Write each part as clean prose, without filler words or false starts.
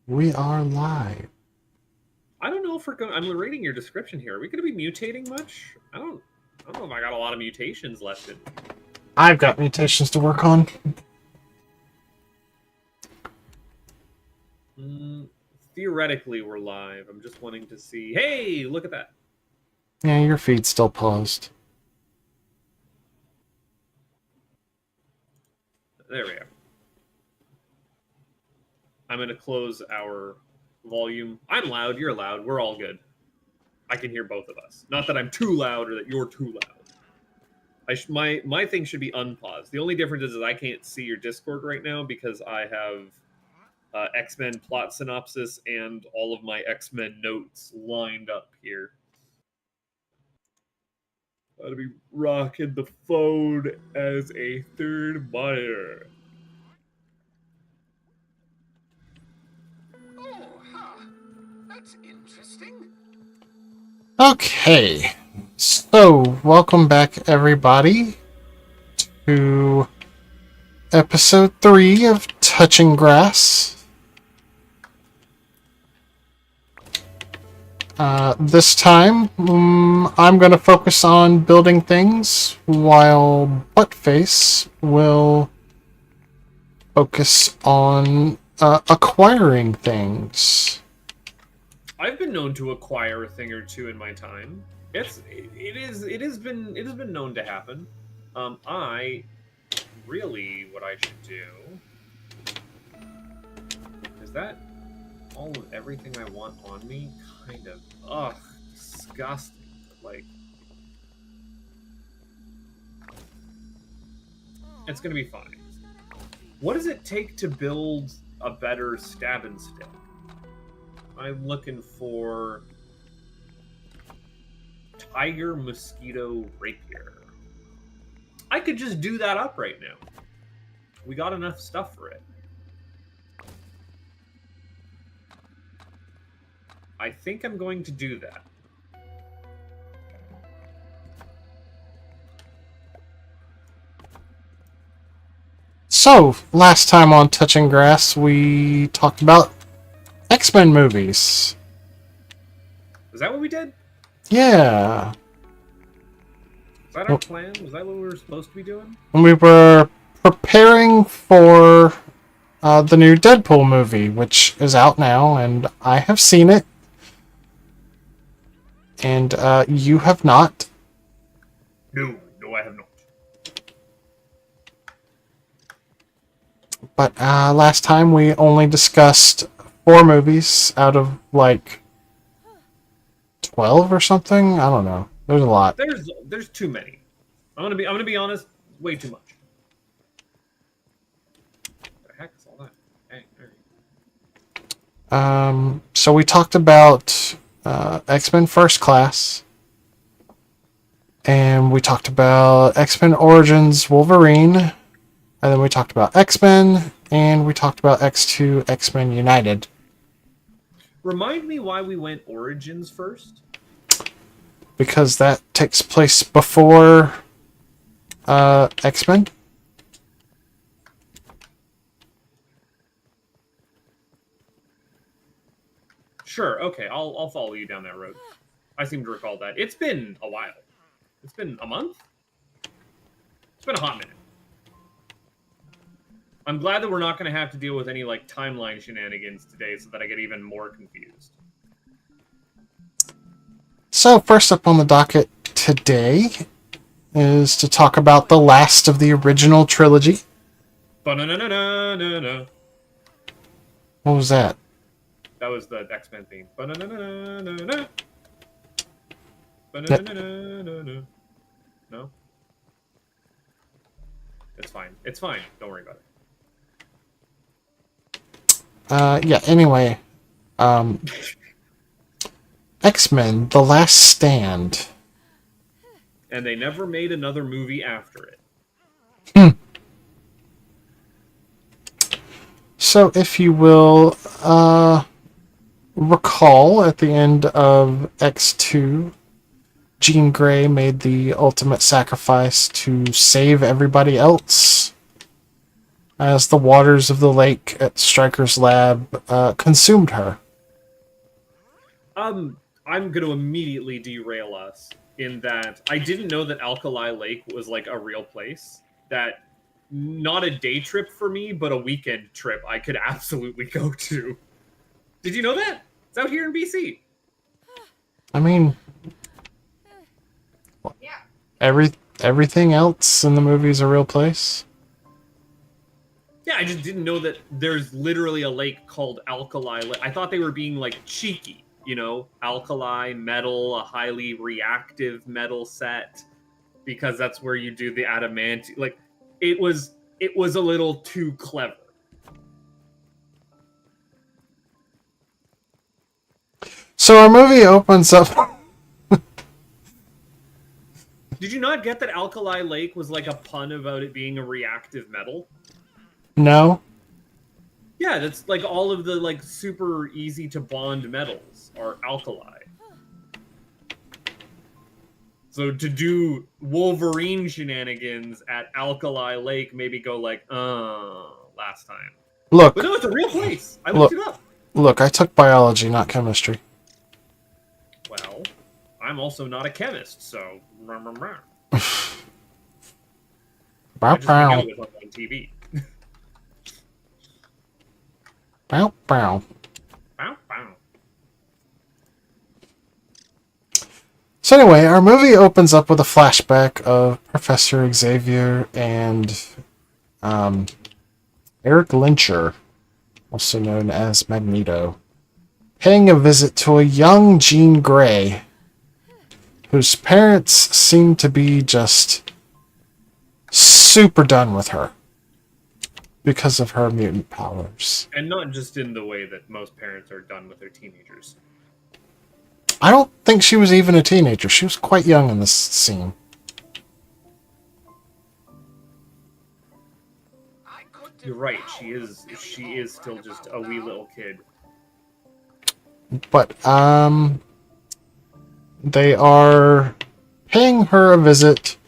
We are live. I don't know if we're going. I'm reading your description here. Are we going to be mutating much? I don't know if I got a lot of mutations left in me. I've got mutations to work on. Theoretically, we're live. I'm just wanting to see. Hey, look at that. Yeah, your feed's still paused. There we are. I'm going to close our volume. I'm loud. You're loud. We're all good. I can hear both of us. Not that I'm too loud or that you're too loud. My thing should be unpaused. The only difference is I can't see your Discord right now because I have X-Men plot synopsis and all of my X-Men notes lined up here. Gotta be rocking the phone as a third monitor. Oh, huh. That's interesting. Okay, so welcome back everybody to episode 3 of Touching Grass. This time, I'm going to focus on building things, while Buttface will focus on acquiring things. I've been known to acquire a thing or two in my time. It has been known to happen. I really what I should do is that all of everything I want on me. Kind of, disgusting. But like, it's gonna be fine. What does it take to build a better stab and stick? I'm looking for tiger mosquito rapier. I could just do that up right now. We got enough stuff for it. I think I'm going to do that. So, last time on Touching Grass, we talked about X-Men movies. Is that what we did? Yeah. Was that our plan? Was that what we were supposed to be doing? We were preparing for the new Deadpool movie, which is out now, and I have seen it. And you have not. No, I have not. But last time we only discussed 4 movies out of like 12 or something. I don't know. There's a lot. There's too many. I'm gonna be honest. Way too much. What the heck is all that? Hey, there. So we talked about X-Men First Class, and we talked about X-Men Origins Wolverine, and then we talked about X-Men, and we talked about X2 X-Men United. Remind me why we went Origins first? Because that takes place before X-Men. Sure, okay, I'll follow you down that road. I seem to recall that. It's been a while. It's been a month? It's been a hot minute. I'm glad that we're not going to have to deal with any like timeline shenanigans today so that I get even more confused. So first up on the docket today is to talk about the last of the original trilogy. Ba-na-na-na-na-na. What was that? That was the X-Men theme. Ba-na-na-na-na-na. Ba-na-na-na-na-na. No? It's fine. It's fine. Don't worry about it. Yeah, anyway. X-Men, The Last Stand. And they never made another movie after it. So, if you will recall, at the end of X2, Jean Grey made the ultimate sacrifice to save everybody else. as the waters of the lake at Stryker's lab consumed her. I'm going to immediately derail us in that I didn't know that Alkali Lake was like a real place. That not a day trip for me, but a weekend trip I could absolutely go to. Did you know that? It's out here in BC. I mean, everything else in the movie is a real place. Yeah, I just didn't know that there's literally a lake called Alkali Lake. I thought they were being like cheeky, you know, alkali metal, a highly reactive metal set, because that's where you do the adamant. Like, it was a little too clever. So our movie opens up. Did you not get that Alkali Lake was like a pun about it being a reactive metal? No. Yeah, that's like all of the like super easy to bond metals are alkali. So to do Wolverine shenanigans at Alkali Lake, maybe go like, last time. Look. But no, it's a real place. I looked it up. Look, I took biology, not chemistry. Well, I'm also not a chemist, so. I just hang out with them on TV. Bow, bow. Bow, bow. So anyway, our movie opens up with a flashback of Professor Xavier and Eric Lyncher, also known as Magneto, paying a visit to a young Jean Grey, whose parents seem to be just super done with her because of her mutant powers. And not just in the way that most parents are done with their teenagers. I don't think she was even a teenager. She was quite young in this scene. You're right. She is still just a wee little kid. But they are paying her a visit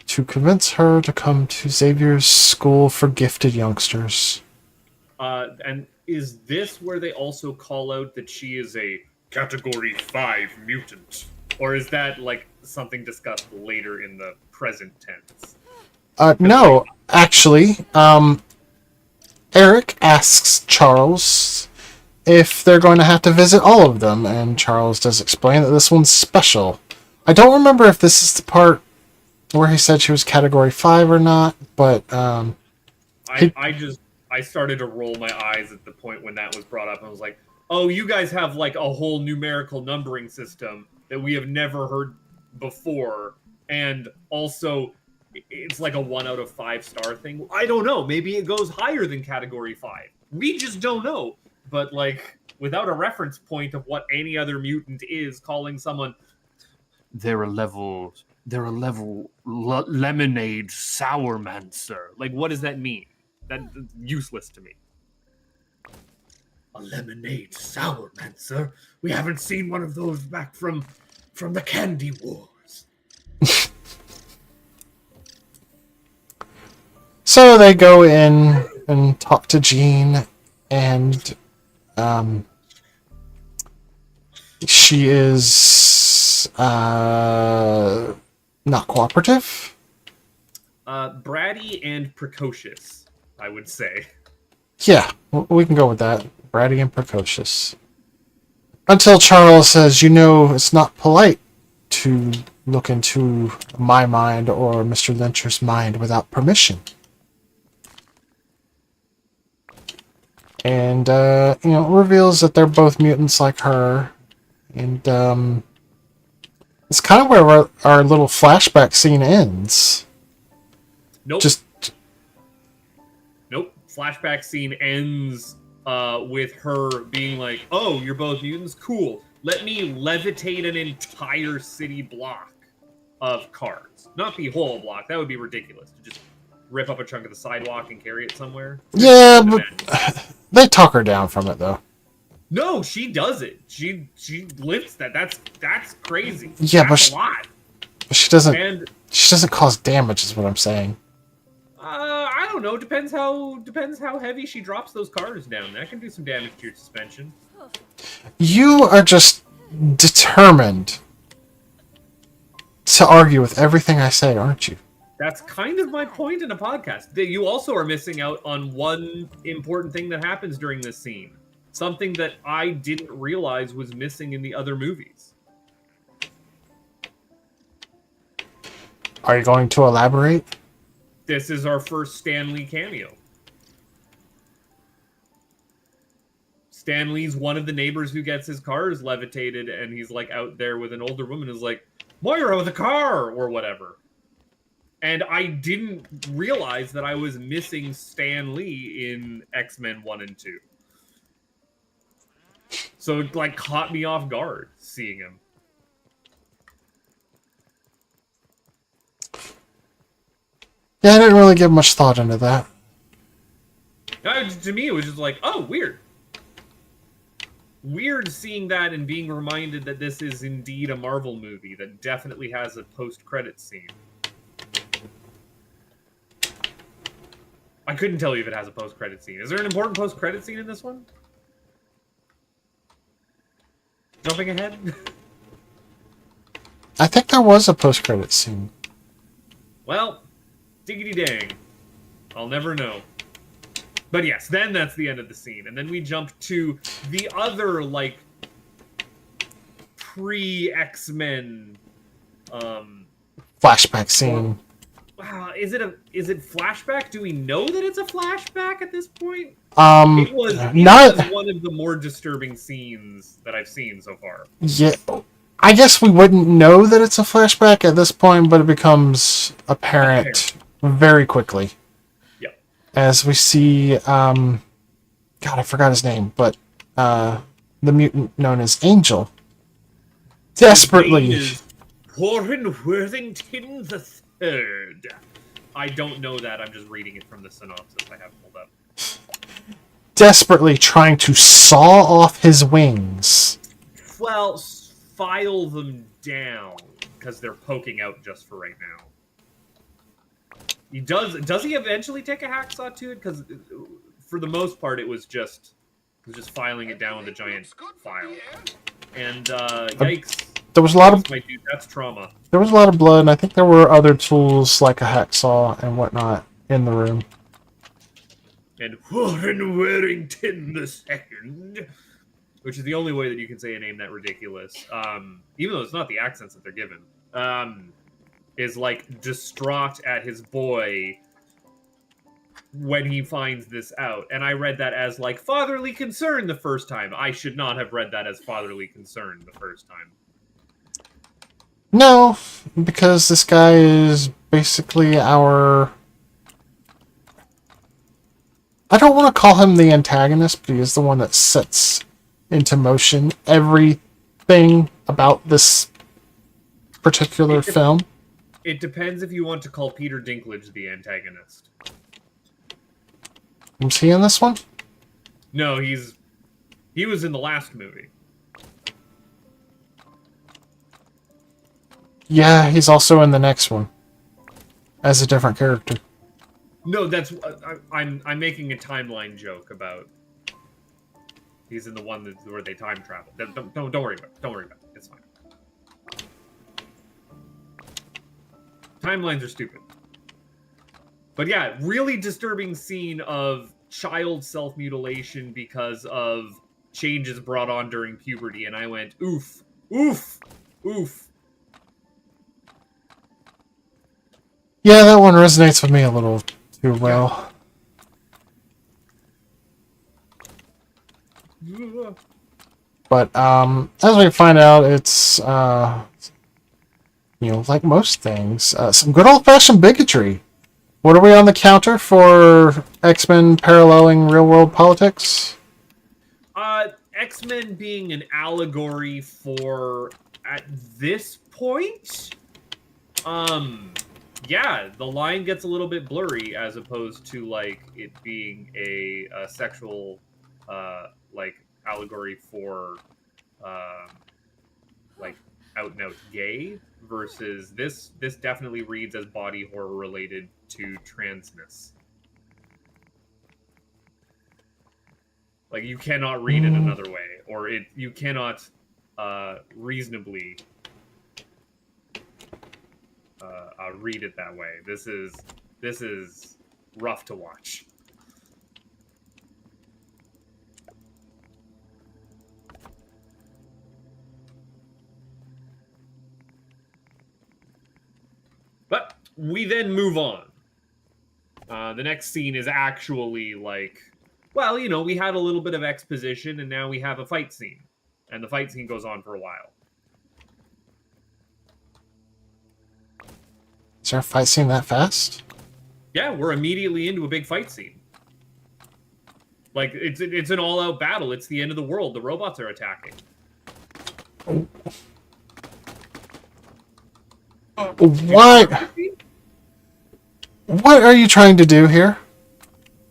to convince her to come to Xavier's school for gifted youngsters. And is this where they also call out that she is a Category 5 mutant? Or is that like something discussed later in the present tense? No, actually, Eric asks Charles if they're going to have to visit all of them, and Charles does explain that this one's special. I don't remember if this is the part where he said she was Category 5 or not, but I started to roll my eyes at the point when that was brought up, and I was like, oh, you guys have like a whole numerical numbering system that we have never heard before, and also it's like a 1 out of 5 star thing. I don't know. Maybe it goes higher than Category 5. We just don't know. But like, without a reference point of what any other mutant is, calling someone, they're a level lemonade sour mancer. Like, what does that mean? That's useless to me. A lemonade sour mancer? We haven't seen one of those back from the Candy Wars. So they go in and talk to Jean, and she is not cooperative. Bratty and precocious, I would say. Yeah, we can go with that. Bratty and precocious. Until Charles says, it's not polite to look into my mind or Mr. Lyncher's mind without permission. And, reveals that they're both mutants like her. And, it's kind of where our little flashback scene ends. Nope. Nope. Flashback scene ends with her being like, oh, you're both mutants? Cool. Let me levitate an entire city block of cars. Not the whole block. That would be ridiculous. To just rip up a chunk of the sidewalk and carry it somewhere. Yeah, but they talk her down from it, though. No, she does it. She lifts that. That's crazy. Yeah, that's a lot. But she doesn't cause damage, is what I'm saying. I don't know. Depends how heavy she drops those cars down. That can do some damage to your suspension. You are just determined to argue with everything I say, aren't you? That's kind of my point in a podcast. You also are missing out on one important thing that happens during this scene. Something that I didn't realize was missing in the other movies. Are you going to elaborate? This is our first Stan Lee cameo. Stan Lee's one of the neighbors who gets his cars levitated, and he's like out there with an older woman who's like, Moira with a car, or whatever. And I didn't realize that I was missing Stan Lee in X-Men 1 and 2. So it like caught me off guard seeing him. Yeah, I didn't really give much thought into that. To me, it was just like, oh, weird. Weird seeing that and being reminded that this is indeed a Marvel movie that definitely has a post-credit scene. I couldn't tell you if it has a post-credit scene. Is there an important post-credit scene in this one? Jumping ahead? I think there was a post-credit scene. Well, diggity dang. I'll never know. But yes, then that's the end of the scene. And then we jump to the other, like, pre-X-Men... Flashback scene. Wow, is it flashback? Do we know that it's a flashback at this point? It was one of the more disturbing scenes that I've seen so far. Yeah, I guess we wouldn't know that it's a flashback at this point, but it becomes apparent very quickly. Yep. As we see, God, I forgot his name, but the mutant known as Angel desperately... Warren Worthington the Third. I don't know that. I'm just reading it from the synopsis I have pulled up. Desperately trying to saw off his wings. Well, file them down because they're poking out just for right now. He does he eventually take a hacksaw to it? Because for the most part, it was just filing it down with a giant file. And yikes. There was a lot of that's trauma. There was a lot of blood, and I think there were other tools like a hacksaw and whatnot in the room. And Warren Warrington the Second, which is the only way that you can say a name that ridiculous, even though it's not the accents that they're given, is like distraught at his boy when he finds this out. And I read that as like fatherly concern the first time. I should not have read that as fatherly concern the first time. No, because this guy is basically our... I don't want to call him the antagonist, but he is the one that sets into motion everything about this particular film. It depends if you want to call Peter Dinklage the antagonist. Was he in this one? No, he was in the last movie. Yeah, he's also in the next one as a different character. No, that's I'm making a timeline joke about. He's in the one where they time travel. Don't worry about it. Don't worry about it. It's fine. Timelines are stupid. But yeah, really disturbing scene of child self-mutilation because of changes brought on during puberty, and I went, oof, oof, oof. Yeah, that one resonates with me a little too well. Yeah. But as we find out, it's like most things, some good old-fashioned bigotry. What are we on the counter for X-Men paralleling real-world politics? X-Men being an allegory for, at this point, yeah, the line gets a little bit blurry as opposed to, like, it being a sexual, like, allegory for, like, out and out gay versus this definitely reads as body horror related to transness. Like, you cannot read it another way, or you cannot reasonably read it that way. This is rough to watch. But we then move on. The next scene is actually like, well, you know, we had a little bit of exposition, and now we have a fight scene. And the fight scene goes on for a while. Is there a fight scene that fast? Yeah, we're immediately into a big fight scene. Like, it's an all-out battle. It's the end of the world. The robots are attacking. What? What are you trying to do here?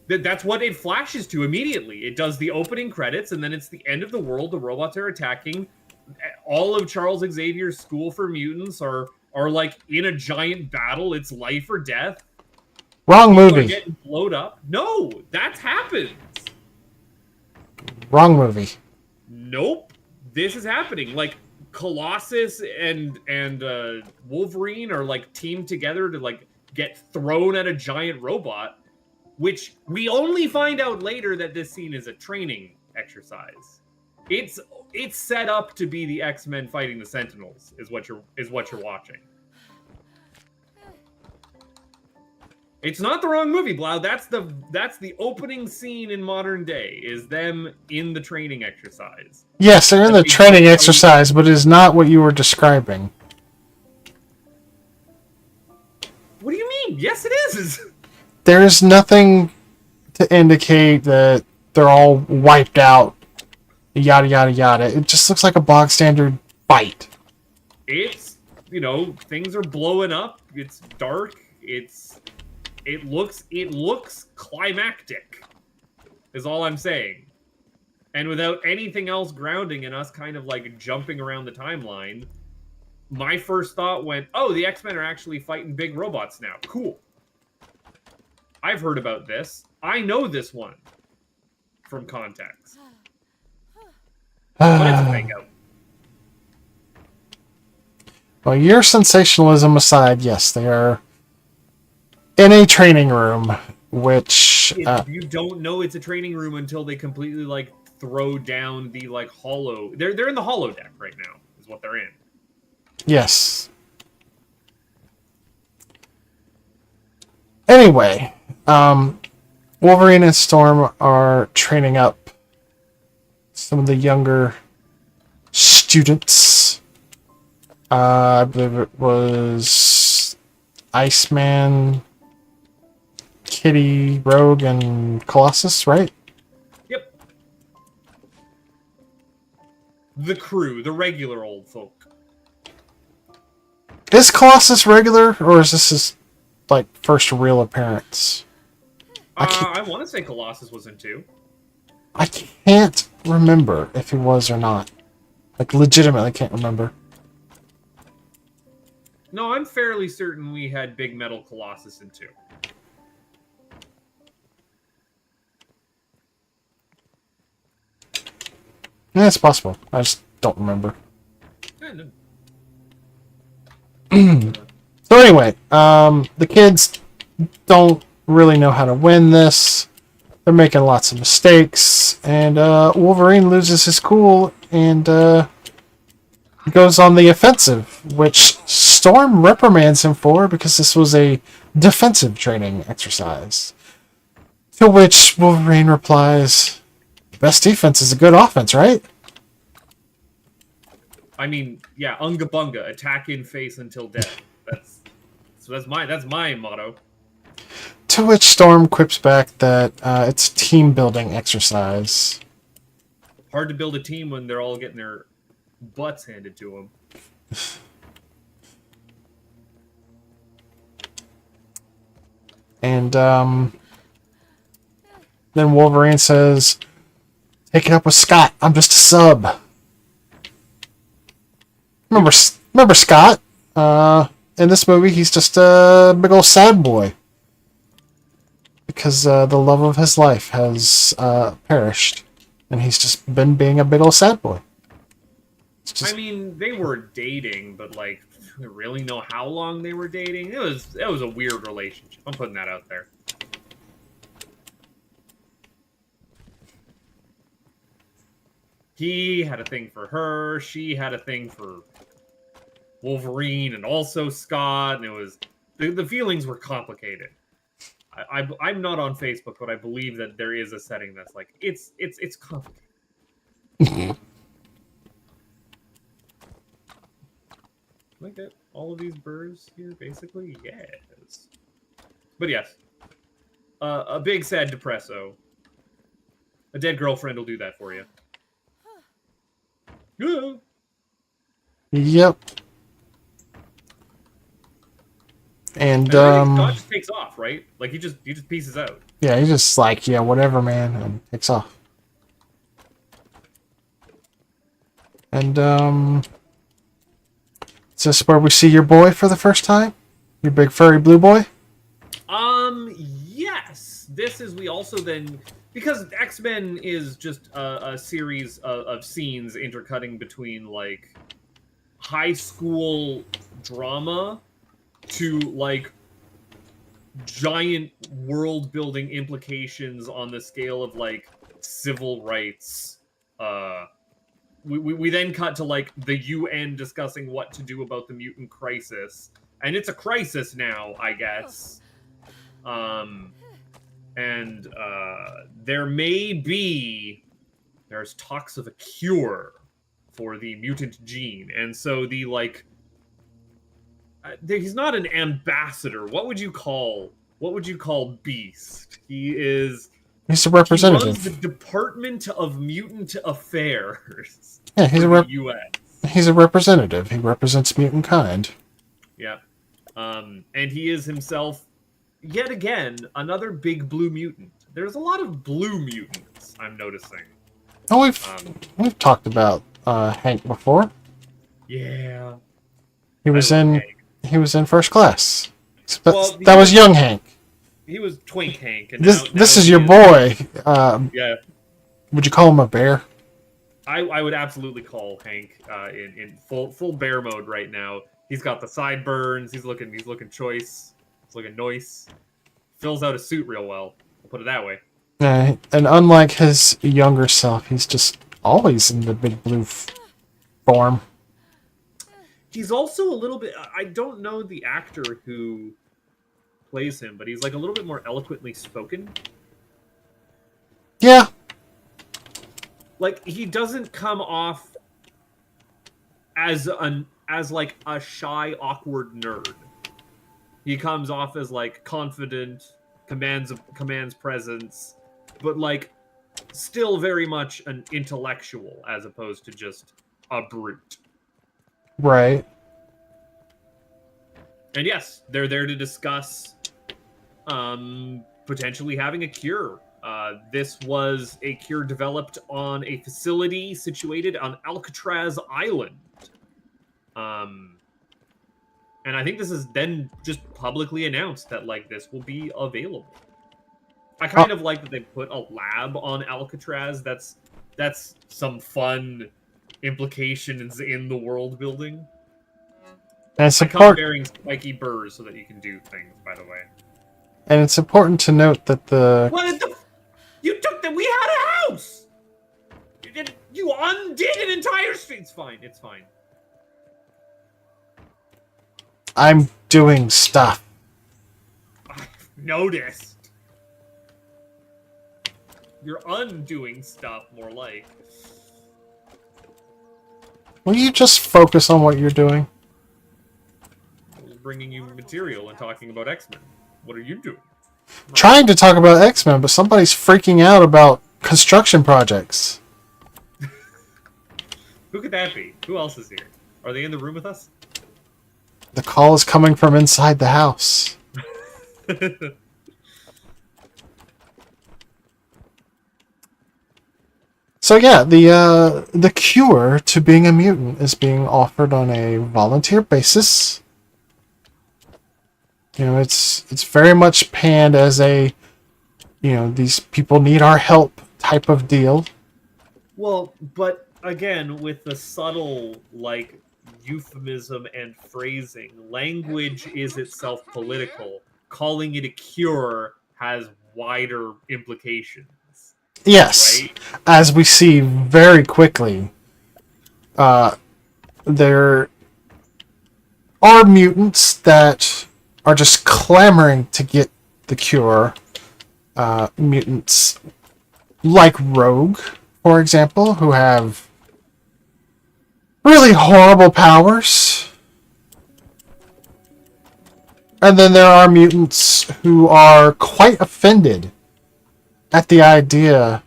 That's what it flashes to immediately. It does the opening credits, and then it's the end of the world. The robots are attacking. All of Charles Xavier's School for Mutants are like in a giant battle. It's life or death. Wrong People are movie. getting blown up. No, that happens. Wrong movie. Nope, this is happening. Like, Colossus and Wolverine are like teamed together to like get thrown at a giant robot, which we only find out later that this scene is a training exercise. It's set up to be the X-Men fighting the Sentinels, is what you're watching. It's not the wrong movie, Blau. That's the opening scene in modern day, is them in the training exercise. Yes, they're in the training exercise, but it is not what you were describing. What do you mean? Yes, it is. There's nothing to indicate that they're all wiped out. Yada, yada, yada. It just looks like a bog standard fight. It's, you know, things are blowing up. It's dark. It looks climactic, is all I'm saying. And without anything else grounding in us kind of like jumping around the timeline, my first thought went, oh, the X-Men are actually fighting big robots now. Cool. I've heard about this. I know this one from context. But it's a fake out. Well, your sensationalism aside, yes, they are in a training room, which... You don't know it's a training room until they completely, like, throw down the, like, hollow... They're in the holodeck right now, is what they're in. Yes. Anyway, Wolverine and Storm are training up some of the younger students. I believe it was Iceman, Kitty, Rogue, and Colossus, right? Yep. The crew, the regular old folk. Is Colossus regular, or is this his, like, first real appearance? I want to say Colossus was in 2. I can't remember if he was or not. Like, legitimately can't remember. No, I'm fairly certain we had Big Metal Colossus in 2. Yeah, it's possible. I just don't remember. Yeah, no. So anyway, the kids don't really know how to win this. They're making lots of mistakes, and Wolverine loses his cool and goes on the offensive, which Storm reprimands him for because this was a defensive training exercise. To which Wolverine replies, "Best defense is a good offense, right?" I mean, yeah, unga bunga, attack in face until dead. That's my motto. To which Storm quips back that it's a team building exercise. Hard to build a team when they're all getting their butts handed to them. And then Wolverine says, "Take it up with Scott. I'm just a sub." Remember Scott? In this movie, he's just a big old sad boy. Because the love of his life has perished. And he's just been being a big old sad boy. I mean, they were dating, but like, do we really know how long they were dating? It was a weird relationship. I'm putting that out there. He had a thing for her. She had a thing for Wolverine and also Scott. And it was the feelings were complicated. I'm not on Facebook, but I believe that there is a setting that's like it's complicated. Can I get all of these burrs here, basically? Yes. But yes. A big sad depresso. A dead girlfriend will do that for you. Yeah. Yep. And I think Scott just takes off, right? Like he just pieces out. yeah, he's just like, yeah, whatever, man, and takes off. And is this where we see your boy for the first time? Your big furry blue boy? Yes. This is, we also then, because X-Men is just a series of scenes intercutting between like high school drama to like giant world building implications on the scale of like civil rights. We then cut to like the UN discussing what to do about the mutant crisis, and it's a crisis now, I guess. There's talks of a cure for the mutant gene, and so the like he's not an ambassador. What would you call Beast? He's a representative. He runs the Department of Mutant Affairs. Yeah, he's US. He's a representative. He represents mutant kind. Yeah. And he is himself, yet again, another big blue mutant. There's a lot of blue mutants, I'm noticing. Oh, we've talked about Hank before. Yeah. He was in First Class. Well, that was young Hank. He was Twink Hank. And this is your boy. Yeah. Would you call him a bear? I would absolutely call Hank in full bear mode right now. He's got the sideburns. He's looking choice. He's looking nice. Fills out a suit real well. I'll put it that way. Yeah, and unlike his younger self, he's just always in the big blue form. He's also a little bit. I don't know the actor who plays him, but he's like a little bit more eloquently spoken. Yeah. Like he doesn't come off as like a shy, awkward nerd. He comes off as like confident, commands presence, but like still very much an intellectual as opposed to just a brute. Right. And yes, they're there to discuss potentially having a cure. This was a cure developed on a facility situated on Alcatraz Island. And I think this is then just publicly announced that like this will be available. I kind of like that they put a lab on Alcatraz. That's some fun implications in the world building. And it's I come bearing spiky burrs so that you can do things, by the way. And it's important to note that you took we had a house! You undid an entire street. It's fine. I'm doing stuff. I've noticed. You're undoing stuff, more like. Will you just focus on what you're doing? I was bringing you material and talking about X-Men. What are you doing? Trying to talk about X-Men, but somebody's freaking out about construction projects. Who could that be? Who else is here? Are they in the room with us? The call is coming from inside the house. So yeah, the cure to being a mutant is being offered on a volunteer basis. You know, it's very much panned as a, you know, these people need our help type of deal. Well, but again, with the subtle, like, euphemism and phrasing, language is itself political. Calling it a cure has wider implications, Yes, right? as we see very quickly, there are mutants that are just clamoring to get the cure. Mutants like Rogue, for example, who have really horrible powers. And then there are mutants who are quite offended at the idea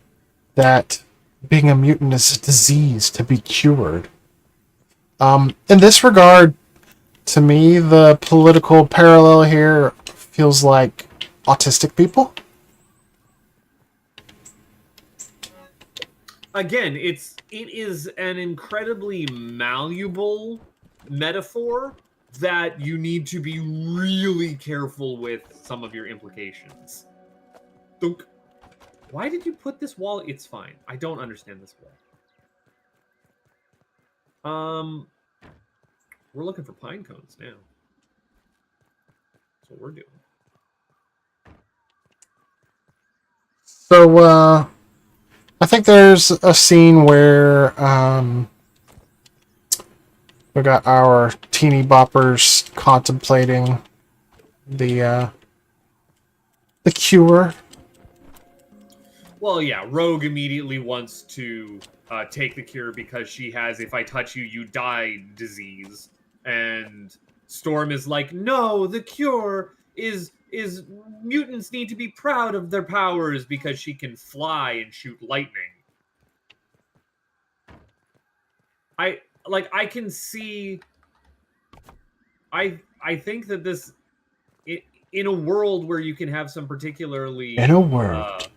that being a mutant is a disease to be cured. In this regard, to me, the political parallel here feels like autistic people. Again, it is an incredibly malleable metaphor that you need to be really careful with some of your implications. Dunk. Why did you put this wall? It's fine. I don't understand this wall. We're looking for pine cones now. That's what we're doing. So, I think there's a scene where we got our teeny boppers contemplating the cure. Well, yeah, Rogue immediately wants to take the cure because she has "if I touch you, you die" disease, and Storm is like, "No, the cure is mutants need to be proud of their powers because she can fly and shoot lightning." I can see. I think that this, in a world where you can have some particularly In a world.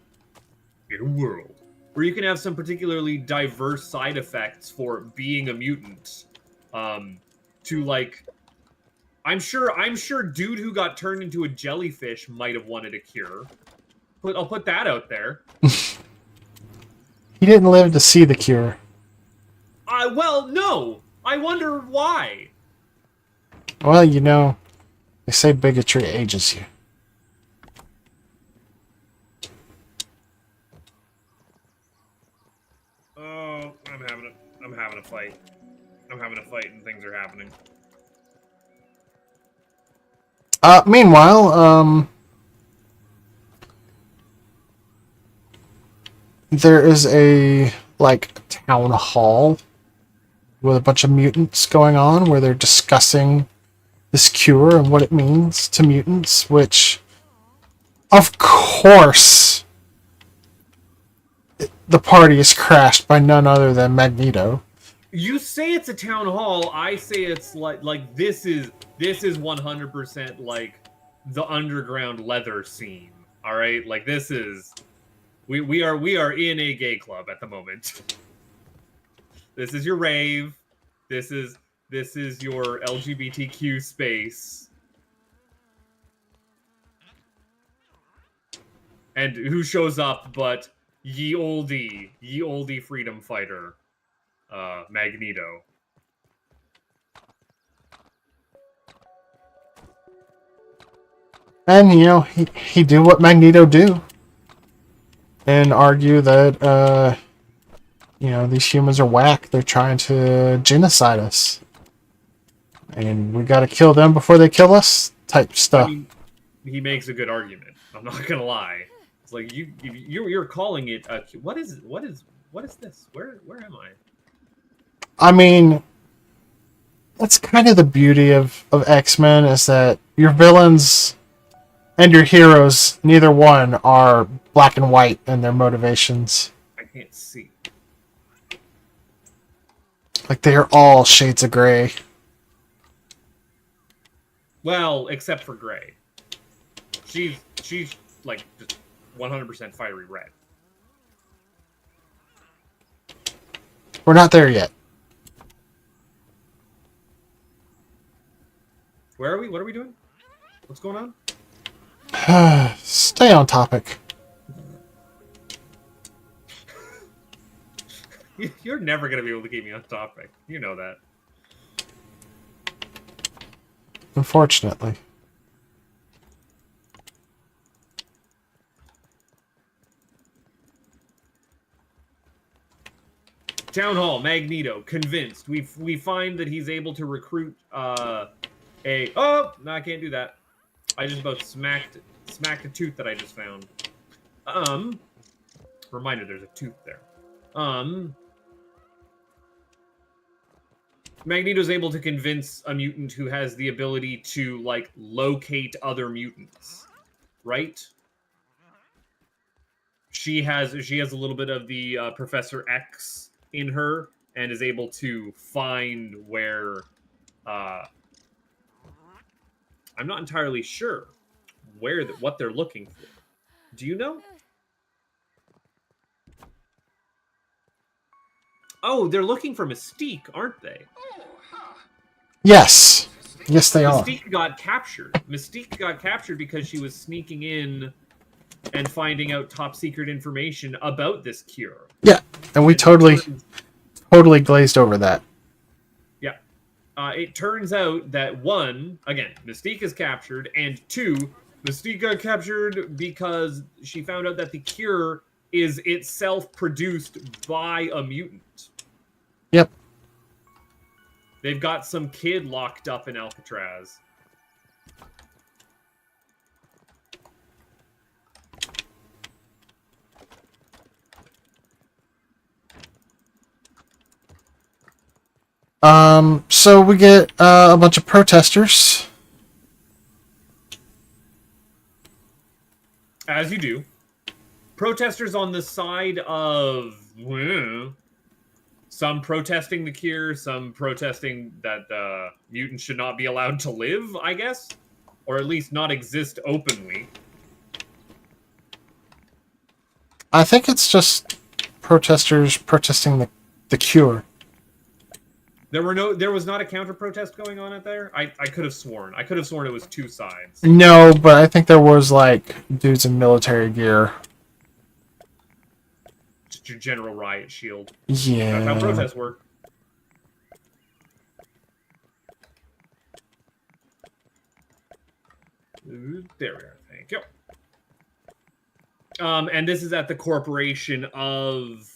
in a world where you can have some particularly diverse side effects for being a mutant, to, like, I'm sure dude who got turned into a jellyfish might have wanted a cure. But I'll put that out there. He didn't live to see the cure. Well, no. I wonder why. Well, you know, they say bigotry ages you. Oh, I'm having a fight. I'm having a fight and things are happening. Meanwhile, there is a, like, town hall with a bunch of mutants going on where they're discussing this cure and what it means to mutants, which, of course, the party is crashed by none other than Magneto. You say it's a town hall. I say it's like this is 100% like the underground leather scene. All right, like this is we are in a gay club at the moment. This is your rave. This is your LGBTQ space. And who shows up but ye olde freedom fighter, Magneto. And, you know, he do what Magneto do. And argue that, you know, these humans are whack. They're trying to genocide us. And we gotta kill them before they kill us, type stuff. I mean, he makes a good argument. I'm not gonna lie. It's like you're calling it a what is this? Where am I? I mean, that's kind of the beauty of X-Men, is that your villains and your heroes, neither one are black and white in their motivations. I can't see. Like, they are all shades of gray. Well, except for Gray. She's like just 100% fiery red. We're not there yet. Where are we? What are we doing? What's going on? Stay on topic. You're never going to be able to keep me on topic. You know that. Unfortunately. Town Hall, Magneto, convinced. We find that he's able to recruit oh, no, I can't do that. I just about smacked a tooth that I just found. Reminder, there's a tooth there. Magneto's able to convince a mutant who has the ability to, like, locate other mutants, right? She has a little bit of the Professor X in her and is able to find where I'm not entirely sure what they're looking for. Do you know? Oh, they're looking for Mystique, aren't they? Yes. Yes, they are. Mystique got captured. Mystique got captured because she was sneaking in and finding out top secret information about this cure. Yeah, and we totally glazed over that. Yeah. It turns out that, one, again, Mystique is captured, and two, Mystique got captured because she found out that the cure is itself produced by a mutant. Yep. They've got some kid locked up in Alcatraz. So we get a bunch of protesters. As you do. Protesters on the side of... some protesting the cure, some protesting that mutants should not be allowed to live, I guess? Or at least not exist openly. I think it's just protesters protesting the cure. There was not a counter-protest going on out there? I could have sworn. I could have sworn it was two sides. No, but I think there was, like, dudes in military gear. Just your general riot shield. Yeah. That's how protests work. There we are. Thank you. And this is at the corporation of...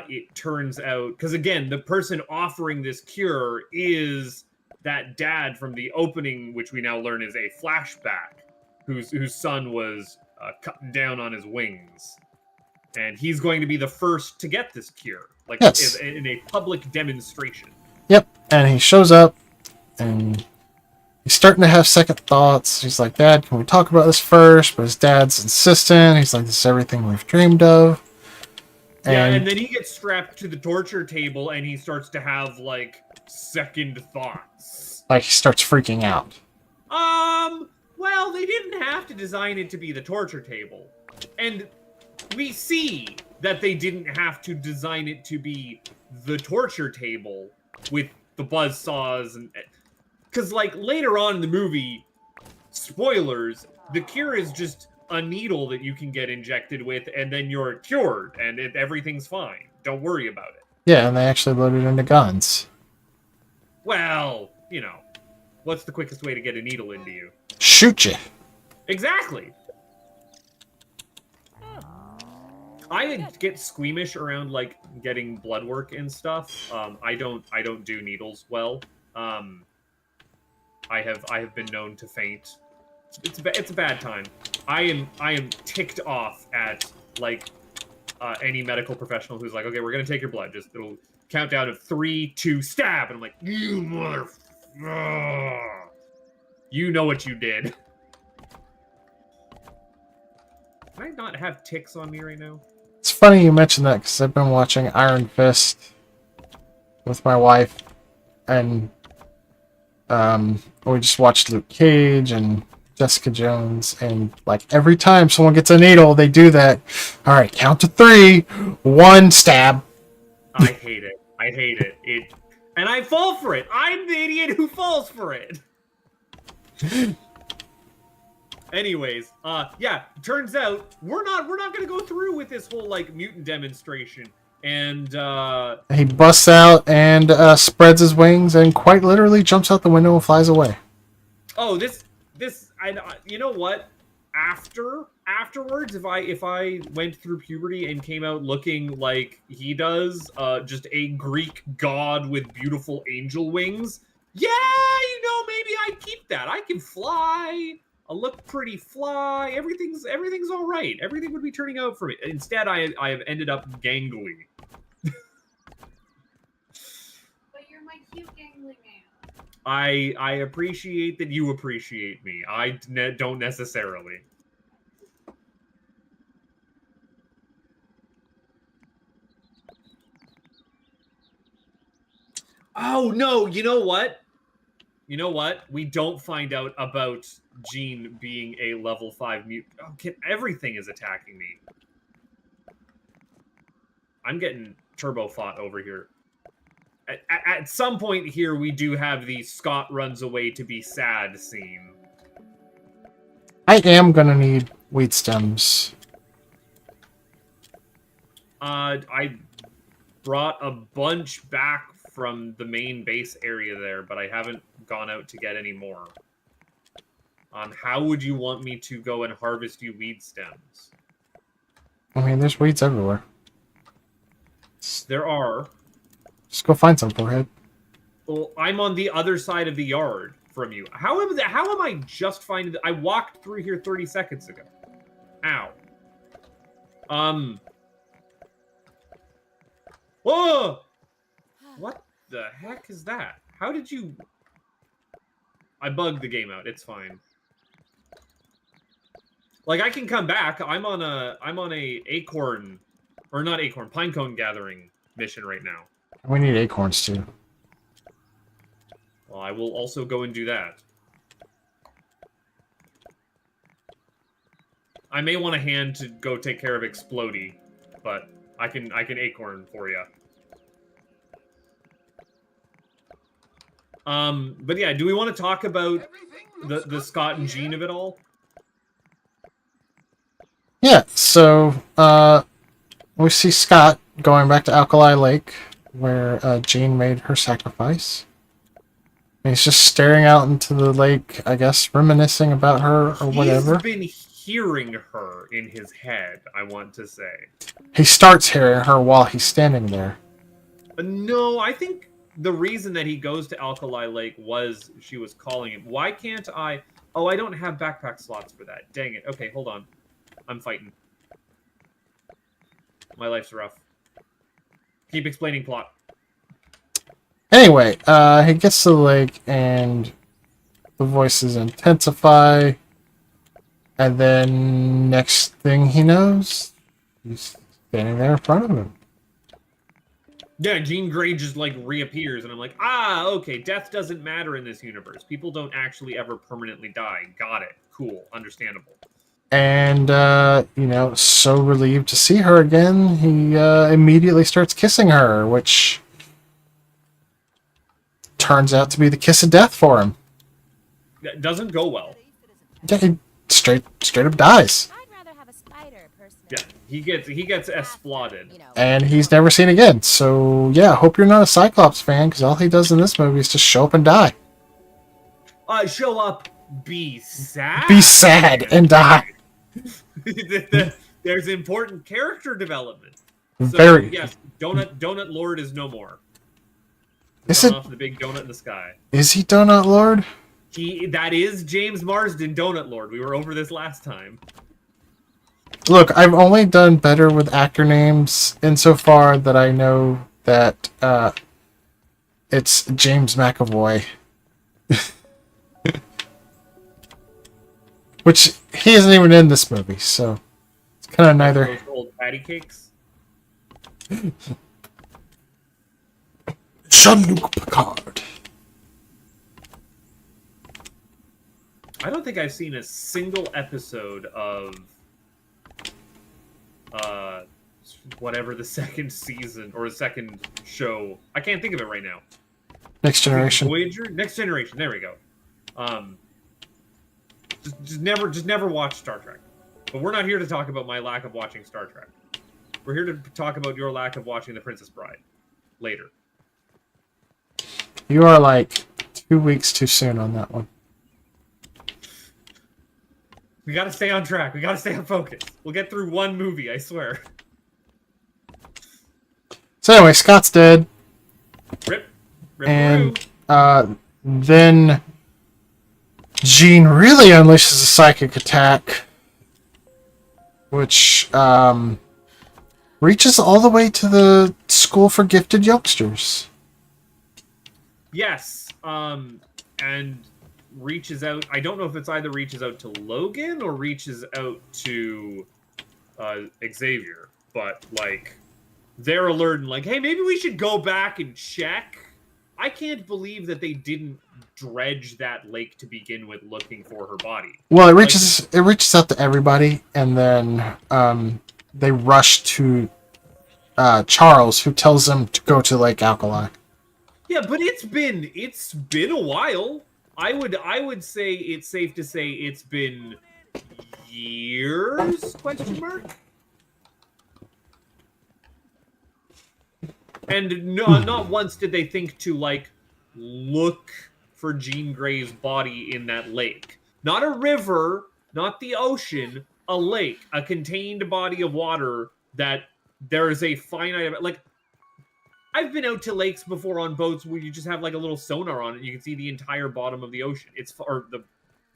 it turns out, because again, the person offering this cure is that dad from the opening, which we now learn is a flashback, whose son was cut down on his wings, and he's going to be the first to get this cure, like yes. in a public demonstration. Yep, and he shows up, and he's starting to have second thoughts. He's like, "Dad, can we talk about this first?" But his dad's insistent. He's like, "This is everything we've dreamed of." And then he gets strapped to the torture table and he starts to have, like, second thoughts. Like, he starts freaking out. Well, they didn't have to design it to be the torture table. And we see that they didn't have to design it to be the torture table with the buzzsaws and... Because, like, later on in the movie, spoilers, the cure is just a needle that you can get injected with, and then you're cured, and everything's fine. Don't worry about it. Yeah, and they actually loaded into guns. Well, you know, what's the quickest way to get a needle into you? Shoot you. Exactly. I get squeamish around, like, getting blood work and stuff. I don't do needles well. I have been known to faint. It's a bad time. I am ticked off at, like, any medical professional who's like, okay, we're gonna take your blood. Just it'll count down of 3, 2, stab, and I'm like, you mother, you know what you did. Can I not have ticks on me right now? It's funny you mention that because I've been watching Iron Fist with my wife, and we just watched Luke Cage and Jessica Jones, and like every time someone gets a needle, they do that. All right, count to 3, 1, stab. I hate it. I hate it. And I fall for it. I'm the idiot who falls for it. Anyways, yeah, turns out we're not gonna go through with this whole like mutant demonstration. And he busts out and spreads his wings and quite literally jumps out the window and flies away. oh, you know what? Afterwards, if I went through puberty and came out looking like he does, just a Greek god with beautiful angel wings, yeah, maybe I'd keep that. I can fly. I look pretty fly. Everything's all right. Everything would be turning out for me. Instead, I have ended up gangly. But you're my cute gangly man. I appreciate that you appreciate me. I don't necessarily. Oh no! You know what? We don't find out about Jean being a level 5 mutant. Oh, everything is attacking me. I'm getting turbo fought over here. At some point here, we do have the Scott runs away to be sad scene. I am gonna need wheat stems. I brought a bunch back from the main base area there, but I haven't gone out to get any more. How would you want me to go and harvest you weed stems? I mean, there's weeds everywhere. There are. Just go find some, forehead. Well, I'm on the other side of the yard from you. How am I just finding... I walked through here 30 seconds ago. Ow. Whoa! What the heck is that? How did you... I bugged the game out. It's fine. Like, I can come back. I'm on a acorn... Or not acorn, pinecone gathering mission right now. We need acorns, too. Well, I will also go and do that. I may want a hand to go take care of Explodey, but I can acorn for you. But yeah, do we want to talk about the Scott and Jean of it all? Yeah, so, we see Scott going back to Alkali Lake, where Jean made her sacrifice. And he's just staring out into the lake, I guess, reminiscing about her or whatever. He's been hearing her in his head, I want to say. He starts hearing her while he's standing there. No, I think the reason that he goes to Alkali Lake was she was calling him. Why can't I... Oh, I don't have backpack slots for that. Dang it. Okay, hold on. I'm fighting. My life's rough. Keep explaining plot. Anyway, he gets to the lake and the voices intensify. And then next thing he knows, he's standing there in front of him. Yeah, Jean Grey just, like, reappears, and I'm like, ah, okay, death doesn't matter in this universe. People don't actually ever permanently die. Got it. Cool. Understandable. And, so relieved to see her again, he immediately starts kissing her, which turns out to be the kiss of death for him. That doesn't go well. Yeah, he straight up dies. I'd rather have a spider, personally. Yeah, he gets exploded. And he's never seen again. So, yeah, hope you're not a Cyclops fan, because all he does in this movie is just show up and die. Show up, be sad. Be sad and die. There's important character development. So, Very. yes, Donut Lord is no more. Is it? Off the big donut in the sky. Is he Donut Lord? That is James Marsden, Donut Lord. We were over this last time. Look, I've only done better with actor names insofar that I know that it's James McAvoy. Which he isn't even in this movie, so it's kind of neither. Those old patty cakes. Jean-Luc Picard. I don't think I've seen a single episode of whatever the second season or the second show. I can't think of it right now. Next Generation. Voyager, Next Generation. There we go. Just never watch Star Trek. But we're not here to talk about my lack of watching Star Trek. We're here to talk about your lack of watching The Princess Bride later. You are like 2 weeks too soon on that one. We gotta stay on track. We gotta stay on focus. We'll get through one movie, I swear. So anyway, Scott's dead. Rip. And then Jean really unleashes a psychic attack, which reaches all the way to the school for gifted youngsters. Yes. And reaches out. I don't know if it's either reaches out to Logan or reaches out to Xavier, but like they're alerting, like, hey, maybe we should go back and check. I can't believe that they didn't dredge that lake to begin with, looking for her body. Well, it reaches out to everybody, and then they rush to Charles, who tells them to go to Lake Alkali. Yeah, but it's been a while. I would say it's safe to say it's been years? Question mark. And no, not once did they think to like look for Jean Grey's body in that lake. Not a river, not the ocean, a lake, a contained body of water that there is a finite, like, I've been out to lakes before on boats where you just have like a little sonar on it and you can see the entire bottom of the ocean.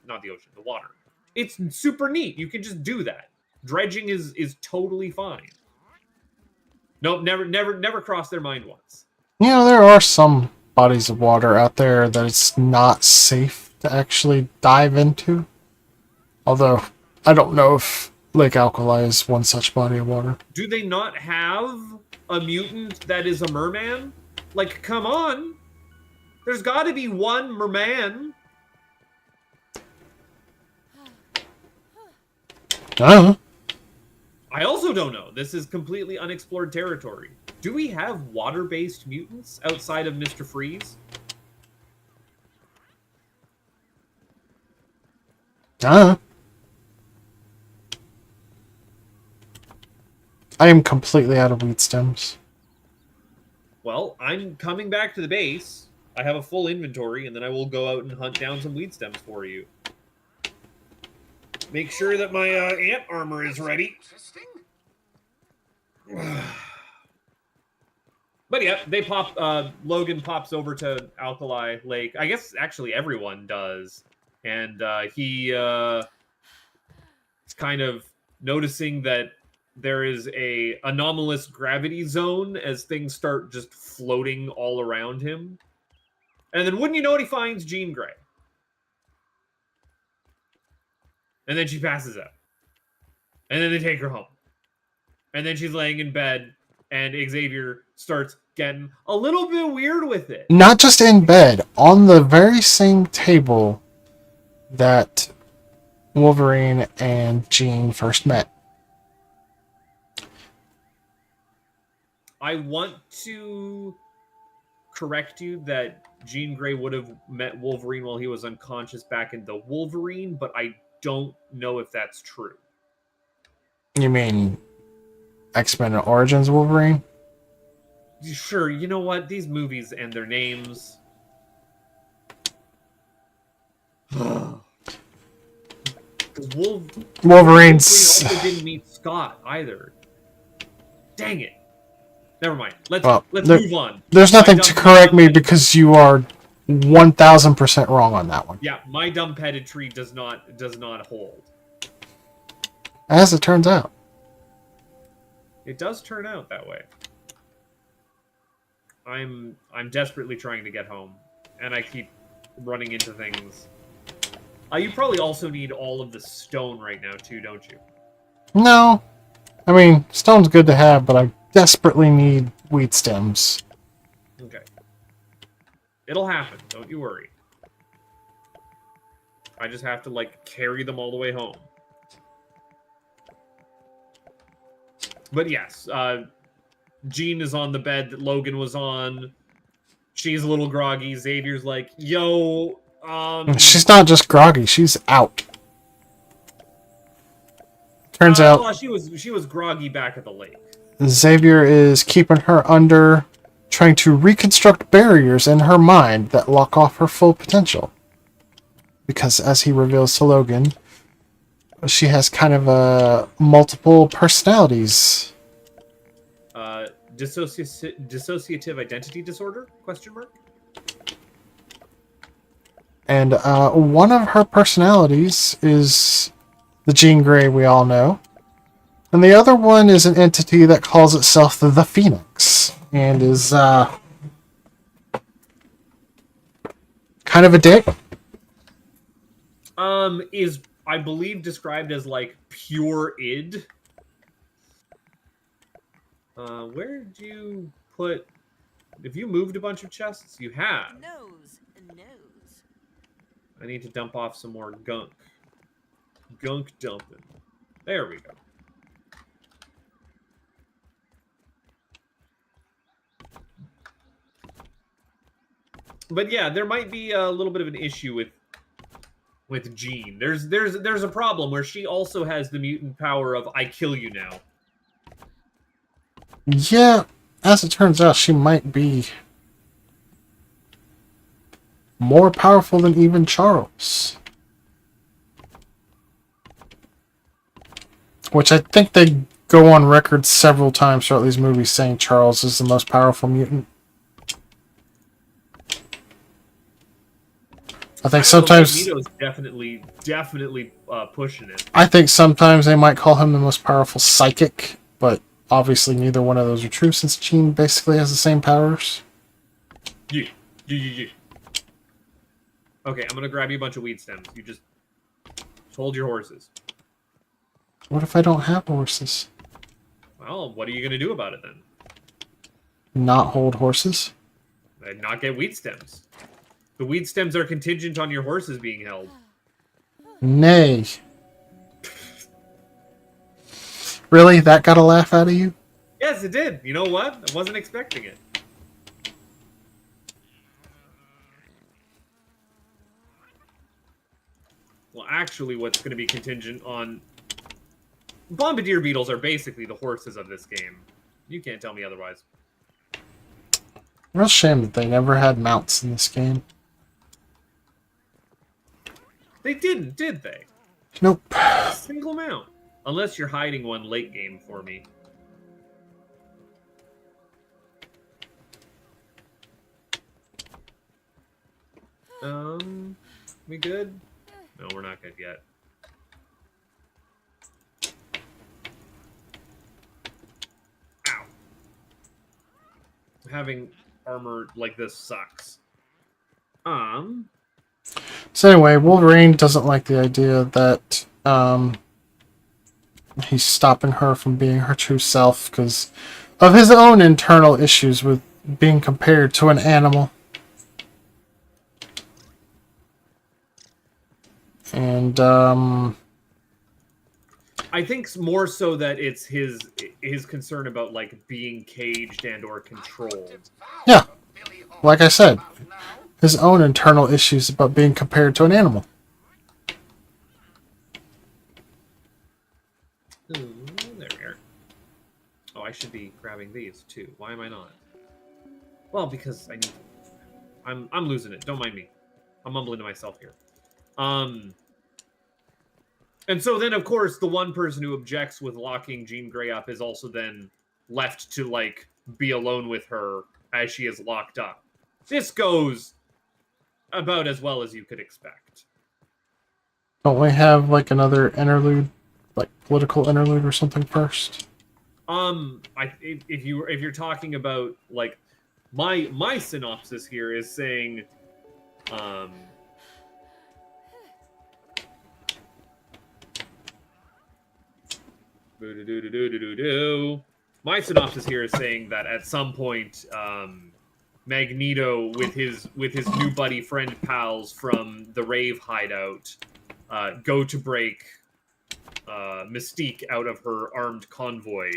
Not the ocean, the water. It's super neat. You can just do that. Dredging is totally fine. Nope, never crossed their mind once. You know, there are some bodies of water out there that it's not safe to actually dive into. Although, I don't know if Lake Alkali is one such body of water. Do they not have a mutant that is a merman? Like, come on. There's got to be one merman. I also don't know. This is completely unexplored territory. Do we have water-based mutants outside of Mr. Freeze? I am completely out of wheat stems. Well, I'm coming back to the base. I have a full inventory, and then I will go out and hunt down some weed stems for you. Make sure that my ant armor is ready. But yeah, they pop. Logan pops over to Alkali Lake. I guess actually everyone does, and he is kind of noticing that there is a anomalous gravity zone as things start just floating all around him. And then wouldn't you know it, he finds Jean Grey. And then she passes out. And then they take her home. And then she's laying in bed, and Xavier starts getting a little bit weird with it. Not just in bed, on the very same table that Wolverine and Jean first met. I want to correct you that Jean Grey would have met Wolverine while he was unconscious back in the Wolverine, but I don't know if that's true. You mean X-Men Origins Wolverine? Sure, you know what? These movies and their names. Wolverine's... Wolverine also didn't meet Scott either. Dang it. Never mind. Let's move on. There's nothing to correct me because you are 1,000% wrong on that one. Yeah, my dumb pedantry does not hold. As it turns out. It does turn out that way. I'm desperately trying to get home, and I keep running into things. You probably also need all of the stone right now too, don't you? No. I mean, stone's good to have, but I desperately need wheat stems. Okay. It'll happen, don't you worry. I just have to, like, carry them all the way home. But yes, Jean is on the bed that Logan was on. She's a little groggy. Xavier's like, yo, She's not just groggy, she's out. Turns out well, she was groggy back at the lake. Xavier is keeping her under, trying to reconstruct barriers in her mind that lock off her full potential. Because as he reveals to Logan, she has kind of a multiple personalities. Dissociative identity disorder? Question mark. And one of her personalities is the Jean Grey we all know. And the other one is an entity that calls itself the Phoenix. And is kind of a dick. Is, I believe, described as, like, pure id. Where did you put... Have you moved a bunch of chests? You have. Nose. I need to dump off some more gunk. Gunk dumping. There we go. But yeah, there might be a little bit of an issue with Jean. There's a problem where she also has the mutant power of I kill you now. Yeah, as it turns out, she might be more powerful than even Charles. Which I think they go on record several times throughout these movies saying Charles is the most powerful mutant. I think sometimes... Magneto's definitely pushing it. I think sometimes they might call him the most powerful psychic, but obviously neither one of those are true since Jean basically has the same powers. Yeah. Okay, I'm gonna grab you a bunch of weed stems. You just hold your horses. What if I don't have horses? Well, what are you gonna do about it then? Not hold horses? And not get weed stems. The weed stems are contingent on your horses being held. Nay. Really? That got a laugh out of you? Yes, it did. You know what? I wasn't expecting it. Well, actually, what's going to be contingent on... Bombardier beetles are basically the horses of this game. You can't tell me otherwise. Real shame that they never had mounts in this game. They didn't, did they? Nope. Single mount. Unless you're hiding one late game for me. We good? No, we're not good yet. Ow. Having armor like this sucks. So anyway, Wolverine doesn't like the idea that he's stopping her from being her true self because of his own internal issues with being compared to an animal. And I think more so that it's his concern about like being caged and or controlled. yeah, like I said, his own internal issues about being compared to an animal. Ooh, there we are. Oh, I should be grabbing these too. Why am I not? Well, because I need. I'm losing it. Don't mind me. I'm mumbling to myself here. And so then, of course, the one person who objects with locking Jean Grey up is also then left to, like, be alone with her as she is locked up. This goes about as well as you could expect. Don't we have, like, another interlude, like, political interlude or something first? If you're talking about, like, my synopsis here is saying, my synopsis here is saying that at some point, Magneto with his new buddy friend pals from the Rave hideout go to break Mystique out of her armed convoy.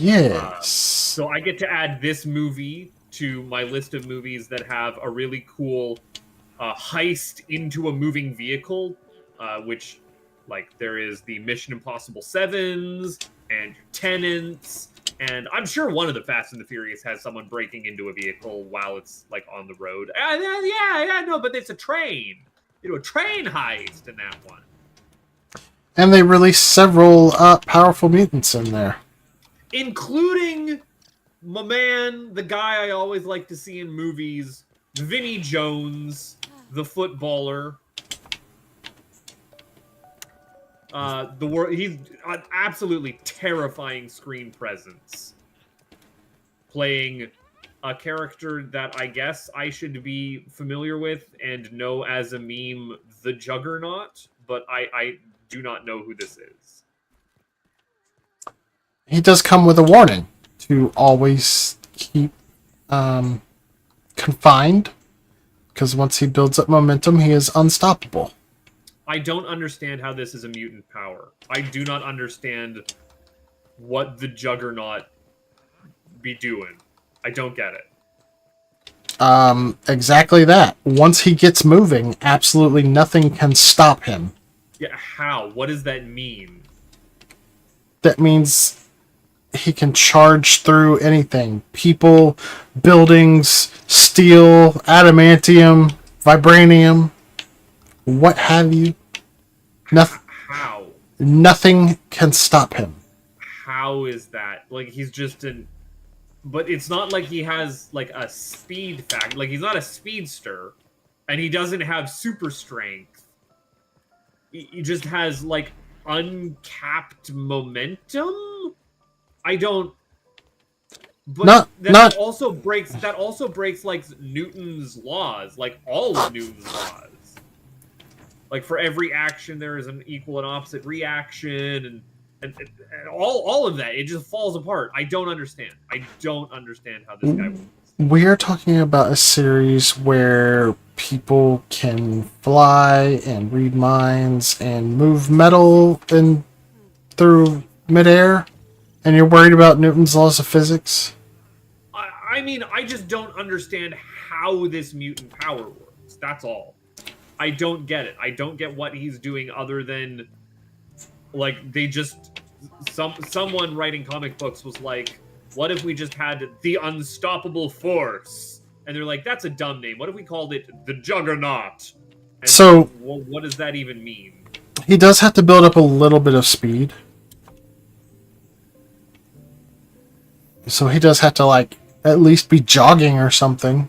Yes. So I get to add this movie to my list of movies that have a really cool heist into a moving vehicle, which, like, there is the Mission Impossible 7s and Tenants, and I'm sure one of the Fast and the Furious has someone breaking into a vehicle while it's, like, on the road. No, but it's a train. You know, a train heist in that one. And they released several powerful mutants in there. Including my man, the guy I always like to see in movies, Vinnie Jones, the footballer. He's an absolutely terrifying screen presence, playing a character that I guess I should be familiar with and know as a meme, the Juggernaut, but I do not know who this is. He does come with a warning to always keep confined, because once he builds up momentum, he is unstoppable. I don't understand how this is a mutant power. I do not understand what the Juggernaut be doing. I don't get it. Exactly that. Once he gets moving, absolutely nothing can stop him. Yeah, how? What does that mean? That means he can charge through anything. People, buildings, steel, adamantium, vibranium, what have you. How? Nothing can stop him. How is that? Like, he's just an... But it's not like he has, like, a speed factor. Like, he's not a speedster, and he doesn't have super strength. He just has, like, uncapped momentum? I don't... But that also breaks like Newton's laws, like all of Newton's laws. Like, for every action there is an equal and opposite reaction, and all of that, it just falls apart. I don't understand. I don't understand how this guy works. We're talking about a series where people can fly and read minds and move metal through midair, and you're worried about Newton's laws of physics? I mean, I just don't understand how this mutant power works. That's all. I don't get it. I don't get what he's doing other than, like, they just... Someone writing comic books was like, what if we just had the Unstoppable Force? And they're like, that's a dumb name. What if we called it the Juggernaut? And so, well, what does that even mean? He does have to build up a little bit of speed. So he does have to, like, at least be jogging or something.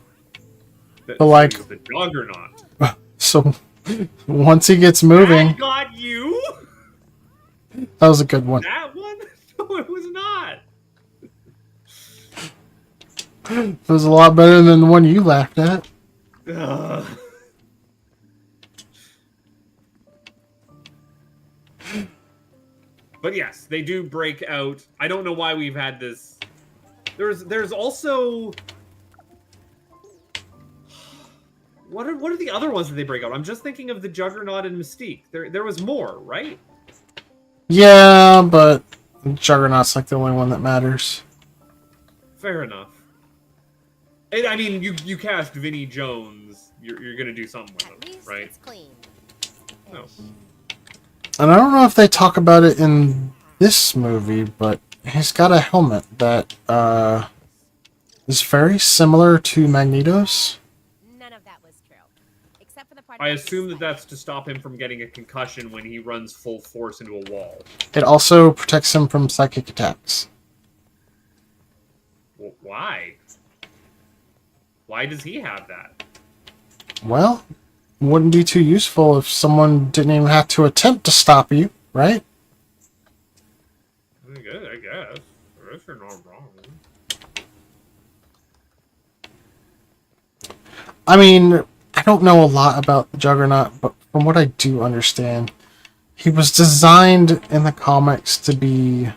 But like... The Juggernaut. So, once he gets moving... That got you? That was a good one. That one? No, it was not. It was a lot better than the one you laughed at. But yes, they do break out. I don't know why we've had this. There's also... What are the other ones that they break out? I'm just thinking of the Juggernaut and Mystique. There was more, right? Yeah, but Juggernaut's like the only one that matters. Fair enough. And, I mean, you cast Vinnie Jones. You're gonna do something with him, right? It's clean. No. And I don't know if they talk about it in this movie, but he's got a helmet that is very similar to Magneto's. None of that was true. Except for the part I about assume the that that's to stop him from getting a concussion when he runs full force into a wall. It also protects him from psychic attacks. Well, why? Why does he have that? Well, wouldn't be too useful if someone didn't even have to attempt to stop you, right? I guess. That's not wrong. I mean, I don't know a lot about the Juggernaut, but from what I do understand, he was designed in the comics to be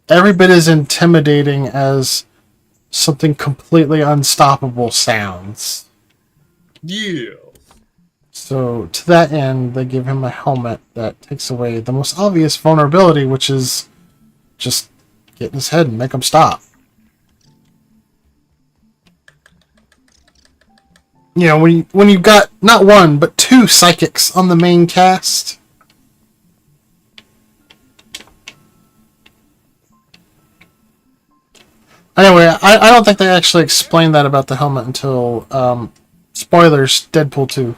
every bit as intimidating as something completely unstoppable sounds. Yeah. So, to that end, they give him a helmet that takes away the most obvious vulnerability, which is just get in his head and make him stop. You know, when you got not one but two psychics on the main cast. Anyway, I don't think they actually explained that about the helmet until spoilers, Deadpool 2.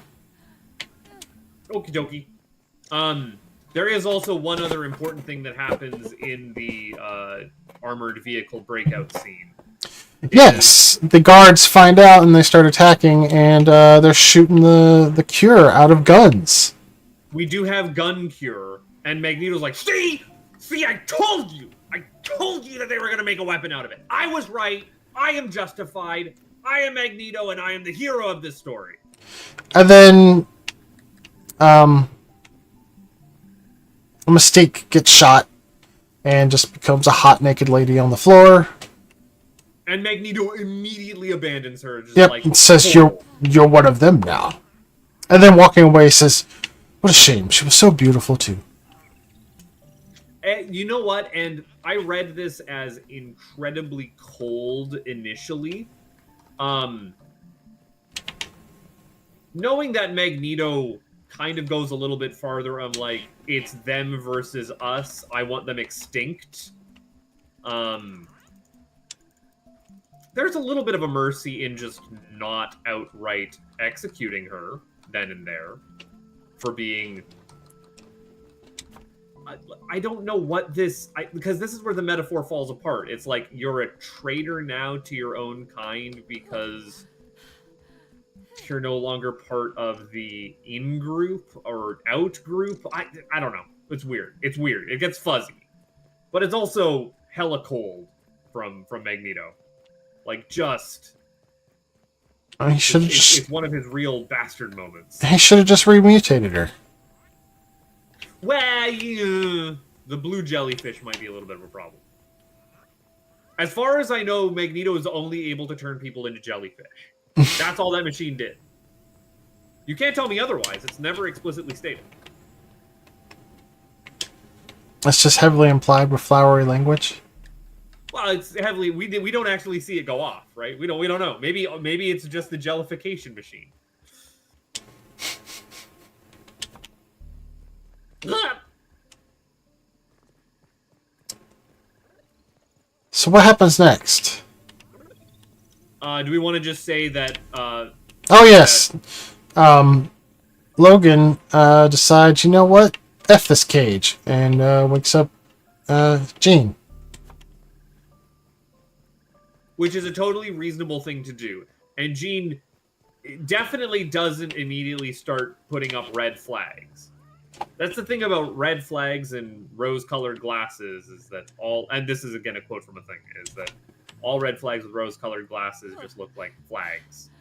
Okie dokie. There is also one other important thing that happens in the armored vehicle breakout scene. Yes, the guards find out and they start attacking, and they're shooting the cure out of guns. We do have gun cure, and Magneto's like, see, I told you that they were going to make a weapon out of it. I was right. I am justified. I am Magneto, and I am the hero of this story. And then, Mystique gets shot and just becomes a hot naked lady on the floor. And Magneto immediately abandons her. Just Yep, like, and says you're one of them now. And then walking away says, "What a shame. She was so beautiful too." And you know what? And I read this as incredibly cold initially. Knowing that Magneto kind of goes a little bit farther of like, it's them versus us. I want them extinct. There's a little bit of a mercy in just not outright executing her then and there for being... I don't know what this... because this is where the metaphor falls apart. It's like you're a traitor now to your own kind because you're no longer part of the in-group or out-group. I don't know. It's weird. It's weird. It gets fuzzy. But it's also hella cold from Magneto. Like, just... He should have just... It's one of his real bastard moments. He should have just remutated her. Well, yeah, the blue jellyfish might be a little bit of a problem. As far as I know, Magneto is only able to turn people into jellyfish. That's all that machine did. You can't tell me otherwise. It's never explicitly stated. That's just heavily implied with flowery language. Well, it's heavily... We don't actually see it go off, right? We don't know. Maybe it's just the jellification machine. So what happens next? Do we want to just say that... oh, yes. Logan decides, you know what? F this cage. And wakes up Jean. Which is a totally reasonable thing to do. And Jean definitely doesn't immediately start putting up red flags. That's the thing about red flags and rose-colored glasses is that all... And this is, again, a quote from a thing, is that all red flags with rose-colored glasses just look like flags.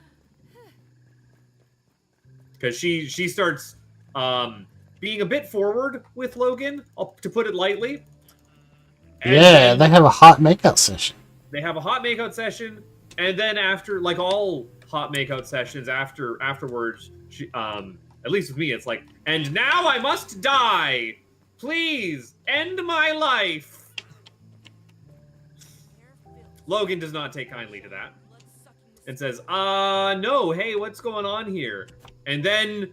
Because she starts being a bit forward with Logan, to put it lightly. And yeah, they have a hot makeout session. They have a hot makeout session, and then after, like all hot makeout sessions, afterwards, she, at least with me, it's like, and now I must die! Please, end my life! Logan does not take kindly to that. And says, no, hey, what's going on here? And then,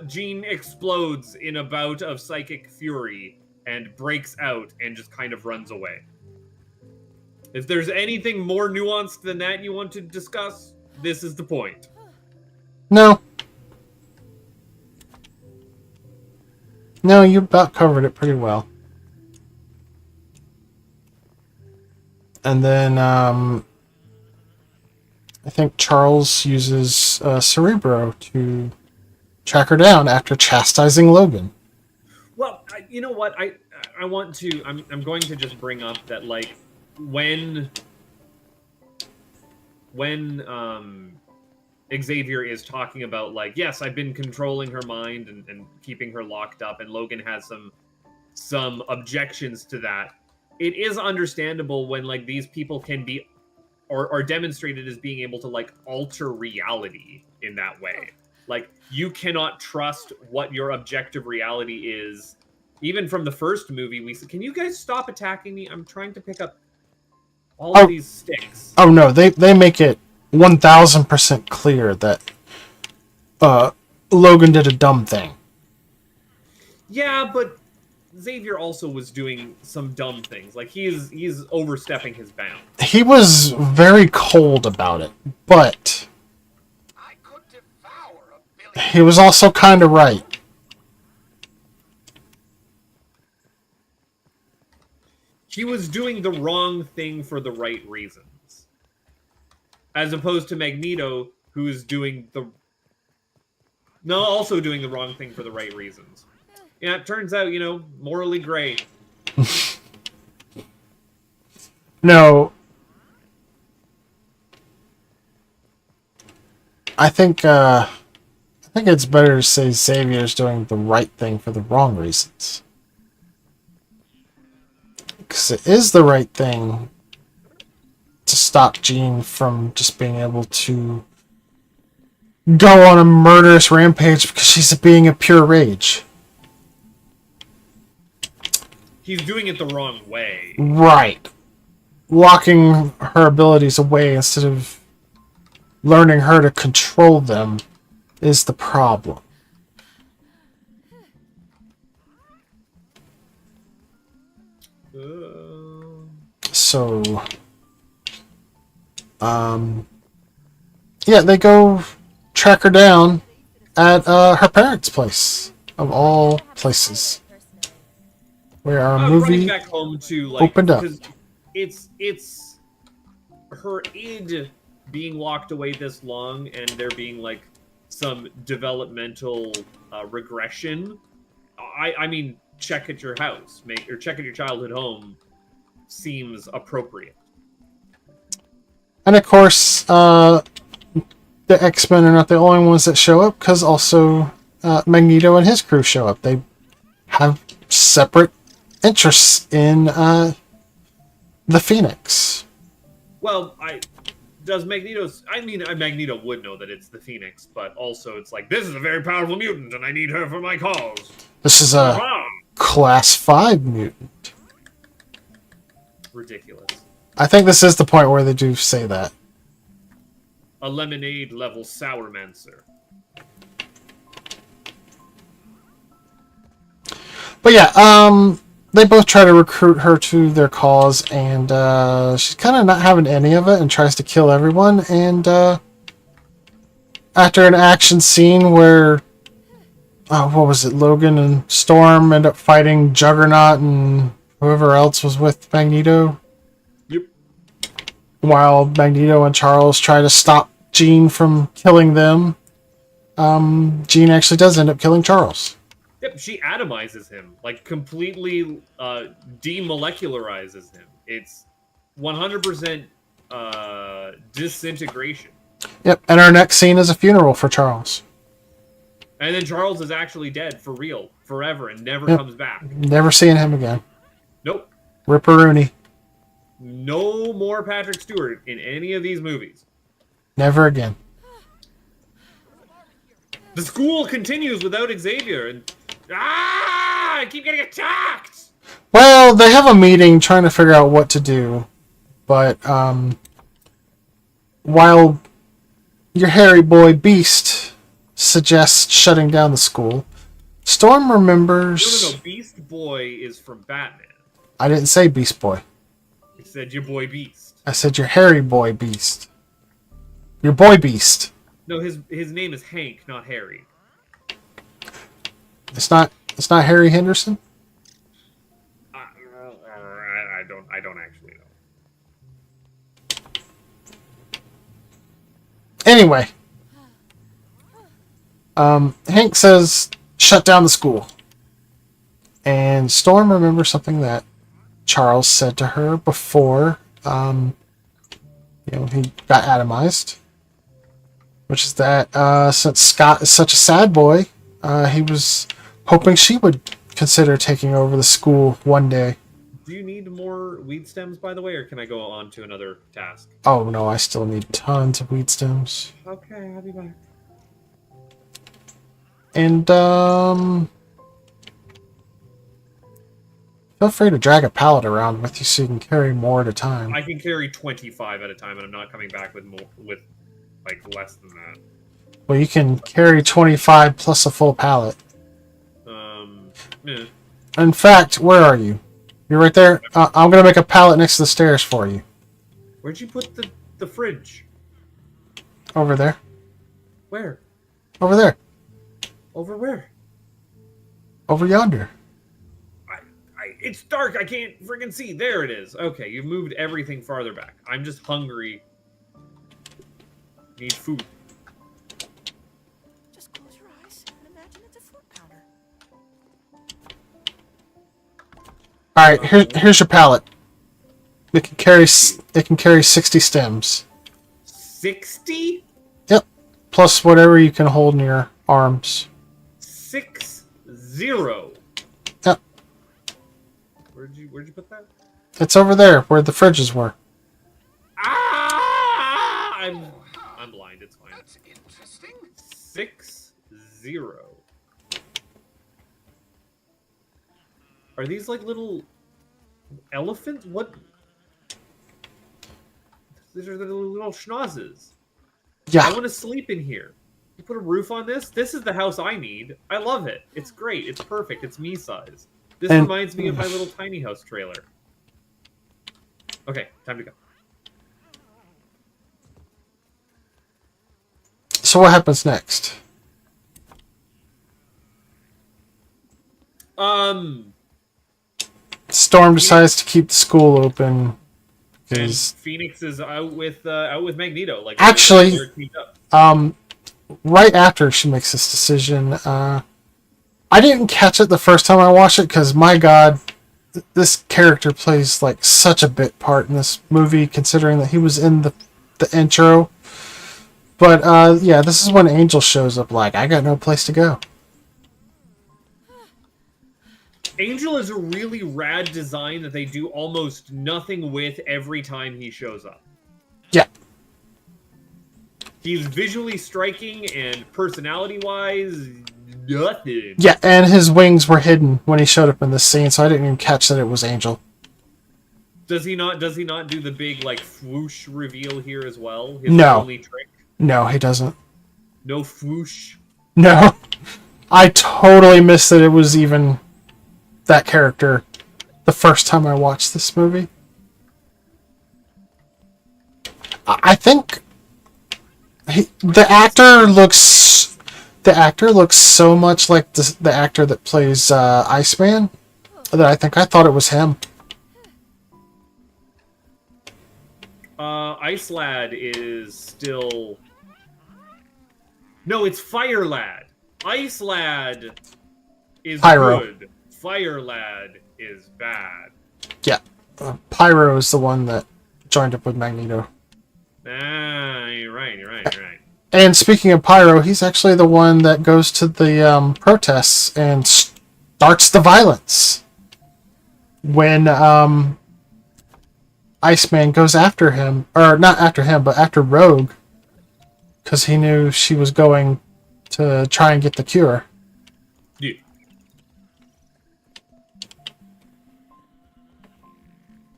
Jean explodes in a bout of psychic fury, and breaks out, and just kind of runs away. If there's anything more nuanced than that you want to discuss, this is the point. No. No, you about covered it pretty well. And then, I think Charles uses Cerebro to track her down after chastising Logan. Well, you know what? I want to... I'm going to just bring up that, like, when Xavier is talking about, like, yes, I've been controlling her mind and keeping her locked up, and Logan has some objections to that. It is understandable when, like, these people can be or demonstrated as being able to, like, alter reality in that way. Like, you cannot trust what your objective reality is Even from the first movie, we said, "Can you guys stop attacking me? I'm trying to pick up all of these sticks." Oh no, they make it 1000% clear that Logan did a dumb thing. Yeah, but Xavier also was doing some dumb things. Like he's overstepping his bounds. He was very cold about it, but I could devour a billion. he was also kind of right. He was doing the wrong thing for the right reasons. As opposed to Magneto, who is also doing the wrong thing for the right reasons. Yeah, it turns out, morally gray. No. I think it's better to say Xavier's doing the right thing for the wrong reasons. Because it is the right thing to stop Jean from just being able to go on a murderous rampage because she's being a pure rage. He's doing it the wrong way. Right. Locking her abilities away instead of learning her to control them is the problem. So, yeah, they go track her down at her parents' place, of all places, where our Running movie back home to opened up. Because it's her id being locked away this long, and there being some developmental regression. I mean, check at your house, check at your childhood home seems appropriate. And of course, the X-Men are not the only ones that show up, because also Magneto and his crew show up. They have separate interests in the Phoenix. Well, Magneto would know that it's the Phoenix, but also it's like, this is a very powerful mutant, and I need her for my cause. This is a Class 5 mutant. Ridiculous. I think this is the point where they do say that. A lemonade level sourmancer. But yeah, they both try to recruit her to their cause, and she's kind of not having any of it and tries to kill everyone. And after an action scene where, what was it, Logan and Storm end up fighting Juggernaut and whoever else was with Magneto. Yep. While Magneto and Charles try to stop Jean from killing them, Jean actually does end up killing Charles. Yep, she atomizes him, completely demolecularizes him. It's 100% disintegration. Yep, and our next scene is a funeral for Charles. And then Charles is actually dead for real, forever, and never comes back. Never seeing him again. Nope. Ripperoonie. No more Patrick Stewart in any of these movies. Never again. The school continues without Xavier, and I keep getting attacked! Well, they have a meeting trying to figure out what to do, but while your hairy boy Beast suggests shutting down the school, Storm remembers... No, Beast Boy is from Batman. I didn't say Beast Boy. You said your boy Beast. I said your hairy boy Beast. Your boy Beast. No, his name is Hank, not Harry. It's not Harry Henderson? I don't actually know. Anyway. Hank says, shut down the school. And Storm remembers something that Charles said to her before he got atomized. Which is that since Scott is such a sad boy, he was hoping she would consider taking over the school one day. Do you need more weed stems, by the way, or can I go on to another task? Oh no, I still need tons of weed stems. Okay, I'll be back. And Feel free to drag a pallet around with you so you can carry more at a time. I can carry 25 at a time, and I'm not coming back with more, with like less than that. Well, you can carry 25 plus a full pallet. Eh. In fact, where are you? You're right there? I'm going to make a pallet next to the stairs for you. Where'd you put the fridge? Over there. Where? Over there. Over where? Over yonder. It's dark. I can't friggin' see. There it is. Okay, you've moved everything farther back. I'm just hungry. Need food. Just close your eyes and imagine it's a fruit powder. Alright, here's your pallet. It can carry 60 stems. 60? Yep. Plus whatever you can hold in your arms. 60. Yep. Where'd you put that? It's over there where the fridges were. Ah! I'm blind. It's fine. That's interesting. 60. Are these like little elephants? What? These are the little schnozzes. I Yeah. want to sleep in here. You put a roof on this? This is the house I need. I love it. It's great. It's perfect. It's me size. This And- reminds me of my little tiny house trailer. Okay, time to go. So what happens next? Storm decides to keep the school open. And Because Phoenix is out with Magneto. Like Actually- they're teamed up. right after she makes this decision, I didn't catch it the first time I watched it because my God, this character plays like such a bit part in this movie, considering that he was in the intro. But yeah, this is when Angel shows up. Like, I got no place to go. Angel is a really rad design that they do almost nothing with every time he shows up. Yeah. He's visually striking and personality-wise, nothing. Yeah, and his wings were hidden when he showed up in this scene, so I didn't even catch that it was Angel. Does he not do the big like swoosh reveal here as well? His No. only trick? No, he doesn't. No swoosh. No. I totally missed that it was even that character the first time I watched this movie. I think the actor looks so much like the actor that plays Iceman that I thought it was him. Ice Lad is still... No, it's Fire Lad. Ice Lad is Pyro. good. Fire Lad is bad. Yeah. Pyro is the one that joined up with Magneto. Ah, you're right. And speaking of Pyro, he's actually the one that goes to the protests and starts the violence. When Iceman goes after him, or not after him, but after Rogue, because he knew she was going to try and get the cure. Yeah.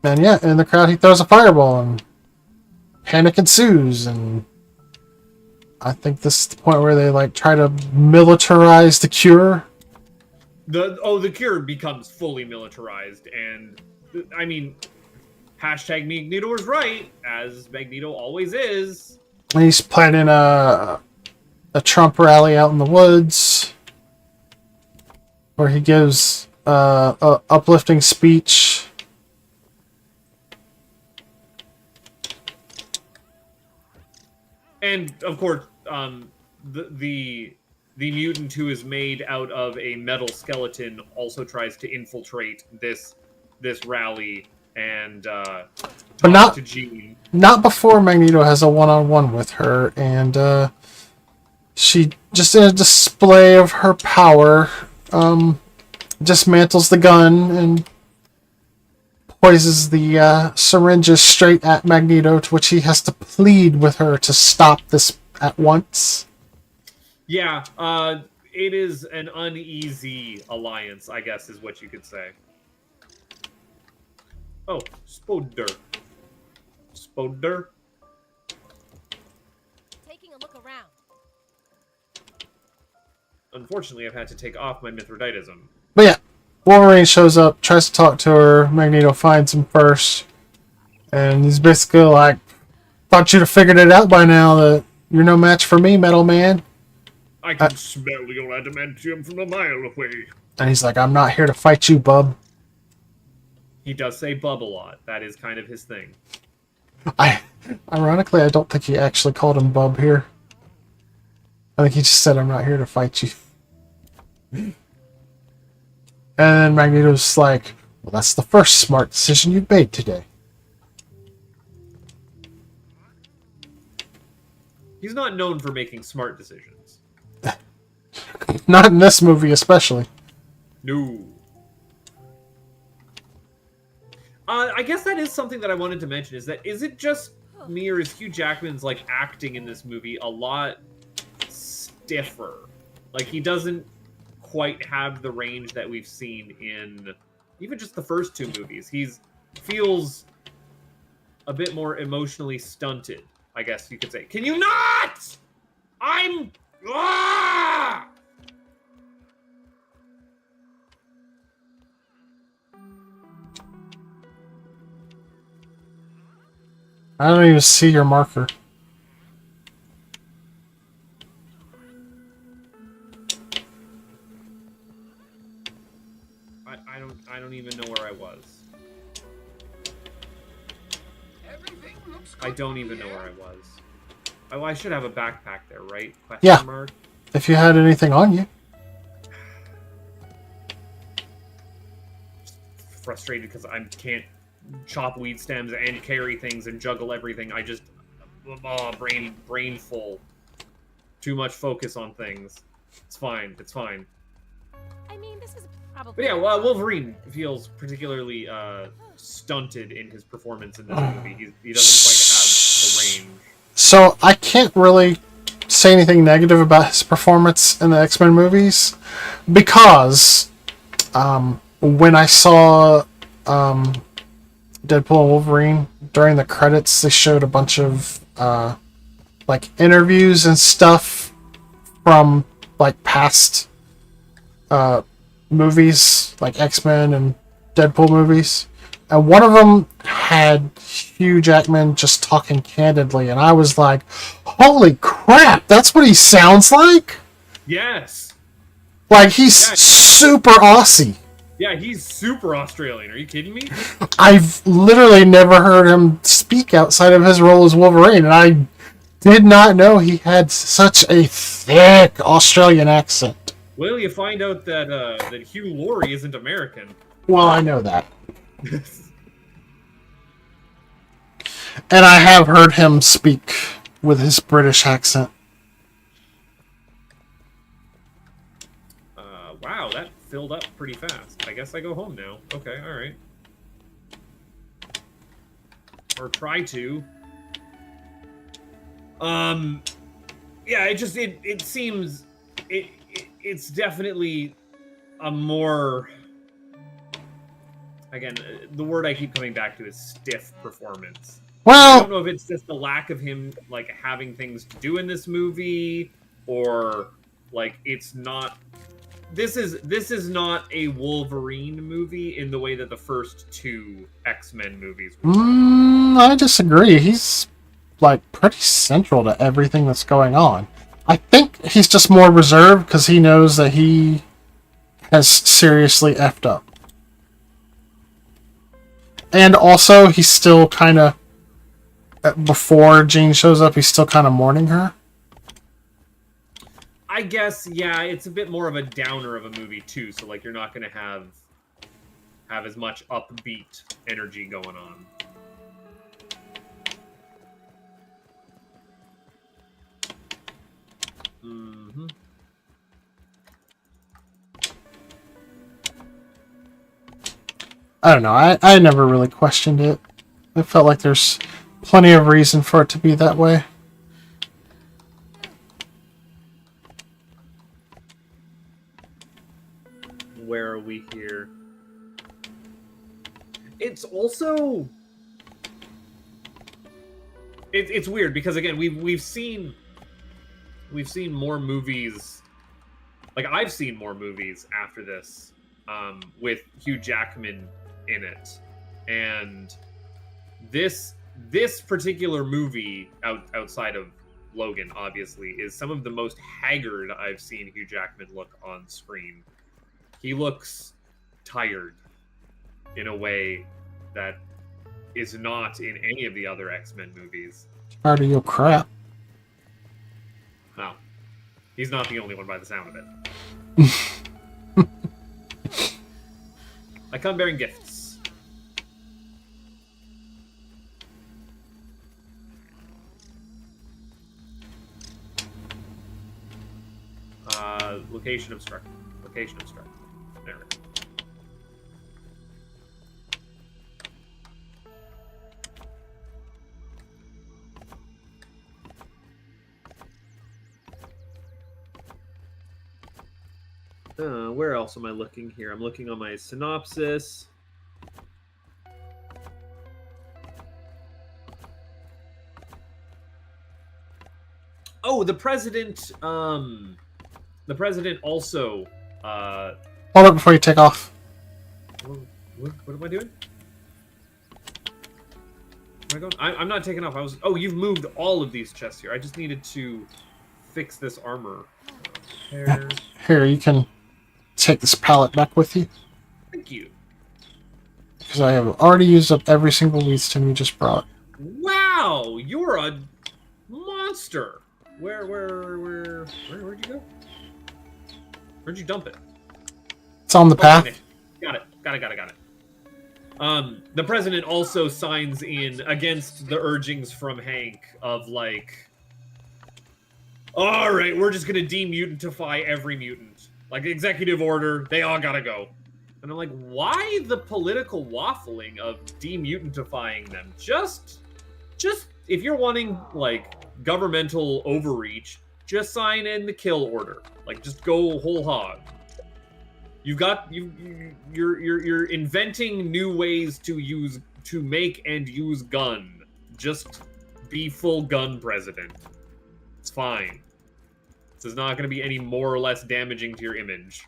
And yeah, in the crowd he throws a fireball and panic ensues, and I think this is the point where they like try to militarize the cure. The cure becomes fully militarized, and I mean, hashtag Magneto is right, as Magneto always is. And he's planning a Trump rally out in the woods where he gives a uplifting speech. And of course, the mutant who is made out of a metal skeleton also tries to infiltrate this rally and talk not- to Jean. Not before Magneto has a one-on-one with her, and she, just in a display of her power, dismantles the gun and poises the syringes straight at Magneto, to which he has to plead with her to stop this at once. Yeah, it is an uneasy alliance, I guess, is what you could say. Oh, Spoder. Spoder. Taking a look around. Unfortunately, I've had to take off my Mithridatism. But yeah, Wolverine shows up, tries to talk to her. Magneto finds him first. And he's basically like, thought you'd have figured it out by now that you're no match for me, Metal Man. I can smell your adamantium from a mile away. And he's like, I'm not here to fight you, bub. He does say bub a lot. That is kind of his thing. Ironically, I don't think he actually called him bub here. I think he just said, I'm not here to fight you. And then Magneto's like, well, that's the first smart decision you've made today. He's not known for making smart decisions. Not in this movie, especially. No. I guess that is something that I wanted to mention, is it just me, or is Hugh Jackman's, like, acting in this movie a lot stiffer? Like, he doesn't quite have the range that we've seen in even just the first two movies. Feels a bit more emotionally stunted, I guess you could say. Can you not? I'm... Ah! I don't even see your marker. I don't even know where I was. Everything looks I good don't from even know here. where I was. Oh, I should have a backpack there, right? Question Yeah. mark? If you had anything on you. Frustrated because I can't chop weed stems and carry things and juggle everything. I just... Oh, brain full. Too much focus on things. It's fine. It's fine. I mean, this is probably. But yeah, well, Wolverine feels particularly stunted in his performance in this movie. He doesn't quite have the range. So I can't really say anything negative about his performance in the X-Men movies because when I saw Deadpool and Wolverine during the credits, they showed a bunch of like interviews and stuff from like past movies, like X-Men and Deadpool movies. And one of them had Hugh Jackman just talking candidly, and I was like, holy crap, that's what he sounds like? Yes! Like, he's Yeah. super Aussie. Yeah, he's super Australian. Are you kidding me? I've literally never heard him speak outside of his role as Wolverine, and I did not know he had such a thick Australian accent. Well, you find out that that Hugh Laurie isn't American. Well, I know that. And I have heard him speak with his British accent. Wow, that filled up pretty fast. I guess I go home now. Okay, alright. Or try to. Yeah, it seems... It's definitely a more... Again, the word I keep coming back to is stiff performance. I Well, don't know if it's just the lack of him, like, having things to do in this movie, or, like, it's not... This is not a Wolverine movie in the way that the first two X-Men movies were. I disagree. He's, like, pretty central to everything that's going on. I think he's just more reserved because he knows that he has seriously effed up. And also, he's still kind of... Before Jean shows up, he's still kind of mourning her. I guess, yeah, it's a bit more of a downer of a movie too. So like, you're not going to have as much upbeat energy going on. Mm-hmm. I don't know. I never really questioned it. I felt like there's plenty of reason for it to be that way. Where are we here? It's also it's weird because again we've seen more movies. Like I've seen more movies after this with Hugh Jackman in it, and this particular movie outside of Logan obviously is some of the most haggard I've seen Hugh Jackman look on screen. He looks tired in a way that is not in any of the other X-Men movies. Part of your crap. Well, he's not the only one by the sound of it. I come bearing gifts. Location obstructed. Location obstructed. There we go. Where else am I looking here? I'm looking on my synopsis. Oh, the president. The president also. Hold up before you take off. What am I doing? Where am I going? I'm not taking off. Oh, you've moved all of these chests here. I just needed to fix this armor. Here, you can take this pallet back with you. Thank you. Because I have already used up every single Wheatston you just brought. Wow, you're a monster. Where'd you go? Where'd you dump it? It's on the path. Got it. The president also signs in against the urgings from Hank of like, all right, we're just gonna demutantify every mutant. Like executive order, they all gotta go. And I'm like, why the political waffling of demutantifying them? Just if you're wanting like governmental overreach, just sign in the kill order. Like just go whole hog. You're inventing new ways to make and use gun. Just be full gun president. It's fine. This is not going to be any more or less damaging to your image.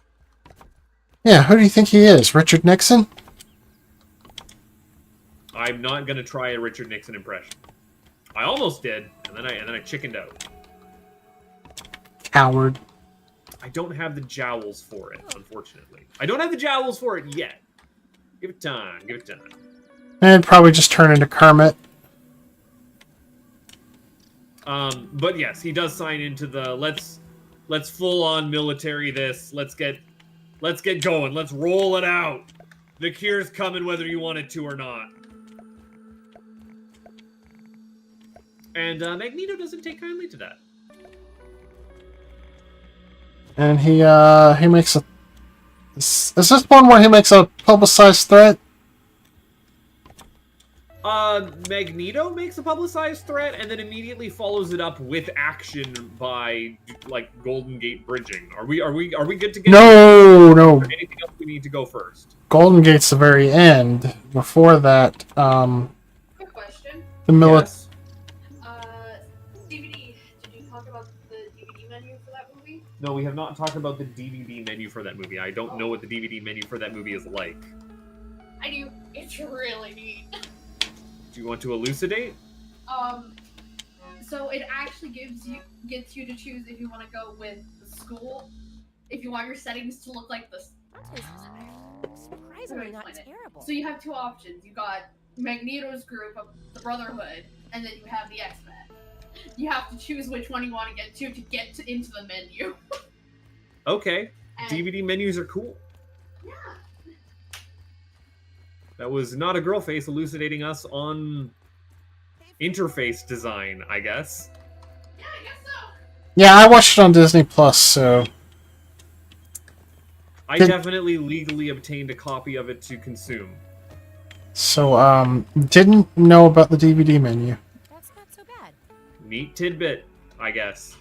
Yeah, who do you think he is? Richard Nixon? I'm not going to try a Richard Nixon impression. I almost did, and then I chickened out. Coward. I don't have the jowls for it, unfortunately. I don't have the jowls for it yet. Give it time. And probably just turn into Kermit. But yes, he does sign into the let's full on military this. Let's get going. Let's roll it out. The cure's coming whether you want it to or not. And Magneto doesn't take kindly to that. And he makes a... Is this one where he makes a publicized threat? Magneto makes a publicized threat and then immediately follows it up with action by like Golden Gate bridging. Are we good to get? No. Anything else we need to go first? Golden Gate's the very end. Before that, Quick question. the military. Yes. DVD. Did you talk about the DVD menu for that movie? No, we have not talked about the DVD menu for that movie. I don't know what the DVD menu for that movie is like. I do. It's really neat. Do you want to elucidate? So it actually gets you to choose if you want to go with the school, if you want your settings to look like this. Surprisingly not terrible. So you have two options. You got Magneto's group of the Brotherhood, and then you have the X-Men. You have to choose which one you want to get into the menu. Okay. And, DVD menus are cool. yeah. That was not a girl face elucidating us on interface design, I guess. Yeah, I guess so. Yeah, I watched it on Disney Plus, so... I definitely legally obtained a copy of it to consume. So, didn't know about the DVD menu. That's not so bad. Neat tidbit, I guess.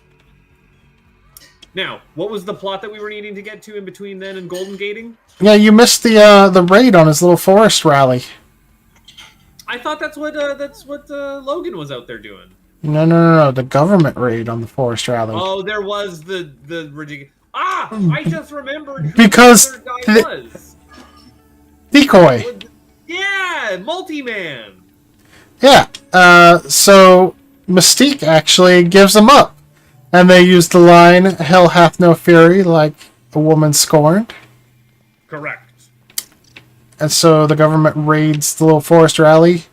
Now, what was the plot that we were needing to get to in between then and Golden Gating? Yeah, you missed the raid on his little forest rally. I thought that's what Logan was out there doing. No. The government raid on the forest rally. Oh, there was the ridiculous. Ah, I just remembered who Because the other guy was. Decoy. Yeah, multi-man. Yeah. So Mystique actually gives them up, and they use the line "Hell hath no fury, like a woman scorned." Correct. And so the government raids the little forest rally.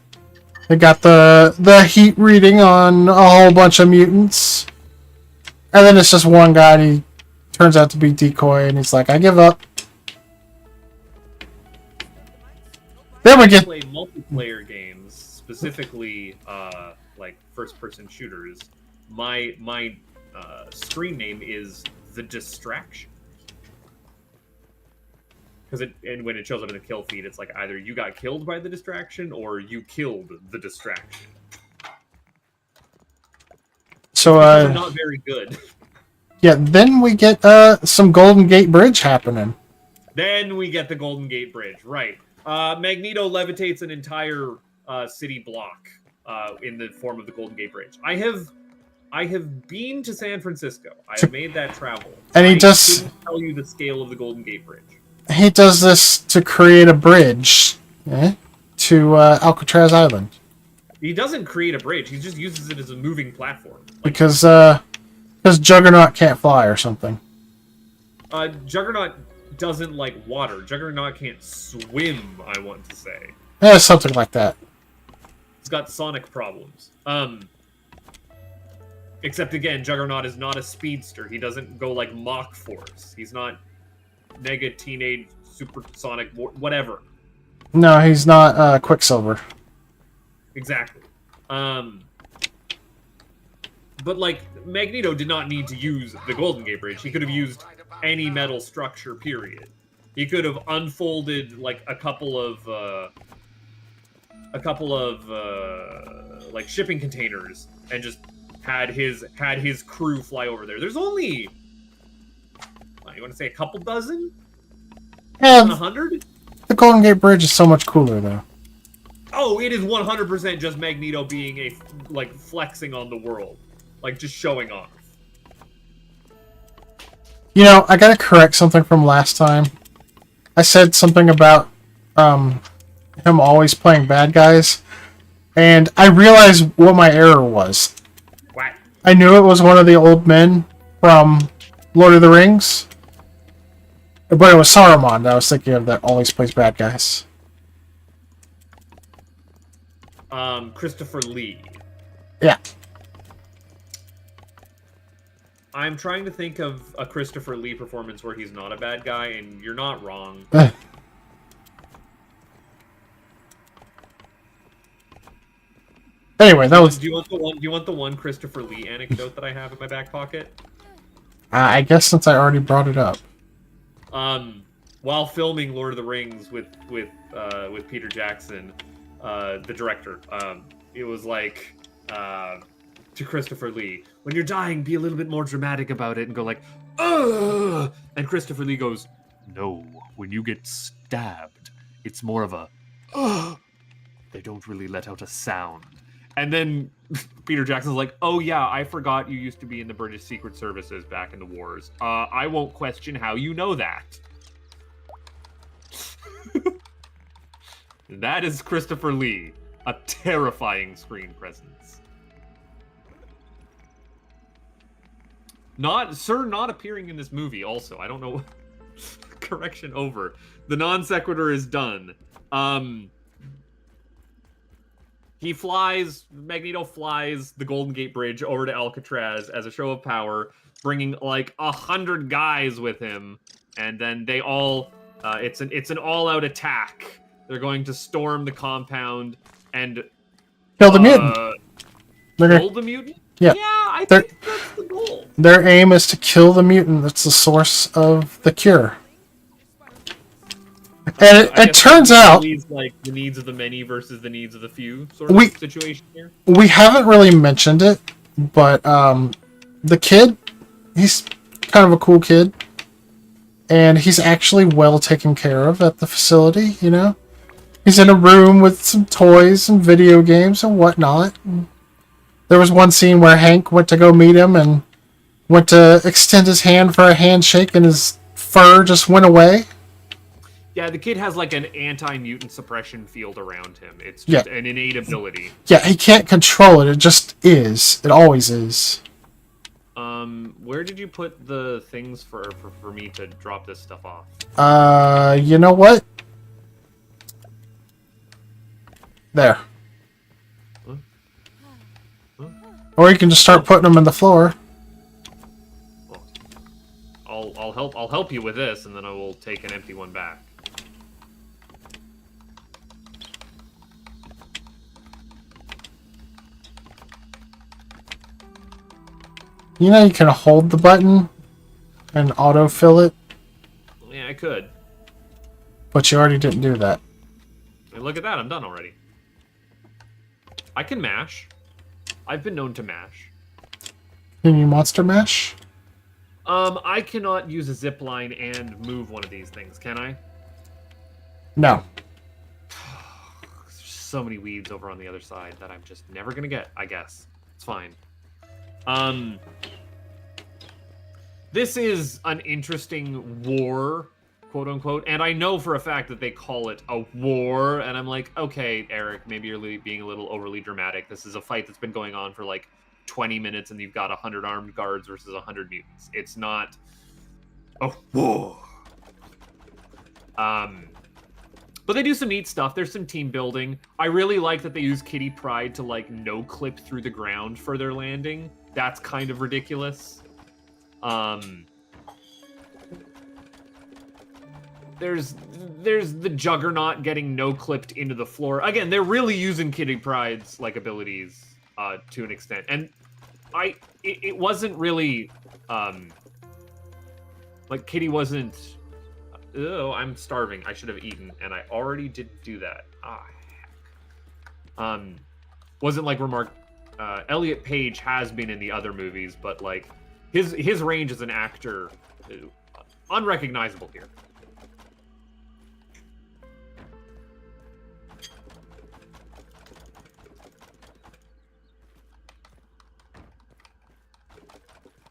They got the heat reading on a whole bunch of mutants. And then it's just one guy, and he turns out to be Decoy, and he's like, I give up. Then we get... play multiplayer games, specifically like first-person shooters. My screen name is The Distraction. Because when it shows up in the kill feed, it's like either you got killed by the distraction or you killed the distraction. So, they're not very good. Yeah, then we get some Golden Gate Bridge happening. Then we get the Golden Gate Bridge, right. Magneto levitates an entire city block in the form of the Golden Gate Bridge. I have been to San Francisco. I have made that travel. And he I just... couldn't tell you the scale of the Golden Gate Bridge. He does this to create a bridge to Alcatraz Island. He doesn't create a bridge. He just uses it as a moving platform. Like, Because Juggernaut can't fly or something. Juggernaut doesn't like water. Juggernaut can't swim, I want to say. Yeah, something like that. He's got sonic problems. Except again, Juggernaut is not a speedster. He doesn't go like Mach Force. He's not Mega Teenage Supersonic whatever. No, he's not Quicksilver. Exactly. But like Magneto did not need to use the Golden Gate Bridge. He could have used any metal structure, period. He could have unfolded like a couple of like shipping containers and just had his crew fly over there. There's only, you want to say a couple dozen? Yeah, 100? the Golden Gate Bridge is so much cooler, though. Oh, it is 100% just Magneto being flexing on the world. Like, just showing off. You know, I gotta correct something from last time. I said something about him always playing bad guys, and I realized what my error was. What? I knew it was one of the old men from Lord of the Rings, but it was Saruman that I was thinking of that always plays bad guys. Christopher Lee. Yeah. I'm trying to think of a Christopher Lee performance where he's not a bad guy, and you're not wrong. Anyway, that was... Do you want the one Christopher Lee anecdote that I have in my back pocket? I guess since I already brought it up. While filming Lord of the Rings with Peter Jackson, the director, it was like to Christopher Lee, when you're dying, be a little bit more dramatic about it and go like, ugh! And Christopher Lee goes, no, when you get stabbed, it's more of a, ugh! They don't really let out a sound. And then Peter Jackson's like, oh yeah, I forgot you used to be in the British Secret Services back in the wars. I won't question how you know that. That is Christopher Lee. A terrifying screen presence. Not appearing in this movie also. I don't know. Correction over. The non sequitur is done. Magneto flies the Golden Gate Bridge over to Alcatraz as a show of power, bringing like 100 guys with him, and then they all, it's an all-out attack. They're going to storm the compound and kill the mutant. Kill the mutant? Yeah. Yeah, I think that's the goal. Their aim is to kill the mutant that's the source of the cure. And it turns out... like the needs of the many versus the needs of the few sort of situation here. We haven't really mentioned it, but the kid, he's kind of a cool kid. And he's actually well taken care of at the facility, you know? He's in a room with some toys and video games and whatnot. And there was one scene where Hank went to go meet him and went to extend his hand for a handshake, and his fur just went away. Yeah, the kid has like an anti-mutant suppression field around him. It's just an innate ability. Yeah, he can't control it. It just is. It always is. Where did you put the things for me to drop this stuff off? You know what? There. Huh? Huh? Or you can just start putting them in the floor. Well, I'll help you with this, and then I will take an empty one back. You know you can hold the button and autofill it, Yeah, I could. but you already didn't do that. And look at that, I'm done already. I can mash. I've been known to mash. Can you monster mash? I cannot use a zip line and move one of these things, can I? No. There's so many weeds over on the other side that I'm just never gonna get, I guess. It's fine. This is an interesting war, quote unquote, and I know for a fact that they call it a war, and I'm like, okay, Eric, maybe you're being a little overly dramatic. This is a fight that's been going on for like 20 minutes, and you've got 100 armed guards versus 100 mutants. It's not a war. But they do some neat stuff. There's some team building. I really like that they use Kitty Pryde to like no-clip through the ground for their landing. That's kind of ridiculous. There's the Juggernaut getting no-clipped into the floor. Again, they're really using Kitty Pryde's like abilities to an extent. And it wasn't really like Kitty wasn't. Oh, I'm starving. I should have eaten, and I already did do that. Ah, heck. Wasn't like Elliot Page has been in the other movies, but like his range as an actor, unrecognizable here.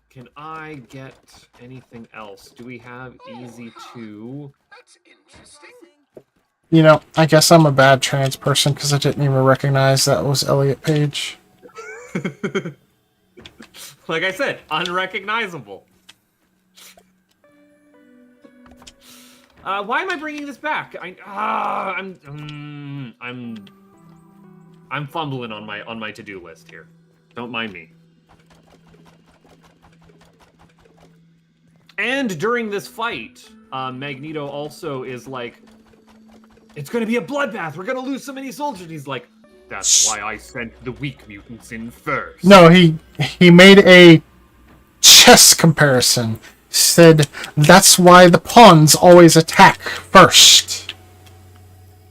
Can I get anything else? Do we have easy to? That's interesting. You know, I guess I'm a bad trans person because I didn't even recognize that was Elliot Page. Like I said, unrecognizable. Why am I bringing this back? I'm fumbling on my to-do list here. Don't mind me. And during this fight, Magneto also is like, it's going to be a bloodbath. We're going to lose so many soldiers. He's like, that's why I sent the weak mutants in first. No, he made a chess comparison. Said that's why the pawns always attack first.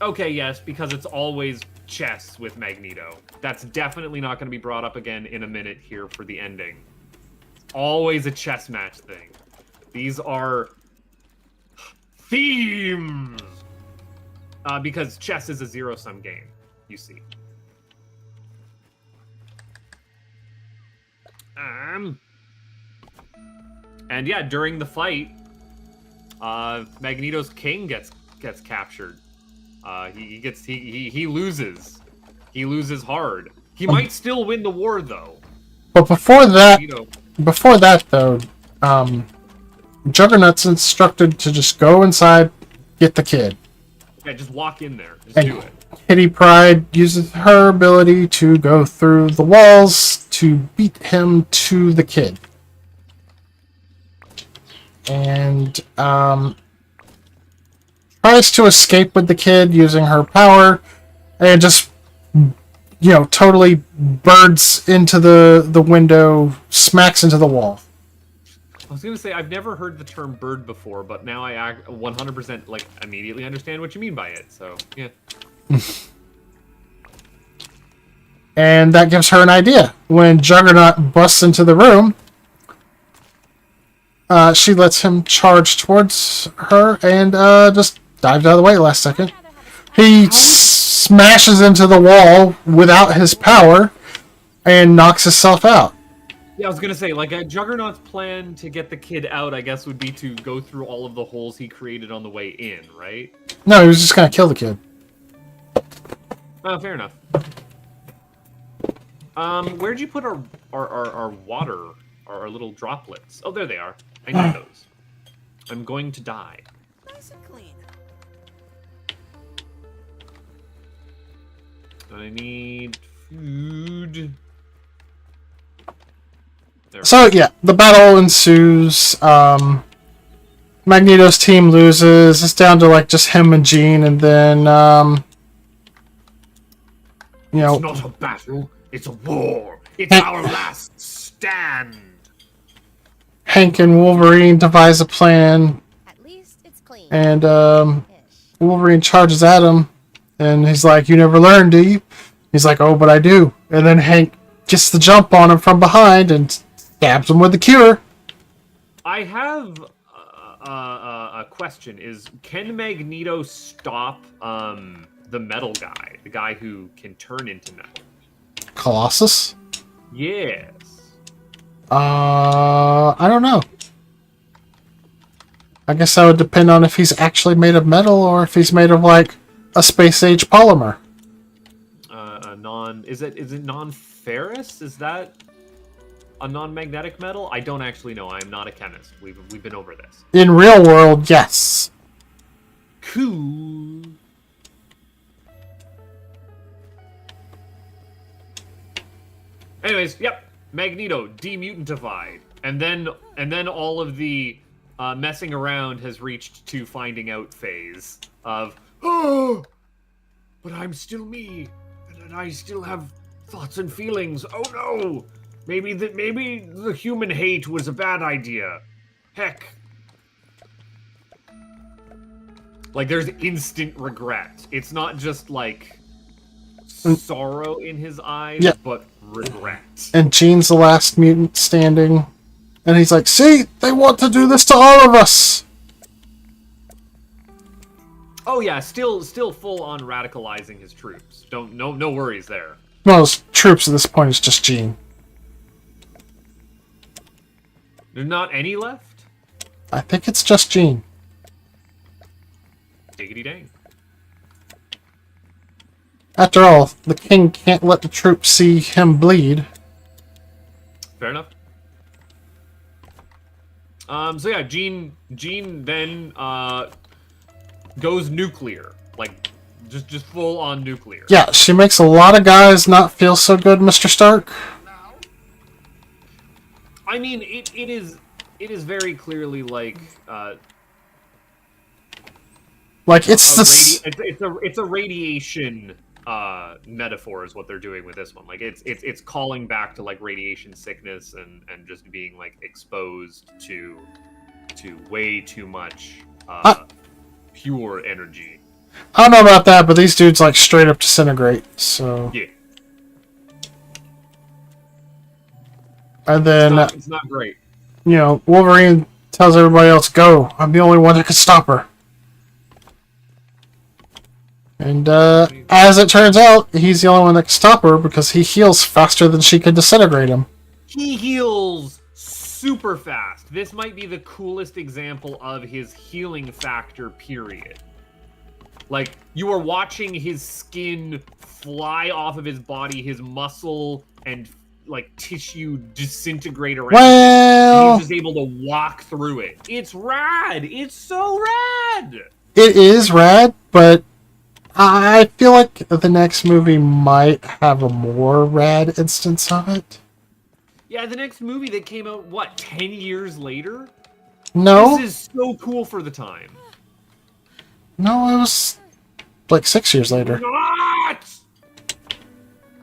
Okay, yes, because it's always chess with Magneto. That's definitely not going to be brought up again in a minute here for the ending. It's always a chess match thing. These are themes. Because chess is a zero-sum game, you see. And yeah, during the fight, Magneto's king gets captured. He loses. He loses hard. He might still win the war though. But before that, Magneto, though, Juggernaut's instructed to just go inside, get the kid. yeah, just walk in there. Just And do it. Kitty Pryde uses her ability to go through the walls to beat him to the kid. And tries to escape with the kid using her power, and just, totally birds into the window, smacks into the wall. I was gonna say I've never heard the term bird before, but now I 100% like immediately understand what you mean by it. So yeah. And that gives her an idea. When Juggernaut busts into the room, she lets him charge towards her and just dives out of the way last second. He smashes into the wall without his power and knocks himself out. Yeah, I was gonna say, like, Juggernaut's plan to get the kid out, I guess, would be to go through all of the holes he created on the way in, right? No, he was just gonna kill the kid. Oh, fair enough. Where'd you put our water, our little droplets? Oh, there they are. I need those. I'm going to die. Nice and clean. I need food. There. So yeah, the battle ensues. Magneto's team loses. It's down to like just him and Jean, and then you know, It's not a battle, it's a war. It's our last stand. Hank and Wolverine devise a plan, At least it's clean. and Ish. Wolverine charges at him, and he's like, "You never learn, do you?" He's like, "Oh, but I do." And then Hank gets the jump on him from behind and stabs him with the cure. I have a question: can Magneto stop the metal guy, the guy who can turn into metal? Colossus? Yes. I don't know. I guess that would depend on if he's actually made of metal or if he's made of like a space age polymer. Is it non-ferrous? Is that a non-magnetic metal? I don't actually know. I'm not a chemist. We've been over this. In real world, yes. Cool. Anyways, yep. Magneto demutatified, and then all of the messing around has reached to finding out phase of, oh, but I'm still me, and I still have thoughts and feelings. Oh no, maybe the human hate was a bad idea. Heck. Like, there's instant regret. It's not just like sorrow in his eyes, Yeah. but regret. And Jean's the last mutant standing. And he's like, "See, they want to do this to all of us." Oh yeah, still full on radicalizing his troops. No worries there. Most troops at this point is just Jean. There's not any left? I think it's just Jean. Diggity dang. After all, the king can't let the troops see him bleed. Fair enough. So yeah, Jean then goes nuclear. Like, just full on nuclear. Yeah, she makes a lot of guys not feel so good, Mr. Stark. I mean, it is very clearly like it's this. it's a radiation metaphor is what they're doing with this one. Like, it's calling back to like radiation sickness and just being like exposed to way too much pure energy. I don't know about that, but these dudes like straight up disintegrate. So Yeah, and then it's not great. you know, Wolverine tells everybody else, "Go! I'm the only one that can stop her." And as it turns out, he's the only one that can stop her because he heals faster than she can disintegrate him. He heals super fast. This might be the coolest example of his healing factor, period. Like, you are watching his skin fly off of his body, his muscle and like tissue disintegrate around him, Well, and he's just able to walk through it. It's rad. It's so rad. it is rad, but I feel like the next movie might have a more rad instance of it. Yeah, the next movie that came out, what, 10 years later? No, This is so cool for the time. no, it was like 6 years later. Not!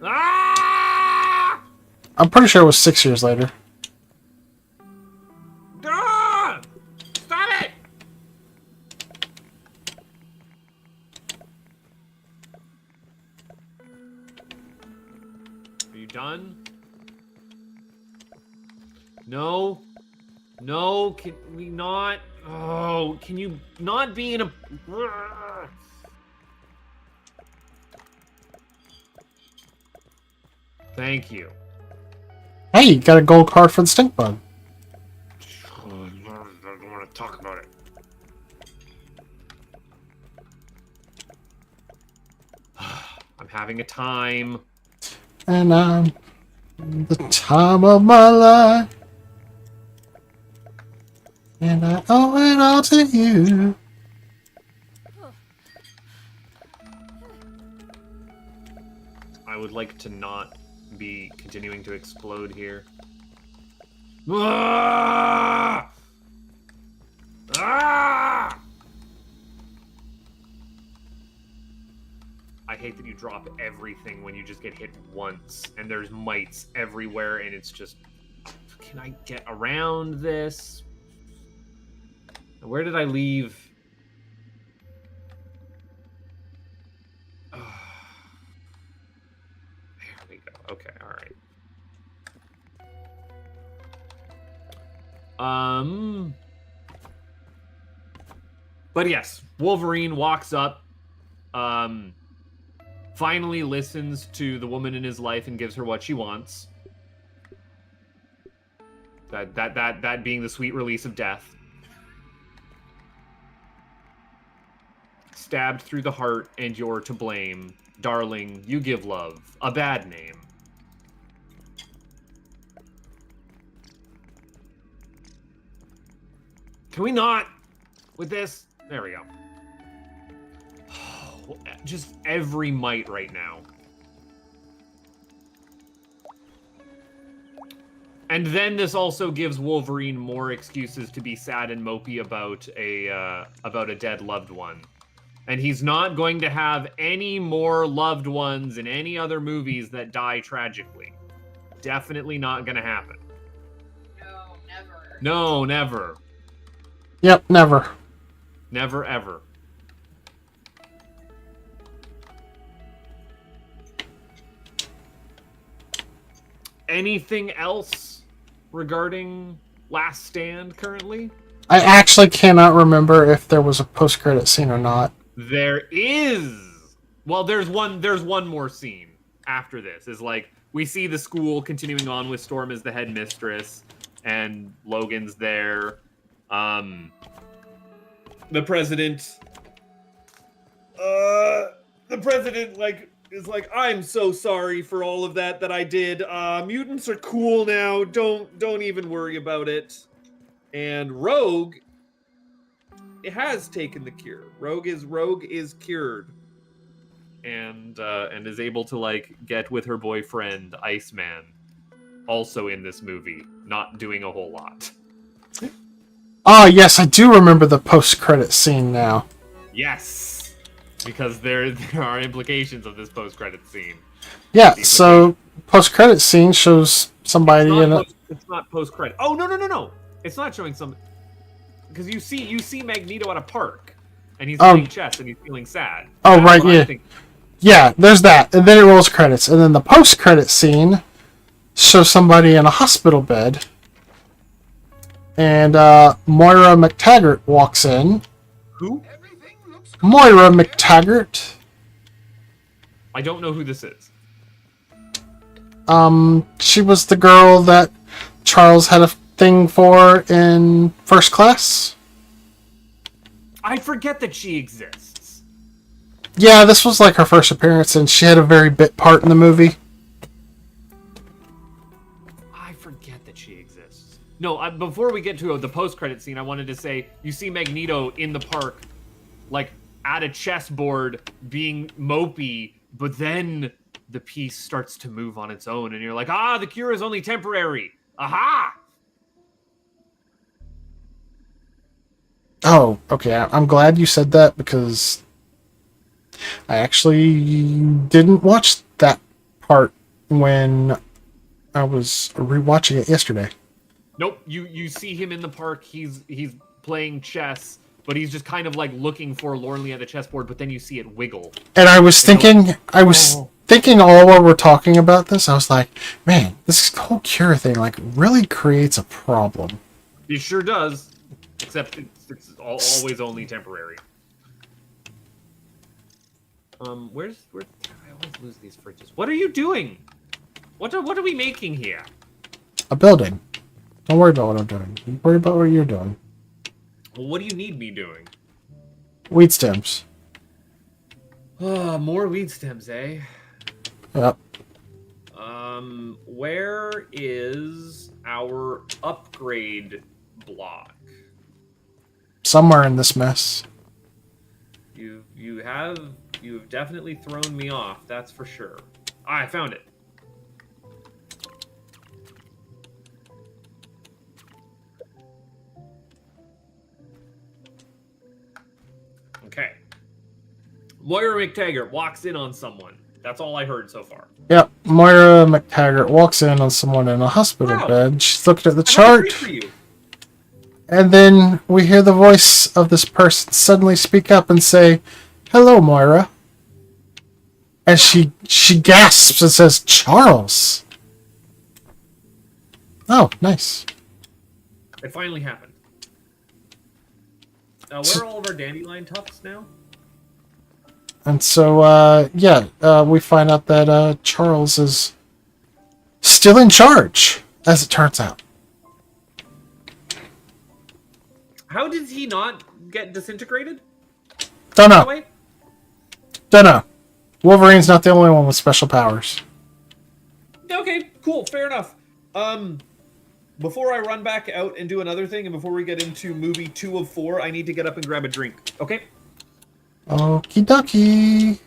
Ah! I'm pretty sure it was 6 years later. Ah! Stop it! Are you done? No. No, can we not? Oh, can you not be in a... Thank you. Hey, you got a gold card for the stink bug. I don't want to talk about it. I'm having a time. And I'm the time of my life. And I owe it all to you. I would like to not be continuing to explode here. Ah! Ah! I hate that you drop everything when you just get hit once, and there's mites everywhere, and it's just... Can I get around this? Where did I leave? There we go. Okay, alright. But yes, Wolverine walks up, finally listens to the woman in his life and gives her what she wants. That being the sweet release of death. Stabbed through the heart, and you're to blame. Darling, you give love a bad name. Can we not? With this? There we go. Just every mite right now. And then this also gives Wolverine more excuses to be sad and mopey about a dead loved one. And he's not going to have any more loved ones in any other movies that die tragically. Definitely not going to happen. No, never. No, never. Yep, never. Never, ever. Anything else regarding Last Stand currently? I actually cannot remember if there was a post-credit scene or not. There is. Well, there's one more scene after this. Is like we see the school continuing on with Storm as the headmistress, and Logan's there. The president. The president is like, I'm so sorry for all of that I did. Mutants are cool now. Don't even worry about it. And Rogue has taken the cure. Rogue is cured. And is able to get with her boyfriend Iceman, also in this movie, not doing a whole lot. Oh, yes, I do remember the post-credit scene now. Yes, because there are implications of this post-credit scene. Yeah, so post-credit scene shows somebody in it. It's not post-credit. Oh, no. It's not showing some... Because you see Magneto at a park, and he's playing chess, and he's feeling sad. Oh, right, yeah. Yeah, there's that. And then it rolls credits. And then the post-credit scene shows somebody in a hospital bed. And Moira McTaggart walks in. Who? Moira McTaggart. I don't know who this is. She was the girl that Charles had a thing for in First Class. I forget that she exists. Yeah, this was like her first appearance, and she had a very bit part in the movie. I forget that she exists. No, before we get to the post-credit scene, I wanted to say, you see Magneto in the park, at a chessboard, being mopey, but then the piece starts to move on its own, and you're like, the cure is only temporary. Aha! Oh, okay. I'm glad you said that, because I actually didn't watch that part when I was rewatching it yesterday. Nope, you see him in the park, he's playing chess, but he's just kind of looking forlornly at the chessboard, but then you see it wiggle. And I was thinking all while we're talking about this, I was like, man, this whole cure thing really creates a problem. It sure does, except it's always only temporary. Where's I always lose these fridges. What are you doing? What are we making here? A building. Don't worry about what I'm doing. Worry about what you're doing. Well, what do you need me doing? Weed stems. More weed stems, eh? Yep. Where is our upgrade block? Somewhere in this mess. You have definitely thrown me off, that's for sure. Ah, I found it. Okay. Moira McTaggart walks in on someone. That's all I heard so far. Yep. Moira McTaggart walks in on someone in a hospital Wow. bed. She's looking at the I have a chart. treat for you. And then we hear the voice of this person suddenly speak up and say, "Hello, Moira." And she gasps and says, "Charles." Oh, nice. It finally happened. Where are all of our dandelion tufts now? And so, we find out that Charles is still in charge, as it turns out. How did he not get disintegrated? Don't By know. the way? Don't know. Wolverine's not the only one with special powers. Okay, cool, fair enough. Before I run back out and do another thing, and before we get into movie 2 of 4, I need to get up and grab a drink. Okay? Okie dokie.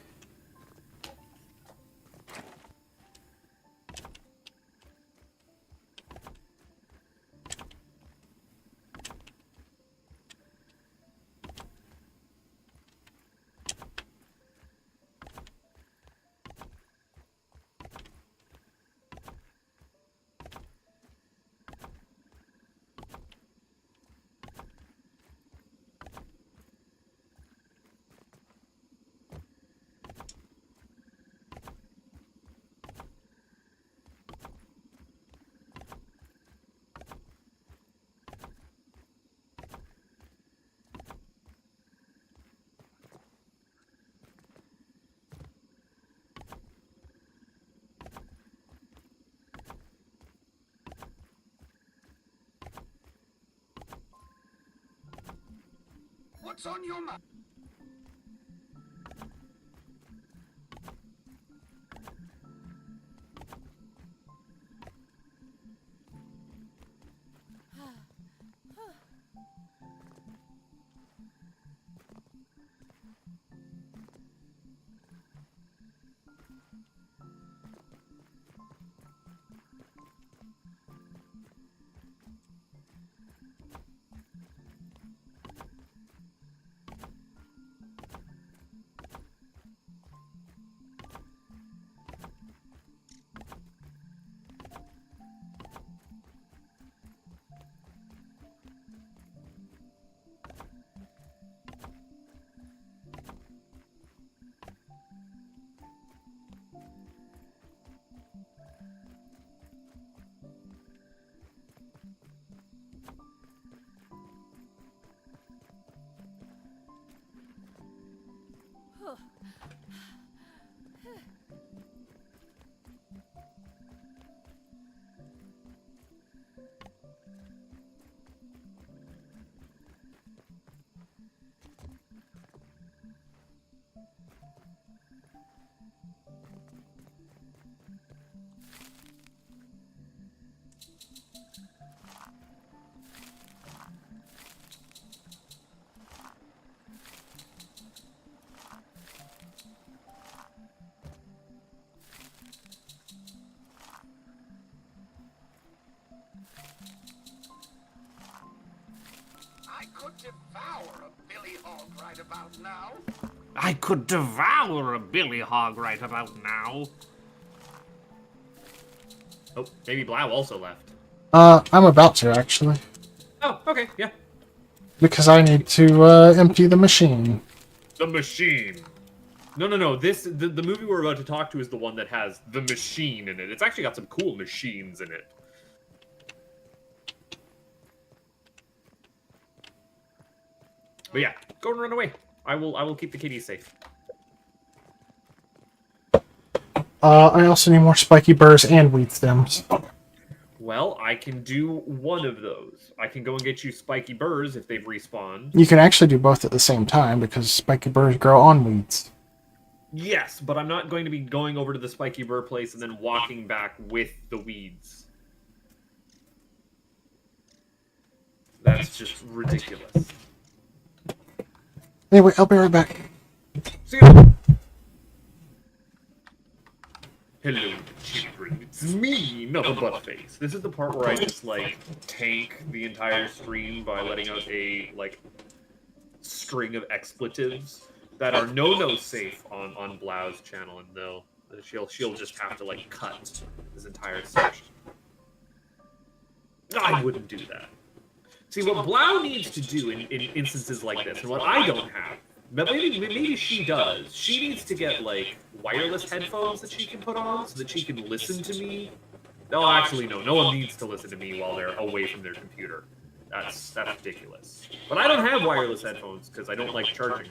What's on your mind? I could devour a billy hog right about now. I could devour a billy hog right about now. Oh, maybe Blau also left. I'm about to, actually. Oh, okay, yeah. Because I need to, empty the machine. The machine. No. The movie we're about to talk to is the one that has the machine in it. It's actually got some cool machines in it. But yeah, go and run away. I will keep the kitties safe. I also need more spiky burrs and weed stems. Well, I can do one of those. I can go and get you spiky burrs if they've respawned. You can actually do both at the same time because spiky burrs grow on weeds. Yes, but I'm not going to be going over to the spiky burr place and then walking back with the weeds. That's just ridiculous. Anyway, I'll be right back. See you. Hello, children. It's me, Nothing Buttface. This is the part where I just, like, tank the entire stream by letting out a, like, string of expletives that are no safe on Blau's channel, and she'll just have to, like, cut this entire section. I wouldn't do that. See, what Blau needs to do in instances like this, and what I don't have, but maybe she does, she needs to get, like, wireless headphones that she can put on so that she can listen to me. No, actually, no one needs to listen to me while they're away from their computer. That's ridiculous. But I don't have wireless headphones because I don't like charging.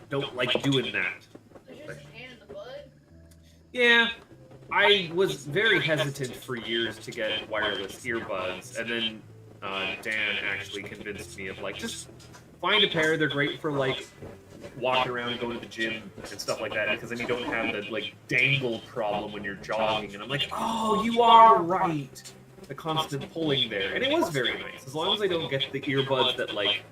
Don't like doing that. Yeah. I was very hesitant for years to get wireless earbuds, and then Dan actually convinced me of, like, just find a pair. They're great for, like, walking around and going to the gym and stuff like that, because then you don't have the, like, dangle problem when you're jogging. And I'm like, oh, you are right. The constant pulling there. And it was very nice. As long as I don't get the earbuds that, like,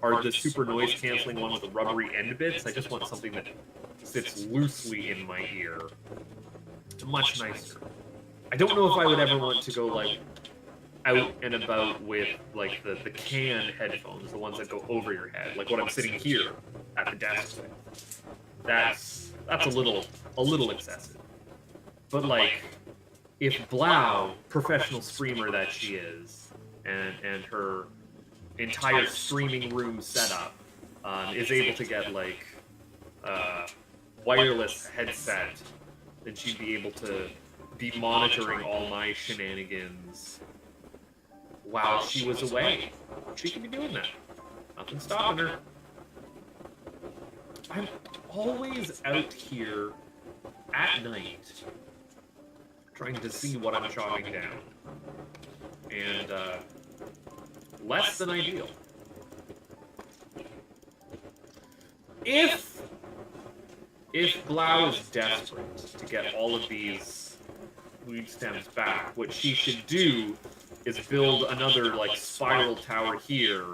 are the super noise canceling one with the rubbery end bits, I just want something that sits loosely in my ear. Much nicer. I don't know if I would ever want to go, like, out and about with, like, the can headphones, the ones that go over your head, like what I'm sitting here at the desk with. That's a little excessive. But, like, if Blau, professional streamer that she is, and her entire streaming room setup is able to get, like, wireless headset, then she'd be able to be monitoring all my shenanigans while she was away. She could be doing that. Nothing's stopping her. I'm always out here at night trying to see what I'm chopping down. And, less than ideal. If Blau is desperate to get all of these weed stems back, what she should do is build another, like, spiral tower here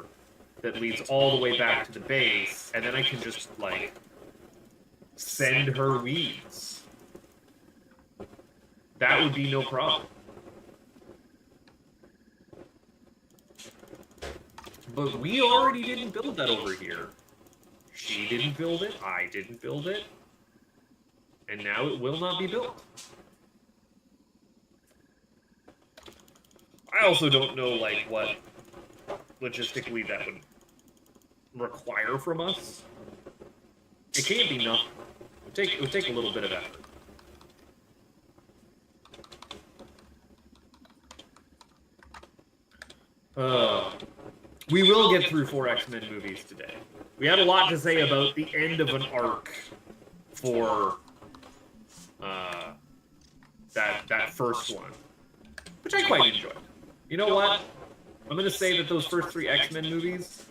that leads all the way back to the base, and then I can just, like, send her weeds. That would be no problem. But we already didn't build that over here. She didn't build it, I didn't build it, and now it will not be built. I also don't know, like, what logistically that would require from us. It can't be nothing. It would take a little bit of effort. We will get through 4 X-Men movies today. We had a lot to say about the end of an arc for that first one, which I quite enjoyed. You know what? I'm going to say that those first 3 X-Men movies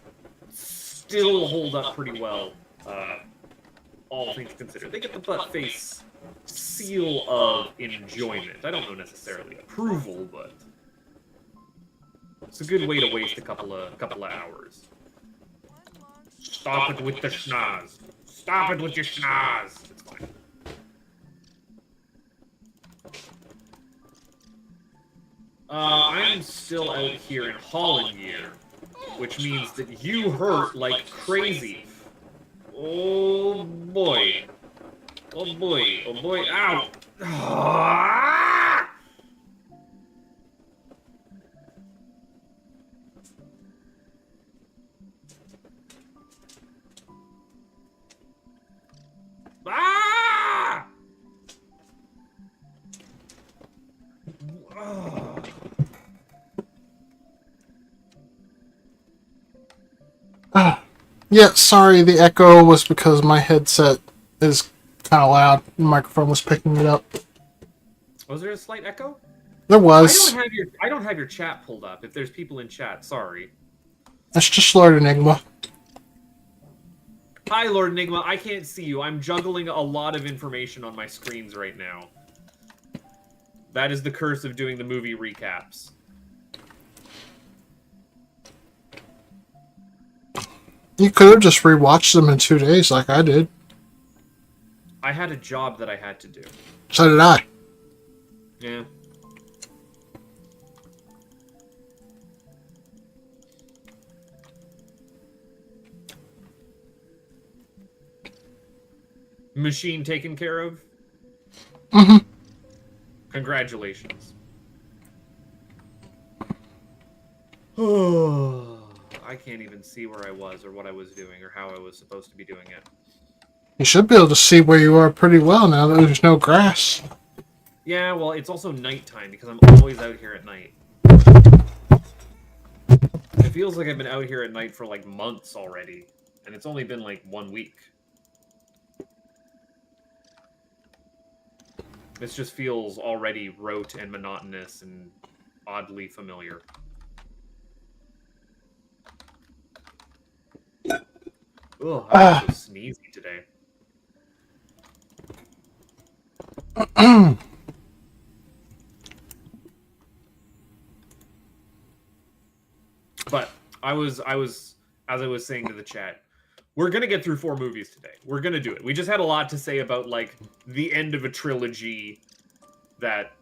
still hold up pretty well, all things considered. They get the butt-face seal of enjoyment. I don't know necessarily approval, but it's a good way to waste a couple of hours. Stop it with the schnoz. Stop it with your schnoz. It's fine. I'm still out here in Holland gear, which means that you hurt like crazy. Oh boy. Oh boy. Oh boy. Ow. Ah! Ah! Yeah, sorry, the echo was because my headset is kind of loud. The microphone was picking it up. Was there a slight echo? There was. I don't have your chat pulled up. If there's people in chat, sorry. That's just Lord Enigma. Hi, Lord Enigma. I can't see you. I'm juggling a lot of information on my screens right now. That is the curse of doing the movie recaps. You could have just rewatched them in 2 days like I did. I had a job that I had to do. So did I. Yeah. Machine taken care of? Mm-hmm. Congratulations. I can't even see where I was or what I was doing or how I was supposed to be doing it. You should be able to see where you are pretty well now that there's no grass. Yeah, well, it's also nighttime because I'm always out here at night. It feels like I've been out here at night for like months already, and it's only been like 1 week. This just feels already rote and monotonous and oddly familiar. Ugh, I'm so sneezy today. But I was, as I was saying to the chat, we're gonna get through 4 movies today. We're gonna do it. We just had a lot to say about like the end of a trilogy that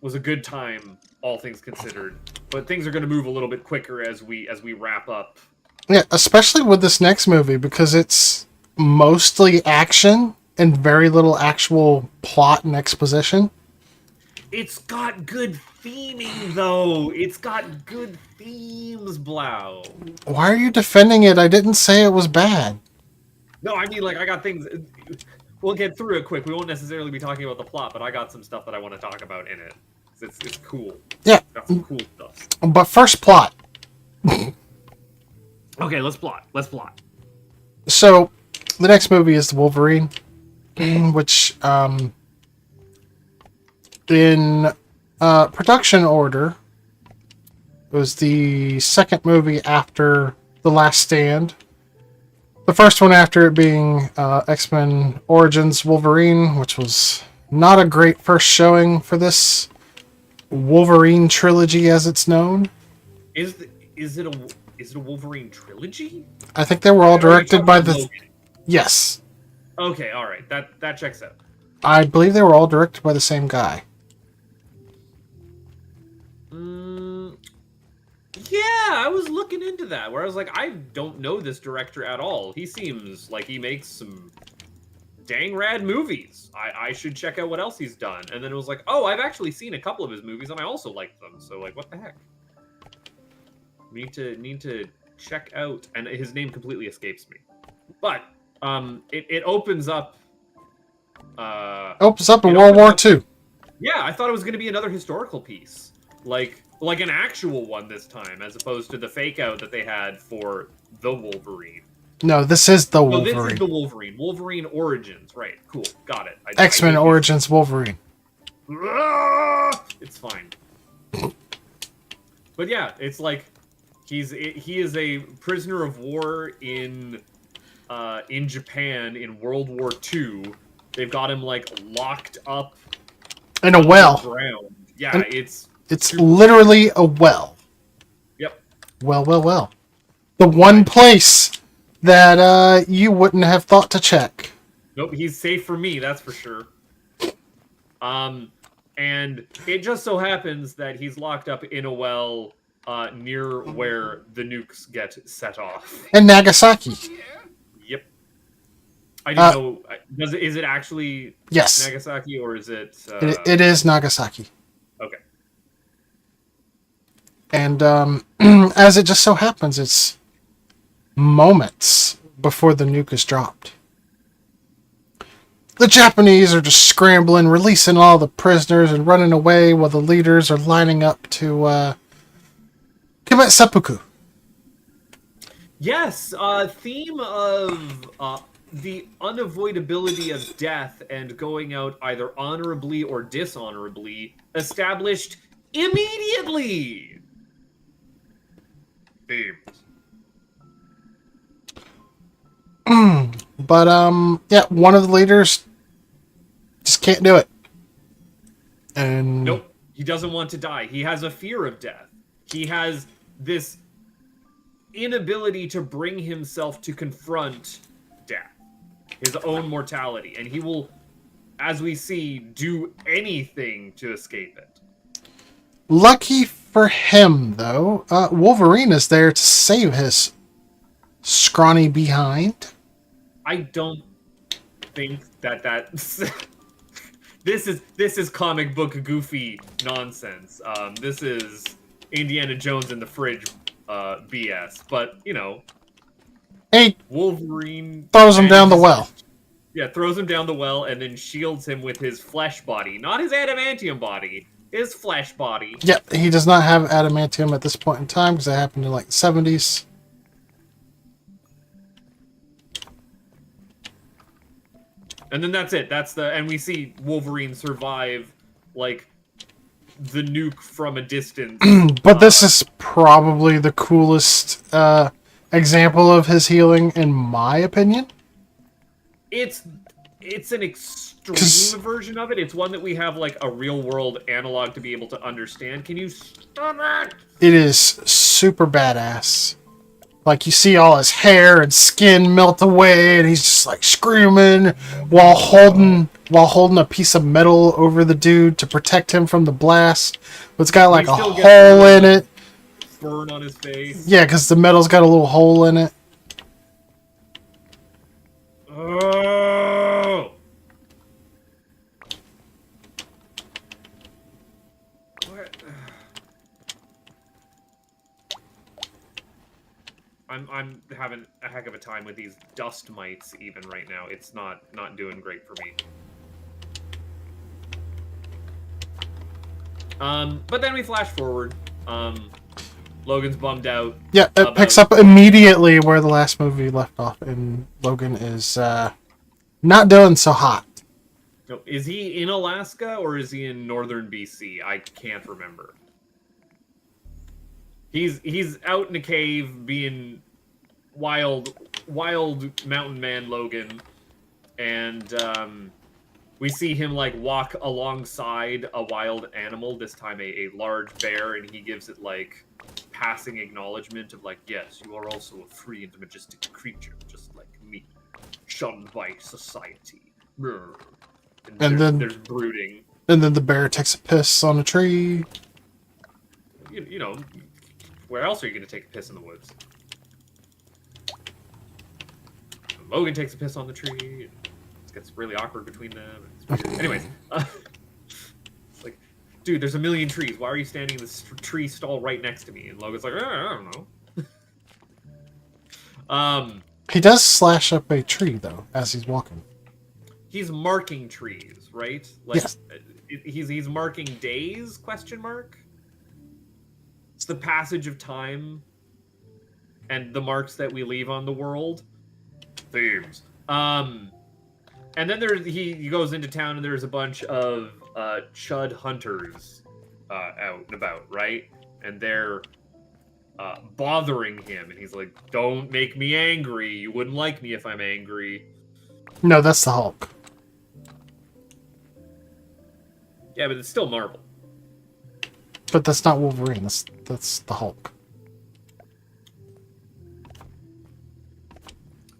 was a good time, all things considered. But things are gonna move a little bit quicker as we wrap up. Yeah, especially with this next movie because it's mostly action and very little actual plot and exposition. It's got good theming, though. It's got good themes, Blau. Why are you defending it? I didn't say it was bad. No, I mean, like, I got things... We'll get through it quick. We won't necessarily be talking about the plot, but I got some stuff that I want to talk about in it. It's cool. Yeah. Got some cool stuff. But first, plot. Okay, let's plot. Let's plot. So, the next movie is The Wolverine, which, in production order, was the second movie after The Last Stand. The first one after it being X-Men Origins Wolverine, which was not a great first showing for this Wolverine trilogy as it's known. Is it a Wolverine trilogy? I think they were all directed by the... Logan? Yes. Okay, alright. That checks out. I believe they were all directed by the same guy. Yeah, I was looking into that, where I was like, I don't know this director at all. He seems like he makes some dang rad movies. I should check out what else he's done. And then it was like, oh, I've actually seen a couple of his movies, and I also like them. So, like, what the heck? Need to check out, and his name completely escapes me. But it opens up. Opens up in World War II. Yeah, I thought it was going to be another historical piece, like an actual one this time, as opposed to the fake out that they had for the Wolverine. No, this is the No, Wolverine. this is the Wolverine. Wolverine Origins, right? Cool, got it. X-Men Origins Wolverine. It's fine. But yeah, it's like he is a prisoner of war in Japan in World War II. They've got him like locked up In a well. Ground. Yeah, And it's literally a well. Yep. Well. The one place that you wouldn't have thought to check. Nope, he's safe for me, that's for sure. And it just so happens that he's locked up in a well near where the nukes get set off. And Nagasaki. Yep. I didn't know. Is it actually Yes. Nagasaki or is it? It is Nagasaki. Okay. And as it just so happens, it's moments before the nuke is dropped. The Japanese are just scrambling, releasing all the prisoners and running away while the leaders are lining up to commit seppuku. Yes, theme of the unavoidability of death and going out either honorably or dishonorably established immediately. Themes. But yeah, one of the leaders just can't do it. And Nope. He doesn't want to die. He has a fear of death. He has this inability to bring himself to confront death, his own mortality, and he will, as we see, do anything to escape it. lucky for him, though, Wolverine is there to save his scrawny behind. I don't think that this is comic book goofy nonsense. This is Indiana Jones in the fridge BS. But you know, He Wolverine throws him down the well. Yeah, throws him down the well and then shields him with his flesh body, not his adamantium body, his flesh body. Yep, he does not have adamantium at this point in time because that happened in like the 70s. And then that's it. And we see Wolverine survive like the nuke from a distance. But this is probably the coolest example of his healing, in my opinion. It's an extreme version of it. It's one that we have like a real world analog to be able to understand. Can you stop it? It is super badass. Like, you see all his hair and skin melt away, and he's just like screaming while holding a piece of metal over the dude to protect him from the blast. But it's got like a hole in it. Burn on his face. Yeah, because the metal's got a little hole in it. Oh! What? I'm having a heck of a time with these dust mites even right now. It's not doing great for me. But then we flash forward. Logan's bummed out. Yeah, it picks up immediately where the last movie left off, and Logan is not doing so hot. Is he in Alaska or is he in northern BC? I can't remember. He's out in a cave being wild mountain man Logan, and we see him like walk alongside a wild animal, this time a large bear, and he gives it like passing acknowledgement of like, yes, you are also a free and majestic creature, just like me, shunned by society. And then there's brooding. And then the bear takes a piss on a tree. You know, where else are you going to take a piss in the woods? And Logan takes a piss on the tree. And it gets really awkward between them. Anyways, it's like, dude, there's a million trees. Why are you standing in this tree stall right next to me? And Logan's like, I don't know. He does slash up a tree though as he's walking. He's marking trees, right? Like, yes. He's marking days? Question mark. It's the passage of time and the marks that we leave on the world. Themes. And then he goes into town and there's a bunch of chud hunters out and about, right? And they're bothering him, and he's like, "Don't make me angry. You wouldn't like me if I'm angry." No, that's the Hulk. Yeah, but it's still Marvel. But that's not Wolverine. That's the Hulk.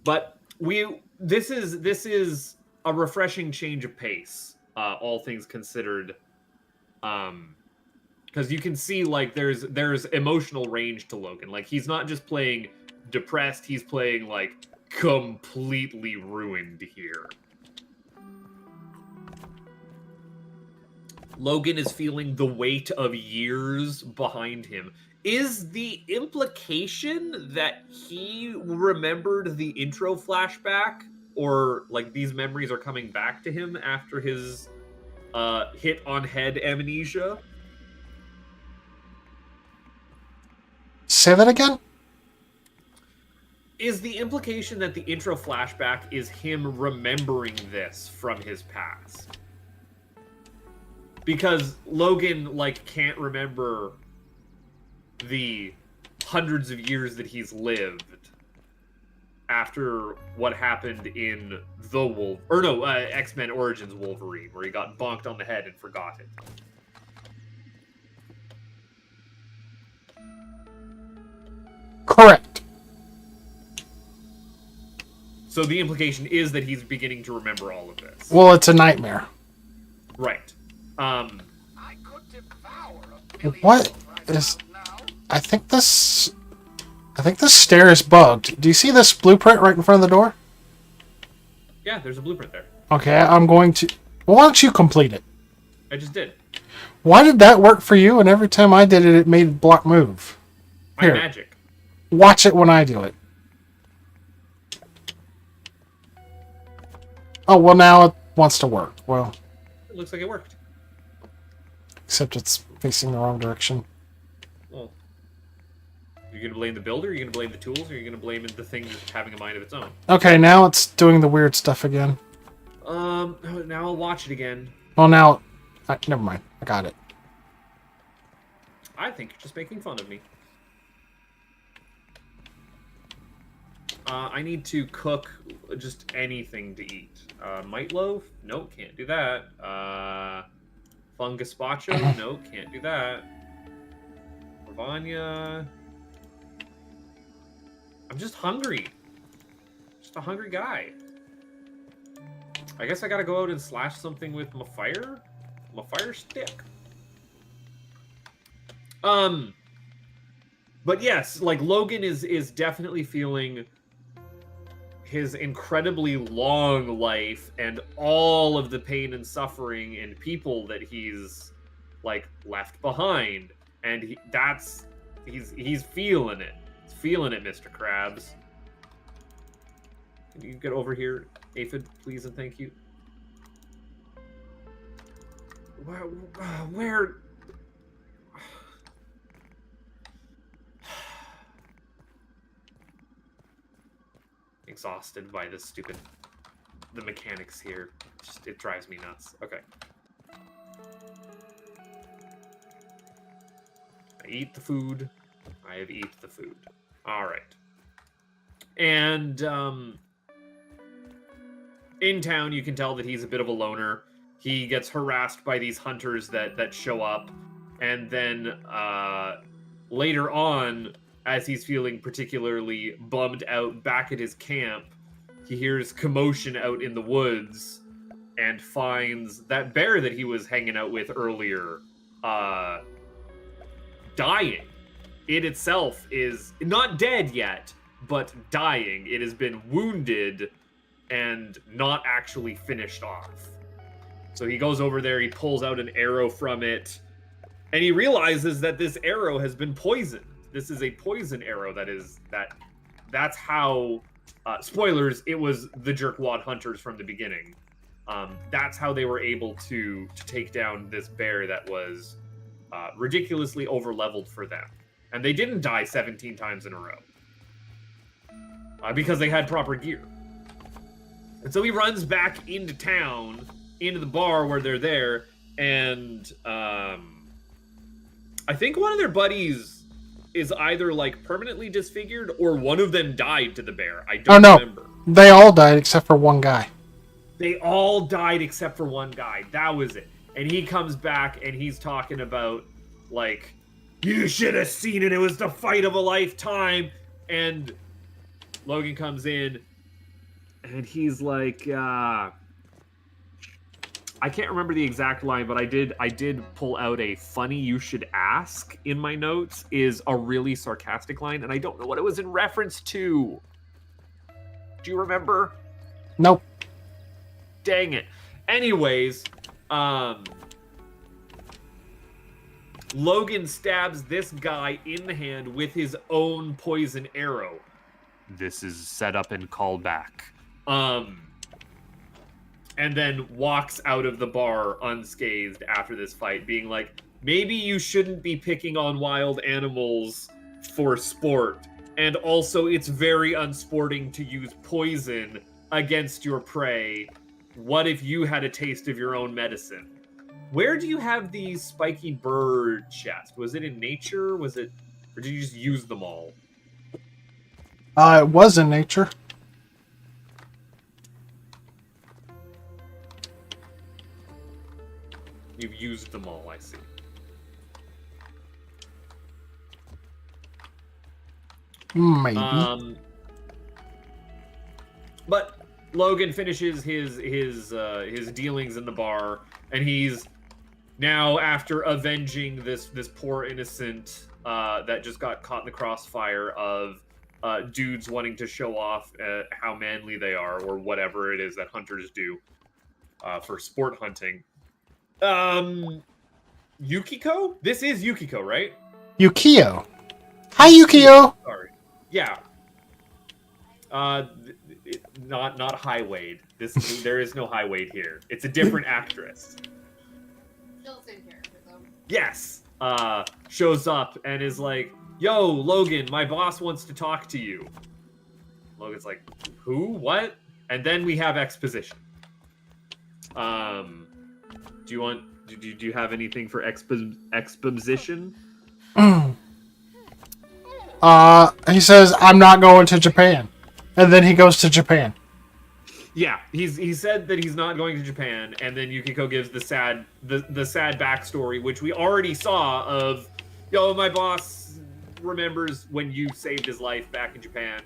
But this is a refreshing change of pace, all things considered. Because you can see like there's emotional range to Logan. Like, he's not just playing depressed, he's playing like completely ruined here. Logan is feeling the weight of years behind him. Is the implication that he remembered the intro flashback, or like these memories are coming back to him after his hit on head amnesia? Say that again? Is the implication that the intro flashback is him remembering this from his past? Because Logan, like, can't remember the hundreds of years that he's lived after what happened in X-Men Origins Wolverine, where he got bonked on the head and forgot it. Correct. So the implication is that he's beginning to remember all of this. Well, it's a nightmare. Right. I could devour a billy What hog right is... about now. I think this stair is bugged. Do you see this blueprint right in front of the door? Yeah, there's a blueprint there. Okay, I'm going to... Well, why don't you complete it? I just did. Why did that work for you, and every time I did it, it made block move? I'm Here. magic. Watch it when I do it. Oh, well, now it wants to work. Well, It looks like it worked. except it's facing the wrong direction. Well, you're going to blame the builder, you're going to blame the tools, or you're going to blame the thing that's having a mind of its own? Okay, now it's doing the weird stuff again. Now I'll watch it again. Well, now... never mind. I got it. I think you're just making fun of me. I need to cook just anything to eat. Might loaf? Nope, can't do that. Funguspacho? Nope, can't do that. Ravanya. I'm just hungry. Just a hungry guy. I guess I gotta go out and slash something with my fire stick. But yes, like, Logan is definitely feeling his incredibly long life and all of the pain and suffering and people that he's, like, left behind, and he's feeling it. He's feeling it, Mr. Krabs. Can you get over here, Aphid, please and thank you? Where? Exhausted by this the mechanics here. It drives me nuts. Okay. I eat the food. I have eaten the food. All right. And in town, you can tell that he's a bit of a loner. He gets harassed by these hunters that show up, and then later on, as he's feeling particularly bummed out back at his camp, he hears commotion out in the woods and finds that bear that he was hanging out with earlier dying. It itself is not dead yet, but dying. It has been wounded and not actually finished off. So he goes over there, he pulls out an arrow from it, and he realizes that this arrow has been poisoned. This is a poison arrow that's how, spoilers, it was the jerkwad hunters from the beginning. That's how they were able to take down this bear that was ridiculously over-leveled for them. And they didn't die 17 times in a row. Because they had proper gear. And so he runs back into town, into the bar where they're there, and I think one of their buddies is either, like, permanently disfigured, or one of them died to the bear. I don't remember. They all died except for one guy. They all died except for one guy. That was it. And he comes back and he's talking about, like, you should have seen it. It was the fight of a lifetime. And Logan comes in and he's like, I can't remember the exact line, but I did pull out a funny you should ask in my notes, is a really sarcastic line, and I don't know what it was in reference to. Do you remember? Nope. Dang it. Anyways, Logan stabs this guy in the hand with his own poison arrow. This is set up and called back. And then walks out of the bar unscathed after this fight, being like, maybe you shouldn't be picking on wild animals for sport. And also, it's very unsporting to use poison against your prey. What if you had a taste of your own medicine? Where do you have the spiky bird chest? Was it in nature? Or did you just use them all? It was in nature. You've used them all, I see. Maybe. But Logan finishes his dealings in the bar, and he's now, after avenging this poor innocent that just got caught in the crossfire of dudes wanting to show off how manly they are, or whatever it is that hunters do for sport hunting. Yukiko? This is Yukiko, right? Yukio. Hi, Yukio. Sorry. Yeah. Not High Wade. There is no High Wade here. It's a different actress. Still the same character, though. Yes. Shows up and is like, "Yo, Logan, my boss wants to talk to you." Logan's like, "Who? What?" And then we have exposition. Do you have anything for exposition? He says, "I'm not going to Japan," and then he goes to Japan. Yeah, he said that he's not going to Japan, and then Yukiko gives the sad backstory, which we already saw of, "Yo, my boss remembers when you saved his life back in Japan.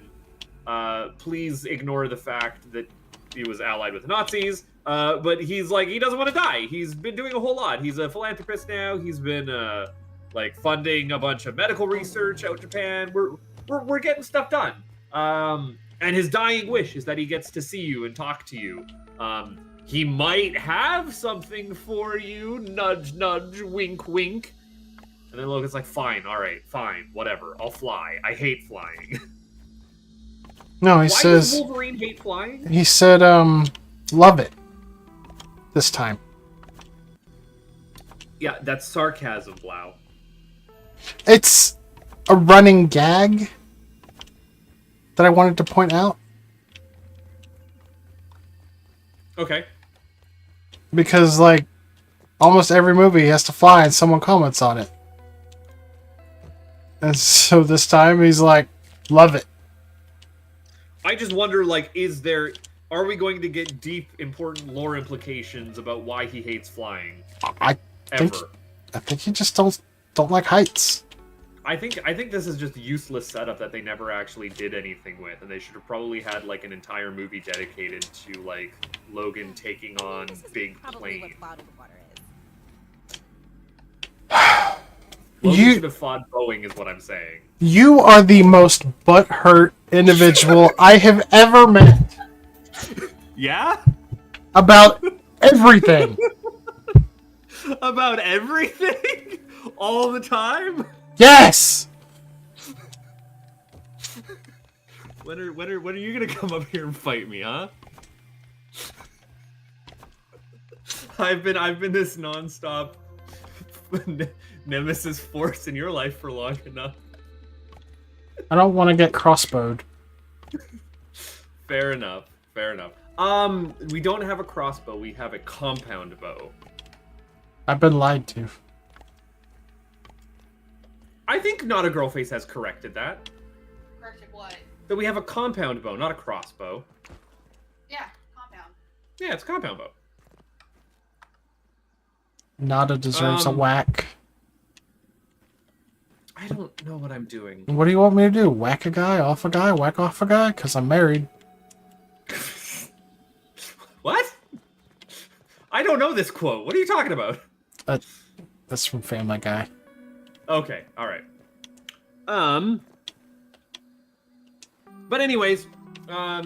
Please ignore the fact that he was allied with the Nazis." But he's like, he doesn't want to die. He's been doing a whole lot. He's a philanthropist now. He's been funding a bunch of medical research out in Japan. We're getting stuff done. And his dying wish is that he gets to see you and talk to you. He might have something for you. Nudge, nudge, wink, wink. And then Logan's like, "Fine, all right, fine, whatever. I'll fly. I hate flying." No, he Why says. does Wolverine hate flying? He said, "Love it." This time. Yeah, that's sarcasm, Blau. It's a running gag that I wanted to point out. Okay. Because, almost every movie he has to fly and someone comments on it. And so this time he's like, "Love it." I just wonder, are we going to get deep, important lore implications about why he hates flying? I think he just don't like heights. I think this is just a useless setup that they never actually did anything with, and they should have probably had an entire movie dedicated to Logan taking on This is big probably planes. what clouded water is. Logan should have fought Boeing, is what I'm saying. You are the most butthurt individual I have ever met Yeah? about everything. About everything? All the time? Yes! When are you gonna come up here and fight me, huh? I've been this nonstop nemesis force in your life for long enough. I don't want to get crossbowed. Fair enough. We don't have a crossbow, we have a compound bow. I've been lied to. I think Not a Girl Face has corrected that. Corrected what? That we have a compound bow, not a crossbow. Yeah, compound. Yeah, it's a compound bow. Nada deserves a whack. I don't know what I'm doing. What do you want me to do? Whack a guy, off a guy, whack off a guy? Because I'm married. What? I don't know this quote. What are you talking about? That's from Family Guy. Okay, alright. But anyways, I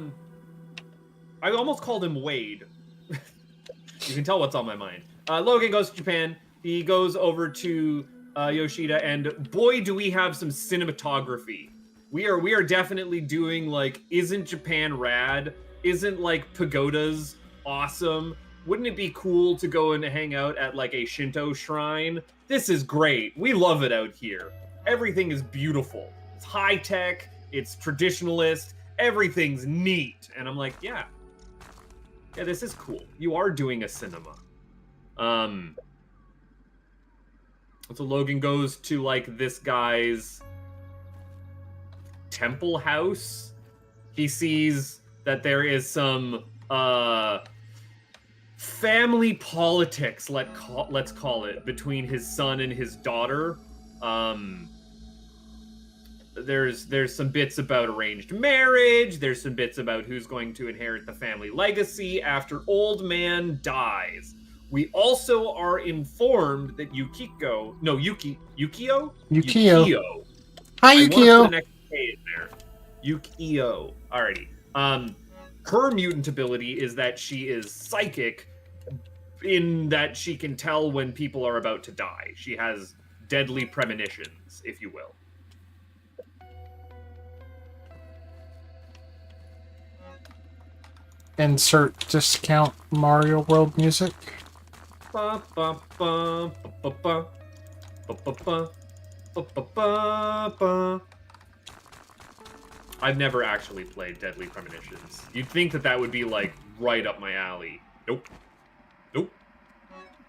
almost called him Wade. You can tell what's on my mind. Logan goes to Japan. He goes over to Yoshida, and boy, do we have some cinematography. We are definitely doing isn't Japan rad? Isn't pagodas awesome? Wouldn't it be cool to go and hang out at a Shinto shrine? This is great. We love it out here. Everything is beautiful. It's high tech. it's traditionalist, everything's neat. And I'm like, yeah, this is cool. You are doing a cinema. So Logan goes to like this guy's temple house. He sees that there is some family politics, let's call it, between his son and his daughter. There's some bits about arranged marriage. There's some bits about who's going to inherit the family legacy after old man dies. We also are informed that Yukio. Hi, I want to put Yukio. an extra K in there. Yukio. Alrighty. Her mutant ability is that she is psychic, in that she can tell when people are about to die. She has deadly premonitions, if you will. Insert discount Mario World music. Ba, ba, ba, ba, ba, ba, ba, ba, ba, ba, ba, ba. I've never actually played Deadly Premonitions. You'd think that would be like right up my alley. Nope. Nope.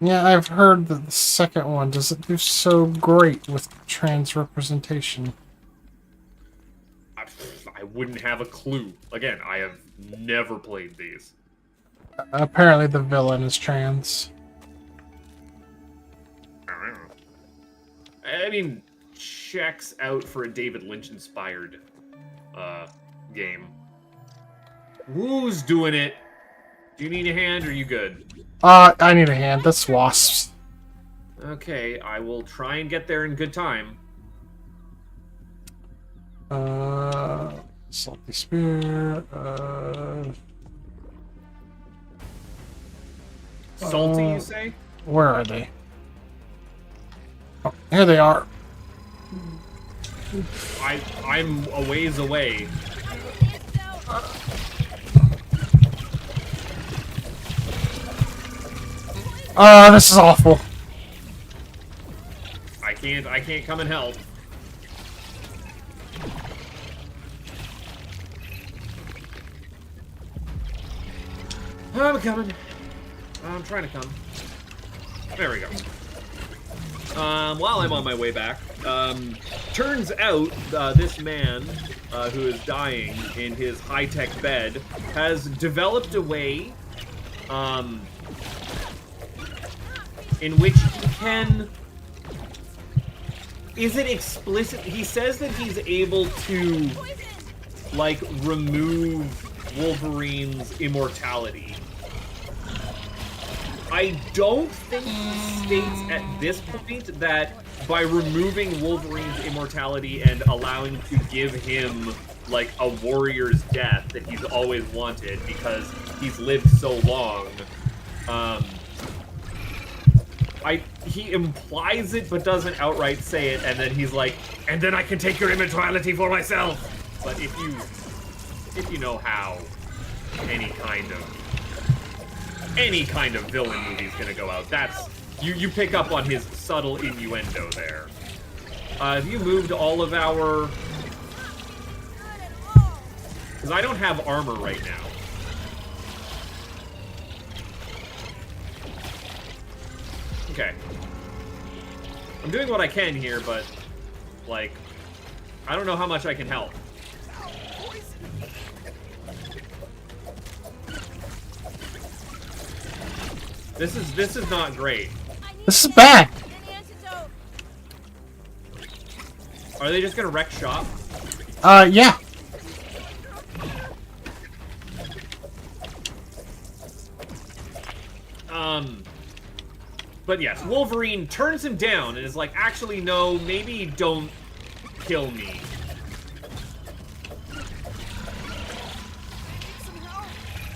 Yeah, I've heard that the second one doesn't do so great with trans representation. I wouldn't have a clue. Again, I have never played these. Apparently the villain is trans. I mean, checks out for a David Lynch-inspired game. Who's doing it? Do you need a hand, or are you good? I need a hand. That's wasps. Okay, I will try and get there in good time. Salty spear. Salty, you say? Where are they? Oh, here they are. I'm a ways away. This is awful. I can't come and help. I'm coming. I'm trying to come. There we go. While I'm on my way back, turns out this man who is dying in his high-tech bed has developed a way in which he can... Is it explicit? He says that he's able to, like, remove Wolverine's immortality. I don't think he states at this point that by removing Wolverine's immortality and allowing to give him, like, a warrior's death that he's always wanted because he's lived so long, he implies it but doesn't outright say it, and then he's like, and then I can take your immortality for myself. But if you know how any kind of villain movie is gonna go out, that's you pick up on his subtle innuendo there. Have you moved all of our? Because I don't have armor right now. Okay. I'm doing what I can here, but, like, I don't know how much I can help. This is not great. This is bad. Are they just gonna wreck shop? Yeah. But yes, Wolverine turns him down and is like, actually, no, maybe don't kill me.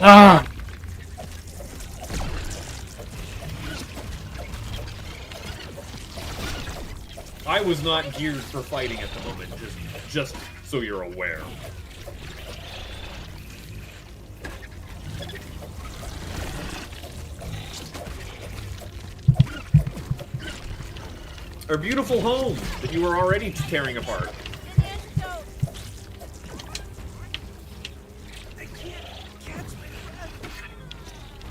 Ah. I was not geared for fighting at the moment, just so you're aware. Our beautiful home that you were already tearing apart.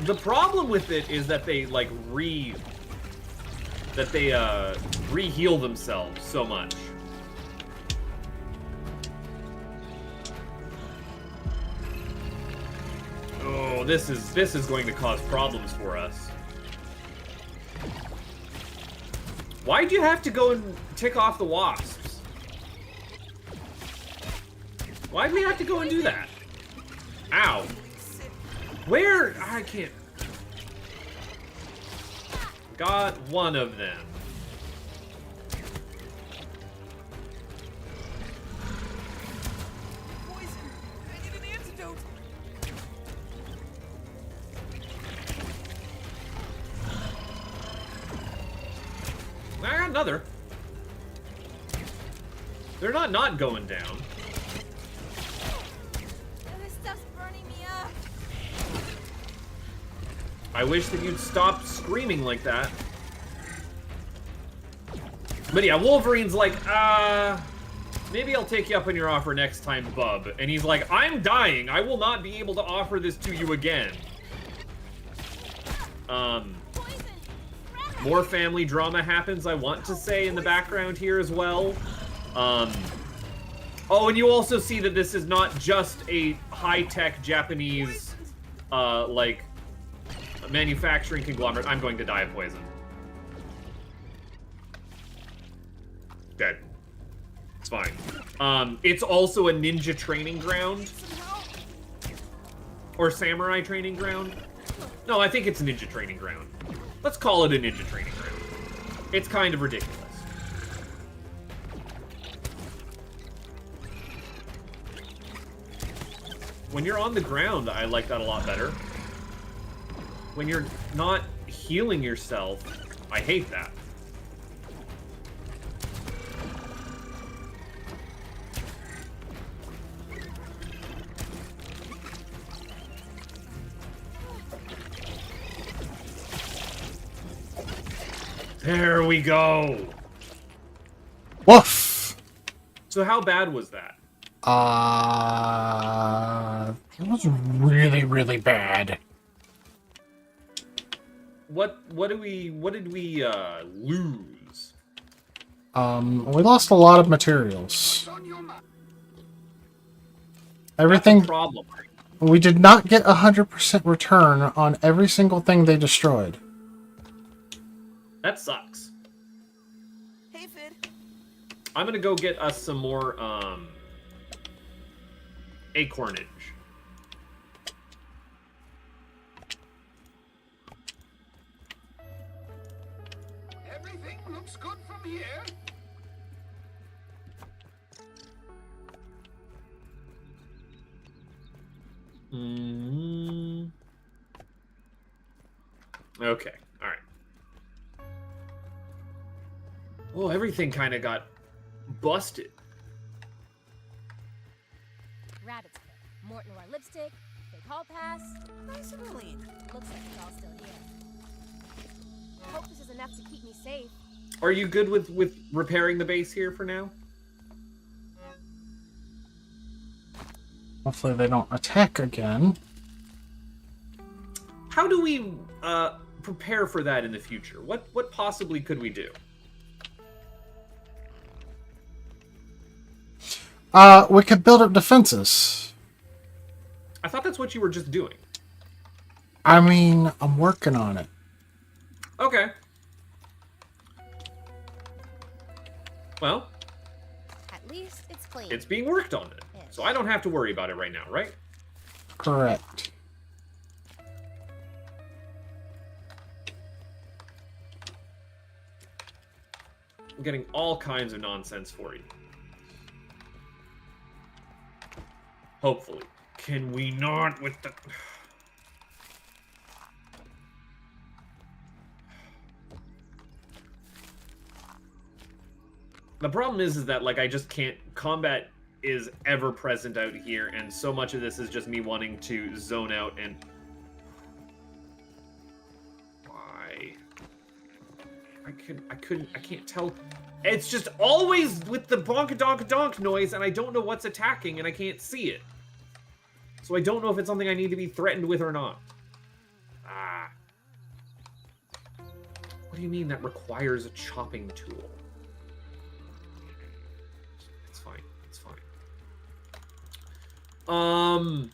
The problem with it is that they like re-heal themselves so much. Oh, this is going to cause problems for us. Why'd you have to go and tick off the wasps? Why'd we have to go and do that? Ow. Where? I can't. Got one of them. Poison. I need an antidote. I got another. They're not going down. This stuff's burning me up. I wish that you'd stop screaming like that. But yeah, Wolverine's like, maybe I'll take you up on your offer next time, bub. And he's like, I'm dying. I will not be able to offer this to you again. Poison. More family drama happens, I want to say, in the background here as well. Oh, and you also see that this is not just a high-tech Japanese, like, manufacturing conglomerate. I'm going to die of poison. Dead. It's fine. It's also a ninja training ground. Or samurai training ground. No, I think it's a ninja training ground. Let's call it a ninja training ground. It's kind of ridiculous. When you're on the ground, I like that a lot better. When you're not healing yourself, I hate that. There we go. Woof! So how bad was that? It was really, really bad. What did we lose? We lost a lot of materials. On your mind. Everything. That's a problem. We did not get 100% return on every single thing they destroyed. That sucks. Hey, Fid. I'm gonna go get us some more acornage. Everything looks good from here. Okay, all right. Well, everything kind of got busted. Rabbit's foot. Morton wore lipstick. Fake hall pass. Nice and clean. Looks like it's all still here. Hope this is enough to keep me safe. Are you good with repairing the base here for now? Hopefully they don't attack again. How do we prepare for that in the future? What possibly could we do? We could build up defenses. I thought that's what you were just doing. I mean, I'm working on it. Okay. Well, At least it's clean. it's being worked on it. So I don't have to worry about it right now, right? Correct. I'm getting all kinds of nonsense for you. Hopefully. Can we not with the... The problem is that, like, I just can't... Combat is ever present out here, and so much of this is just me wanting to zone out and... Why? I can't tell. It's just always with the bonk-a-donk-a-donk noise, and I don't know what's attacking, and I can't see it. So I don't know if it's something I need to be threatened with or not. What do you mean that requires a chopping tool? It's fine. It's fine.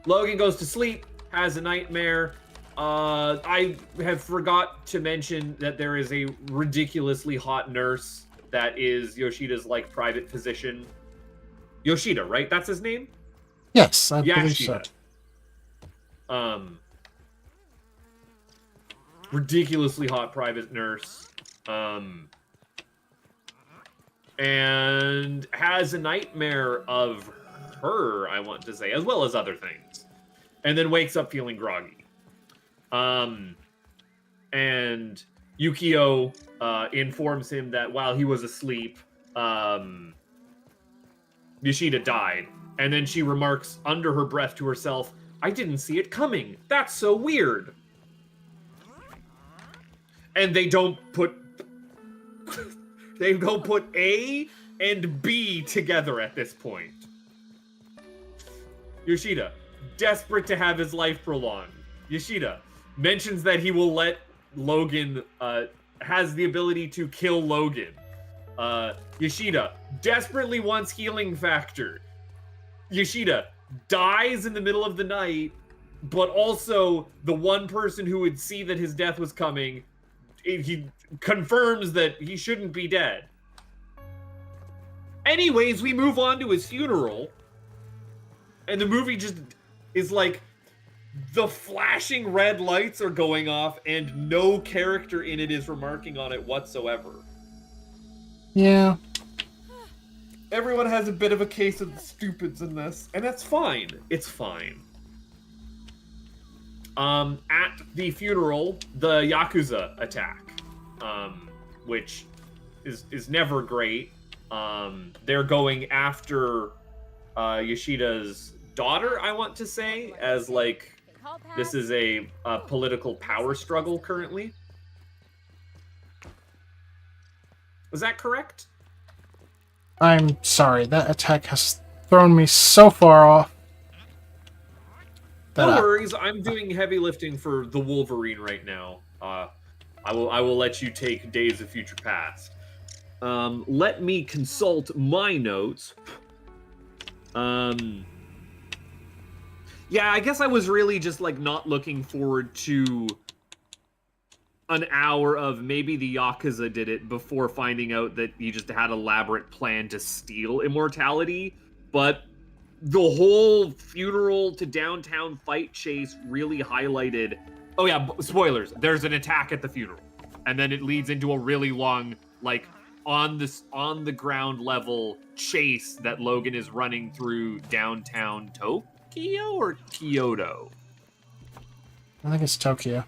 Logan goes to sleep, has a nightmare. I have forgot to mention that there is a ridiculously hot nurse that is Yoshida's, like, private physician. Yoshida, right? That's his name? Yes, I believe so. Yashida. Ridiculously hot private nurse. And has a nightmare of her, I want to say, as well as other things. And then wakes up feeling groggy. And Yukio informs him that while he was asleep, Yoshida died. And then she remarks under her breath to herself, I didn't see it coming. That's so weird. And they don't put A and B together at this point. Yoshida, desperate to have his life prolonged. Yoshida mentions that he will let Logan, has the ability to kill Logan. Yoshida desperately wants healing factor. Yoshida dies in the middle of the night, but also the one person who would see that his death was coming, he confirms that he shouldn't be dead. Anyways, we move on to his funeral, and the movie just is like, the flashing red lights are going off, and no character in it is remarking on it whatsoever. Yeah. Everyone has a bit of a case of the stupids in this, and that's fine. It's fine. At the funeral, the Yakuza attack, which is never great. They're going after Yoshida's daughter, I want to say, as like this is a political power struggle currently. Was that correct? I'm sorry, that attack has thrown me so far off. No worries, I'm doing heavy lifting for the Wolverine right now. I will let you take Days of Future Past. Let me consult my notes. Yeah, I guess I was really just like not looking forward to an hour of maybe the Yakuza did it before finding out that he just had an elaborate plan to steal immortality. But the whole funeral to downtown fight chase really highlighted... Oh yeah, spoilers. There's an attack at the funeral. And then it leads into a really long, like, on the ground level chase that Logan is running through downtown Tokyo or Kyoto? I think it's Tokyo.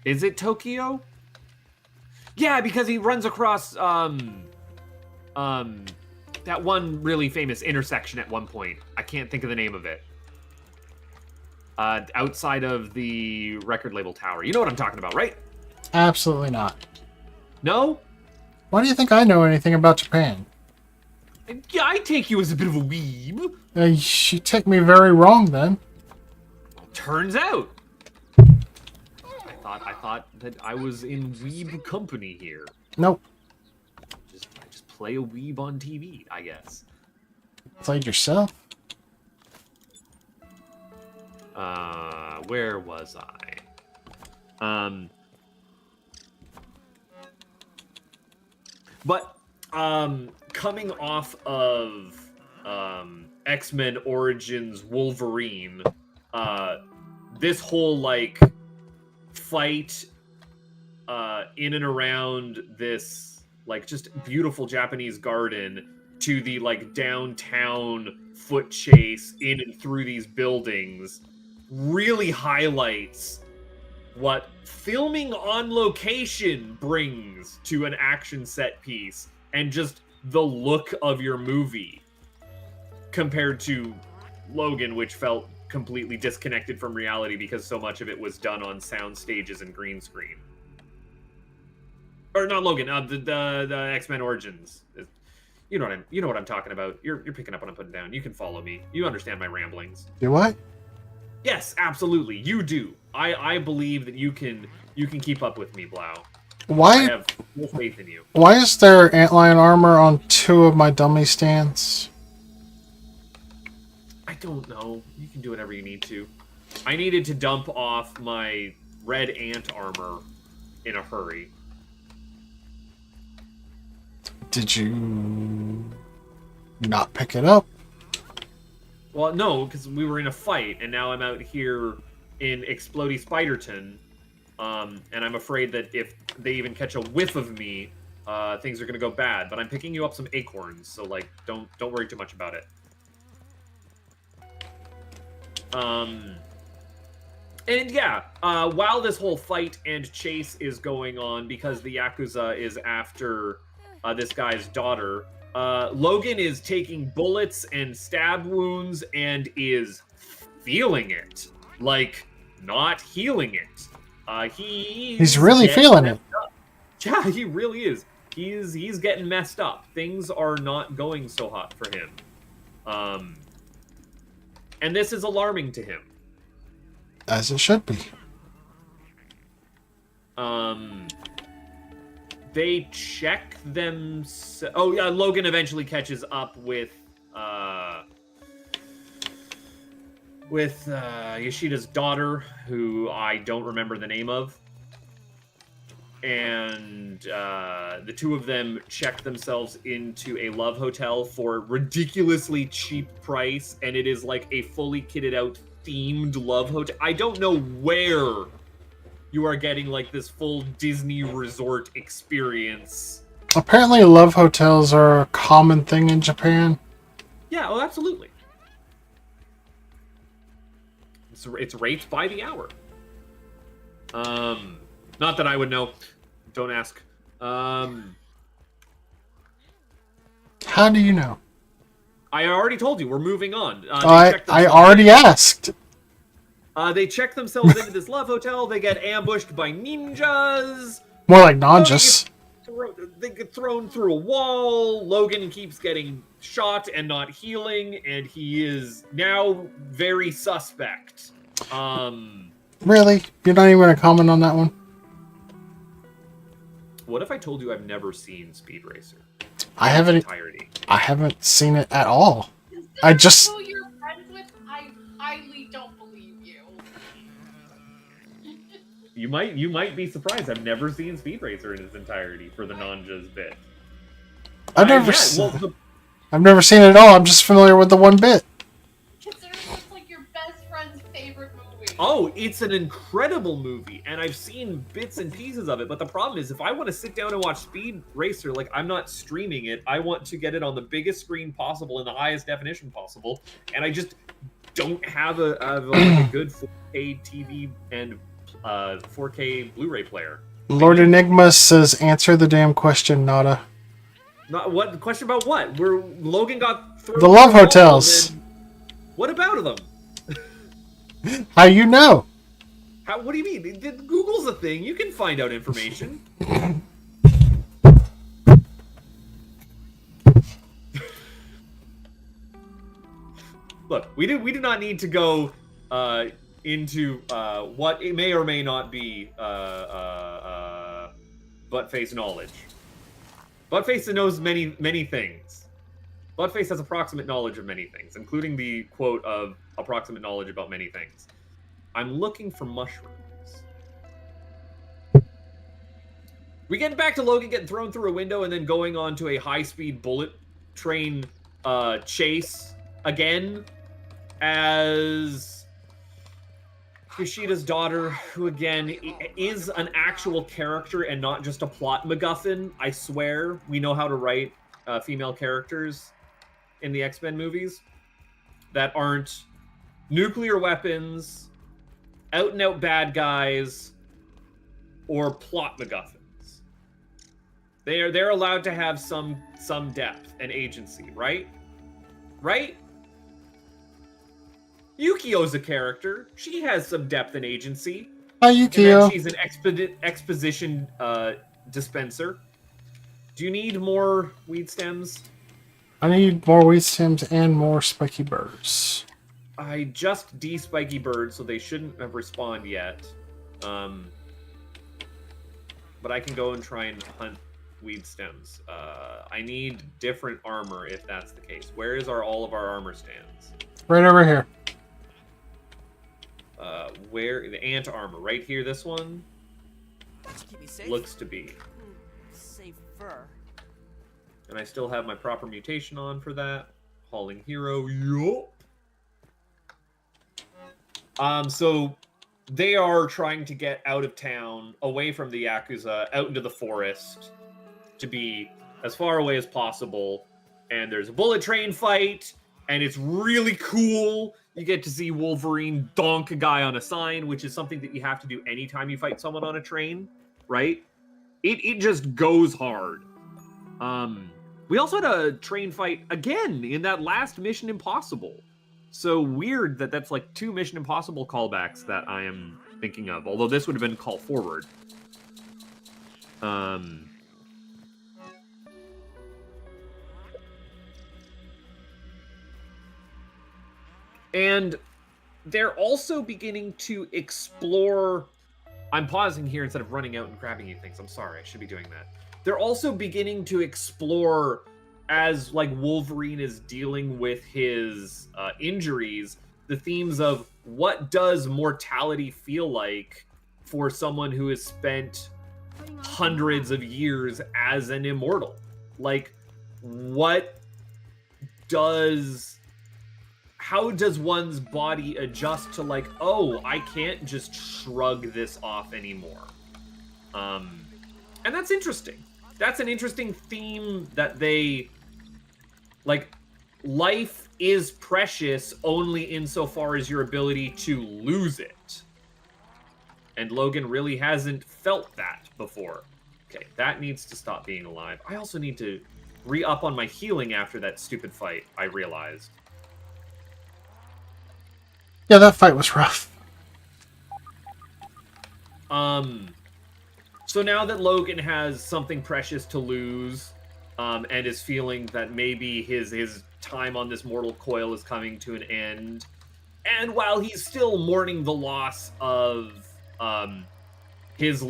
Is it Tokyo? Yeah, because he runs across that one really famous intersection at one point. I can't think of the name of it. Outside of the record label tower. You know what I'm talking about, right? Absolutely not. No? Why do you think I know anything about Japan? Yeah, I take you as a bit of a weeb. You take me very wrong then. Turns out. I thought that I was in weeb company here. Nope. I just play a weeb on TV, I guess. Played yourself? Where was I? But coming off of X-Men Origins Wolverine, this whole like fight in and around this like just beautiful Japanese garden to the like downtown foot chase in and through these buildings really highlights what filming on location brings to an action set piece and just the look of your movie compared to Logan, which felt completely disconnected from reality because so much of it was done on sound stages and green screen. Or not Logan, the X-Men Origins. You know what I'm talking about. You're picking up what I'm putting down. You can follow me. You understand my ramblings. Do what? Yes, absolutely. You do. I believe that you can keep up with me, Blau. I Why? have full faith in you. Why is there antlion armor on 2 of my dummy stands? I don't know. You can do whatever you need to. I needed to dump off my red ant armor in a hurry. Did you not pick it up? Well, no, because we were in a fight, and now I'm out here in Explodey Spiderton, and I'm afraid that if they even catch a whiff of me, things are gonna go bad. But I'm picking you up some acorns, so like, don't worry too much about it. And yeah, while this whole fight and chase is going on, because the Yakuza is after this guy's daughter, Logan is taking bullets and stab wounds and is feeling it. Like, not healing it. He's really feeling it. Yeah, he really is. He's getting messed up. Things are not going so hot for him. And this is alarming to him. As it should be. They check them. Oh yeah, Logan eventually catches up with Yoshida's daughter, who I don't remember the name of. And the two of them check themselves into a love hotel for a ridiculously cheap price, and it is like a fully kitted out themed love hotel. I don't know where you are getting like this full Disney resort experience. Apparently love hotels are a common thing in Japan. Yeah, oh, absolutely. It's rates by the hour. Not that I would know. Don't ask. How do you know? I already told you. We're moving on. I already asked. They check themselves into this love hotel. They get ambushed by ninjas. More like nonjas. They get thrown through a wall. Logan keeps getting shot and not healing, and he is now very suspect. Really? You're not even going to comment on that one? What if I told you I've never seen Speed Racer? I haven't. Entirety. I haven't seen it at all. Is this I just. who you're friends with? I highly don't believe you. You might be surprised. I've never seen Speed Racer in its entirety for the Nanjas bit. I've never seen it at all. I'm just familiar with the one bit. Consider this like your best friend's favorite movie. Oh, it's an incredible movie, and I've seen bits and pieces of it, but the problem is if I want to sit down and watch Speed Racer, like, I'm not streaming it. I want to get it on the biggest screen possible in the highest definition possible, and I just don't have a good 4K TV and 4K Blu-ray player. Lord Enigma says, answer the damn question, Nada. Not what question about what? Where Logan got thrown The love through a wall, hotels. and what about them? How you know? What do you mean? Google's a thing. You can find out information. Look, we do not need to go into what it may or may not be Buttface knowledge. Buttface knows many things. Buttface has approximate knowledge of many things, including the quote of approximate knowledge about many things. I'm looking for mushrooms. We get back to Logan getting thrown through a window and then going on to a high-speed bullet train chase again as Yoshida's daughter, who again is an actual character and not just a plot MacGuffin. I swear, we know how to write female characters in the X-Men movies that aren't nuclear weapons, out-and-out bad guys, or plot MacGuffins. They're allowed to have some depth and agency, right? Right? Yukio's a character. She has some depth and agency. Hi, And Yukio. then she's an exposition dispenser. Do you need more weed stems? I need more wheat stems and more spiky burrs. I just de-spiky bird, so they shouldn't have respawned yet. But I can go and try and hunt weed stems. I need different armor if that's the case. Where is all of our armor stands? Right over here. Where the ant armor? Right here. This one Let's keep me safe. looks to be. Safer. And I still have my proper mutation on for that. Hauling hero. Yup. So they are trying to get out of town, away from the Yakuza, out into the forest, to be as far away as possible. And there's a bullet train fight, and it's really cool. You get to see Wolverine donk a guy on a sign, which is something that you have to do anytime you fight someone on a train, right? It just goes hard. We also had a train fight again in that last Mission Impossible. So weird that that's like 2 Mission Impossible callbacks that I am thinking of. Although this would have been Call Forward. And they're also beginning to explore... I'm pausing here instead of running out and grabbing you things. I'm sorry, I should be doing that. They're also beginning to explore, as like Wolverine is dealing with his injuries, the themes of what does mortality feel like for someone who has spent hundreds of years as an immortal? Like, how does one's body adjust to like, oh, I can't just shrug this off anymore? And that's interesting. That's an interesting theme that they, like, life is precious only insofar as your ability to lose it. And Logan really hasn't felt that before. Okay, that needs to stop being alive. I also need to re-up on my healing after that stupid fight, I realized. Yeah, that fight was rough. So now that Logan has something precious to lose, and is feeling that maybe his time on this mortal coil is coming to an end, and while he's still mourning the loss of his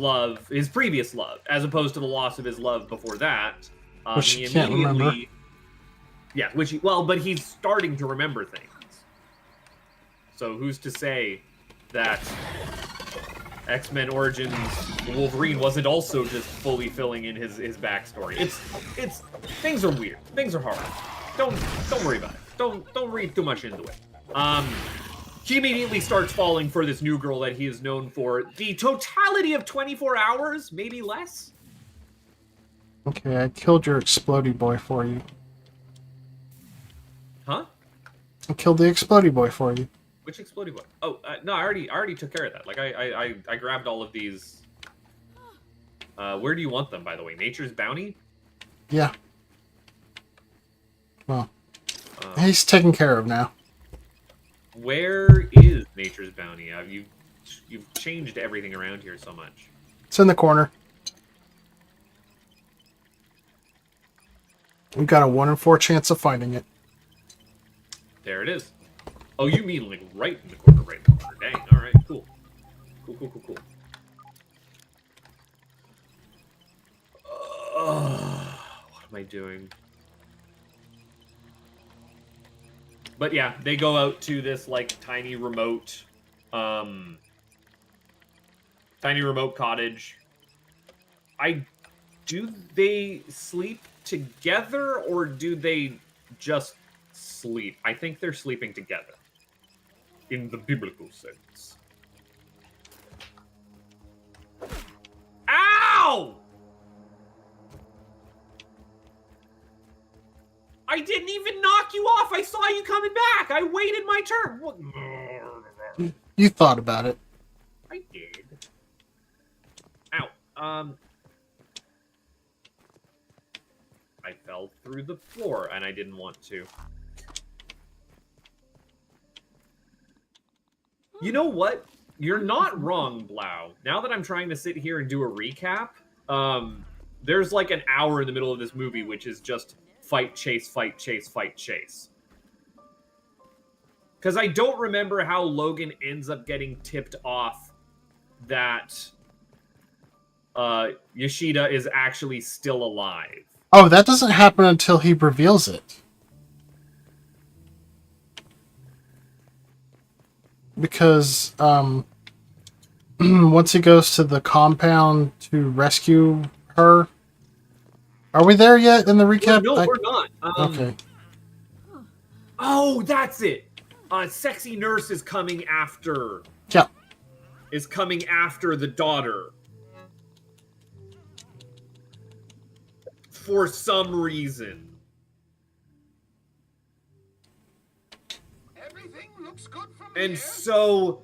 previous love, as opposed to the loss of his love before that, Which he he can't remember. Yeah, but he's starting to remember things. So who's to say that X-Men Origins Wolverine wasn't also just fully filling in his backstory? It's things are weird. Things are hard. Don't worry about it. Don't read too much into it. He immediately starts falling for this new girl that he is known for the totality of 24 hours, maybe less. Okay, I killed your explodey boy for you. Huh? I killed the explodey boy for you. Which exploding boy? Oh, no, I already took care of that. Like, I grabbed all of these. Where do you want them, by the way? Nature's Bounty? Yeah. Well, he's taken care of now. Where is Nature's Bounty? You've changed everything around here so much. It's in the corner. We got a 1 in 4 chance of finding it. There it is. Oh, you mean like right in the corner, right in the corner. Dang, alright, cool. Cool. What am I doing? But yeah, they go out to this like tiny remote cottage. Do they sleep together or do they just sleep? I think they're sleeping together. In the biblical sense. Ow! I didn't even knock you off. I saw you coming back. I waited my turn. What? You thought about it. I did. Ow. I fell through the floor and I didn't want to. You know what? You're not wrong, Blau. Now that I'm trying to sit here and do a recap, there's like an hour in the middle of this movie which is just fight, chase, fight, chase, fight, chase. Because I don't remember how Logan ends up getting tipped off that Yoshida is actually still alive. Oh, that doesn't happen until he reveals it. Because once he goes to the compound to rescue her, are we there yet in the recap? No, we're not. Okay. Oh, that's it. Sexy nurse is coming after. Yeah. Is coming after the daughter. For some reason. Everything looks good from And here. so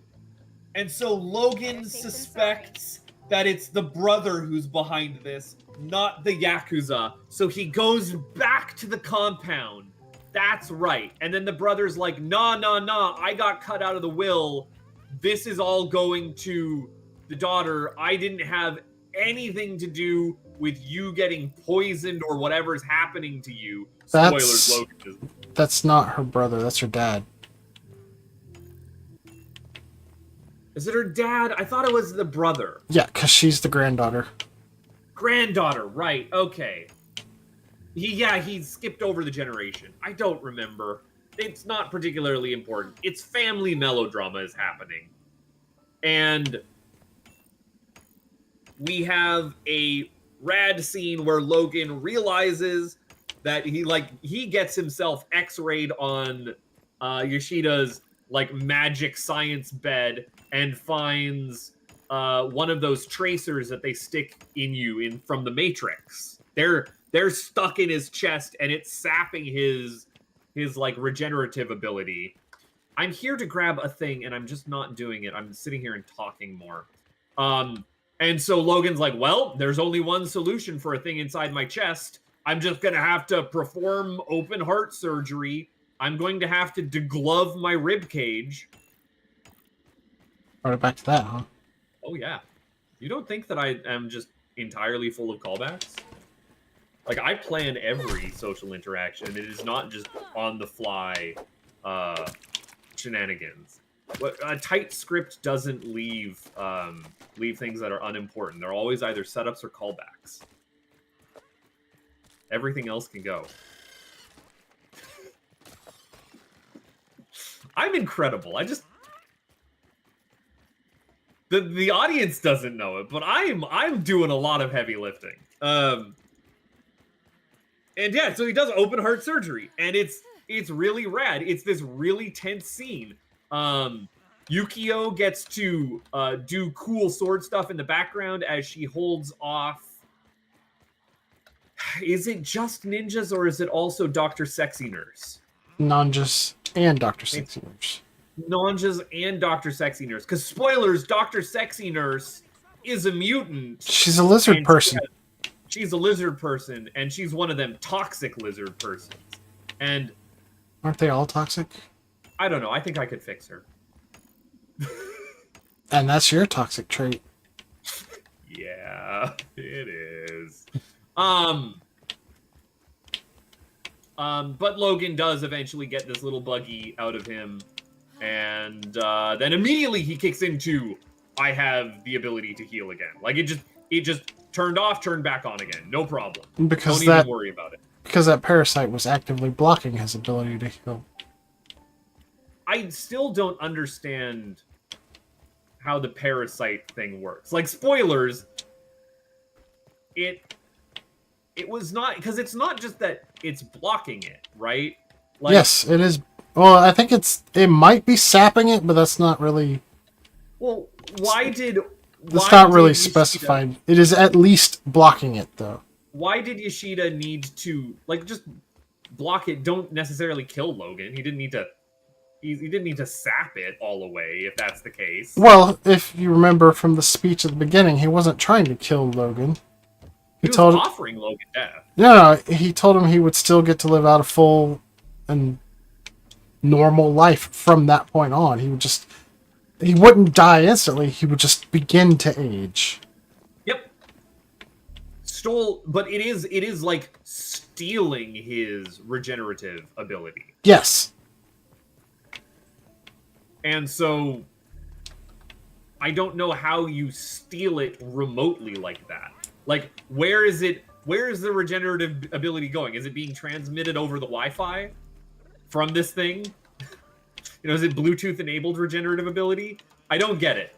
Logan Better safe than suspects that it's the brother who's behind this, not the Yakuza. So he goes back to the compound. That's right. And then the brother's like, nah, I got cut out of the will. This is all going to the daughter. I didn't have anything to do with you getting poisoned or whatever's happening to you. Spoilers, Logan. That's not her brother. That's her dad. Is it her dad? I thought it was the brother. Yeah, because she's the granddaughter. Granddaughter, right, okay. He skipped over the generation. I don't remember. It's not particularly important. It's family melodrama is happening. And we have a rad scene where Logan realizes that he gets himself x-rayed on Yoshida's magic science bed and finds one of those tracers that they stick in you from the Matrix. They're stuck in his chest and it's sapping his regenerative ability. I'm here to grab a thing and I'm just not doing it. I'm sitting here and talking more. And so Logan's like, well, there's only one solution for a thing inside my chest. I'm just gonna have to perform open heart surgery. I'm going to have to deglove my rib cage. Right back to that, huh? Oh yeah. You don't think that I am just entirely full of callbacks? I plan every social interaction. It is not just on the fly shenanigans. A tight script doesn't leave things that are unimportant. They're always either setups or callbacks. Everything else can go. I'm incredible. The audience doesn't know it, but I'm doing a lot of heavy lifting. And yeah, so he does open heart surgery, and it's really rad. It's this really tense scene. Yukio gets to do cool sword stuff in the background as she holds off. Is it just ninjas, or is it also Dr. Sexy Nurse? Nanjas and Dr. Sexy Nurse. Nanjas and Dr. Sexy Nurse. Because spoilers, Dr. Sexy Nurse is a mutant. She's a lizard person. She's a lizard person, and she's one of them toxic lizard persons. And Aren't they all toxic? I don't know. I think I could fix her. And that's your toxic trait. Yeah, it is. But Logan does eventually get this little buggy out of him, and then immediately he kicks into, I have the ability to heal again. It just turned off, turned back on again. No problem. Because Don't even worry about it. Because that parasite was actively blocking his ability to heal. I still don't understand how the parasite thing works. Spoilers, it was not, because it's not just that it's blocking it, right? Yes, it is. Well, I think it might be sapping it, but that's not really. Well, it's not really specified. It is at least blocking it, though. Why did Yoshida need to just block it? Don't necessarily kill Logan. He didn't need to. He didn't need to sap it all away, if that's the case. Well, if you remember from the speech at the beginning, he wasn't trying to kill Logan. He was offering Logan death. No, he told him he would still get to live out a full and normal life from that point on. He wouldn't die instantly. He would just begin to age. Yep. But it is like stealing his regenerative ability. Yes. And so I don't know how you steal it remotely like that. Like, where is the regenerative ability going? Is it being transmitted over the Wi-Fi from this thing? You know, is it Bluetooth enabled regenerative ability? I don't get it.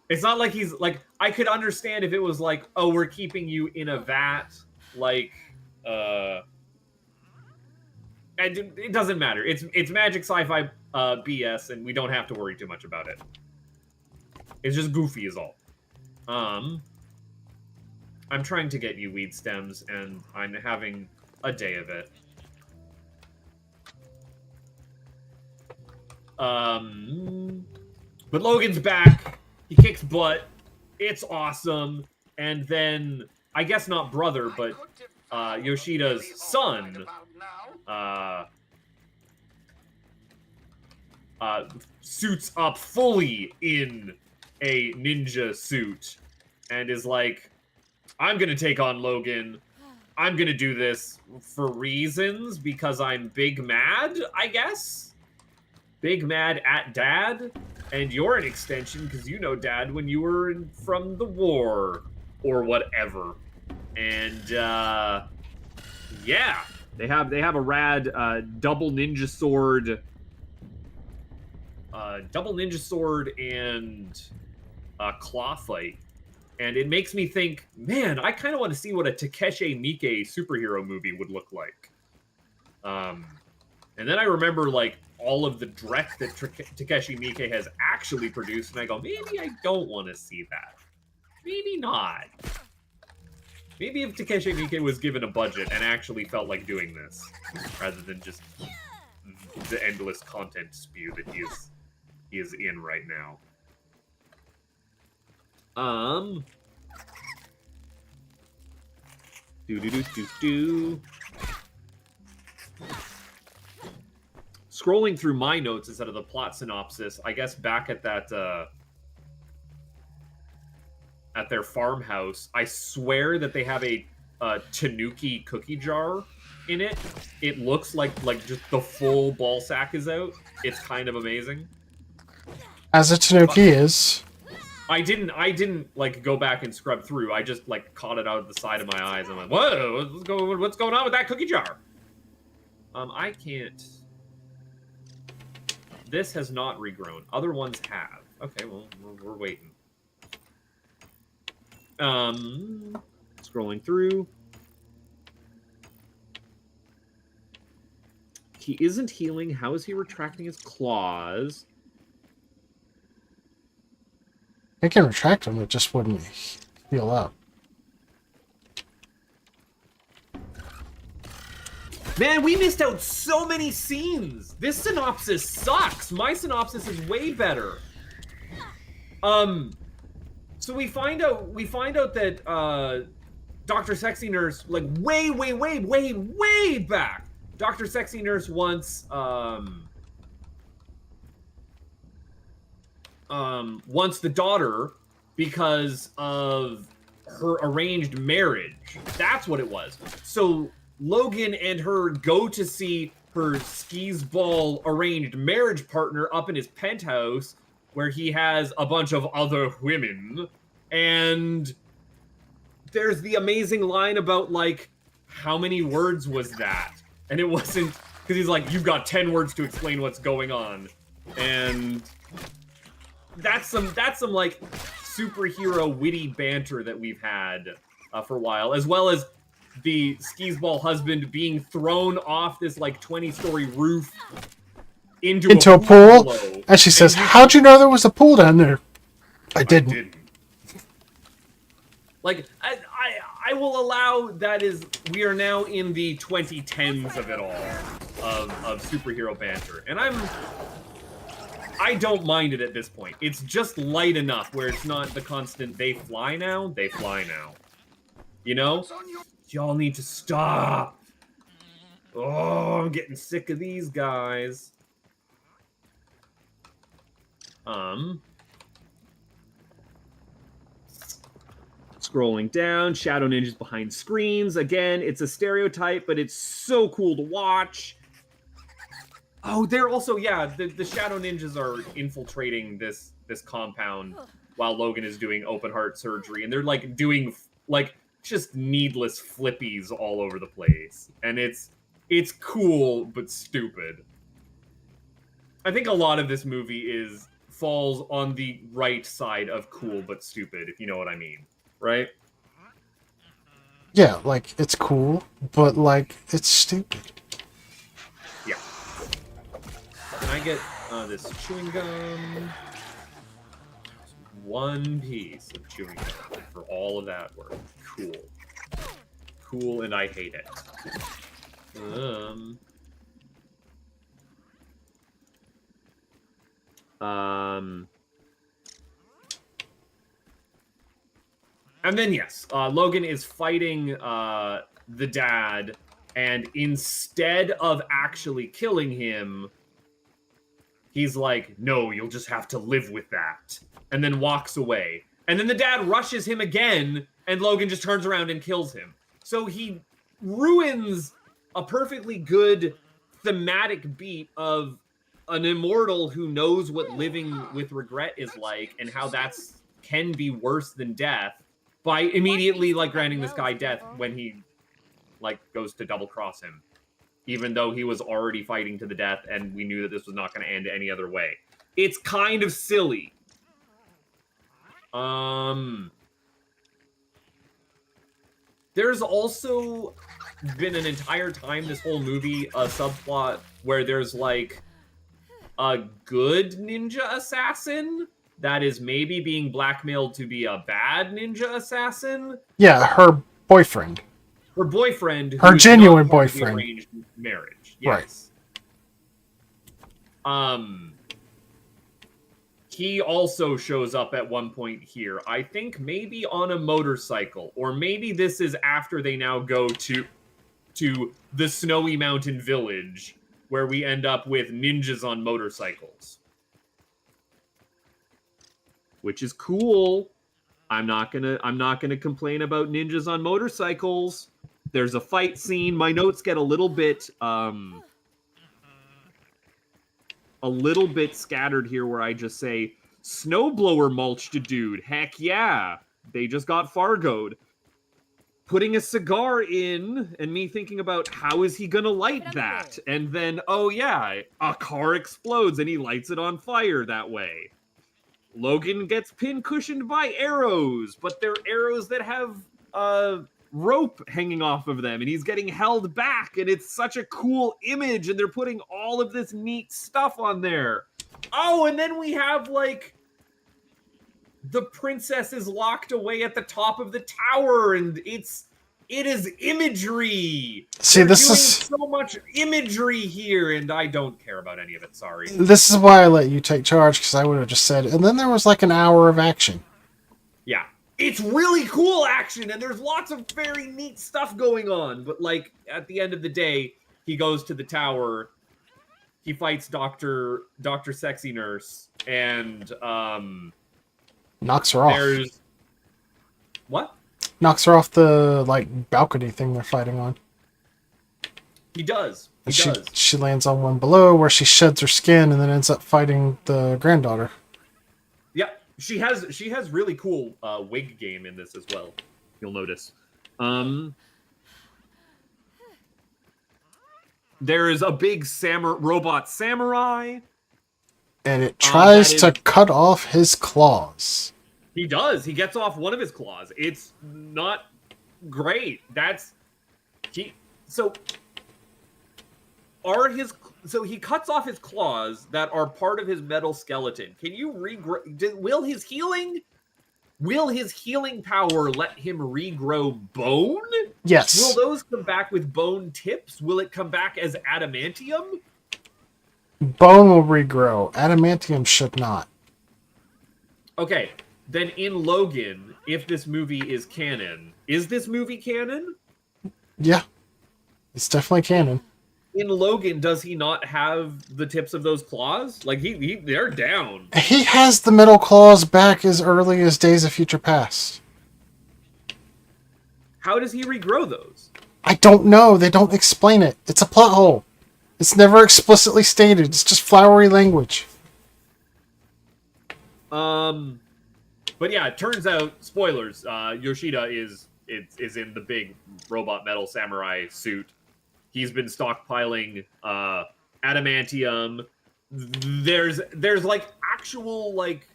It's not like he's like, I could understand if it was like, oh, we're keeping you in a vat, like, and it doesn't matter. It's magic sci-fi BS, and we don't have to worry too much about it. It's just goofy is all. I'm trying to get you weed stems, and I'm having a day of it. But Logan's back. He kicks butt. It's awesome. And then, I guess not brother, but Yoshida's son suits up fully in a ninja suit and is like, I'm gonna take on Logan. I'm gonna do this for reasons because I'm big mad, I guess? Big mad at Dad? And you're an extension because you know Dad when you were from the war or whatever. And yeah, they have a rad double ninja sword and claw fight. And it makes me think, man, I kind of want to see what a Takeshi Miike superhero movie would look like. And then I remember, like, all of the dreck that Takeshi Miike has actually produced, and I go, maybe I don't want to see that. Maybe not. Maybe if Takeshi Miike was given a budget and actually felt like doing this, rather than just the endless content spew that he is in right now. Scrolling through my notes instead of the plot synopsis, I guess back at that, at their farmhouse, I swear that they have a tanuki cookie jar in it. It looks like just the full ball sack is out. It's kind of amazing. As a tanuki is. I didn't like go back and scrub through. I just like caught it out of the side of my eyes. I'm like, whoa, what's going on with that cookie jar? I can't. This has not regrown. Other ones have. Okay, well, we're waiting. Scrolling through. He isn't healing. How is he retracting his claws? I can retract them, it just wouldn't heal up. Man, we missed out so many scenes. This synopsis sucks. My synopsis is way better. So we find out that Dr. Sexy Nurse, like way back, Dr. Sexy Nurse wants the daughter because of her arranged marriage. That's what it was. So Logan and her go to see her skis ball arranged marriage partner up in his penthouse where he has a bunch of other women. And there's the amazing line about, like, how many words was that? And it wasn't, because he's like, you've got 10 words to explain what's going on. And that's some like superhero witty banter that we've had for a while, as well as the skis ball husband being thrown off this like 20-story roof into a pool below. And she says, how'd you know there was a pool down there? I didn't. Like, I will allow that is, we are now in the 2010s of it all, of superhero banter. And I don't mind it at this point. It's just light enough where it's not the constant, they fly now. You know? Y'all need to stop. Oh, I'm getting sick of these guys. Scrolling down, Shadow Ninjas behind screens. Again, it's a stereotype, but it's so cool to watch. Oh, they're also the Shadow Ninjas are infiltrating this compound while Logan is doing open heart surgery, and they're like doing like just needless flippies all over the place, and it's cool but stupid. I think a lot of this movie falls on the right side of cool but stupid, if you know what I mean, right? Yeah, like, it's cool, but, like, it's stupid. Yeah. Can I get this chewing gum? One piece of chewing gum for all of that work. Cool. Cool, and I hate it. And then, yes, Logan is fighting the dad, and instead of actually killing him, he's like, no, you'll just have to live with that, and then walks away. And then the dad rushes him again, and Logan just turns around and kills him. So he ruins a perfectly good thematic beat of an immortal who knows what living with regret is like, and how that's can be worse than death, by immediately like granting this guy death when he like goes to double cross him, even though he was already fighting to the death and we knew that this was not going to end any other way. It's kind of silly. There's also been an entire time this whole movie a subplot where there's like a good ninja assassin that is maybe being blackmailed to be a bad ninja assassin. Yeah, her boyfriend. Her boyfriend. Her genuine boyfriend. Arranged marriage. Yes. Right. He also shows up at one point here. I think maybe on a motorcycle, or maybe this is after they now go to the Snowy Mountain Village, where we end up with ninjas on motorcycles. Which is cool. I'm not gonna complain about ninjas on motorcycles. There's a fight scene. My notes get a little bit scattered here, where I just say snowblower mulched a dude. Heck yeah. They just got Fargoed. Putting a cigar in, and me thinking about how is he gonna light that? And then, oh yeah, a car explodes and he lights it on fire that way. Logan gets pin-cushioned by arrows, but they're arrows that have rope hanging off of them, and he's getting held back, and it's such a cool image, and they're putting all of this neat stuff on there. Oh, and then we have, like, the princess is locked away at the top of the tower, and it is imagery. See, They're this doing is so much imagery here, and I don't care about any of it. Sorry. This is why I let you take charge, because I would have just said, and then there was like an hour of action. Yeah. It's really cool action, and there's lots of very neat stuff going on. But, like, at the end of the day, he goes to the tower, he fights Dr. Sexy Nurse, and, knocks her off. There's... What? Knocks her off the, like, balcony thing they're fighting on. He does. He And does. she lands on one below, where she sheds her skin and then ends up fighting the granddaughter. Yeah, she has really cool wig game in this as well. You'll notice. There is a big robot samurai. And it tries that to is- cut off his claws. He does. He gets off one of his claws. It's not great. So he cuts off his claws that are part of his metal skeleton. Can you will his healing power let him regrow bone? Yes. Will those come back with bone tips? Will it come back as adamantium? Bone will regrow. Adamantium should not. Okay, then in Logan, if this movie is canon, is this movie canon? Yeah. It's definitely canon. In Logan, does he not have the tips of those claws? Like, they're down. He has the metal claws back as early as Days of Future Past. How does he regrow those? I don't know. They don't explain it. It's a plot hole. It's never explicitly stated. It's just flowery language. But yeah, it turns out, spoilers, Yoshida is in the big robot metal samurai suit. He's been stockpiling adamantium. There's like actual like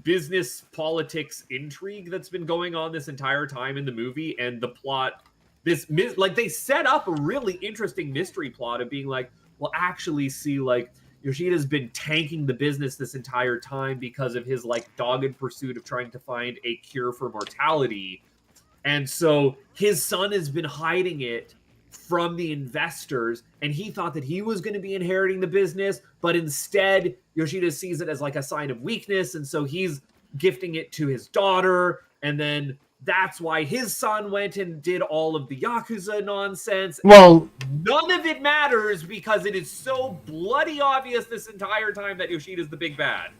business politics intrigue that's been going on this entire time in the movie, and the plot, like they set up a really interesting mystery plot of being like, well, actually, see, like Yoshida's been tanking the business this entire time because of his like dogged pursuit of trying to find a cure for mortality, and so his son has been hiding it from the investors, and he thought that he was going to be inheriting the business, but instead Yoshida sees it as like a sign of weakness, and so he's gifting it to his daughter, and then that's why his son went and did all of the Yakuza nonsense. Well, None of it matters because it is so bloody obvious this entire time that Yoshida's the big bad.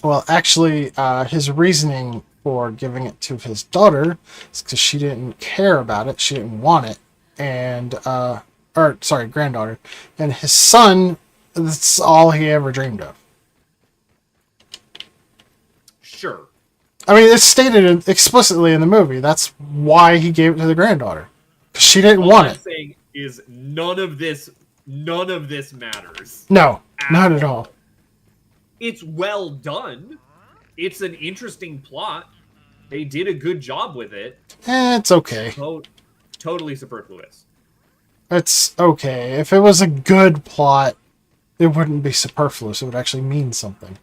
well, actually, his reasoning for giving it to his daughter is because she didn't care about it. She didn't want it. And, granddaughter. And his son, that's all he ever dreamed of. Sure. I mean, it's stated explicitly in the movie. That's why he gave it to the granddaughter. 'Cause she didn't All want I'm it. saying is none of this matters. No, not at all. It's well done. It's an interesting plot. They did a good job with it. It's okay. Totally superfluous. It's okay. If it was a good plot, it wouldn't be superfluous. It would actually mean something.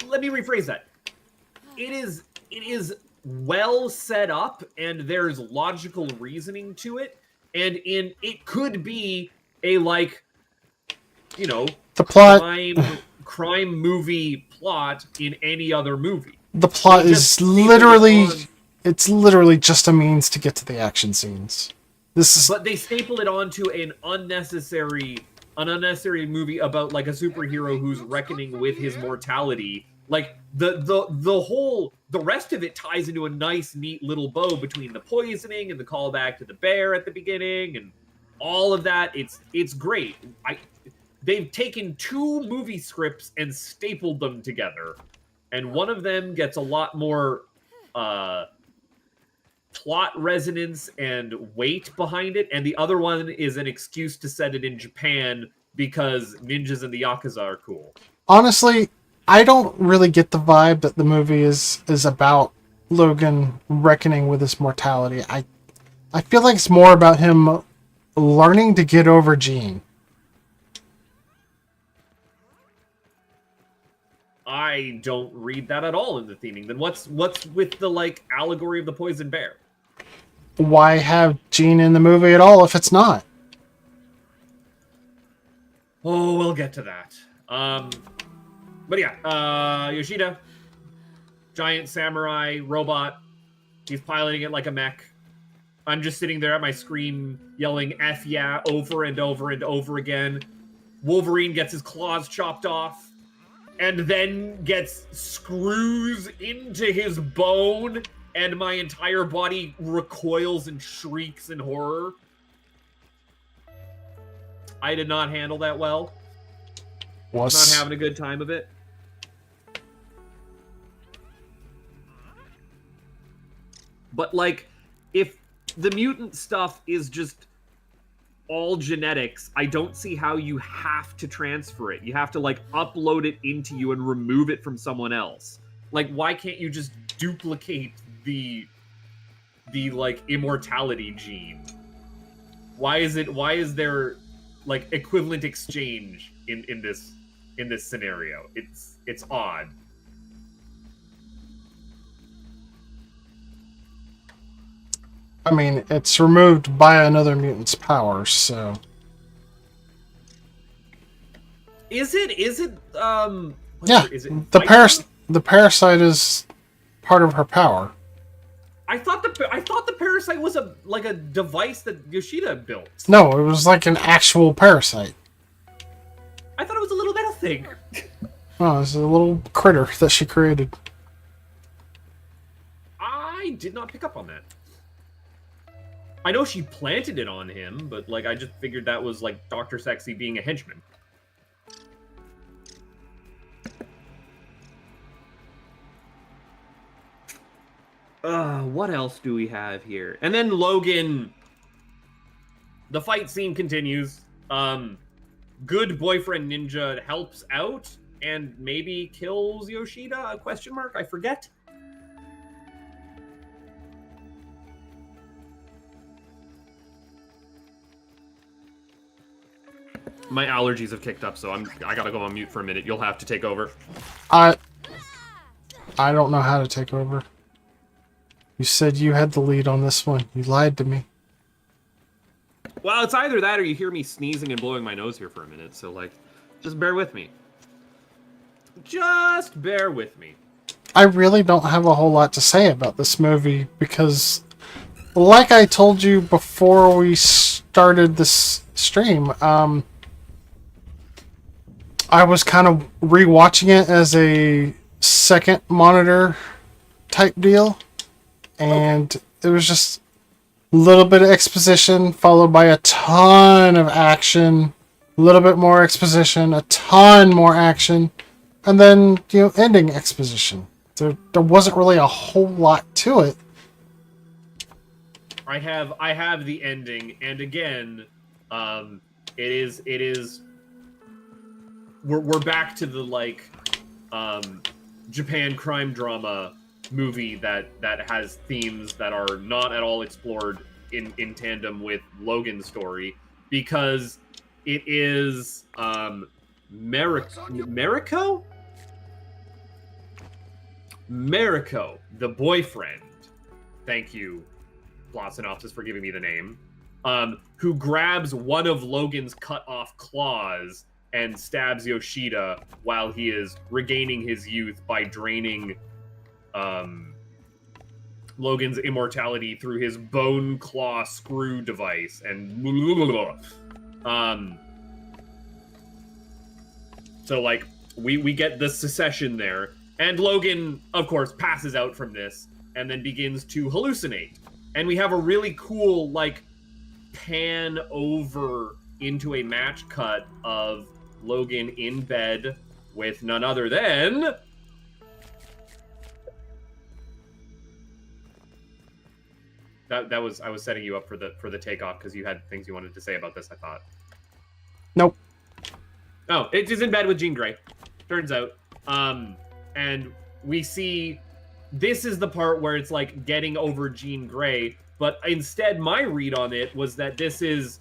Let me rephrase that. It is well set up, and there's logical reasoning to it, and it could be a like, you know, The plot, crime movie plot in any other movie. the plot They is just staple it literally, on- it's literally just a means to get to the action scenes. This is, But they staple it onto an unnecessary movie about like a superhero who's reckoning with his mortality. Like the rest of it ties into a nice, neat little bow between the poisoning and the callback to the bear at the beginning and all of that. It's great. They've taken two movie scripts and stapled them together, and one of them gets a lot more plot resonance and weight behind it, and the other one is an excuse to set it in Japan because ninjas and the Yakuza are cool. honestly, I don't really get the vibe that the movie is about Logan reckoning with his mortality. I feel like it's more about him learning to get over Jean. I don't read that at all in the theming. Then what's with the like allegory of the poison bear? Why have Jean in the movie at all if it's not? Oh, we'll get to that. But yeah, Yoshida, giant samurai robot. He's piloting it like a mech. I'm just sitting there at my screen yelling "F yeah" over and over and over again. Wolverine gets his claws chopped off, and then gets screws into his bone, and my entire body recoils and shrieks in horror. I did not handle that well. Not having a good time of it. But like, if the mutant stuff is just all genetics, I don't see how you have to transfer it. You have to like upload it into you and remove it from someone else. Like, why can't you just duplicate the like immortality gene? Why is there like equivalent exchange in this scenario? It's odd. I mean, it's removed by another mutant's powers, so... Is it Yeah, the parasite is part of her power. I thought the parasite was a device that Yoshida built. No, it was like an actual parasite. I thought it was a little metal thing. Oh, it's a little critter that she created. I did not pick up on that. I know she planted it on him, but like I just figured that was like Dr. Sexy being a henchman. What else do we have here? And then Logan, the fight scene continues. Good boyfriend ninja helps out and maybe kills Yoshida? A question mark? I forget. My allergies have kicked up, so I gotta go on mute for a minute. You'll have to take over. I don't know how to take over. You said you had the lead on this one. You lied to me. Well, it's either that or you hear me sneezing and blowing my nose here for a minute, so, like, just bear with me. Just bear with me. I really don't have a whole lot to say about this movie because, like I told you before we started this stream, I was kind of rewatching it as a second monitor type deal, and it was just a little bit of exposition followed by a ton of action, a little bit more exposition, a ton more action, and then, you know, ending exposition. There wasn't really a whole lot to it. I have the ending, and again, it is we're back to the like Japan crime drama movie that has themes that are not at all explored in tandem with Logan's story, because it is Mariko, the boyfriend. Thank you, plot synopsis, for giving me the name. Who grabs one of Logan's cut off claws and stabs Yoshida while he is regaining his youth by draining Logan's immortality through his bone claw screw device. And so like we get the secession there, and Logan of course passes out from this and then begins to hallucinate, and we have a really cool like pan over into a match cut of Logan in bed with none other than that was I was setting you up for the takeoff because you had things you wanted to say about this, I thought. Nope. Oh, it is in bed with Jean Grey, turns out. And we see this is the part where it's like getting over Jean Grey, but instead my read on it was that this is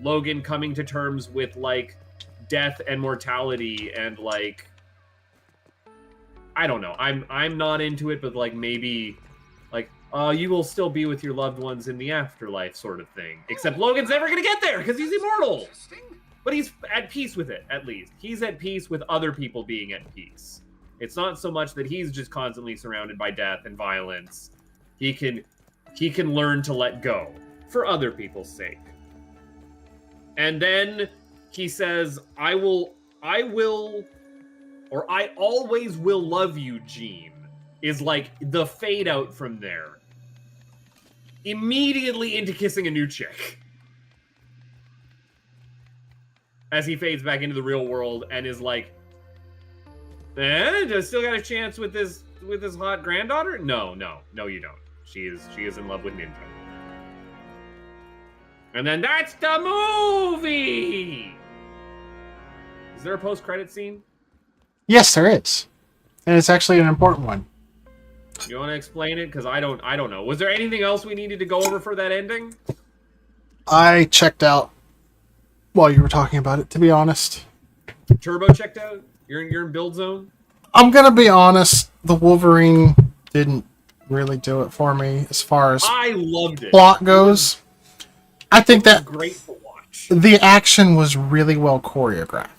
Logan coming to terms with like death and mortality, and like I don't know. I'm not into it, but like maybe like you will still be with your loved ones in the afterlife sort of thing. Except Logan's never gonna get there because he's immortal. But he's at peace with it, at least. He's at peace with other people being at peace. It's not so much that he's just constantly surrounded by death and violence. He can learn to let go for other people's sake. And then he says, I always will love you, Jean, is like the fade out from there. Immediately into kissing a new chick. As he fades back into the real world and is like, I still got a chance with this hot granddaughter? No, you don't. She is in love with Ninja. And then that's the movie! Is there a post-credit scene? Yes, there is. And it's actually an important one. You want to explain it? Because I don't know. Was there anything else we needed to go over for that ending? I checked out while you were talking about it, to be honest. Turbo checked out? You're in build zone? I'm going to be honest. The Wolverine didn't really do it for me as far as I loved it. Plot goes. I think that great to watch. The action was really well choreographed.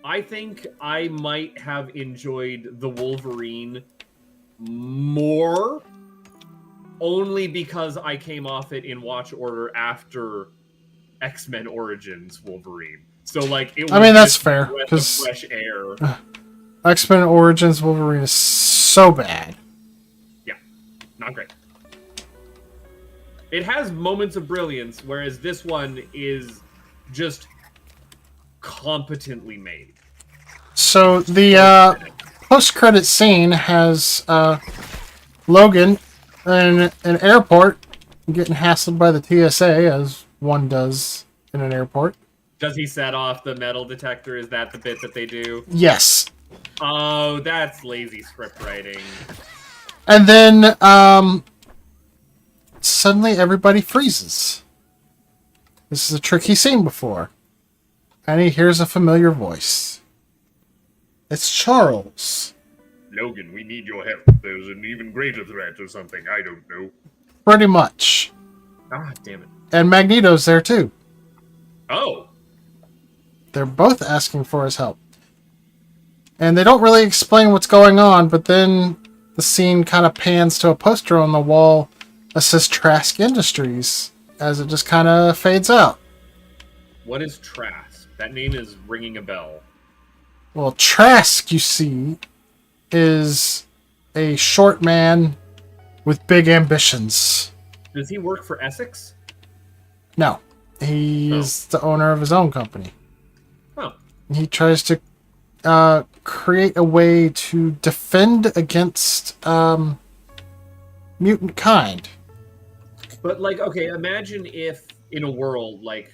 I think I might have enjoyed the Wolverine more only because I came off it in watch order after X-Men Origins Wolverine. So like it was, I mean, that's fair because fresh air. X-Men Origins Wolverine is so bad. Yeah, not great. It has moments of brilliance, whereas this one is just competently made. So the post-credit scene has Logan in an airport getting hassled by the TSA, as one does in an airport. Does he set off the metal detector? Is that the bit that they do? Yes. Oh, that's lazy script writing. And then suddenly everybody freezes. This is a trick he's seen before. And he hears a familiar voice. It's Charles. Logan, we need your help. There's an even greater threat or something. I don't know. Pretty much. Ah, damn it. And Magneto's there too. Oh. They're both asking for his help. And they don't really explain what's going on, but then the scene kind of pans to a poster on the wall that says Trask Industries as it just kind of fades out. What is Trask? That name is ringing a bell. Well, Trask, you see, is a short man with big ambitions. Does he work for Essex? No, he's the owner of his own company. Oh. He tries to create a way to defend against mutant kind. But like, okay, imagine if in a world like,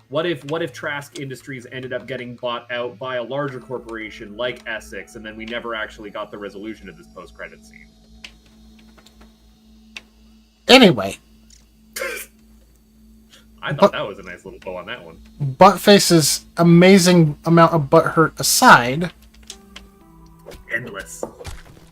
what if Trask Industries ended up getting bought out by a larger corporation like Essex, and then we never actually got the resolution of this post-credit scene? Anyway, I thought that was a nice little bow on that one. Buttface's amazing amount of butthurt aside, Endless.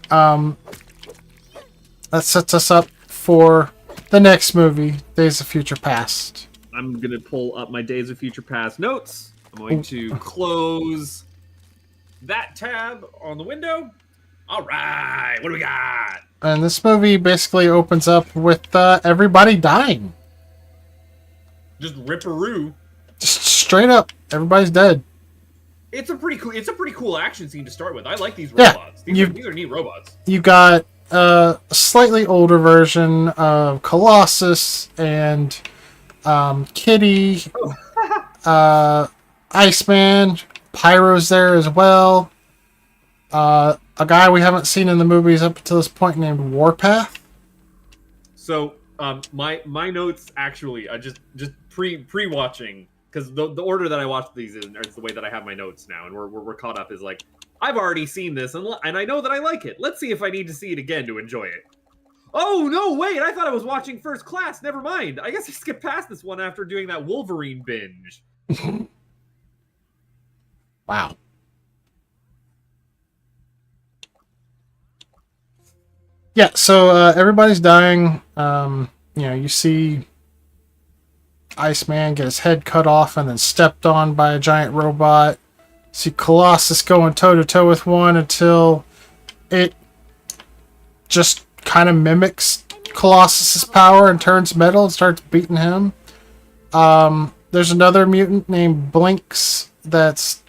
that sets us up for the next movie, Days of Future Past. I'm gonna pull up my Days of Future Past notes. I'm going to close that tab on the window. All right, what do we got? And this movie basically opens up with everybody dying. Just ripperoo. Just straight up, everybody's dead. It's a pretty cool action scene to start with. I like these Yeah, robots. These are neat robots. You got a slightly older version of Colossus and Kitty, Iceman, Pyro's there as well. A guy we haven't seen in the movies up until this point named Warpath. So my notes actually just pre-watching, because the order that I watched these in is the way that I have my notes now, and we're caught up is like, I've already seen this and I know that I like it. Let's see if I need to see it again to enjoy it. Oh no, wait! I thought I was watching First Class. Never mind. I guess I skipped past this one after doing that Wolverine binge. Wow. Yeah, so everybody's dying. You see Iceman get his head cut off and then stepped on by a giant robot. See Colossus going toe-to-toe with one until it just kind of mimics Colossus's power and turns metal and starts beating him. There's another mutant named Blinks that's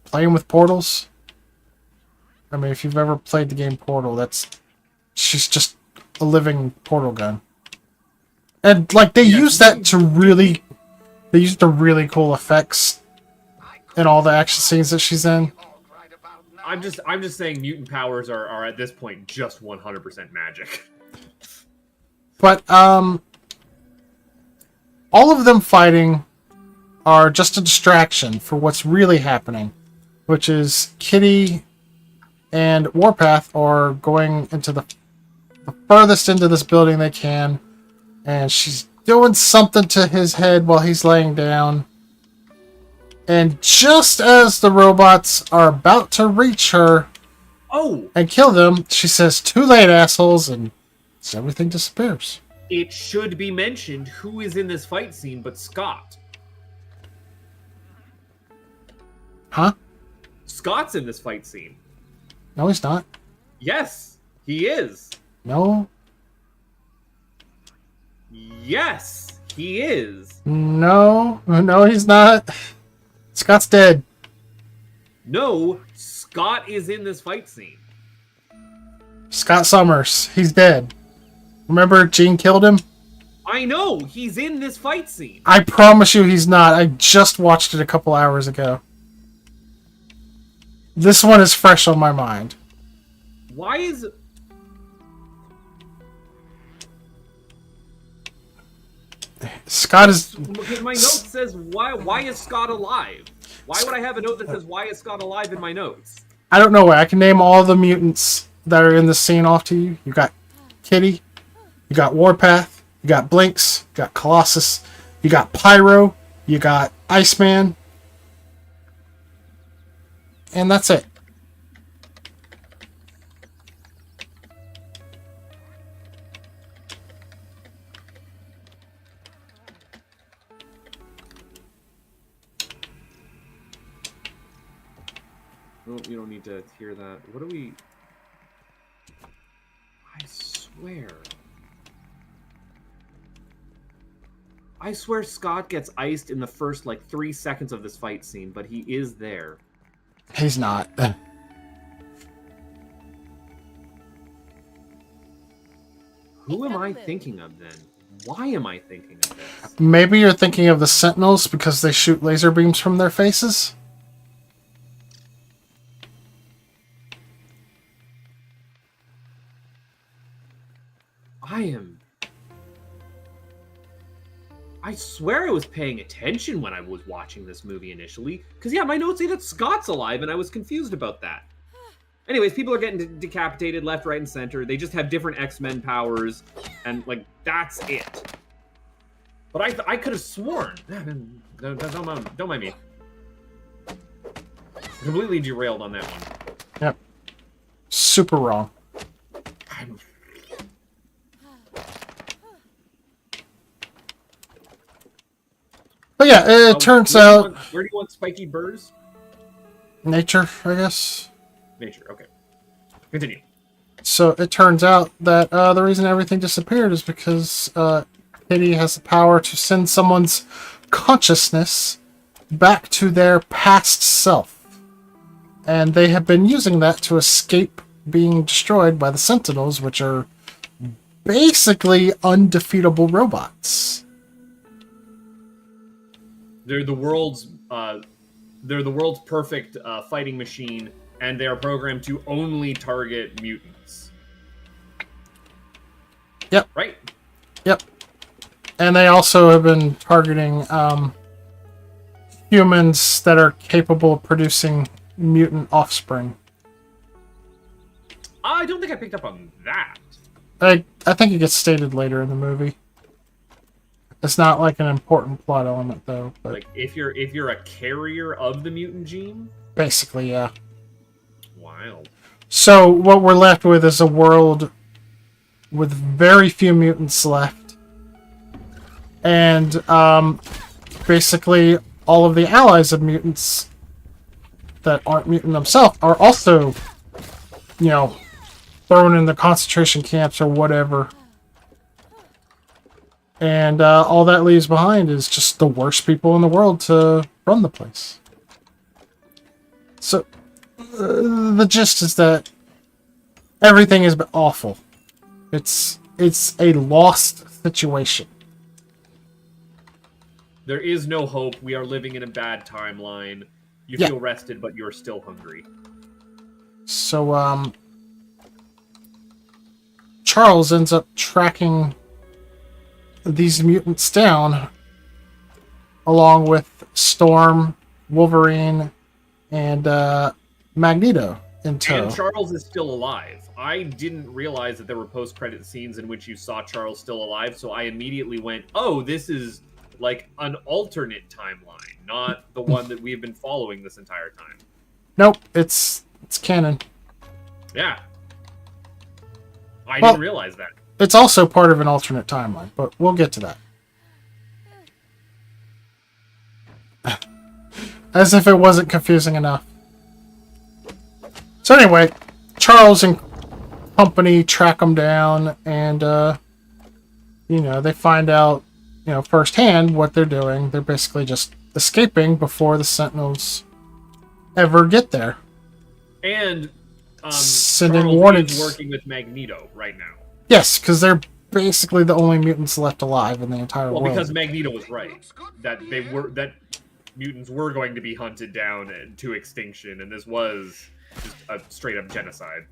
playing with portals. I mean, if you've ever played the game Portal, she's just a living portal gun. And like they use that to really, they use the really cool effects in all the action scenes that she's in. I'm just saying mutant powers are at this point just 100% magic. But all of them fighting are just a distraction for what's really happening, which is Kitty and Warpath are going into the furthest into this building they can, and she's doing something to his head while he's laying down. And just as the robots are about to reach her and kill them, she says, "Too late, assholes," and so everything disappears. It should be mentioned who is in this fight scene but Scott. Huh? Scott's in this fight scene. No, he's not. Yes, he is. No. Yes, he is. No, he's not. Scott's dead. No, Scott is in this fight scene. Scott Summers, he's dead. Remember Jean killed him? I know he's in this fight scene. I promise you he's not. I just watched it a couple hours ago. This one is fresh on my mind. Why is... Scott is... Okay, my note says, why is Scott alive? Why would I have a note that says, why is Scott alive in my notes? I don't know why. I can name all the mutants that are in the scene off to you. You got Kitty. You got Warpath. You got Blinks. You got Colossus. You got Pyro. You got Iceman. And that's it. No, you don't need to hear that. What do we... I swear Scott gets iced in the first, 3 seconds of this fight scene, but he is there. He's not. Who am I thinking of, then? Why am I thinking of this? Maybe you're thinking of the Sentinels because they shoot laser beams from their faces? I swear I was paying attention when I was watching this movie initially. Because, yeah, my notes say that Scott's alive, and I was confused about that. Anyways, people are getting decapitated left, right, and center. They just have different X-Men powers, and, that's it. But I could have sworn... Don't mind me. Completely derailed on that one. Yep. Super wrong. But yeah, it turns out... Where do you want spiky burrs? Nature, I guess. Nature, okay. Continue. So it turns out that the reason everything disappeared is because Kitty has the power to send someone's consciousness back to their past self. And they have been using that to escape being destroyed by the Sentinels, which are basically undefeatable robots. They're the world's perfect fighting machine, and they are programmed to only target mutants. Yep. Right? Yep. And they also have been targeting humans that are capable of producing mutant offspring. I don't think I picked up on that. I think it gets stated later in the movie. It's not like an important plot element, though. But if you're a carrier of the mutant gene? Basically, yeah. Wild. So what we're left with is a world with very few mutants left. And basically all of the allies of mutants that aren't mutant themselves are also, thrown in the concentration camps or whatever. And all that leaves behind is just the worst people in the world to run the place. So, the gist is that everything has been awful. It's a lost situation. There is no hope. We are living in a bad timeline. You feel rested, but you're still hungry. So, Charles ends up tracking these mutants down along with Storm, Wolverine, and Magneto in tow. And Charles is still alive. I didn't realize that there were post-credit scenes in which you saw Charles still alive, so I immediately went, oh, this is like an alternate timeline, not the one that we've been following this entire time. Nope, it's canon. Yeah. I didn't realize that. It's also part of an alternate timeline, but we'll get to that. As if it wasn't confusing enough. So anyway, Charles and company track them down, and they find out, firsthand what they're doing. They're basically just escaping before the Sentinels ever get there. And sending Charles warnings. is working with Magneto right now. Yes, because they're basically the only mutants left alive in the entire Well, world. because Magneto was right that mutants were going to be hunted down to extinction, and this was just a straight up genocide.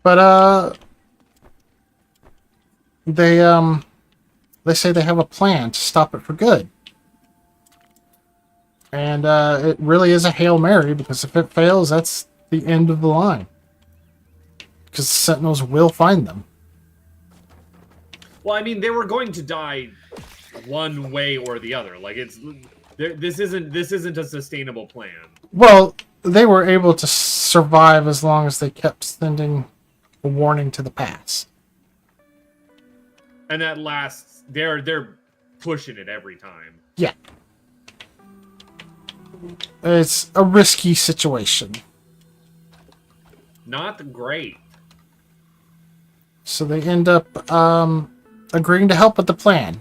But they say they have a plan to stop it for good. And it really is a Hail Mary, because if it fails, that's the end of the line. Because the Sentinels will find them. Well, I mean, they were going to die one way or the other. Like this isn't a sustainable plan. Well, they were able to survive as long as they kept sending a warning to the past. And that lasts. They're pushing it every time. Yeah. It's a risky situation. Not great. So they end up agreeing to help with the plan.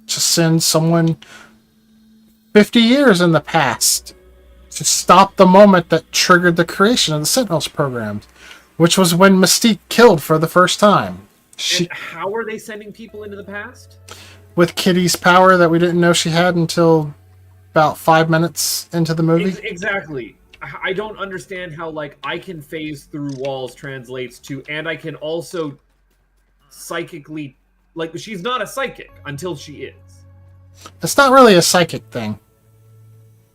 To send someone 50 years in the past to stop the moment that triggered the creation of the Sentinels program, which was when Mystique killed for the first time. And how are they sending people into the past? With Kitty's power that we didn't know she had until about 5 minutes into the movie. Exactly. I don't understand how, like, I can phase through walls translates to, and I can also psychically, like, she's not a psychic until she is. It's not really a psychic thing.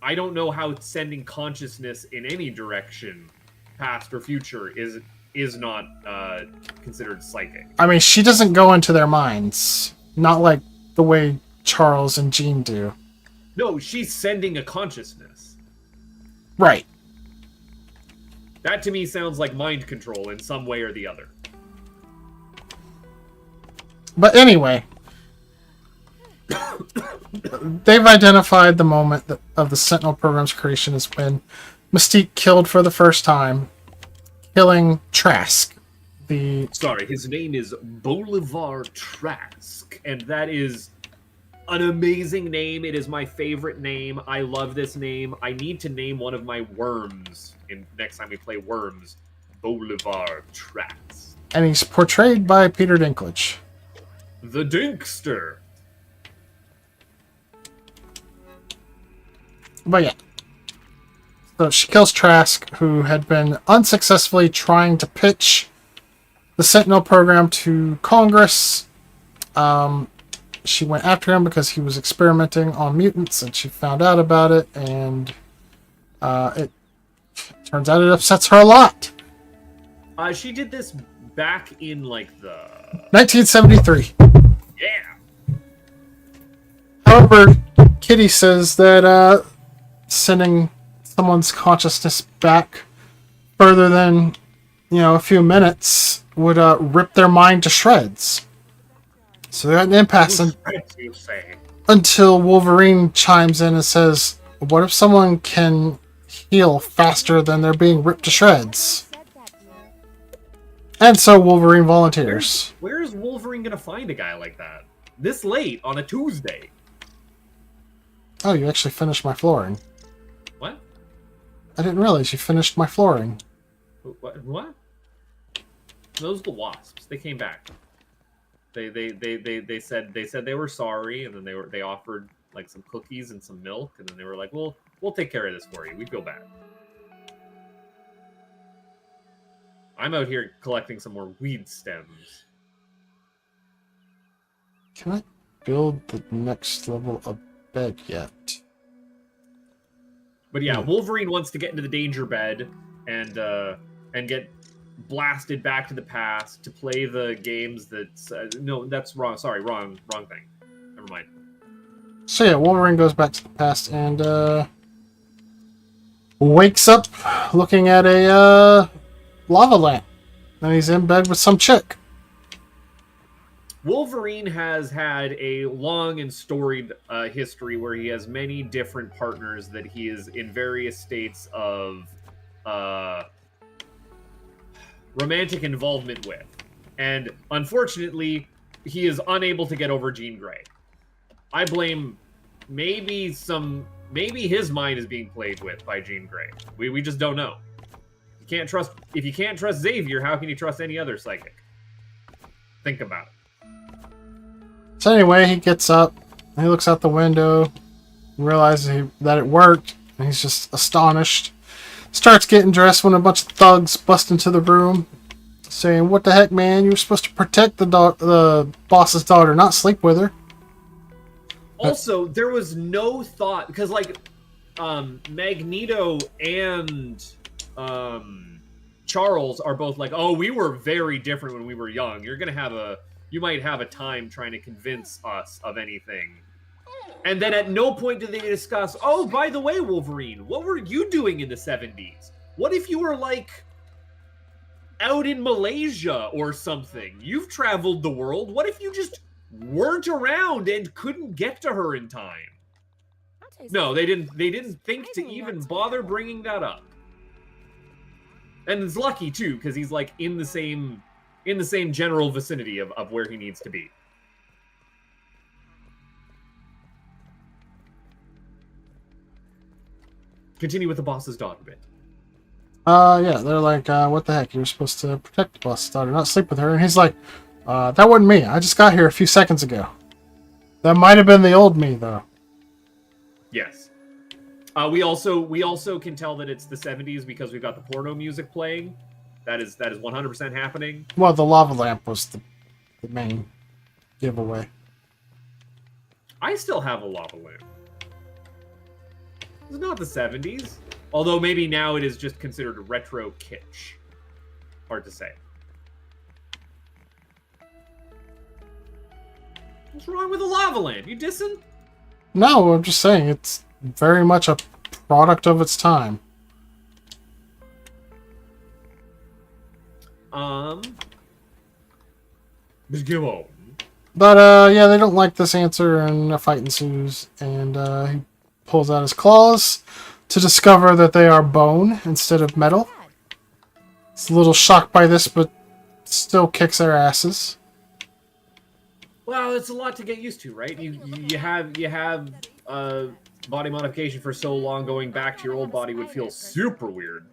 I don't know how sending consciousness in any direction, past or future, is not considered psychic. I mean, she doesn't go into their minds. Not like the way Charles and Jean do. No, she's sending a consciousness. Right. That to me sounds like mind control in some way or the other. But anyway, they've identified the moment of the Sentinel program's creation as when Mystique killed for the first time, killing Trask. Sorry, his name is Bolivar Trask, and that is an amazing name. It is my favorite name. I love this name. I need to name one of my worms next time we play Worms. Bolivar Trask. And he's portrayed by Peter Dinklage. The Dinkster. But yeah. So she kills Trask, who had been unsuccessfully trying to pitch the Sentinel program to Congress. She went after him because he was experimenting on mutants, and she found out about it, and it turns out it upsets her a lot. She did this back in, like, the... 1973. Yeah! However, Kitty says that sending someone's consciousness back further than, a few minutes would rip their mind to shreds. So they're at an impasse until Wolverine chimes in and says, what if someone can heal faster than they're being ripped to shreds? And so Wolverine volunteers. Where is Wolverine gonna find a guy like that? This late on a Tuesday? Oh, you actually finished my flooring. What? I didn't realize you finished my flooring. What? Those are the wasps. They came back. They said they were sorry, and then they offered like some cookies and some milk, and then they were like, "We'll take care of this for you. We feel bad." I'm out here collecting some more weed stems. Can I build the next level of bed yet? But yeah, Wolverine wants to get into the danger bed and get blasted back to the past to play the games that no, that's wrong. Sorry, wrong thing. Never mind. So yeah, Wolverine goes back to the past and wakes up looking at a lava lamp, and he's in bed with some chick. Wolverine has had a long and storied history where he has many different partners that he is in various states of romantic involvement with. And unfortunately, he is unable to get over Jean Grey. I blame maybe some maybe his mind is being played with by Jean Grey. We just don't know. You can't trust. If you can't trust Xavier, how can you trust any other psychic? Think about it. So anyway, he gets up, he looks out the window, realizes that it worked, and he's just astonished. Starts getting dressed when a bunch of thugs bust into the room, saying, "What the heck, man? You were supposed to protect the boss's daughter, not sleep with her." Also, there was no thought because, like, Magneto and Charles are both like, "Oh, we were very different when we were young. You might have a time trying to convince us of anything." And then at no point do they discuss, "Oh, by the way, Wolverine, what were you doing in the 70s? What if you were, like, out in Malaysia or something? You've traveled the world. What if you just weren't around and couldn't get to her in time?" No, they didn't think to even bother bringing that up. And it's lucky too, because he's like in the same general vicinity of where he needs to be. Continue with the boss's daughter bit. Yeah, they're like, "What the heck? You were supposed to protect the boss's daughter, not sleep with her." And he's like, "That wasn't me. I just got here a few seconds ago. That might have been the old me, though." Yes. We also can tell that it's the 70s because we've got the porno music playing. That is 100% happening. Well, the lava lamp was the main giveaway. I still have a lava lamp. It's not the 70s. Although maybe now it is just considered retro kitsch. Hard to say. What's wrong with a lava lamp? You dissing? No, I'm just saying it's very much a product of its time. Just give up. But, yeah, they don't like this answer, and a fight ensues, and he pulls out his claws to discover that they are bone instead of metal. He's a little shocked by this, but still kicks their asses. Well, it's a lot to get used to, right? You have body modification for so long, going back to your old body would feel super weird.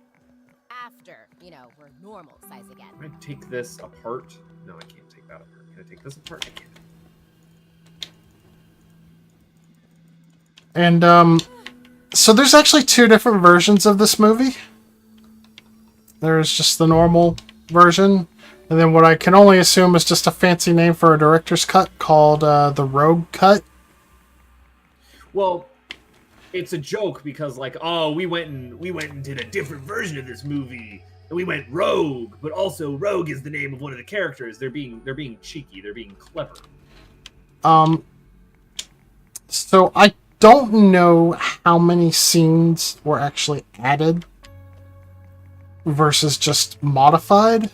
After, we're normal size again. Can I take this apart? No, I can't take that apart. Can I take this apart? I can't. And, so there's actually two different versions of this movie. There's just the normal version, and then what I can only assume is just a fancy name for a director's cut called the Rogue Cut. Well, it's a joke because, like, oh, we went and did a different version of this movie, and we went rogue, but also Rogue is the name of one of the characters. They're being cheeky. They're being clever. So I don't know how many scenes were actually added versus just modified.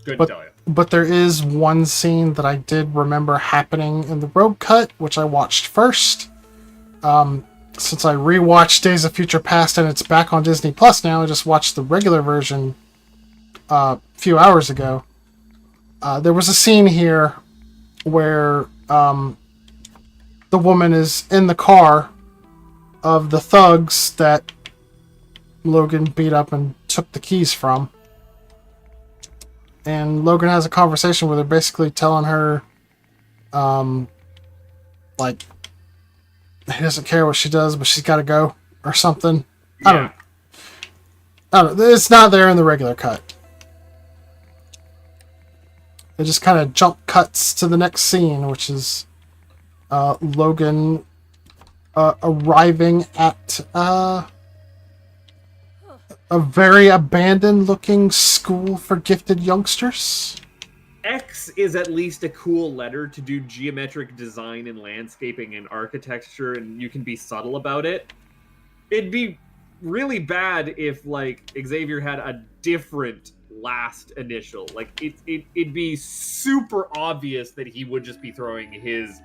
Couldn't tell you. But there is one scene that I did remember happening in the Rogue Cut, which I watched first. Since I rewatched Days of Future Past and it's back on Disney Plus now, I just watched the regular version a few hours ago. There was a scene here where the woman is in the car of the thugs that Logan beat up and took the keys from. And Logan has a conversation with her, basically telling her, like, he doesn't care what she does, but she's got to go, or something. Yeah. I don't know. It's not there in the regular cut. It just kind of jump cuts to the next scene, which is Logan arriving at a very abandoned-looking school for gifted youngsters. X is at least a cool letter to do geometric design and landscaping and architecture, and you can be subtle about it. It'd be really bad if, like, Xavier had a different last initial. Like, it'd be super obvious that he would just be throwing his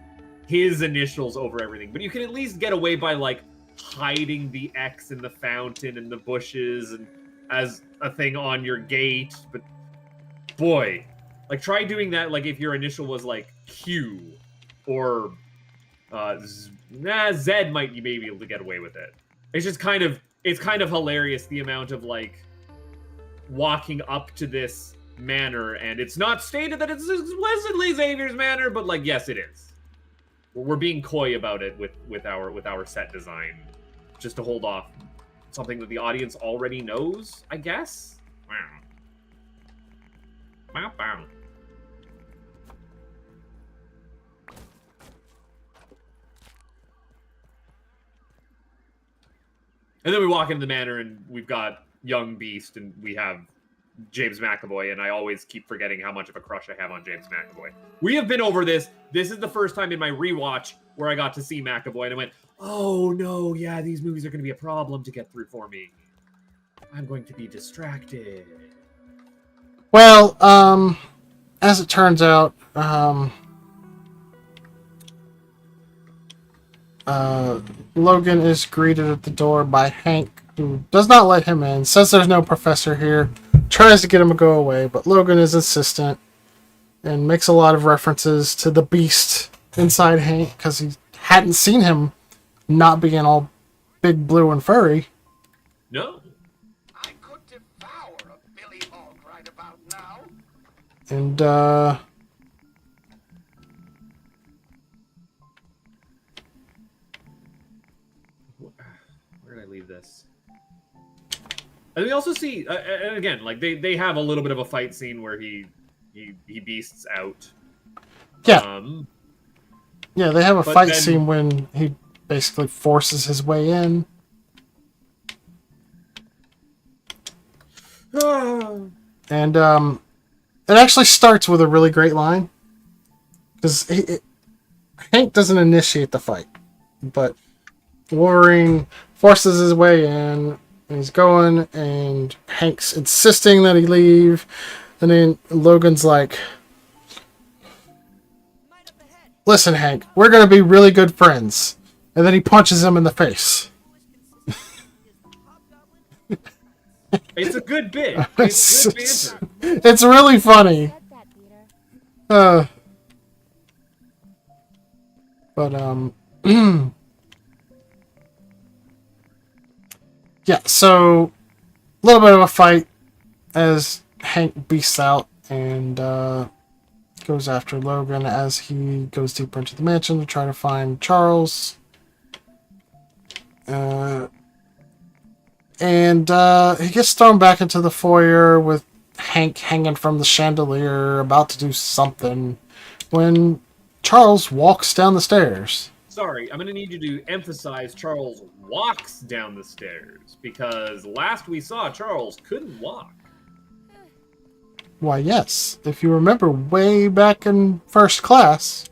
initials over everything. But you can at least get away by, like, hiding the X in the fountain and the bushes and as a thing on your gate. But boy, like, try doing that, like, if your initial was like Q or Zed might maybe be able to get away with it. It's kind of hilarious the amount of like walking up to this manor, and it's not stated that it's explicitly Xavier's manor, but like yes, it is. We're being coy about it with our set design, just to hold off something that the audience already knows, I guess. Wow. Wow. Wow. And then we walk into the manor, and we've got young Beast, and we have James McAvoy, and I always keep forgetting how much of a crush I have on James McAvoy. We have been over this. This is the first time in my rewatch where I got to see McAvoy, and I went, oh no, yeah, these movies are going to be a problem to get through for me. I'm going to be distracted. Well, as it turns out, Logan is greeted at the door by Hank, who does not let him in, says there's no professor here, tries to get him to go away, but Logan is insistent and makes a lot of references to the beast inside Hank because he hadn't seen him not being all big, blue, and furry. No. I could devour a Billy Hog right about now. And, where did I leave this? And we also see, and again, like they have a little bit of a fight scene where he beasts out. yeah. Yeah, they have a but fight then- scene when he basically forces his way in. And it actually starts with a really great line. Because Hank doesn't initiate the fight. But Wolverine forces his way in. And he's going. And Hank's insisting that he leave. And then Logan's like, listen, Hank, we're going to be really good friends. And then he punches him in the face. It's a good bit. It's good banter. It's really funny. Said that, Peter. But yeah, so a little bit of a fight as Hank beasts out and goes after Logan as he goes deeper into the mansion to try to find Charles. And he gets thrown back into the foyer with Hank hanging from the chandelier, about to do something, when Charles walks down the stairs. Sorry, I'm going to need you to emphasize Charles walks down the stairs, because last we saw Charles couldn't walk. Why, yes. If you remember way back in first class,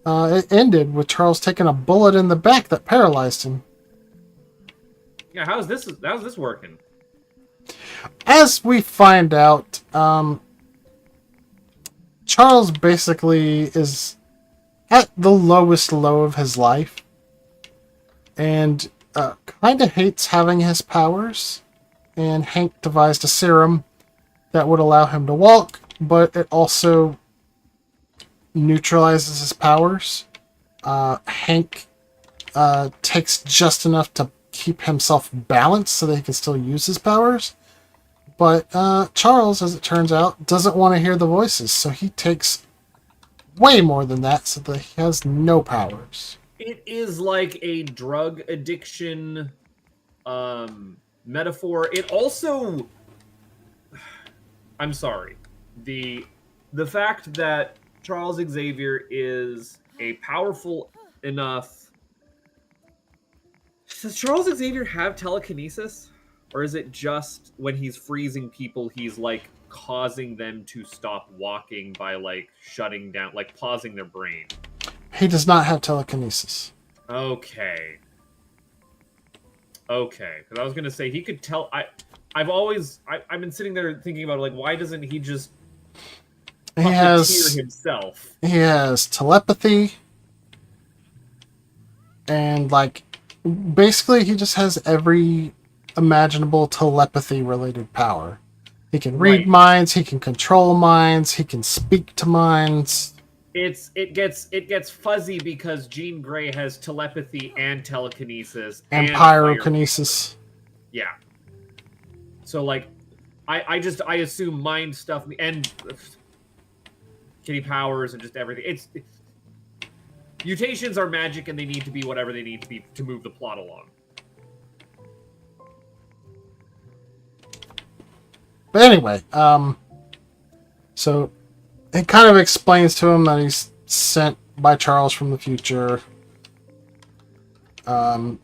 it ended with Charles taking a bullet in the back that paralyzed him. Yeah, how's this working? As we find out, Charles basically is at the lowest low of his life and kind of hates having his powers. And Hank devised a serum that would allow him to walk, but it also neutralizes his powers. Hank takes just enough to keep himself balanced so that he can still use his powers. But Charles, as it turns out, doesn't want to hear the voices, so he takes way more than that so that he has no powers. It is like a drug addiction metaphor. It also... I'm sorry. The fact that Charles Xavier is a powerful enough... Does Charles Xavier have telekinesis? Or is it just when he's freezing people, he's like causing them to stop walking by like shutting down, like pausing their brain? He does not have telekinesis. Okay. Because I was gonna say he could tell. I've been sitting there thinking about like why doesn't he just He has himself? He has telepathy, and like basically he just has every imaginable telepathy related power. He can read Right. minds, he can control minds, he can speak to minds. it gets fuzzy because Jean Grey has telepathy and telekinesis And fire. pyrokinesis. Yeah. So like, I assume mind stuff and kitty powers and just everything. Mutations are magic and they need to be whatever they need to be to move the plot along. But anyway, so it kind of explains to him that he's sent by Charles from the future. Of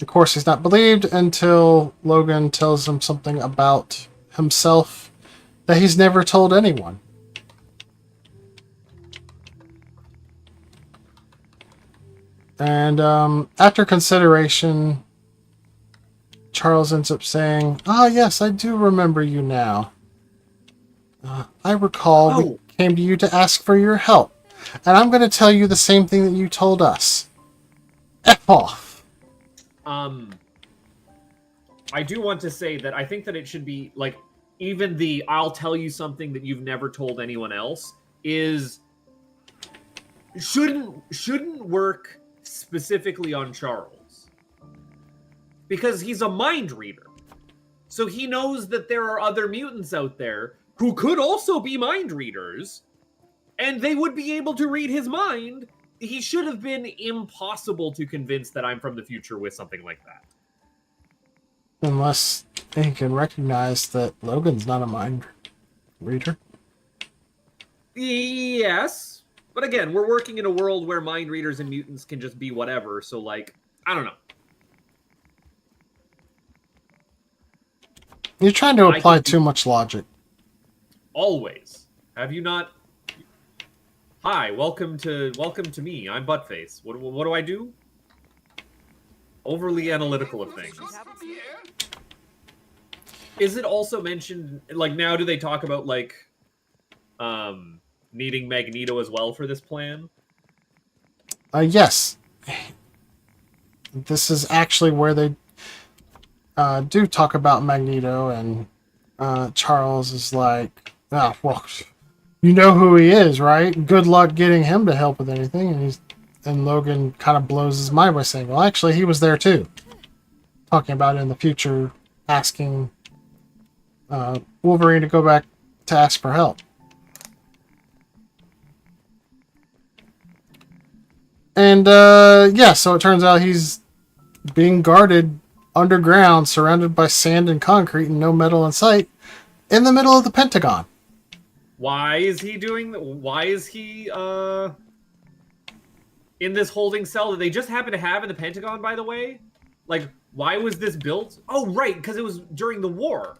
course, he's not believed until Logan tells him something about himself that he's never told anyone. And after consideration, Charles ends up saying, "Ah, yes, I do remember you now. I recall we came to you to ask for your help, and I'm going to tell you the same thing that you told us. F off." I do want to say that I think that it should be like even the "I'll tell you something that you've never told anyone else" shouldn't work specifically on Charles. Because he's a mind reader. So he knows that there are other mutants out there who could also be mind readers, and they would be able to read his mind. He should have been impossible to convince that I'm from the future with something like that. Unless he can recognize that Logan's not a mind reader. Yes. But again, we're working in a world where mind readers and mutants can just be whatever, so like, I don't know. You're trying to apply too much logic. Always. Have you not? Hi, welcome to me. I'm Buttface. What do I do? Overly analytical of things. Is it also mentioned, like, now do they talk about, like, needing Magneto as well for this plan? Yes. This is actually where they do talk about Magneto, and Charles is like, "Ah, well, you know who he is, right? Good luck getting him to help with anything." And Logan kind of blows his mind by saying, "Well, actually, he was there too." Talking about in the future, asking Wolverine to go back to ask for help. And yeah, so it turns out he's being guarded underground, surrounded by sand and concrete and no metal in sight, in the middle of the Pentagon. Why is he in this holding cell that they just happen to have in the Pentagon, by the way? Like, why was this built? Oh, right, because it was during the war.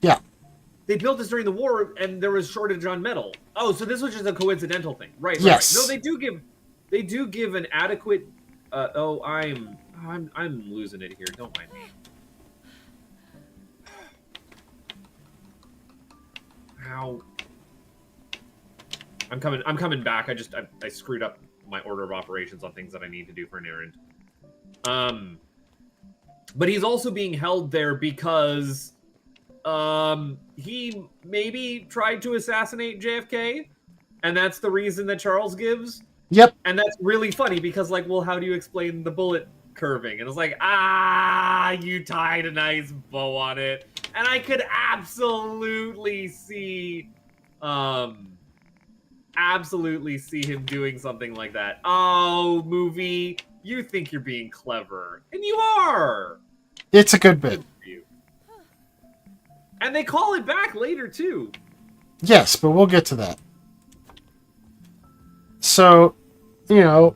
Yeah. They built this during the war, and there was shortage on metal. Oh, so this was just a coincidental thing, right? Yes. Right. No, they do give an adequate. I'm losing it here. Don't mind me. How? I'm coming back. I screwed up my order of operations on things that I need to do for an errand. But he's also being held there because he maybe tried to assassinate JFK, and that's the reason that Charles gives. Yep. And that's really funny because, like, well, how do you explain the bullet curving? And it's like, you tied a nice bow on it. And I could absolutely see him doing something like that. Oh, movie, you think you're being clever. And you are! It's a good bit. And they call it back later, too. Yes, but we'll get to that. So, you know,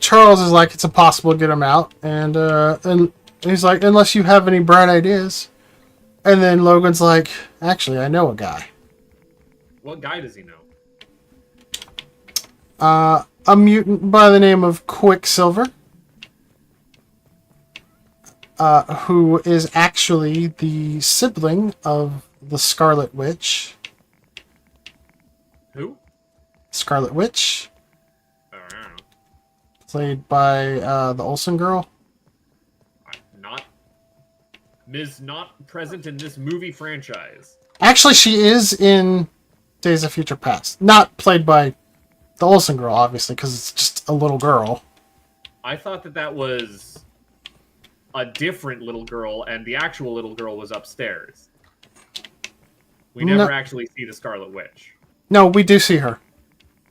Charles is like, it's impossible to get him out. And he's like, unless you have any bright ideas. And then Logan's like, actually, I know a guy. What guy does he know? A mutant by the name of Quicksilver. Who is actually the sibling of the Scarlet Witch. Who? Scarlet Witch. I don't know. Played by the Olsen girl. Not present in this movie franchise. Actually, she is in Days of Future Past. Not played by the Olsen girl, obviously, because it's just a little girl. I thought that was a different little girl, and the actual little girl was upstairs. We never actually see the Scarlet Witch. No, we do see her.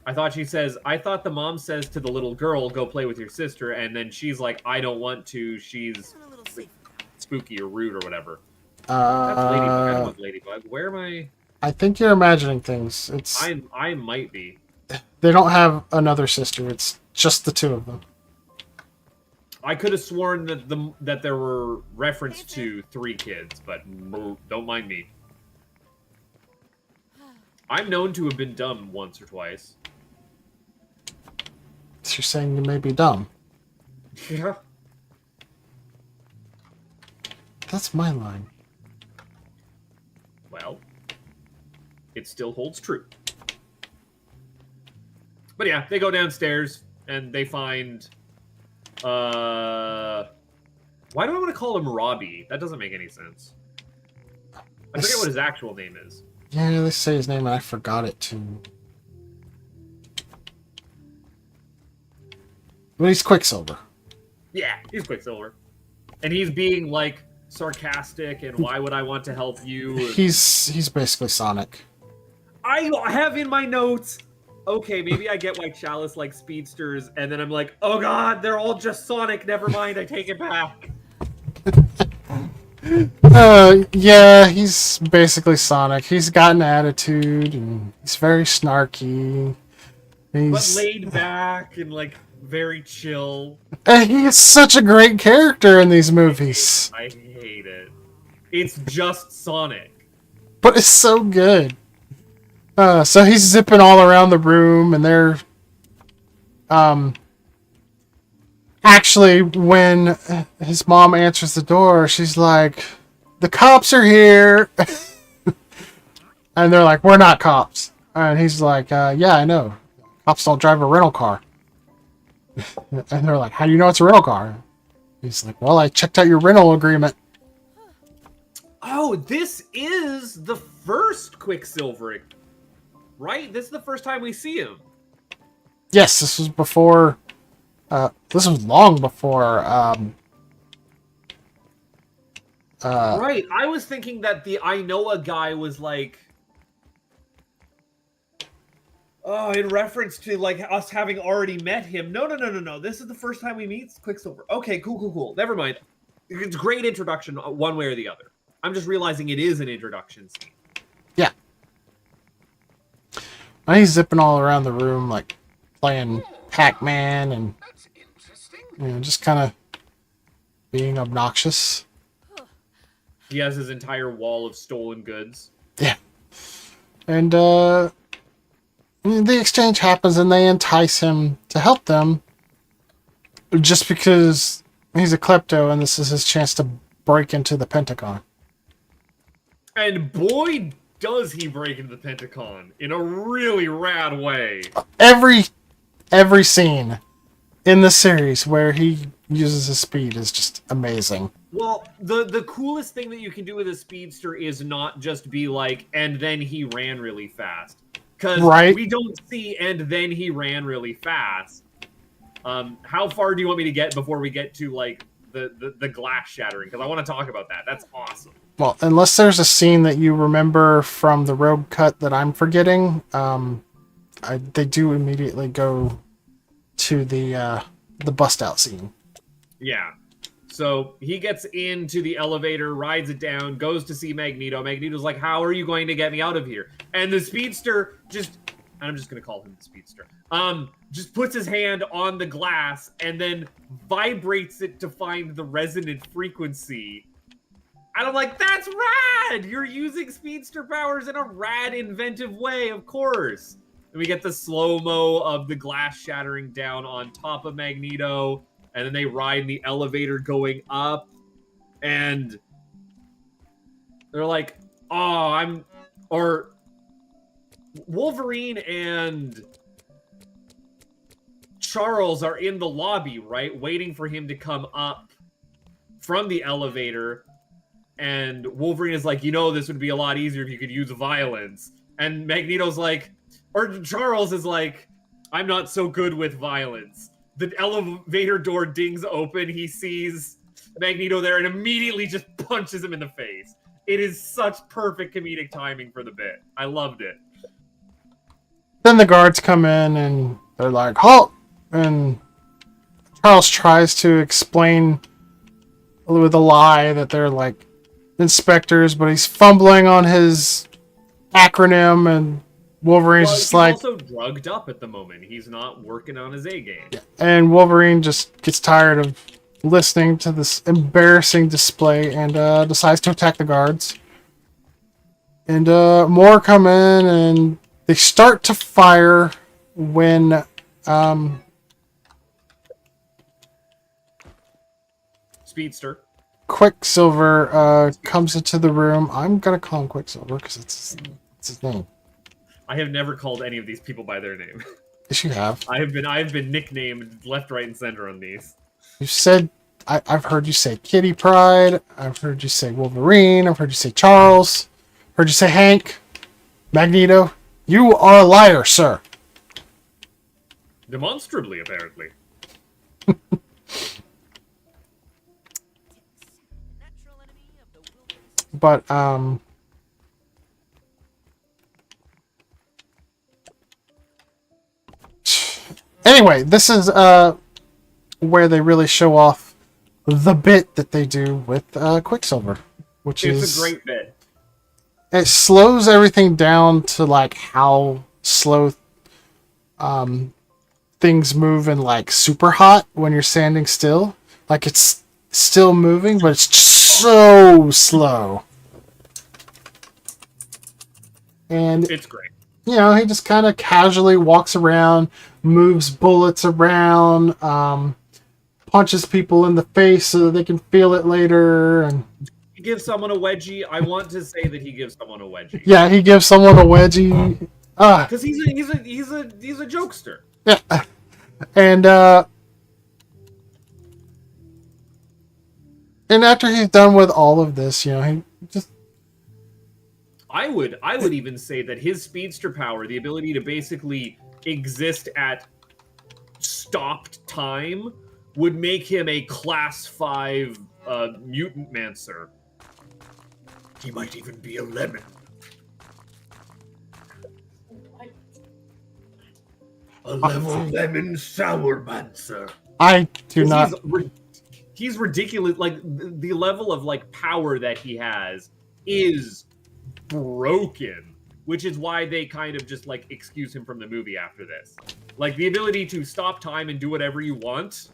I thought the mom says to the little girl, go play with your sister, and then she's like, I don't want to, she's A little safer. spooky or rude or whatever. That's Ladybug. I don't want Ladybug. Where am I? I think you're imagining things. I might be. They don't have another sister. It's just the two of them. I could have sworn that there were reference to 3 kids, but don't mind me. I'm known to have been dumb once or twice. So you're saying you may be dumb. Yeah. That's my line. Well, it still holds true. But yeah, they go downstairs and they find why do I want to call him Robbie? That doesn't make any sense. I forget what his actual name is. Yeah, they say his name and I forgot it too. But he's Quicksilver. Yeah, he's Quicksilver. And he's being like sarcastic and why would I want to help you? He's basically Sonic. I have in my notes, okay, maybe I get why Chalice likes speedsters, and then I'm like, oh god, they're all just Sonic, never mind, I take it back. Yeah, he's basically Sonic. He's got an attitude, and he's very snarky. But laid back and, like, very chill. And he is such a great character in these movies. I hate it. It's just Sonic. But it's so good. So he's zipping all around the room, and they're... Actually, when his mom answers the door, she's like, the cops are here! And they're like, we're not cops. And he's like, yeah, I know. Cops don't drive a rental car. And they're like, how do you know it's a rental car? He's like, well, I checked out your rental agreement. Oh, this is the first Quicksilver, right? This is the first time we see him. Yes, this was before... this was long before... right, I was thinking that the I know a guy was like... Oh, in reference to, like, us having already met him. No. This is the first time we meet Quicksilver. Okay, cool. Never mind. It's a great introduction one way or the other. I'm just realizing it is an introduction scene. Yeah. And he's zipping all around the room, like, playing Pac-Man and, That's interesting. you know, just kind of being obnoxious. He has his entire wall of stolen goods. Yeah. And, the exchange happens and they entice him to help them just because he's a klepto and this is his chance to break into the Pentagon. And boy, does he break into the Pentagon in a really rad way. Every scene in the series where he uses his speed is just amazing. Well, the coolest thing that you can do with a speedster is not just be like, and then he ran really fast. Because we don't see, and then he ran really fast. How far do you want me to get before we get to, like, the glass shattering? Because I want to talk about that. That's awesome. Well, unless there's a scene that you remember from the Rogue cut that I'm forgetting, they do immediately go to the bust out scene. Yeah. So he gets into the elevator, rides it down, goes to see Magneto. Magneto's like, how are you going to get me out of here? And the speedster I'm just going to call him the speedster, just puts his hand on the glass and then vibrates it to find the resonant frequency. And I'm like, that's rad! You're using speedster powers in a rad, inventive way, of course. And we get the slow-mo of the glass shattering down on top of Magneto. And then they ride in the elevator going up. And they're like, Wolverine and Charles are in the lobby, right? Waiting for him to come up from the elevator. And Wolverine is like, this would be a lot easier if you could use violence. And Magneto's like, or Charles is like, I'm not so good with violence. The elevator door dings open. He sees Magneto there and immediately just punches him in the face. It is such perfect comedic timing for the bit. I loved it. Then the guards come in and they're like, halt! And Charles tries to explain with a lie that they're like inspectors, but he's fumbling on his acronym, and Wolverine's Well, just he's like... also drugged up at the moment. He's not working on his A game. And Wolverine just gets tired of listening to this embarrassing display and decides to attack the guards. And more come in and they start to fire when Speedster. Quicksilver comes into the room. I'm gonna call him Quicksilver because it's his name. I have never called any of these people by their name. Yes, you have. I have been nicknamed left, right, and center on these. You said I've heard you say Kitty Pryde. I've heard you say Wolverine. I've heard you say Charles. Heard you say Hank. Magneto. You are a liar, sir. Demonstrably, apparently. But anyway, this is where they really show off the bit that they do with Quicksilver, which It's a great bit. It slows everything down to like how slow things move in like super hot when you're standing still. Like it's still moving, but it's just so slow. And It's great. you know, he just kind of casually walks around, moves bullets around, punches people in the face so that they can feel it later, and He gives someone a wedgie. I want to say that he gives someone a wedgie. yeah, he gives someone a wedgie. Because he's a jokester. Yeah. And after he's done with all of this, you know, he just I would even say that his speedster power, the ability to basically exist at stopped time, would make him a class 5 mutant mancer. He might even be a lemon. A level lemon sour mancer. I do not. He's ridiculous. Like the level of like power that he has is broken, which is why they kind of just like excuse him from the movie after this. Like the ability to stop time and do whatever you want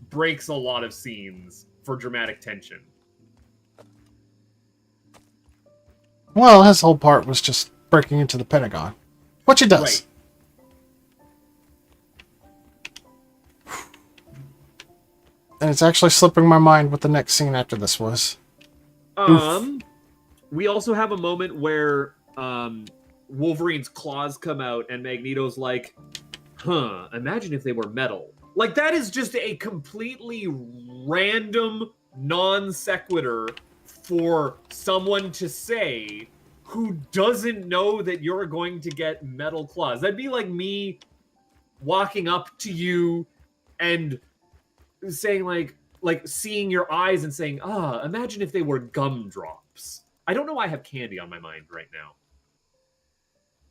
breaks a lot of scenes for dramatic tension. Well, his whole part was just breaking into the Pentagon, which he does. Right. And it's actually slipping my mind what the next scene after this was. We also have a moment where Wolverine's claws come out and Magneto's like, imagine if they were metal. Like, that is just a completely random non sequitur for someone to say who doesn't know that you're going to get metal claws. That'd be like me walking up to you and saying like seeing your eyes and saying, imagine if they were gumdrops. I don't know why I have candy on my mind right now.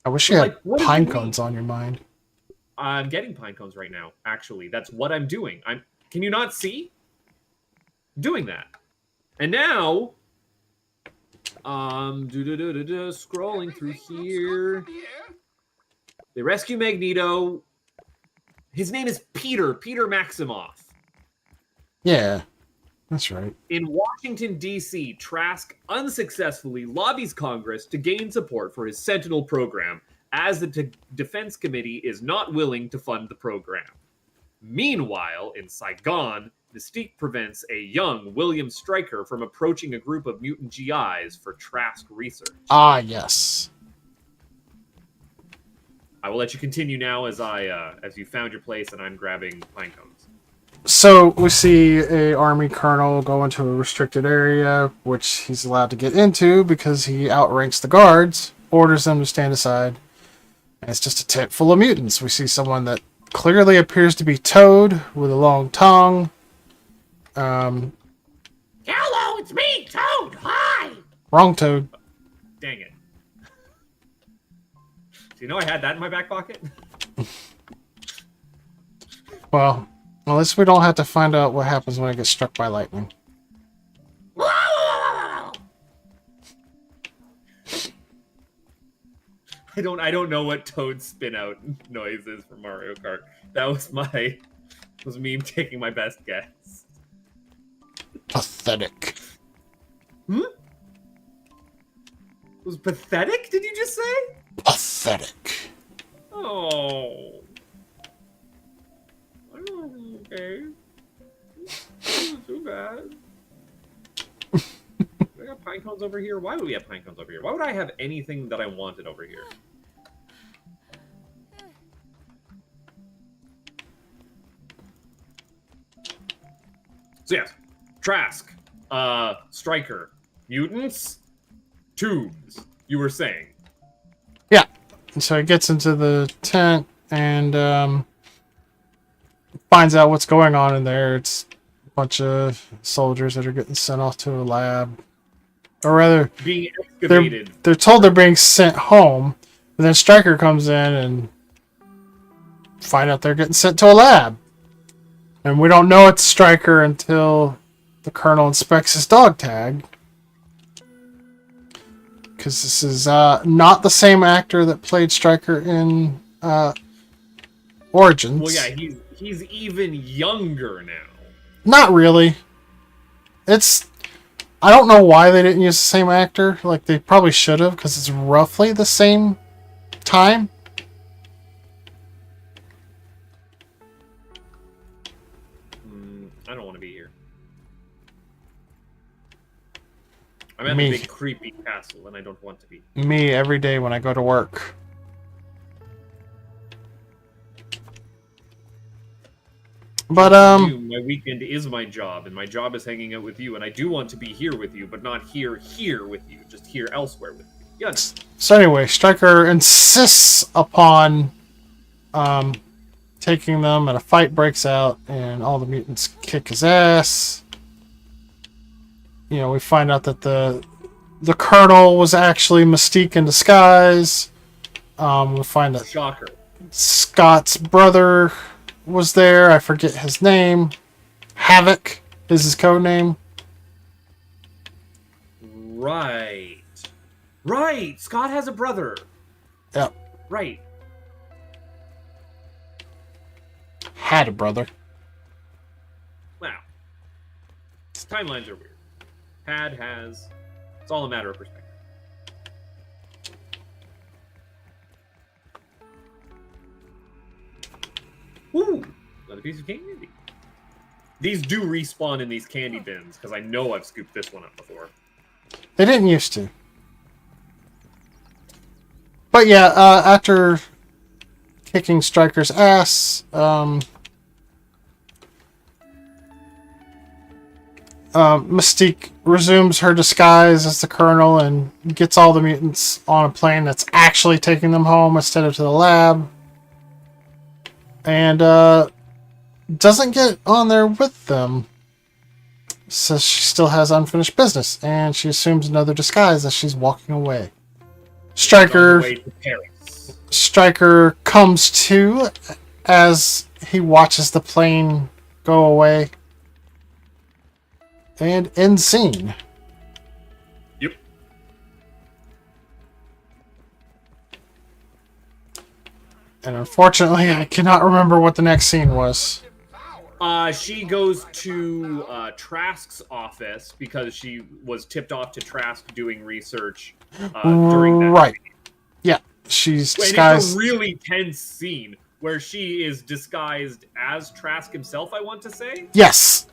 I wish you had pine cones on your mind. I'm getting pine cones right now, actually. That's what I'm doing. Can you not see? I'm doing that. And now scrolling through here. They rescue Magneto. His name is Peter Maximoff. Yeah, that's right. In Washington, D.C., Trask unsuccessfully lobbies Congress to gain support for his Sentinel program, as the Defense Committee is not willing to fund the program. Meanwhile, in Saigon, Mystique prevents a young William Stryker from approaching a group of mutant GIs for Trask research. Ah, yes. I will let you continue now as you found your place and I'm grabbing pine cones. So we see a army colonel go into a restricted area, which he's allowed to get into because he outranks the guards, orders them to stand aside, And it's just a tent full of mutants. We see someone that clearly appears to be Toad with a long tongue. Hello, it's me, Toad. Hi. Wrong Toad. Dang it. Do you know I had that in my back pocket? Well, at least we don't have to find out what happens when it gets struck by lightning. I don't know what Toad spin out noise is for Mario Kart. That was me taking my best guess. Pathetic. It was pathetic, did you just say? Pathetic. Oh. Okay. Not too bad. I got pine cones over here. Why would we have pine cones over here? Why would I have anything that I wanted over here? So yes, Trask, Striker, mutants, tubes. You were saying. Yeah. And so he gets into the tent and finds out what's going on in there. It's a bunch of soldiers that are getting sent off to a lab. Or rather, Being excavated. they're told they're being sent home. And then Stryker comes in and find out they're getting sent to a lab. And we don't know it's Stryker until the Colonel inspects his dog tag. Because this is not the same actor that played Stryker in Origins. Well, yeah, he's even younger now. Not really. I don't know why they didn't use the same actor. Like, they probably should have, because it's roughly the same time. I don't want to be here. I'm at Me. a big creepy castle, and I don't want to be. Me, every day when I go to work. But, You, my weekend is my job, and my job is hanging out with you, and I do want to be here with you, but not here with you, just here elsewhere with you. Yes. So anyway, Stryker insists upon taking them, and a fight breaks out, and all the mutants kick his ass. You know, we find out that the Colonel was actually Mystique in disguise. We find that Shocker. Scott's brother was there. I forget his name. Havoc is his code name. Right. Scott has a brother. Yep. Right. Had a brother. Wow. Timelines are weird. Has. It's all a matter of perspective. Ooh, another piece of candy. These do respawn in these candy bins, because I know I've scooped this one up before. They didn't used to. But yeah, after kicking Stryker's ass, Mystique resumes her disguise as the Colonel and gets all the mutants on a plane that's actually taking them home instead of to the lab. And doesn't get on there with them. Says she still has unfinished business, and she assumes another disguise as she's walking away. On the way to Paris. Stryker comes to as he watches the plane go away. And end scene. Yep. And unfortunately, I cannot remember what the next scene was. She goes to Trask's office because she was tipped off to Trask doing research during that. Right. Yeah, she's And disguised. it's a really tense scene where she is disguised as Trask himself, I want to say. Yes.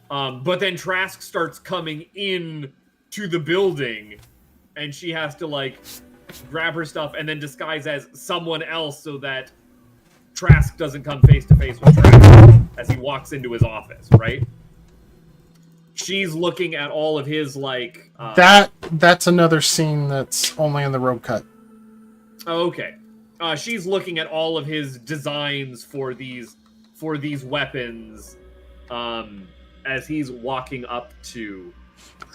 But then Trask starts coming in to the building, and she has to, like, grab her stuff and then disguise as someone else so that Trask doesn't come face to face with Trask as he walks into his office, right? She's looking at all of his, like... That's another scene that's only in the road cut. Okay. She's looking at all of his designs for these weapons as he's walking up to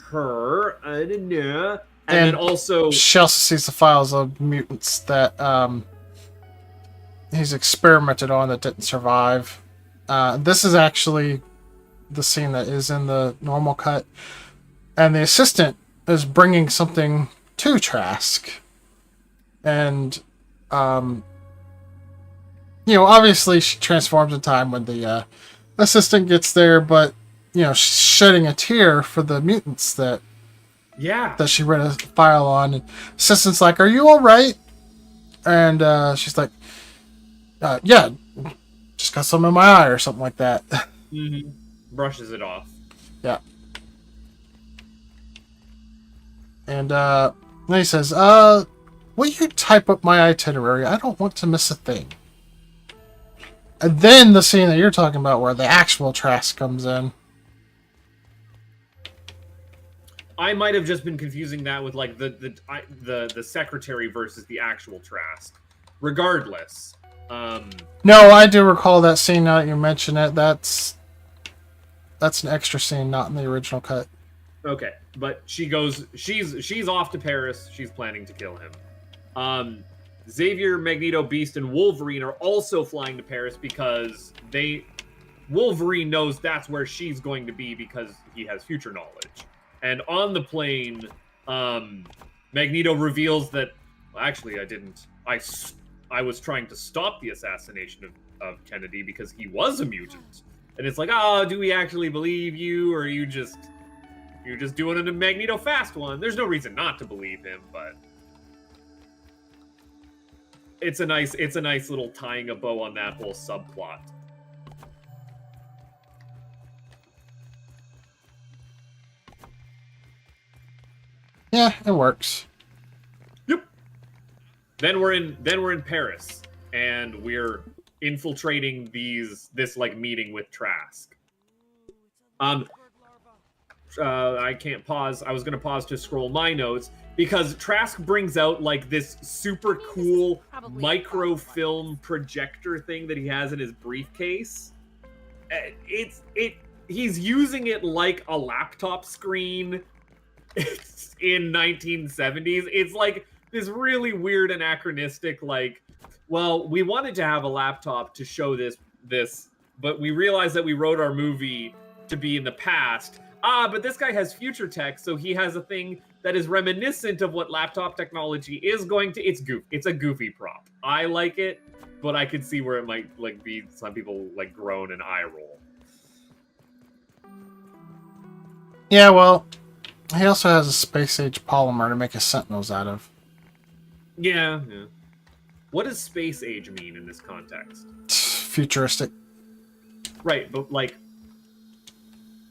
her. I don't know. And then also she also sees the files of mutants that he's experimented on that didn't survive. This is actually the scene that is in the normal cut, and the assistant is bringing something to Trask, and obviously she transforms in time when the assistant gets there, but she's shedding a tear for the mutants that she read a file on. And assistant's like, "Are you all right?" And she's like, "Yeah, just got some in my eye," or something like that. Mm-hmm. Brushes it off. Yeah. And then he says, "Will you type up my itinerary? I don't want to miss a thing." And then the scene that you're talking about, where the actual Trask comes in. I might have just been confusing that with like the secretary versus the actual Trask. Regardless, no, I do recall that scene. Now that you mention it, that's an extra scene, not in the original cut. Okay, but she's off to Paris. She's planning to kill him. Xavier, Magneto, Beast, and Wolverine are also flying to Paris because Wolverine knows that's where she's going to be because he has future knowledge. And on the plane, Magneto reveals that, well, actually, I didn't. I was trying to stop the assassination of Kennedy because he was a mutant. And it's like, oh, do we actually believe you, or are you're just doing a Magneto fast one? There's no reason not to believe him, but it's a nice little tying a bow on that whole subplot. Yeah, it works. Yep. Then we're in Paris, and we're infiltrating this like meeting with Trask. I can't pause. I was gonna pause to scroll my notes because Trask brings out like this super cool microfilm projector thing that he has in his briefcase. He's using it like a laptop screen. It's in 1970s. It's like this really weird anachronistic, like, well, we wanted to have a laptop to show this, but we realized that we wrote our movie to be in the past. But this guy has future tech, so he has a thing that is reminiscent of what laptop technology is going to. It's a goofy prop. I like it, but I could see where it might like be some people like groan and eye roll. Yeah, well, he also has a space-age polymer to make his sentinels out of. Yeah. What does space age mean in this context? Futuristic. Right, but like,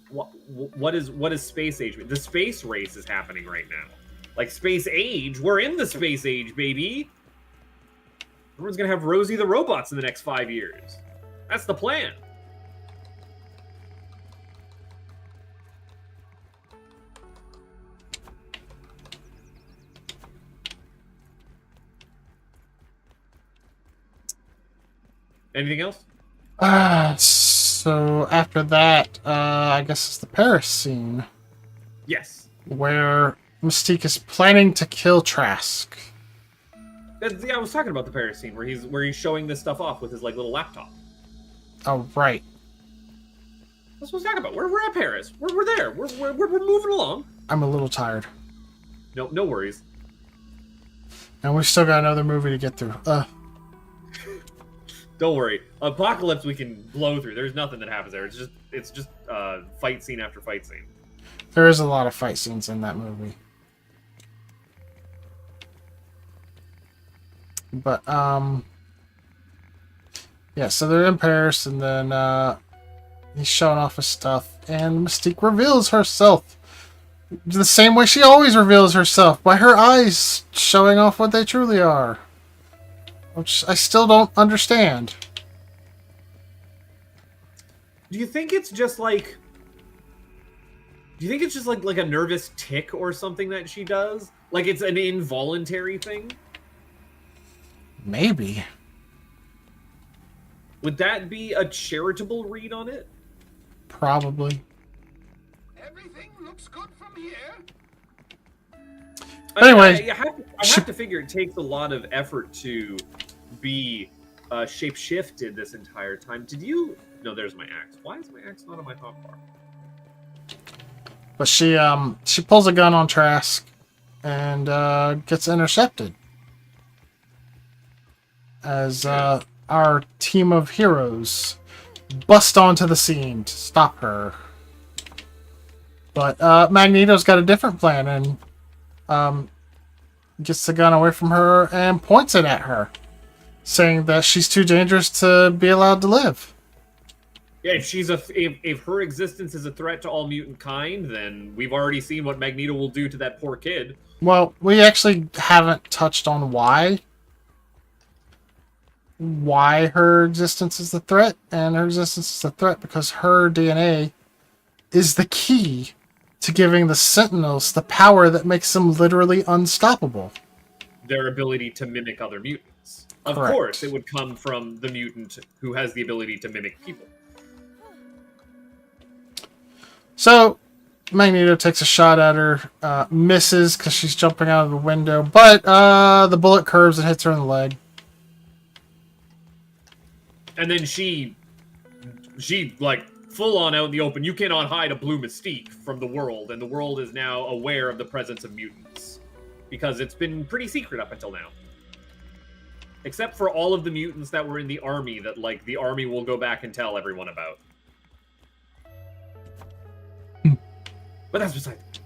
what is space age mean? The space race is happening right now. Like space age, we're in the space age, baby. Everyone's gonna have Rosie the robots in the next 5 years. That's the plan. Anything else? So after that, I guess it's the Paris scene. Yes. Where Mystique is planning to kill Trask. Yeah, I was talking about the Paris scene where he's showing this stuff off with his like little laptop. Oh, right. That's what I was talking about. We're at Paris. We're there. We're moving along. I'm a little tired. No worries. And we still got another movie to get through. Don't worry. Apocalypse we can blow through. There's nothing that happens there. It's just fight scene after fight scene. There is a lot of fight scenes in that movie. But yeah, so they're in Paris, and then he's showing off his stuff, and Mystique reveals herself the same way she always reveals herself, by her eyes showing off what they truly are. Which I still don't understand. Do you think it's just like a nervous tick or something that she does? Like it's an involuntary thing? Maybe. Would that be a charitable read on it? Probably. Everything looks good from here. Anyway, I have to figure it takes a lot of effort to be shape-shifted this entire time. Did you? No, there's my axe. Why is my axe not on my hotbar? But she pulls a gun on Trask and gets intercepted. As our team of heroes bust onto the scene to stop her. But Magneto's got a different plan and gets the gun away from her and points it at her, saying that she's too dangerous to be allowed to live. Yeah, if her existence is a threat to all mutant kind, then we've already seen what Magneto will do to that poor kid. Well, we actually haven't touched on why her existence is the threat, and her existence is a threat because her DNA is the key to giving the Sentinels the power that makes them literally unstoppable. Their ability to mimic other mutants. Of Correct. course, it would come from the mutant who has the ability to mimic people. So, Magneto takes a shot at her, misses because she's jumping out of the window, but the bullet curves and hits her in the leg. And then she like, full on out in the open. You cannot hide a blue mystique from the world, and the world is now aware of the presence of mutants. Because it's been pretty secret up until now. Except for all of the mutants that were in the army that, like, the army will go back and tell everyone about. But that's beside the point.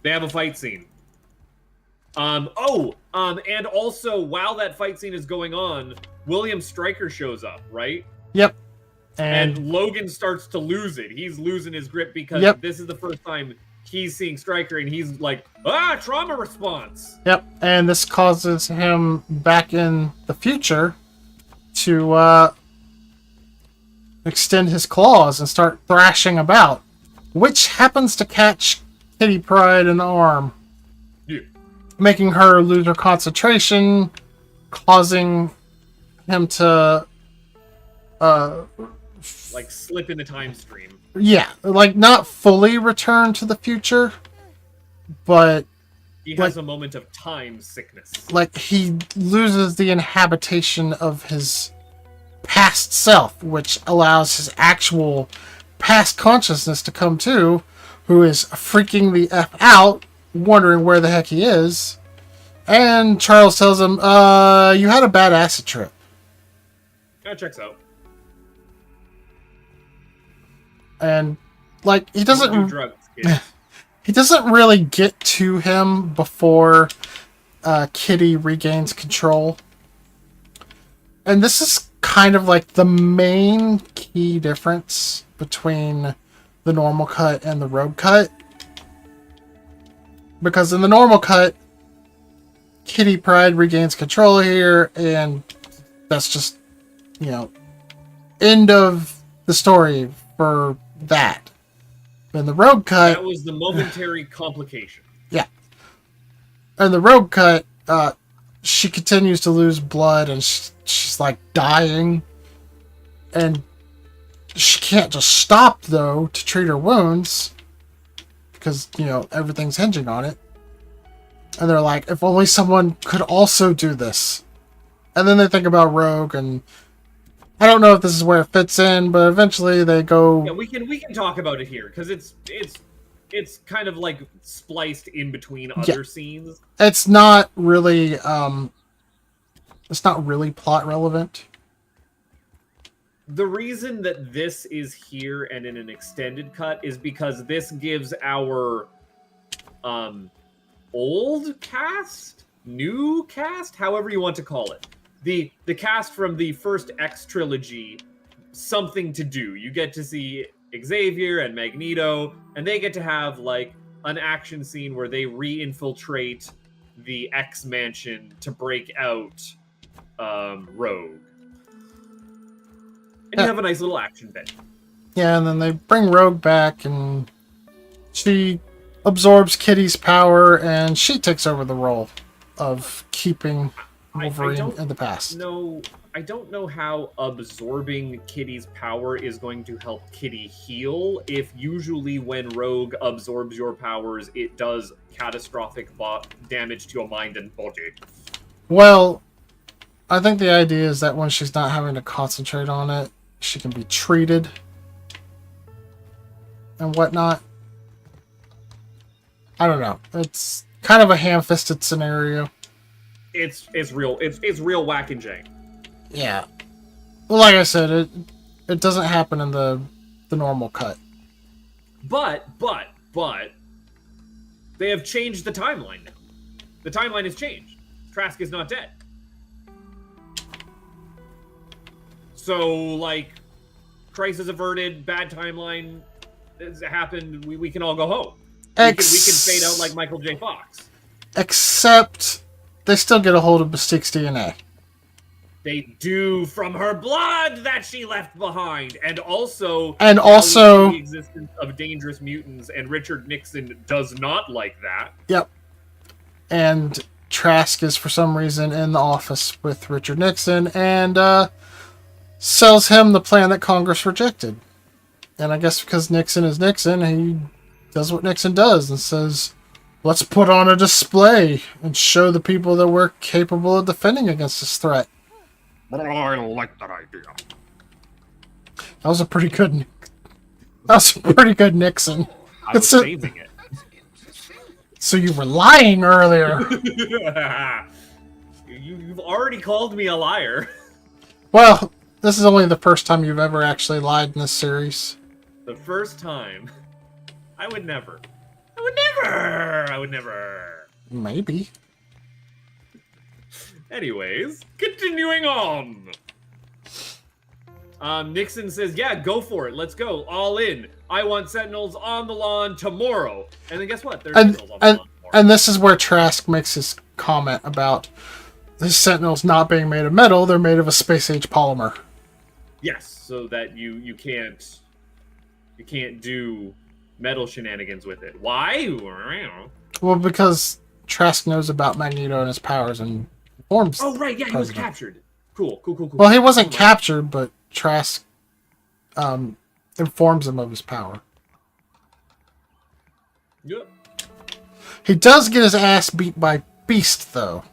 They have a fight scene. And also, while that fight scene is going on, William Stryker shows up, right? Yep. And Logan starts to lose it. He's losing his grip because this is the first time he's seeing Stryker, and he's like, trauma response. Yep, and this causes him back in the future to extend his claws and start thrashing about, which happens to catch Kitty Pryde in the arm, making her lose her concentration, causing him to like slip in the time stream. Yeah, like not fully return to the future, but he has a moment of time sickness. Like he loses the inhabitation of his past self, which allows his actual past consciousness to come to, who is freaking the F out, wondering where the heck he is. And Charles tells him, you had a bad acid trip. That checks out. And, like, he doesn't... Don't do drugs, kids. He doesn't really get to him before Kitty regains control. And this is kind of like the main key difference between the normal cut and the rogue cut. Because in the normal cut, Kitty Pryde regains control here, and that's just, you know, end of the story for that. In the rogue cut... That was the momentary complication. Yeah. In the rogue cut, she continues to lose blood, and she's like dying. And she can't just stop, though, to treat her wounds. Because, you know, everything's hinging on it. And they're like, if only someone could also do this. And then they think about Rogue, and I don't know if this is where it fits in, but eventually they go... Yeah, we can talk about it here, because it's kind of like spliced in between other scenes. It's not really plot relevant. The reason that this is here and in an extended cut is because this gives our old cast, new cast, however you want to call it, the cast from the first X trilogy, something to do. You get to see Xavier and Magneto, and they get to have like an action scene where they re-infiltrate the X mansion to break out Rogue. And you have a nice little action bit. Yeah, and then they bring Rogue back, and she absorbs Kitty's power, and she takes over the role of keeping Wolverine in the past. No, I don't know how absorbing Kitty's power is going to help Kitty heal. If usually when Rogue absorbs your powers, it does catastrophic damage to your mind and body. Well, I think the idea is that when she's not having to concentrate on it, she can be treated and whatnot. I don't know. It's kind of a ham-fisted scenario. It's real. It's real whack and jank. Yeah. Well, like I said, it doesn't happen in the normal cut. But they have changed the timeline now. The timeline has changed. Trask is not dead. So, like, crisis averted, bad timeline has happened, we can all go home. We can fade out like Michael J. Fox. Except they still get a hold of Mystique's DNA. They do, from her blood that she left behind, and also the existence of dangerous mutants, and Richard Nixon does not like that. Yep. And Trask is for some reason in the office with Richard Nixon and sells him the plan that Congress rejected. And I guess because Nixon is Nixon, he does what Nixon does and says, let's put on a display and show the people that we're capable of defending against this threat. I like that idea. That was a pretty good Nixon. I was saving it. So you were lying earlier. You've already called me a liar. Well, this is only the first time you've ever actually lied in this series. The first time. I would never. Maybe. Anyways, continuing on. Nixon says, yeah, go for it. Let's go. All in. I want Sentinels on the lawn tomorrow. And then guess what? There's Sentinels on the lawn tomorrow. And this is where Trask makes his comment about the Sentinels not being made of metal. They're made of a space-age polymer. Yes, so that you can't do metal shenanigans with it. Why? Well, because Trask knows about Magneto and his powers and informs. Oh right, yeah, he was captured. Cool. Well, he wasn't captured, but Trask informs him of his power. Yep. He does get his ass beat by Beast, though.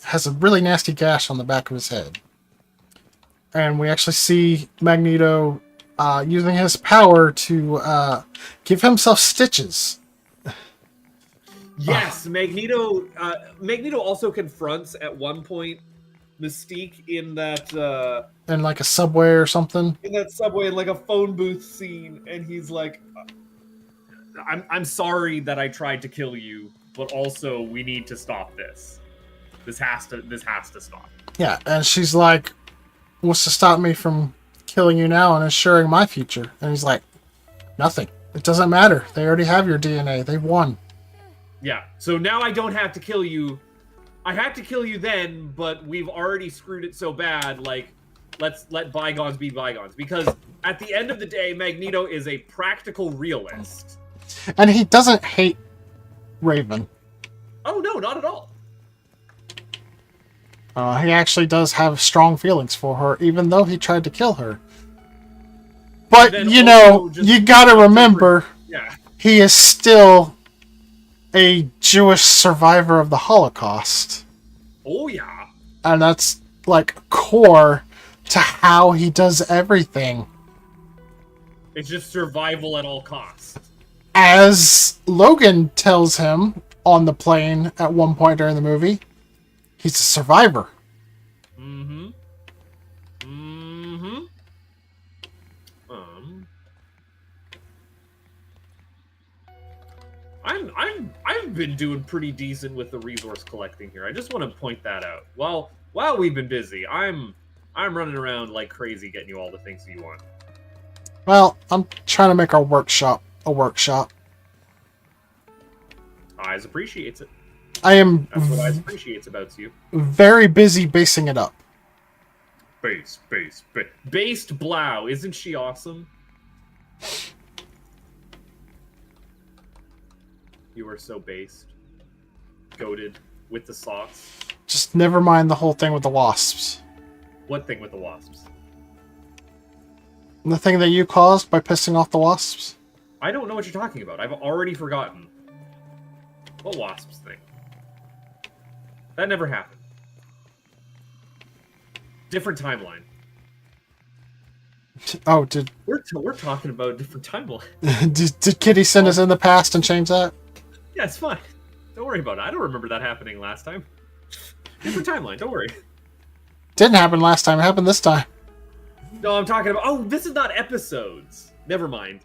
Has a really nasty gash on the back of his head. And we actually see Magneto using his power to give himself stitches. Yes, Magneto also confronts at one point Mystique in that in like a subway or something. In that subway, in like a phone booth scene, and he's like, I'm sorry that I tried to kill you, but also we need to stop this. This has to stop. Yeah, and she's like, what's to stop me from killing you now and ensuring my future? And he's like, nothing. It doesn't matter. They already have your DNA. They've won. Yeah, so now I don't have to kill you. I had to kill you then, but we've already screwed it so bad, like, let's let bygones be bygones. Because at the end of the day, Magneto is a practical realist. And he doesn't hate Raven. Oh, no, not at all. He actually does have strong feelings for her, even though he tried to kill her. But, you know, you gotta remember, he is still a Jewish survivor of the Holocaust. Oh, yeah. And that's, like, core to how he does everything. It's just survival at all costs. As Logan tells him on the plane at one point during the movie, he's a survivor. I've been doing pretty decent with the resource collecting here. I just want to point that out. While we've been busy, I'm running around like crazy getting you all the things you want. Well, I'm trying to make our workshop a workshop. Eyes appreciates it. That's what Eyes appreciates about you. Very busy basing it up. Based Blau, isn't she awesome? You are so based. Goated with the sauce. Just never mind the whole thing with the wasps. What thing with the wasps? The thing that you caused by pissing off the wasps? I don't know what you're talking about. I've already forgotten. What wasps thing? That never happened. Different timeline. Oh, did We're talking about a different timeline. did Kitty send us in the past and change that? Yeah, it's fine. Don't worry about it. I don't remember that happening last time. Different timeline. Don't worry. Didn't happen last time. It happened this time. No, I'm talking about. Oh, this is not episodes. Never mind.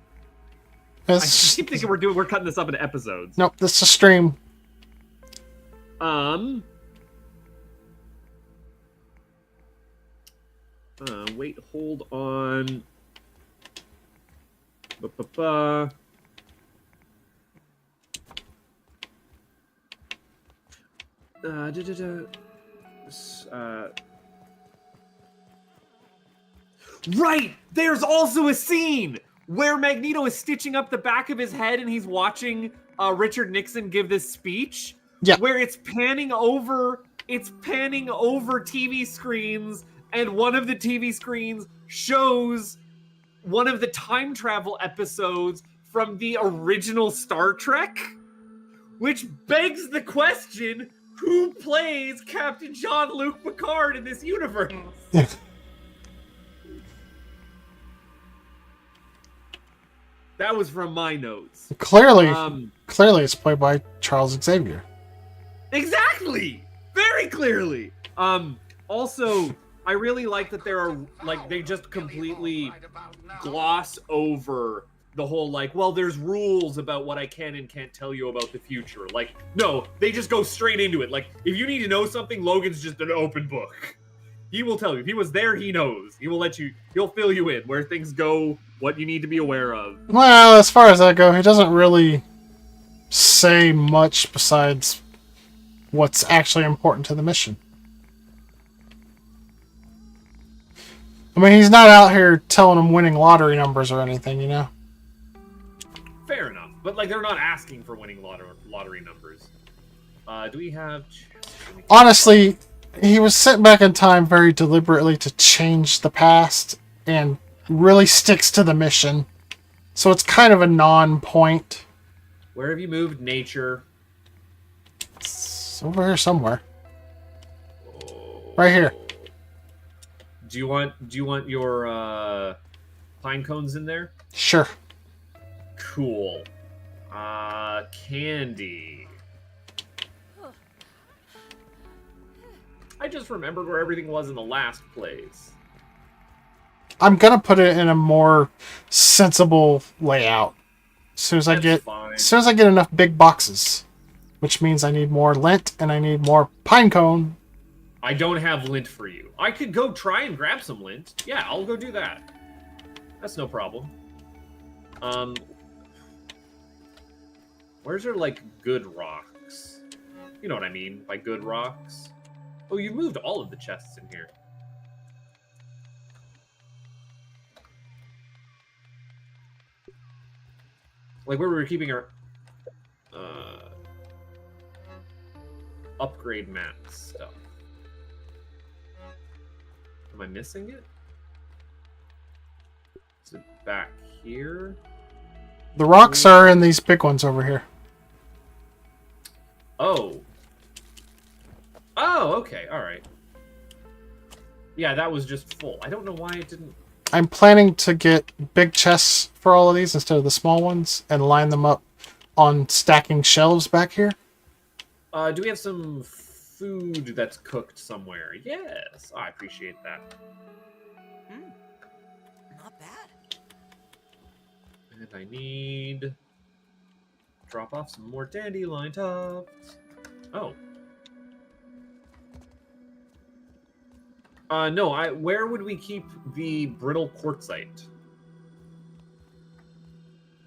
I keep thinking we're cutting this up into episodes. Nope, this is a stream. Wait, hold on. Ba-ba-ba. Right! There's also a scene where Magneto is stitching up the back of his head and he's watching Richard Nixon give this speech. Yeah. Where it's panning over TV screens, and one of the TV screens shows one of the time travel episodes from the original Star Trek, which begs the question, who plays Captain Jean-Luc Picard in this universe? That was from my notes. Clearly it's played by Charles Xavier. Exactly! Very clearly! Also, I really like that there are, like, they just completely gloss over the whole, like, well, there's rules about what I can and can't tell you about the future. Like, no, they just go straight into it. Like, if you need to know something, Logan's just an open book. He will tell you. If he was there, he knows. He will let you, he'll fill you in where things go, what you need to be aware of. Well, as far as that goes, he doesn't really say much besides what's actually important to the mission. I mean, he's not out here telling them winning lottery numbers or anything, you know? Fair enough. But, like, they're not asking for winning lottery numbers. Do we have... Honestly, he was sent back in time very deliberately to change the past and really sticks to the mission. So it's kind of a non-point. Where have you moved, nature? It's over here somewhere. Right here. Do you want your pine cones in there? Sure. Cool. Candy. I just remembered where everything was in the last place. I'm gonna put it in a more sensible layout. As soon as I get enough big boxes, which means I need more lint and I need more pine cone. I don't have lint for you. I could go try and grab some lint. Yeah, I'll go do that. That's no problem. Where's your, like, good rocks? You know what I mean by good rocks. Oh, you moved all of the chests in here. Like where we were keeping our upgrade map stuff. Am I missing it? Is it back here? The rocks are in these big ones over here. Oh. Oh, okay, alright. Yeah, that was just full. I don't know why it didn't... I'm planning to get big chests for all of these instead of the small ones and line them up on stacking shelves back here. Do we have some food that's cooked somewhere? Yes, I appreciate that. Not bad. And I need... drop off some more dandelion tufts. Oh. No, where would we keep the brittle quartzite?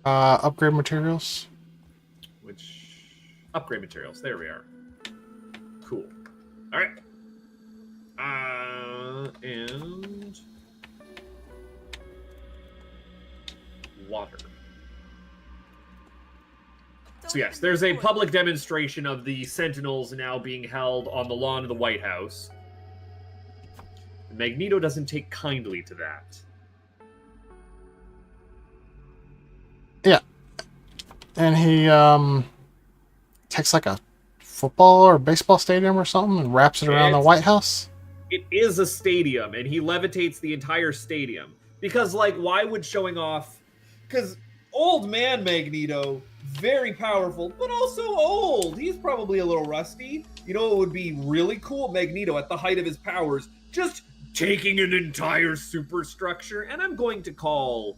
Upgrade materials. Upgrade materials, there we are. Cool. Alright. And... water. So yes, there's a public demonstration of the Sentinels now being held on the lawn of the White House. Magneto doesn't take kindly to that. Yeah. And he takes like a football or baseball stadium or something and wraps it around the White House. It is a stadium, and he levitates the entire stadium. Because, like, why would showing off... Because old man Magneto, very powerful, but also old. He's probably a little rusty. You know what would be really cool? Magneto, at the height of his powers, just taking an entire superstructure, and I'm going to call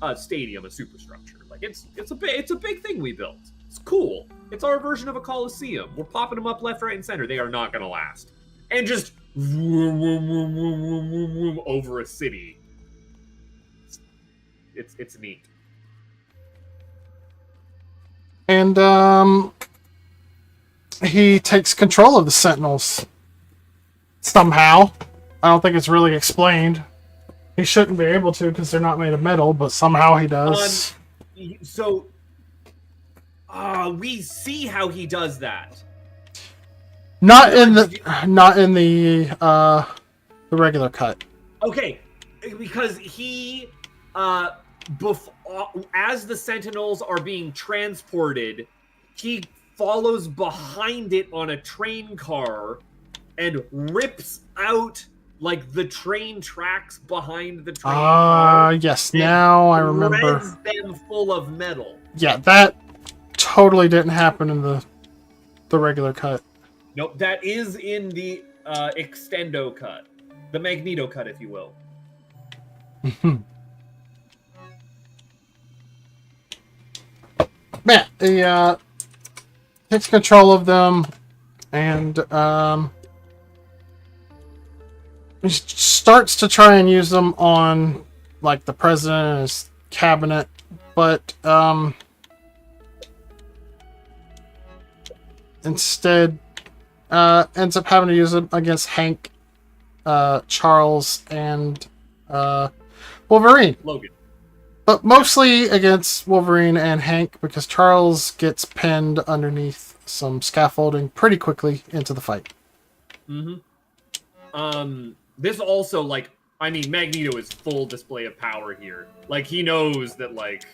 a stadium a superstructure. Like, it's a big thing we built. It's cool. It's our version of a coliseum. We're popping them up left, right, and center. They are not going to last. And just vroom, vroom, vroom, vroom, vroom, vroom, vroom, over a city. It's neat. And he takes control of the Sentinels somehow. I don't think it's really explained. He shouldn't be able to because they're not made of metal, but somehow he does. We see how he does that. Not in the regular cut. Okay, because he as the Sentinels are being transported, he follows behind it on a train car and rips out like the train tracks behind the train car. Yes, now I remember. Shreds them full of metal. Yeah, that totally didn't happen in the regular cut. Nope, that is in the extendo cut. The Magneto cut, if you will. Man, he takes control of them and he starts to try and use them on like the president and his cabinet, but instead ends up having to use them against Hank, Charles, and Wolverine. Logan. But mostly against Wolverine and Hank, because Charles gets pinned underneath some scaffolding pretty quickly into the fight. This also, like, I mean, Magneto is full display of power here. Like, he knows that, like,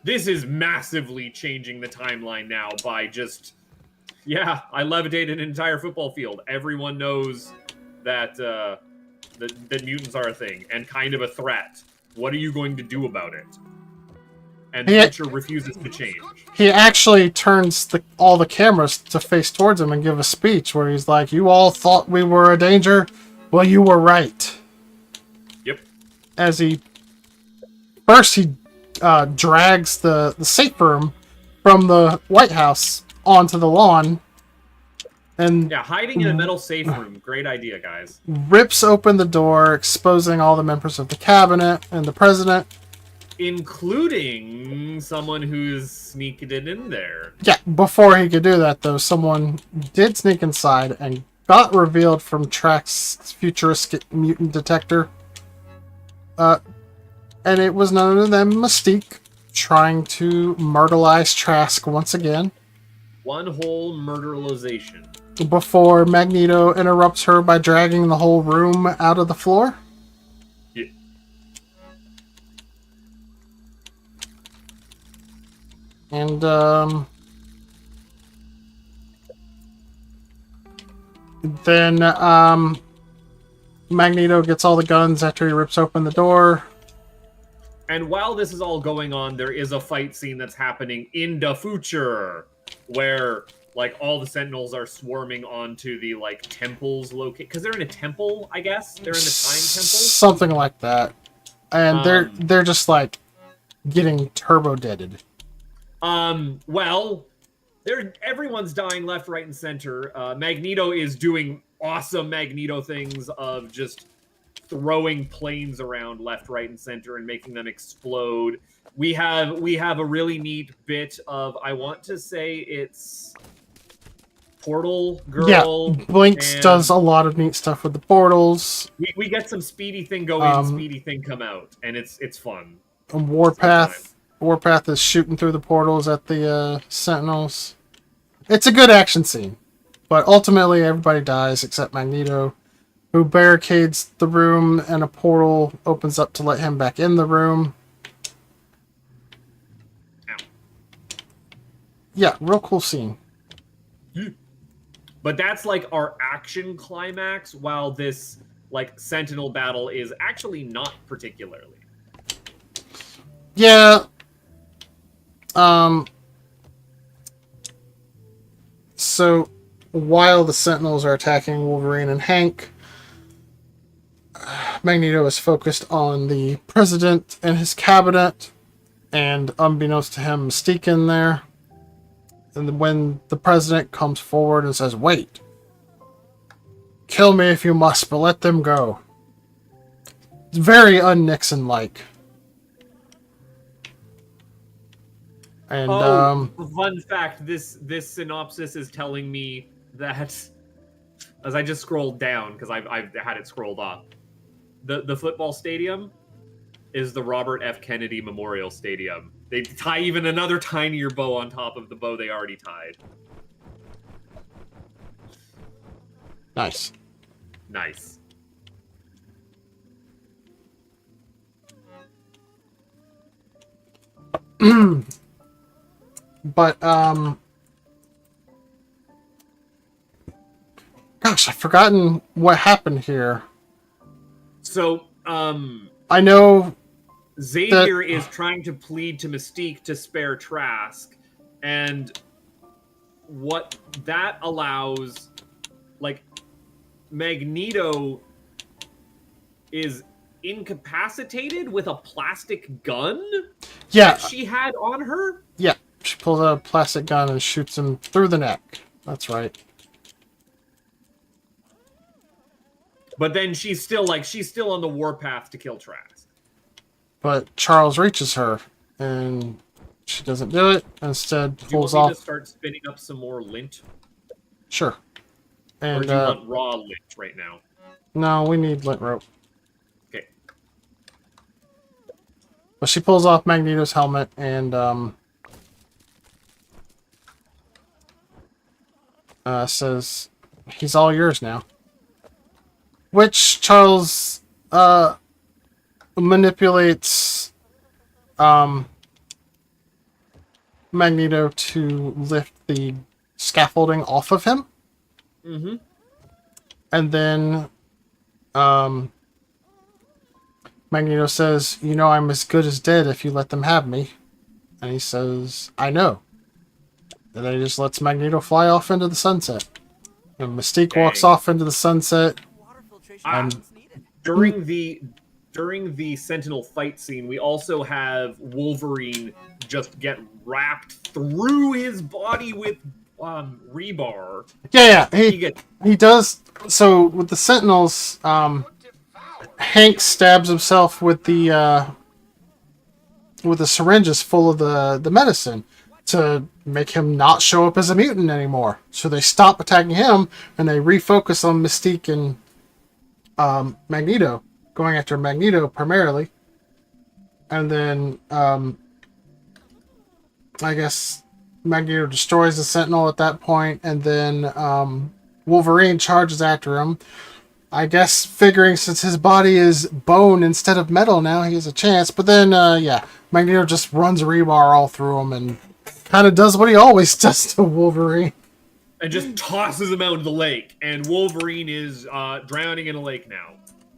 this is massively changing the timeline now by just, yeah, I levitated an entire football field. Everyone knows that, that mutants are a thing and kind of a threat. What are you going to do about it? And the picture refuses to change. He actually turns all the cameras to face towards him and give a speech where he's like, "You all thought we were a danger? Well, you were right." Yep. As he drags the safe room from the White House onto the lawn. And yeah, hiding in a metal safe room. Great idea, guys. Rips open the door, exposing all the members of the cabinet and the president. Including someone who's sneaked it in there. Yeah, before he could do that, though, someone did sneak inside and got revealed from Trask's futuristic mutant detector. And it was none other than Mystique trying to myrtleize Trask once again. One whole murderalization. Before Magneto interrupts her by dragging the whole room out of the floor. Yeah. And, then, Magneto gets all the guns after he rips open the door. And while this is all going on, there is a fight scene that's happening in the future, where, like, all the Sentinels are swarming onto the, like, temples located. Because they're in a temple, I guess? They're in the time temple? Something like that. And they're just, like, getting turbo-deaded. Well, everyone's dying left, right, and center. Magneto is doing awesome Magneto things of just throwing planes around left, right, and center and making them explode. We have a really neat bit of, I want to say it's Portal Girl. Yeah, Blinks does a lot of neat stuff with the portals. We get some Speedy Thing go in, Speedy Thing come out, and it's fun. And Warpath Warpath is shooting through the portals at the Sentinels. It's a good action scene. But ultimately, everybody dies except Magneto, who barricades the room, and a portal opens up to let him back in the room. Ow. Yeah, real cool scene. But that's like our action climax, while this like Sentinel battle is actually not particularly. Yeah. So, while the Sentinels are attacking Wolverine and Hank, Magneto is focused on the President and his cabinet, and unbeknownst to him, Mystique in there. And when the President comes forward and says, "Wait, kill me if you must, but let them go." It's very un-Nixon-like. And, fun fact, this synopsis is telling me that, as I just scrolled down, because I've had it scrolled up, the football stadium is the Robert F. Kennedy Memorial Stadium. They tie even another tinier bow on top of the bow they already tied. nice. Nice. But, gosh, I've forgotten what happened here. So, I know Xavier is trying to plead to Mystique to spare Trask, and what that allows, like, Magneto is incapacitated with a plastic gun Yeah, that she had on her? yeah. She pulls out a plastic gun and shoots him through the neck. That's right. But then she's still on the warpath to kill Trask. But Charles reaches her, and she doesn't do it. Instead, Do you want pulls me off. to start spinning up some more lint? Sure. Or And do you want raw lint right now? no, we need lint rope. Okay. But she pulls off Magneto's helmet and says, "He's all yours now." Which Charles manipulates Magneto to lift the scaffolding off of him. Mm-hmm. And then Magneto says, "You know I'm as good as dead if you let them have me." And he says, "I know." And then he just lets Magneto fly off into the sunset. And Mystique walks off into the sunset. Water filtration Ah. is needed. During the Sentinel fight scene, we also have Wolverine just get wrapped through his body with rebar. Yeah, He gets he does. So with the Sentinels, Hank stabs himself with the syringes full of the medicine to make him not show up as a mutant anymore. So they stop attacking him and they refocus on Mystique and Magneto, going after Magneto primarily. And then I guess Magneto destroys the Sentinel at that point, and then Wolverine charges after him. I guess figuring since his body is bone instead of metal now, he has a chance. But then, Magneto just runs rebar all through him and kind of does what he always does to Wolverine. and just tosses him out into the lake, and Wolverine is drowning in a lake now.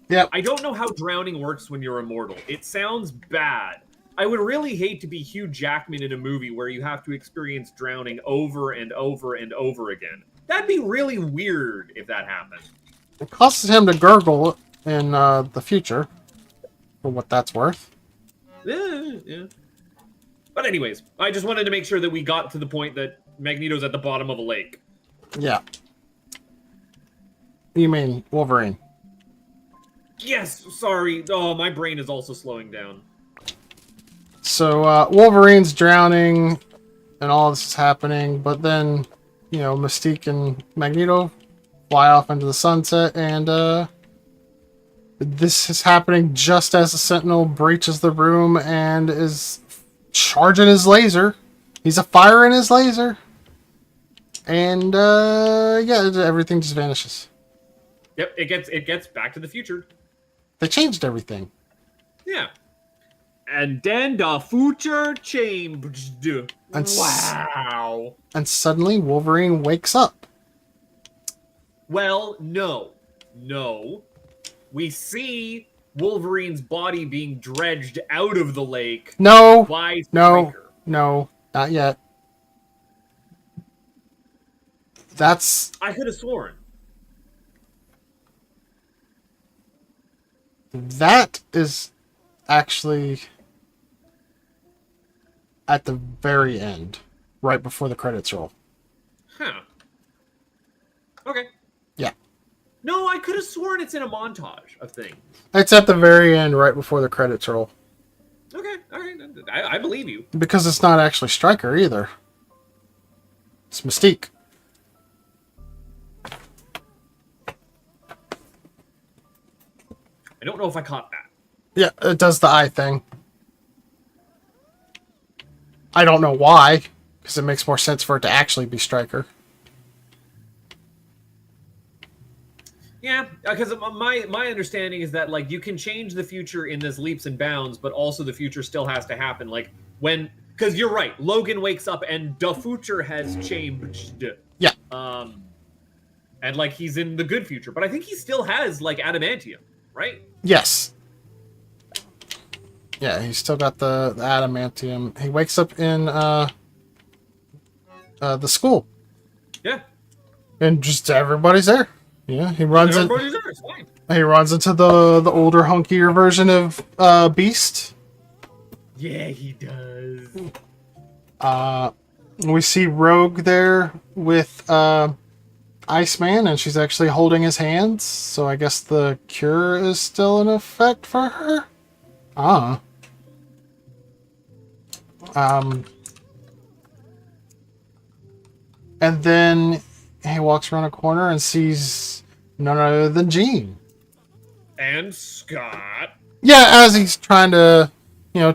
Yep. I don't know how drowning works when you're immortal. It sounds bad. I would really hate to be Hugh Jackman in a movie where you have to experience drowning over and over and over again. That'd be really weird if that happened. It causes him to gurgle in the future, for what that's worth. Yeah. But anyways, I just wanted to make sure that we got to the point that Magneto's at the bottom of a lake. Yeah. You mean Wolverine? Yes, sorry. Oh, my brain is also slowing down. So Wolverine's drowning, and all this is happening, but then, Mystique and Magneto fly off into the sunset, and this is happening just as the Sentinel breaches the room and is charging his laser. He's a firing his laser. And, yeah, everything just vanishes. Yep, it gets Back to the Future. They changed everything. Yeah. And then the future changed. And Wow. And suddenly Wolverine wakes up. Well, no. We see Wolverine's body being dredged out of the lake No, by no, Stryker. no, not yet. That's I could have sworn. that is actually at the very end, right before the credits roll. Huh. Okay. Yeah. No, I could have sworn it's in a montage of things. It's at the very end, right before the credits roll. Okay, all right. I believe you. Because it's not actually Stryker either. It's Mystique. I don't know if I caught that. Yeah, it does the eye thing. I don't know why, because it makes more sense for it to actually be Stryker. Yeah, because my understanding is that like you can change the future in this leaps and bounds, but also the future still has to happen. Like because you're right, Logan wakes up and the future has changed. Yeah. And like he's in the good future, but I think he still has like adamantium, right? Yes. Yeah, he's still got the adamantium. He wakes up in the school. Yeah. And just everybody's there. Yeah, he runs in, Everybody's there. It's fine. he runs into the older, hunkier version of Beast. Yeah, he does. We see Rogue there with Iceman, and she's actually holding his hands. So I guess the cure is still in effect for her. And then he walks around a corner and sees none other than Jean. And Scott. Yeah, as he's trying to,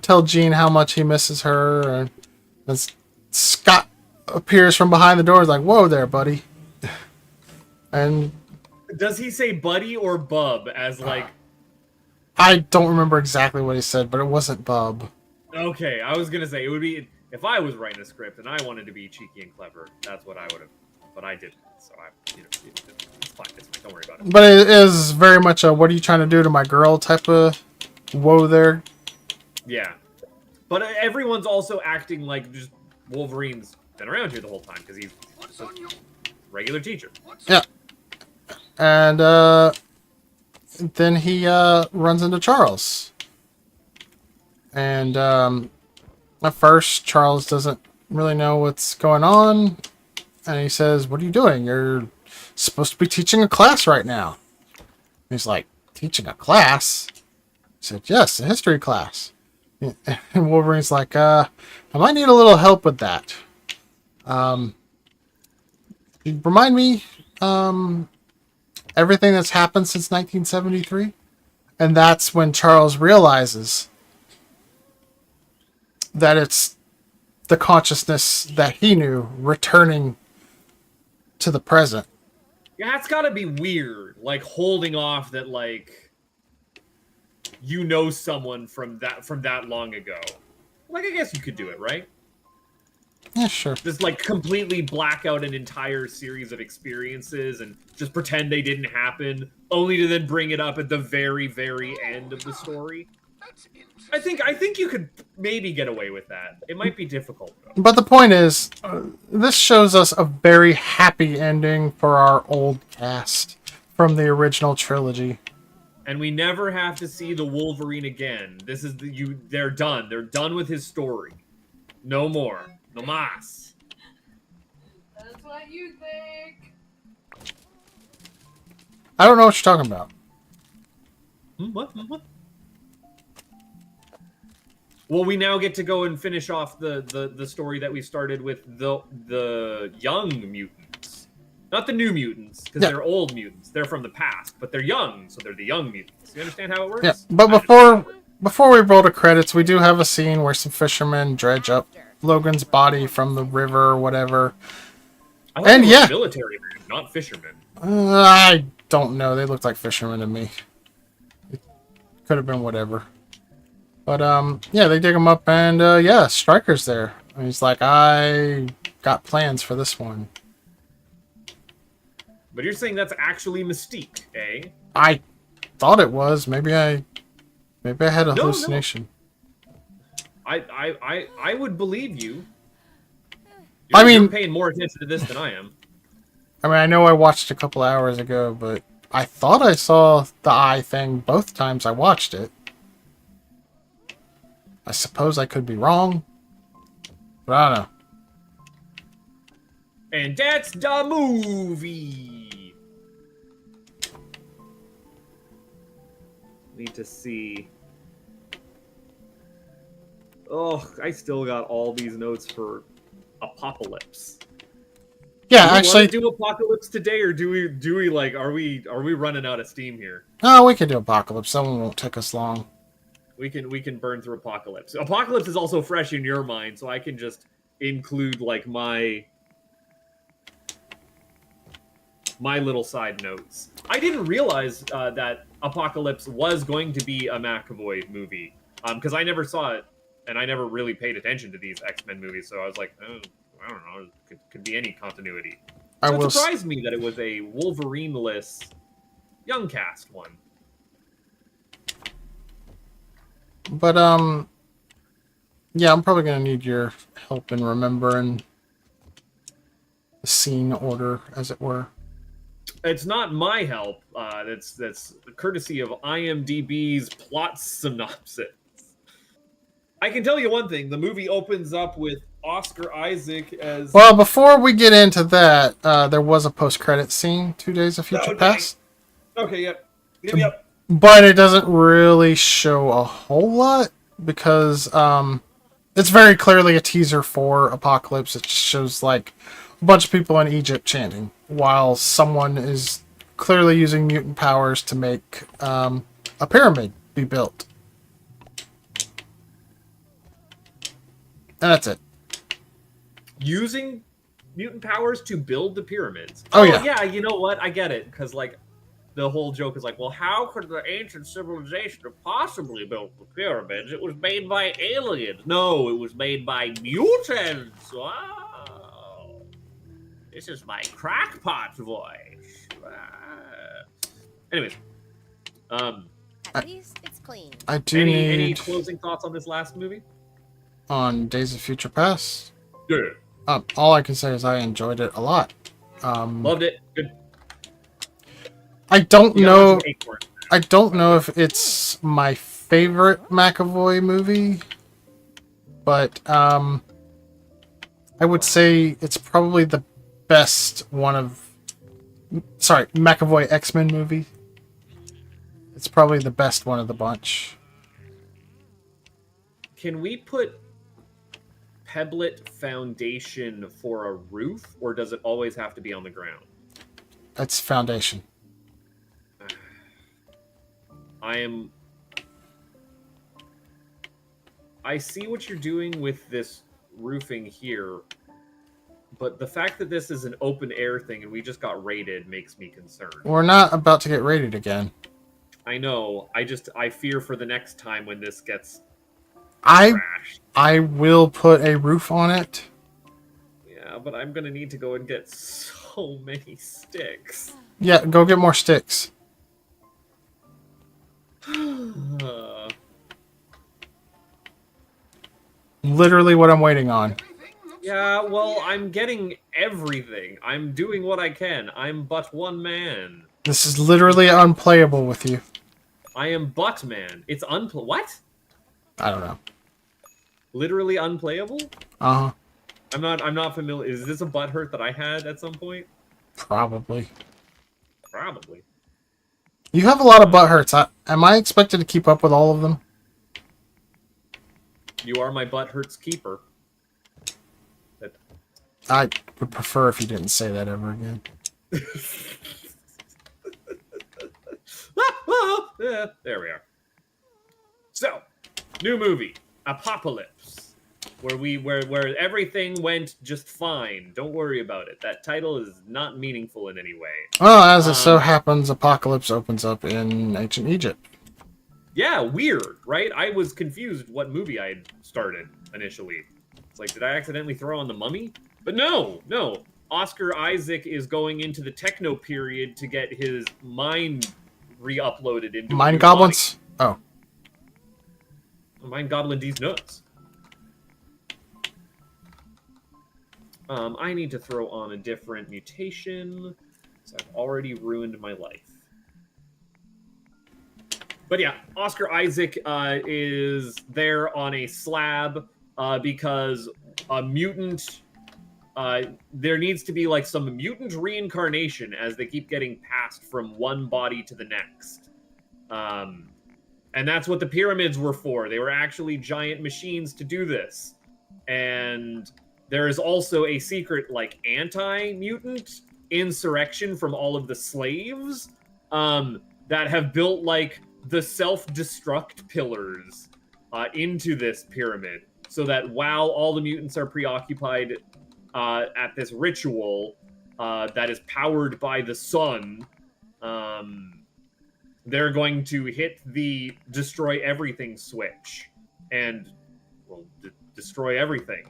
tell Jean how much he misses her. And Scott appears from behind the door, like, "Whoa there, buddy." And Does he say buddy or bub as like... I don't remember exactly what he said, but it wasn't Bub. Okay, I was gonna say it would be if I was writing a script and I wanted to be cheeky and clever. That's what I would have, but I didn't. So it's fine. Don't worry about it. But it is very much a "what are you trying to do to my girl" type of whoa there. Yeah, but everyone's also acting like just Wolverine's been around here the whole time because he's a regular teacher. Yeah, and then he runs into Charles, and at first Charles doesn't really know what's going on, and he says, "What are you doing? You're supposed to be teaching a class right now." And he's like, "Teaching a class?" He said, "Yes, a history class." And Wolverine's like, "I might need a little help with that. Remind me, everything that's happened since 1973?" And that's when Charles realizes that it's the consciousness that he knew returning to the present. Yeah, that's gotta be weird. Like holding off that like someone from that long ago. Like I guess you could do it, right? Yeah, sure. Just like completely black out an entire series of experiences and just pretend they didn't happen, only to then bring it up at the very, very end of the story. I think you could maybe get away with that. It might be difficult though. But the point is, this shows us a very happy ending for our old cast from the original trilogy. And we never have to see the Wolverine again. This is they're done. They're done with his story. No more. No mas. That's what you think. I don't know what you're talking about. What? Well, we now get to go and finish off the story that we started with the young mutants. Not the new mutants, because they're old mutants. They're from the past, but they're young, so they're the young mutants. You understand how it works? Yeah, but before we roll the credits, we do have a scene where some fishermen dredge up Logan's body from the river or whatever. I thought And they were yeah. military men, not fishermen. I don't know. They looked like fishermen to me. It could have been whatever. But, yeah, they dig him up, and, yeah, Stryker's there. And he's like, I got plans for this one. But you're saying that's actually Mystique, eh? I thought it was. Maybe I had a No. hallucination. I would believe you. I mean- you're paying more attention to this than I am. I mean, I know I watched a couple hours ago, but I thought I saw the eye thing both times I watched it. I suppose I could be wrong, but I don't know. And that's the movie. Need to see. Oh, I still got all these notes for Apocalypse. Yeah, Do we actually, want to do Apocalypse today, or do we like are we running out of steam here? no, we could do Apocalypse. That one won't take us long. We can burn through Apocalypse. Apocalypse is also fresh in your mind, so I can just include like my little side notes. I didn't realize that Apocalypse was going to be a McAvoy movie because I never saw it, and I never really paid attention to these X-Men movies. So I was like, oh, I don't know, could be any continuity. I So will it surprised me that it was a Wolverine-less young cast one. But, yeah, I'm probably going to need your help in remembering the scene order, as it were. It's not my help. That's courtesy of IMDb's plot synopsis. I can tell you one thing. The movie opens up with Oscar Isaac as... Well, before we get into that, there was a post-credit scene, 2 Days of Future Okay. Past. Okay, yep. But it doesn't really show a whole lot because it's very clearly a teaser for Apocalypse. It just shows like a bunch of people in Egypt chanting while someone is clearly using mutant powers to make a pyramid be built. And that's it. Using mutant powers to build the pyramids. Oh, yeah. Yeah, you know what? I get it. Because, like, the whole joke is like, well, how could the ancient civilization have possibly built the pyramids? It was made by aliens. No, it was made by mutants. Wow. This is my crackpot voice. Anyways. At least it's clean. I do Any need closing thoughts on this last movie? on Days of Future Past. Yeah. All I can say is I enjoyed it a lot. Loved it. Good. I don't You know. got Acorn. I don't know if it's my favorite McAvoy movie, but I would say it's probably the best one of. Sorry, McAvoy X-Men movie. It's probably the best one of the bunch. Can we put Pebblet foundation for a roof, or does it always have to be on the ground? That's foundation. I see what you're doing with this roofing here, but the fact that this is an open air thing and we just got raided makes me concerned. We're not about to get raided again. I know. I fear for the next time when this gets I trashed. will put a roof on it. Yeah, but I'm gonna need to go and get so many sticks. Yeah, go get more sticks. Literally what I'm waiting on. Yeah, well, I'm getting everything. I'm doing what I can. I'm but one man. This is literally unplayable with you. I am but man. It's what? I don't know. Literally unplayable? Uh-huh. I'm not familiar. Is this a butthurt that I had at some point? Probably. Probably. You have a lot of butt hurts. Am I expected to keep up with all of them? You are my butthurt's keeper. I would prefer if you didn't say that ever again. Yeah, there we are. So, New movie, Apocalypse, where everything went just fine. Don't worry about it. That title is not meaningful in any way. Well, as it so happens, Apocalypse opens up in ancient Egypt. Yeah, weird, right? I was confused what movie I had started initially. It's like, did I accidentally throw on The Mummy? But no. Oscar Isaac is going into the techno period to get his mind re-uploaded into a Mind new goblins? Oh. body. Mind goblin these nuts. I need to throw on a different mutation, so I've already ruined my life. But yeah, Oscar Isaac is there on a slab because a mutant... there needs to be like some mutant reincarnation as they keep getting passed from one body to the next. And that's what the pyramids were for. They were actually giant machines to do this. And there is also a secret like anti-mutant insurrection from all of the slaves that have built like the self-destruct pillars into this pyramid, so that while all the mutants are preoccupied at this ritual that is powered by the sun, they're going to hit the destroy everything switch and destroy everything.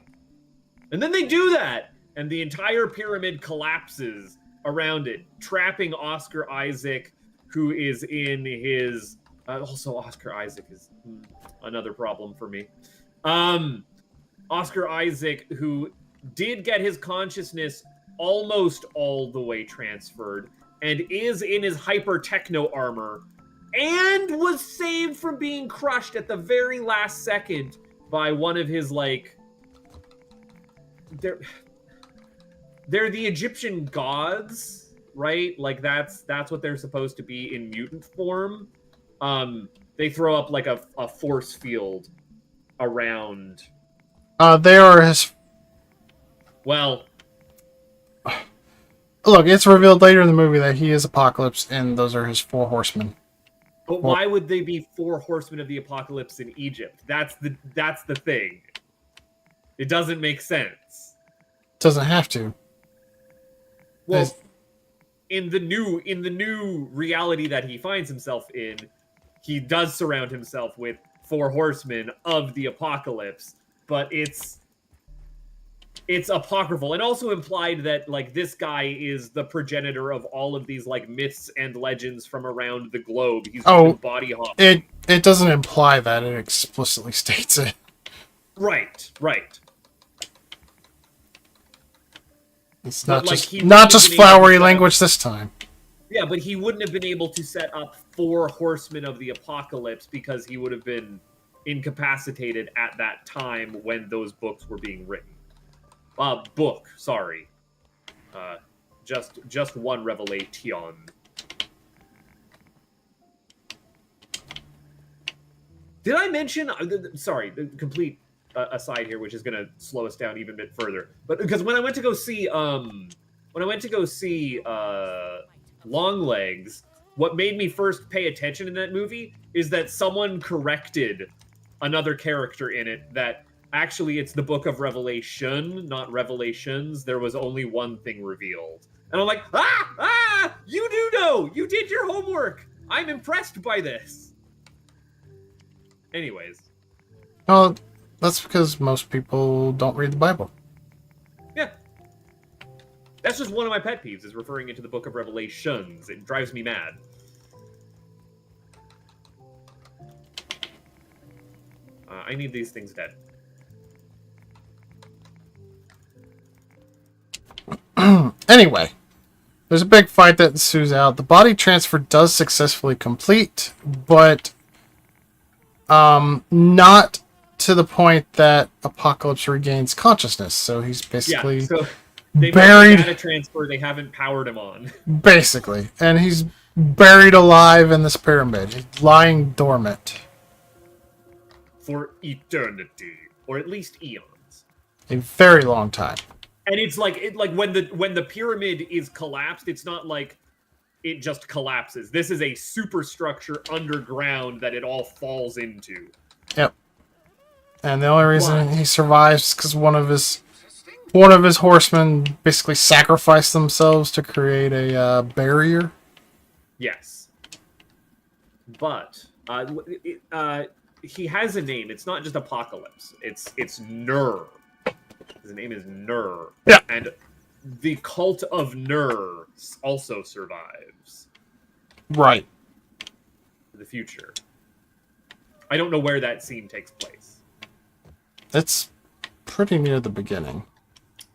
And then they do that, and the entire pyramid collapses around it, trapping Oscar Isaac, who is in his... also, Oscar Isaac is another problem for me. Oscar Isaac, who did get his consciousness almost all the way transferred, and is in his hyper-techno armor, and was saved from being crushed at the very last second by one of his, like... They're the Egyptian gods, right? Like, that's what they're supposed to be in mutant form. They throw up, like, a force field around... They are his... Well... Look, it's revealed later in the movie that he is Apocalypse, and those are his 4 horsemen. But why would they be 4 horsemen of the apocalypse in Egypt? That's the thing. It doesn't make sense. Doesn't have to. Well, in the new reality that he finds himself in, he does surround himself with 4 horsemen of the apocalypse, but it's apocryphal, and also implied that like this guy is the progenitor of all of these like myths and legends from around the globe. He's been body hopping. It doesn't imply that, it explicitly states it. Right. It's But, not like, just he not wouldn't just have been able flowery to- language this time. Yeah, but he wouldn't have been able to set up 4 horsemen of the apocalypse because he would have been incapacitated at that time when those books were being written. Sorry. Just one revelation. Did I mention? Sorry, the complete aside here, which is going to slow us down even a bit further. But because when I went to go see, Longlegs, what made me first pay attention in that movie is that someone corrected another character in it that actually it's the Book of Revelation, not Revelations. There was only one thing revealed. And I'm like, you do know! You did your homework! I'm impressed by this! Anyways. Well, that's because most people don't read the Bible. Yeah. That's just one of my pet peeves, is referring it to the Book of Revelations. It drives me mad. I need these things dead. Anyway, there's a big fight that ensues out. The body transfer does successfully complete, but not to the point that Apocalypse regains consciousness. So he's basically so they buried. made data transfer they haven't powered him on. Basically, and he's buried alive in this pyramid. He's lying dormant For eternity, or at least eons. a very long time. And it's like when the pyramid is collapsed, it's not like it just collapses. This is a superstructure underground that it all falls into. Yep. And the only reason Why? he survives is because one of his horsemen basically sacrificed themselves to create a barrier. Yes. But he has a name. It's not just Apocalypse. It's Nur. His name is Nur. Yeah. And the cult of Nur also survives Right. in the future. I don't know where that scene takes place. It's pretty near the beginning.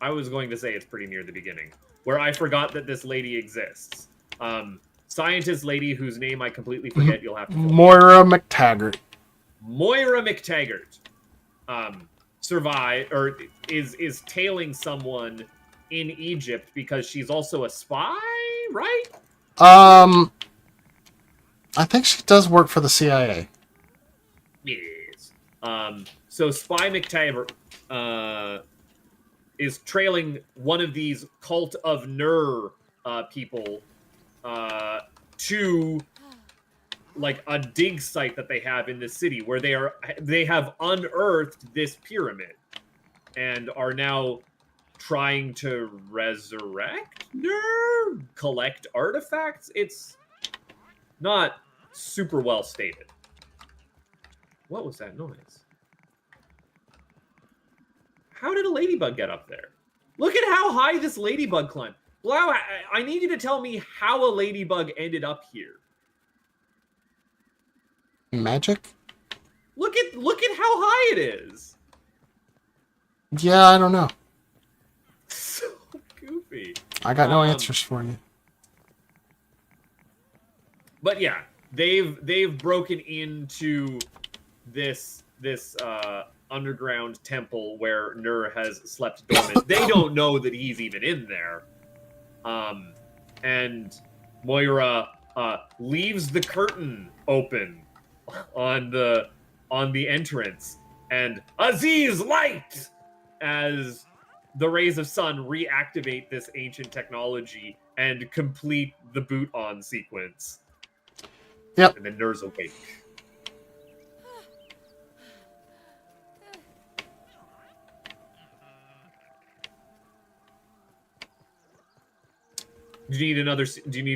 I was going to say it's pretty near the beginning, where I forgot that this lady exists. Scientist lady whose name I completely forget. You'll have to fill me in. Moira McTaggart. Moira McTaggart is tailing someone in Egypt because she's also a spy, right? I think she does work for the CIA. Yes. So Spy McTaggart is trailing one of these cult of Nur people to like a dig site that they have in the city where they have unearthed this pyramid and are now trying to resurrect Nur, collect artifacts. It's not super well stated. What was that noise? How did a ladybug get up there? Look at how high this ladybug climbed. Blau, I need you to tell me how a ladybug ended up here. Magic? Look at how high it is. Yeah, I don't know. So goofy. I got no answers for you. But yeah, they've broken into this underground temple where Nur has slept dormant. They don't know that he's even in there. And Moira leaves the curtain open on the entrance, and Aziz light as the rays of sun reactivate this ancient technology and complete the boot on sequence. Yep. And then Nur's awake. Do you need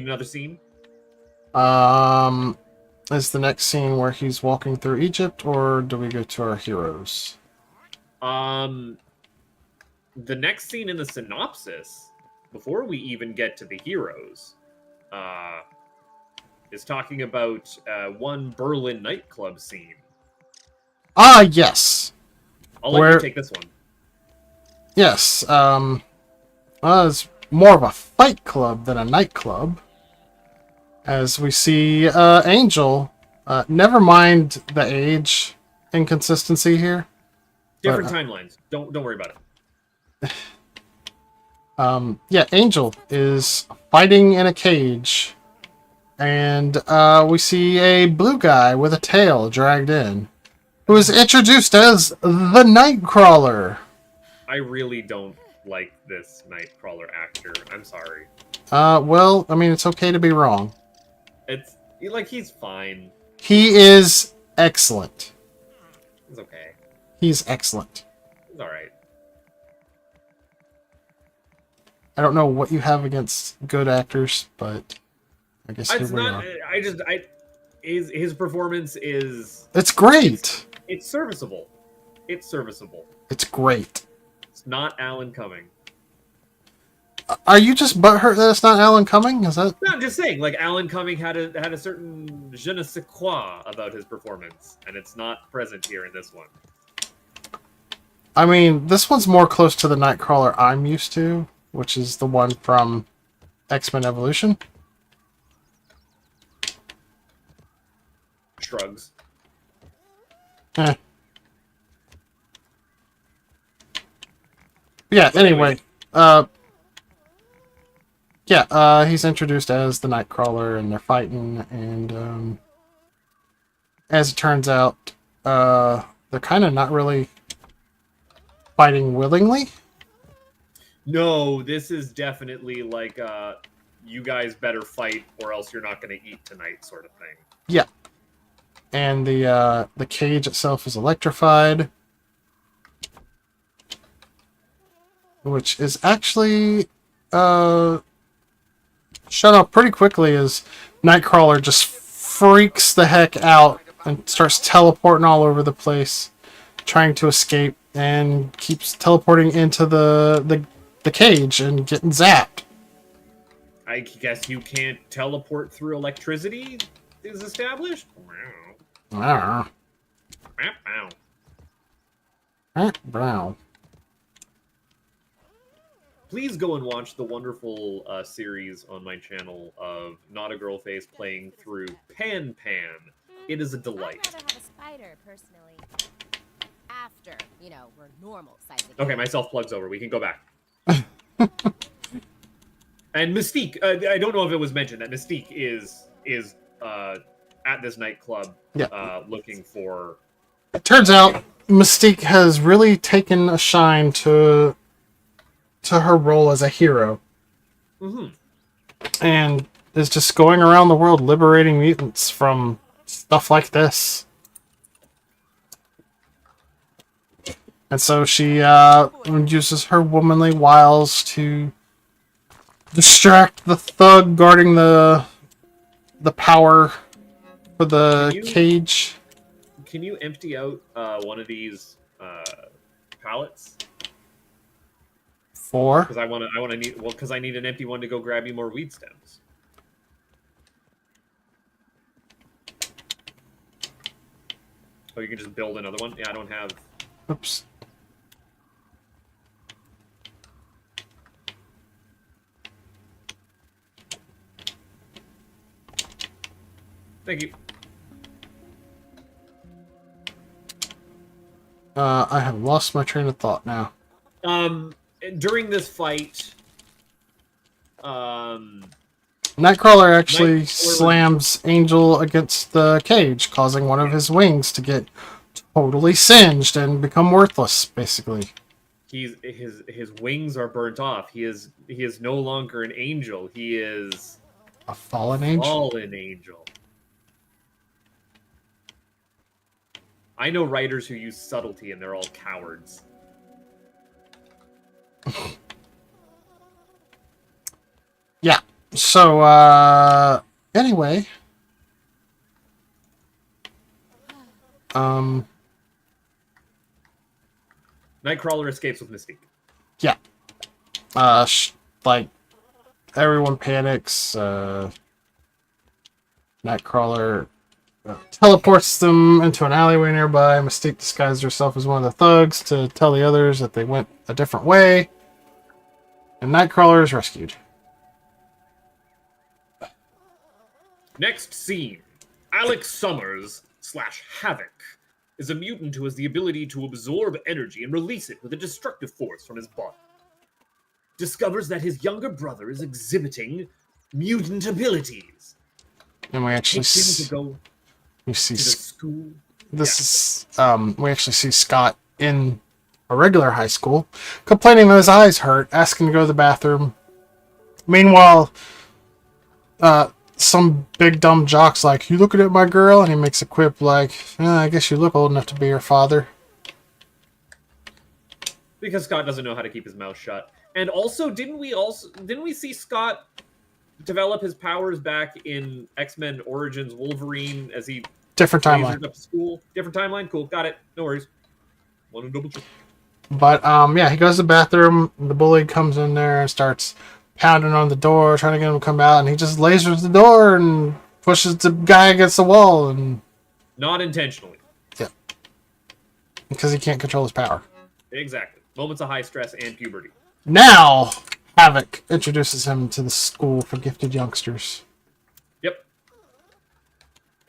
another scene? Is the next scene where he's walking through Egypt, or do we go to our heroes? The next scene in the synopsis, before we even get to the heroes, is talking about one Berlin nightclub scene. Ah, yes. I'll let you take this one. Yes. It's more of a fight club than a nightclub. As we see Angel, never mind the age inconsistency here. Different timelines. Don't worry about it. Yeah, Angel is fighting in a cage, and we see a blue guy with a tail dragged in, who is introduced as the Nightcrawler. I really don't like this Nightcrawler actor. I'm sorry. Well, I mean, it's okay to be wrong. It's like he's fine. He is excellent. It's okay. He's excellent. It's all right. I don't know what you have against good actors, but I guess here It's we not. are. His performance is. It's great. It's serviceable. It's serviceable. It's great. It's not Alan Cumming. Are you just butthurt that it's not Alan Cumming? Is that? No, I'm just saying. Like Alan Cumming had a certain je ne sais quoi about his performance, and it's not present here in this one. I mean, this one's more close to the Nightcrawler I'm used to, which is the one from X-Men Evolution. Shrugs. Eh. Yeah, anyway. He's introduced as the Nightcrawler, and they're fighting, and as it turns out, they're kind of not really fighting willingly. No, this is definitely like you guys better fight or else you're not going to eat tonight sort of thing. Yeah. And the cage itself is electrified, which is actually shut off pretty quickly as Nightcrawler just freaks the heck out and starts teleporting all over the place, trying to escape, and keeps teleporting into the cage and getting zapped. I guess you can't teleport through electricity, is established? Wow. Wow. Brown. Please go and watch the wonderful series on my channel of Not a Girl Face playing through Pan Pan. It is a delight. I'd rather have a spider, personally. After, we're normal size again. Okay, my self-plug's over. We can go back. And Mystique, I don't know if it was mentioned that Mystique is at this nightclub looking for... It turns out Mystique has really taken a shine to her role as a hero. Mm-hmm. And is just going around the world liberating mutants from stuff like this. And so she uses her womanly wiles to distract the thug guarding the power for the cage. Can you empty out one of these pallets? For? Because I need an empty one to go grab you more weed stems. Oh, you can just build another one? Yeah, I don't have... Oops. Thank you. I have lost my train of thought now. During this fight, Nightcrawler actually slams Angel against the cage, causing one of his wings to get totally singed and become worthless, basically. his wings are burnt off. He is no longer an angel. He is a fallen angel. Fallen angel. I know writers who use subtlety, and they're all cowards. Yeah. So, anyway. Nightcrawler escapes with Mystique. Yeah. Like, everyone panics. Nightcrawler teleports them into an alleyway nearby. Mystique disguises herself as one of the thugs to tell the others that they went a different way. And Nightcrawler is rescued. Next scene. Alex Summers / Havoc is a mutant who has the ability to absorb energy and release it with a destructive force from his body. Discovers that his younger brother is exhibiting mutant abilities. And we actually Takes him to go we see to the school. this is we actually see Scott in a regular high school complaining that his eyes hurt, asking to go to the bathroom. Meanwhile, some big dumb jock's like, "You looking at my girl?" And he makes a quip like, "I guess you look old enough to be her father." Because Scott doesn't know how to keep his mouth shut. And also, didn't we see Scott develop his powers back in X-Men Origins Wolverine as he Different timeline. lasered up to school? Different timeline? Cool, got it. No worries. Want to double check. But yeah, he goes to the bathroom. The bully comes in there and starts pounding on the door, trying to get him to come out, and he just lasers the door and pushes the guy against the wall. And Not intentionally. yeah, because he can't control his power. Exactly. Moments of high stress and puberty. Now, Havoc introduces him to the school for gifted youngsters. Yep.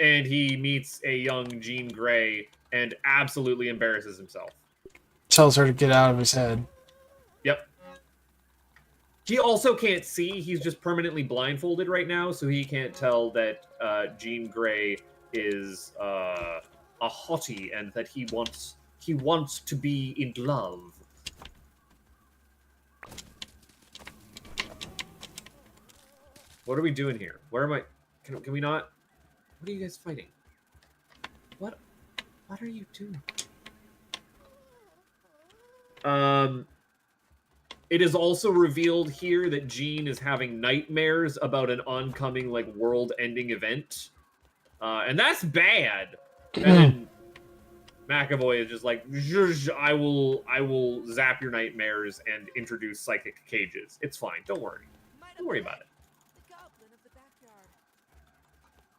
And he meets a young Jean Grey and absolutely embarrasses himself. Tells her to get out of his head. Yep. He also can't see. He's just permanently blindfolded right now, so he can't tell that Jean Grey is a hottie and that he wants to be in love. What are we doing here? Where am I? Can we not? What are you guys fighting? What are you doing? It is also revealed here that Jean is having nightmares about an oncoming like world-ending event, and that's bad. And then McAvoy is just like, "Zhuzh, I will zap your nightmares and introduce psychic cages. It's fine. Don't worry. Don't worry about it." The goblin of the backyard.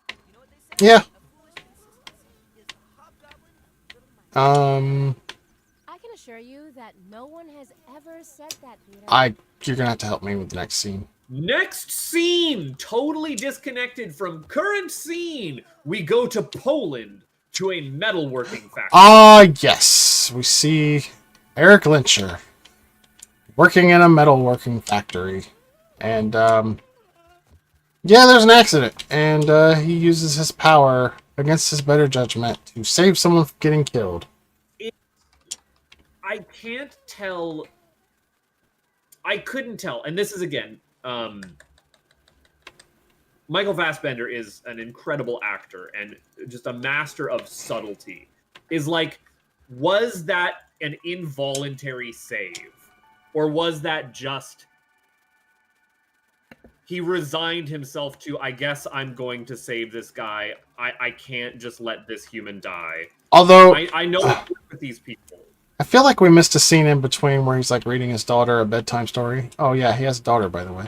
You know what they say? Yeah. A foolish consistency is a hobgoblin, little mice. I can assure you that no one has ever said that, Peter. You're gonna have to help me with the next scene. Next scene, totally disconnected from current scene. We go to Poland to a metalworking factory. Yes. We see Eric Lyncher working in a metalworking factory. And, yeah, there's an accident. And he uses his power against his better judgment to save someone from getting killed. I can't tell. I couldn't tell. And this is, again, Michael Fassbender is an incredible actor and just a master of subtlety. Is like, was that an involuntary save? Or was that just he resigned himself to, I guess I'm going to save this guy. I can't just let this human die. Although, I know it's with these people. I feel like we missed a scene in between where he's like reading his daughter a bedtime story. Oh yeah, he has a daughter, by the way.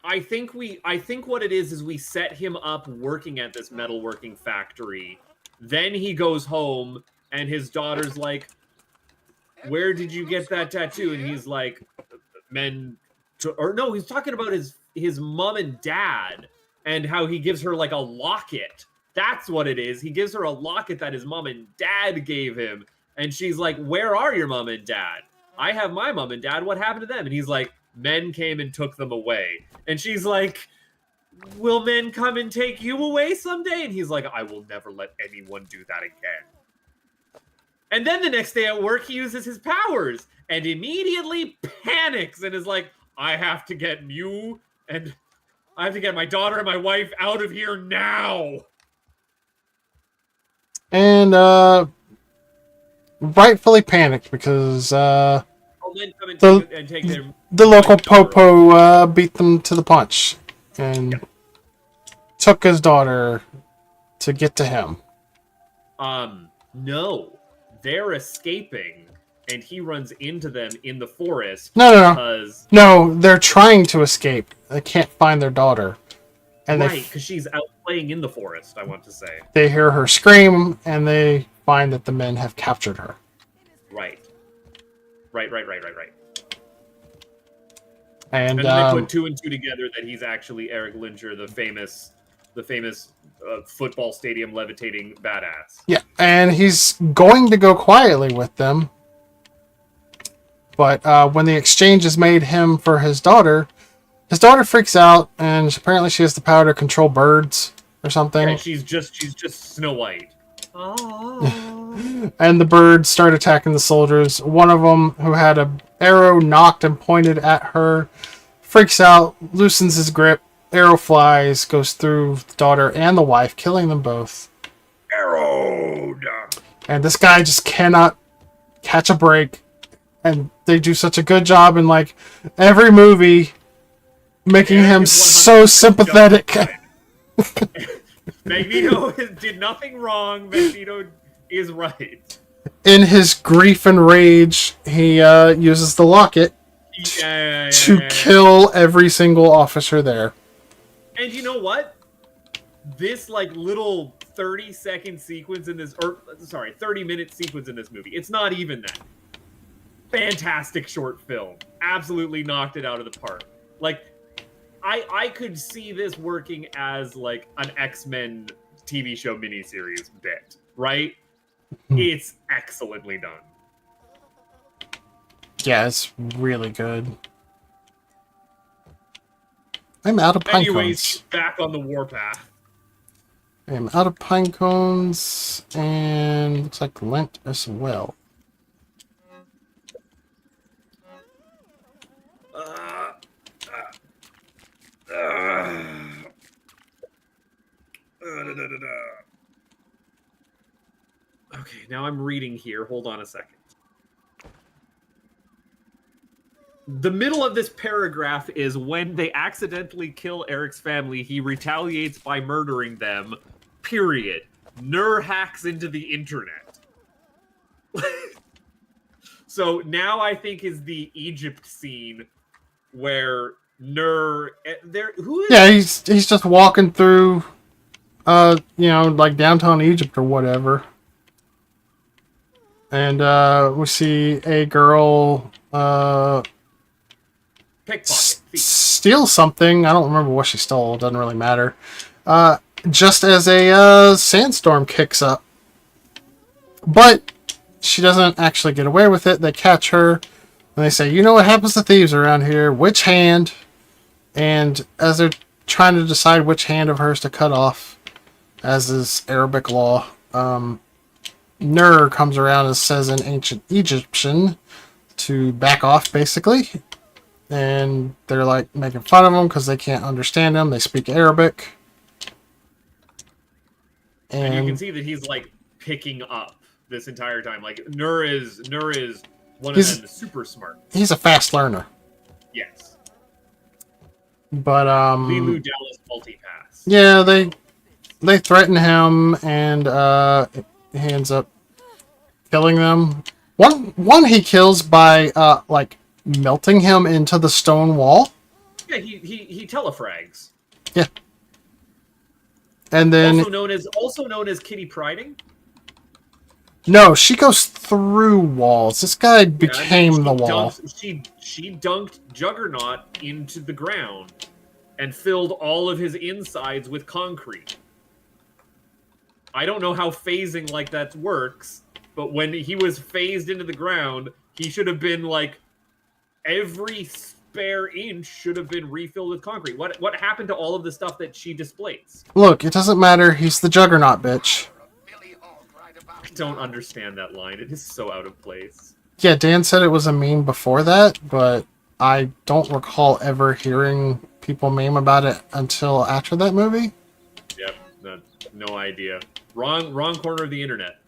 I think what it is we set him up working at this metalworking factory. Then he goes home and his daughter's like, "Where did you get that tattoo?" And he's like, he's talking about his mom and dad and how he gives her like a locket. That's what it is. He gives her a locket that his mom and dad gave him. And she's like, "Where are your mom and dad? I have my mom and dad. What happened to them?" And he's like, "Men came and took them away." And she's like, "Will men come and take you away someday?" And he's like, "I will never let anyone do that again." And then the next day at work, he uses his powers and immediately panics and is like, "I have to get you and I have to get my daughter and my wife out of here now." And, rightfully panicked because, I'll then come and take their the local my daughter popo beat them to the punch and took his daughter to get to him. No. They're escaping, and he runs into them in the forest. No. Because... No, they're trying to escape. They can't find their daughter. And right, because she's out playing in the forest, I want to say. they hear her scream, and they find that the men have captured her. Right. And then they put two and two together that he's actually Eric Lyncher, the famous football stadium levitating badass. yeah, and he's going to go quietly with them. But when the exchange is made him for his daughter freaks out, and apparently she has the power to control birds or something. Yeah, she's just Snow White. Oh. And the birds start attacking the soldiers. One of them, who had an arrow knocked and pointed at her, freaks out, loosens his grip. Arrow flies, goes through the daughter and the wife, killing them both. Arrowed. And this guy just cannot catch a break. And they do such a good job in like every movie, making him so sympathetic. Magneto did nothing wrong. Magneto is right. In his grief and rage, he uses the locket to kill every single officer there. And you know what? This like little 30-second sequence in this, 30-minute sequence in this movie. It's not even that. Fantastic short film. Absolutely knocked it out of the park. Like, I could see this working as like an X-Men TV show miniseries bit, right? It's excellently done. Yeah, it's really good. I'm out of pine Anyways, cones. back on the warpath. I'm out of pine cones, and looks like lint as well. Okay, now I'm reading here. Hold on a second. The middle of this paragraph is when they accidentally kill Eric's family, he retaliates by murdering them. Period. Nur hacks into the internet. So now I think is the Egypt scene where Nur there who is Yeah, he's just walking through, like downtown Egypt or whatever, and we see a girl pickpocket thief. steal something. I don't remember what she stole. It doesn't really matter. Just as a sandstorm kicks up, but she doesn't actually get away with it. They catch her, and they say, "You know what happens to thieves around here? Which hand?" And as they're trying to decide which hand of hers to cut off, as is Arabic law, Nur comes around and says in ancient Egyptian to back off, basically. And they're like making fun of him because they can't understand him. They speak Arabic. And you can And see that he's like picking up this entire time. Like Nur is one of them super smart. he's a fast learner. Yes. But Lilu Dallas multi-pass. yeah, they threaten him, and he ends up killing them. One he kills by melting him into the stone wall. Yeah, he telefrags. Yeah. And then Also known as Kitty Priding. no, she goes through walls. This guy became the wall. She dunked Juggernaut into the ground and filled all of his insides with concrete. I don't know how phasing like that works, but when he was phased into the ground, he should have been like every spare inch should have been refilled with concrete. What happened to all of the stuff that she displaced? Look, it doesn't matter. He's the Juggernaut, bitch. I don't understand that line. It is so out of place. Yeah, Dan said it was a meme before that, but I don't recall ever hearing people meme about it until after that movie. Yep, no idea. Wrong corner of the internet.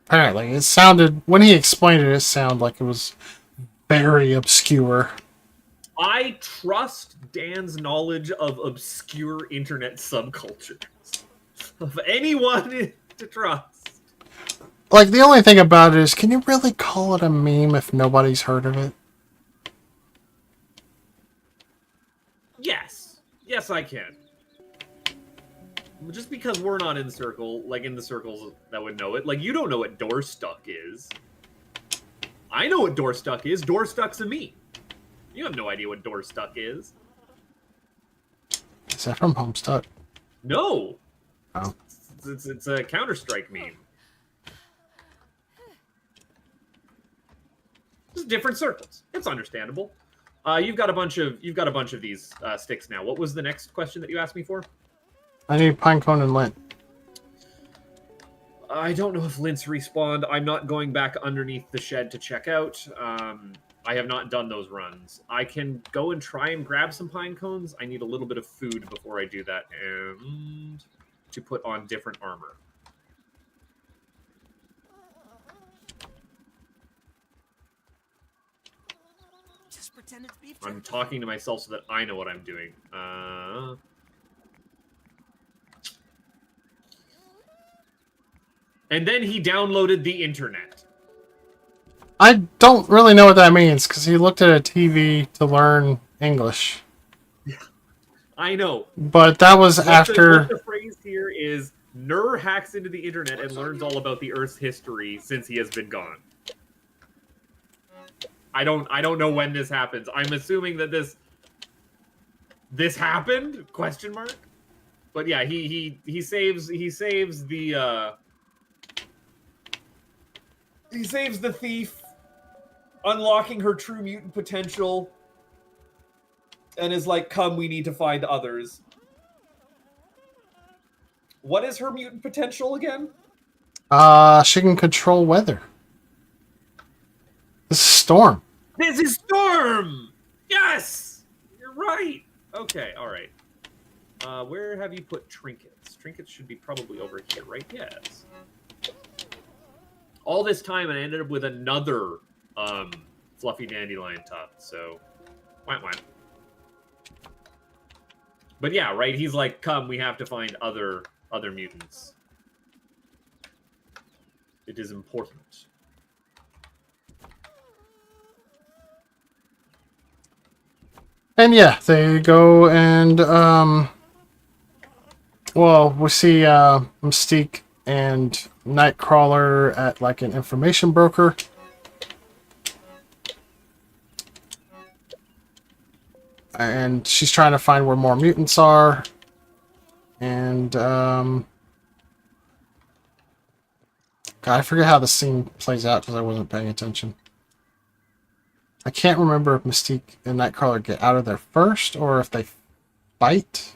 Apparently, it sounded, when he explained it, it sounded like it was very obscure. I trust Dan's knowledge of obscure internet subcultures. Of anyone to trust. Like, the only thing about it is, can you really call it a meme if nobody's heard of it? Yes. Yes, I can. Just because we're not in the circles that would know it. Like, you don't know what Doorstuck is. I know what Doorstuck is. Doorstuck's a meme. You have no idea what Doorstuck is. Is that from Homestuck? No. Oh. It's a Counter-Strike meme. Just different circles. It's understandable. You've got a bunch of these sticks now. What was the next question that you asked me for? I need Pinecone and Lint. I don't know if Lints respawned. I'm not going back underneath the shed to check out. I have not done those runs. I can go and try and grab some pine cones. I need a little bit of food before I do that, and to put on different armor. Just pretend it's beef I'm jerky. talking to myself so that I know what I'm doing. And then he downloaded the internet. I don't really know what that means, because he looked at a TV to learn English. I know. But that was after... What the phrase here is, Nur hacks into the internet and learns all about the Earth's history since he has been gone. I don't know when this happens. I'm assuming that this happened? Question mark. But yeah, he saves the thief, unlocking her true mutant potential, and is like, "Come, we need to find others." What is her mutant potential again? She can control weather. This is Storm. This is Storm! Yes! You're right! Okay, alright. Where have you put trinkets? Trinkets should be probably over here, right? Yes. all this time, and I ended up with another fluffy dandelion tuft. So, wah, wah. But yeah, right. He's like, "Come, we have to find other mutants. It is important." And yeah, they go and well, we see Mystique and Nightcrawler at like an information broker. And she's trying to find where more mutants are. And God, I forget how the scene plays out because I wasn't paying attention. I can't remember if Mystique and Nightcrawler get out of there first or if they fight.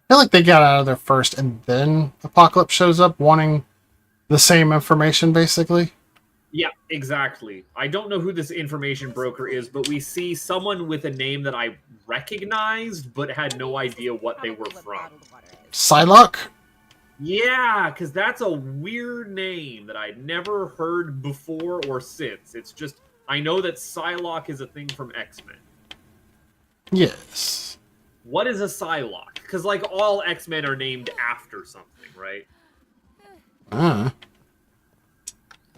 I feel like they got out of there first and then Apocalypse shows up wanting the same information, basically. Yeah, exactly. I don't know who this information broker is, but we see someone with a name that I recognized but had no idea what they were from. Psylocke? Yeah, because that's a weird name that I'd never heard before or since. It's just, I know that Psylocke is a thing from X-Men. Yes. What is a Psylocke? Because, like, all X-Men are named after something, right?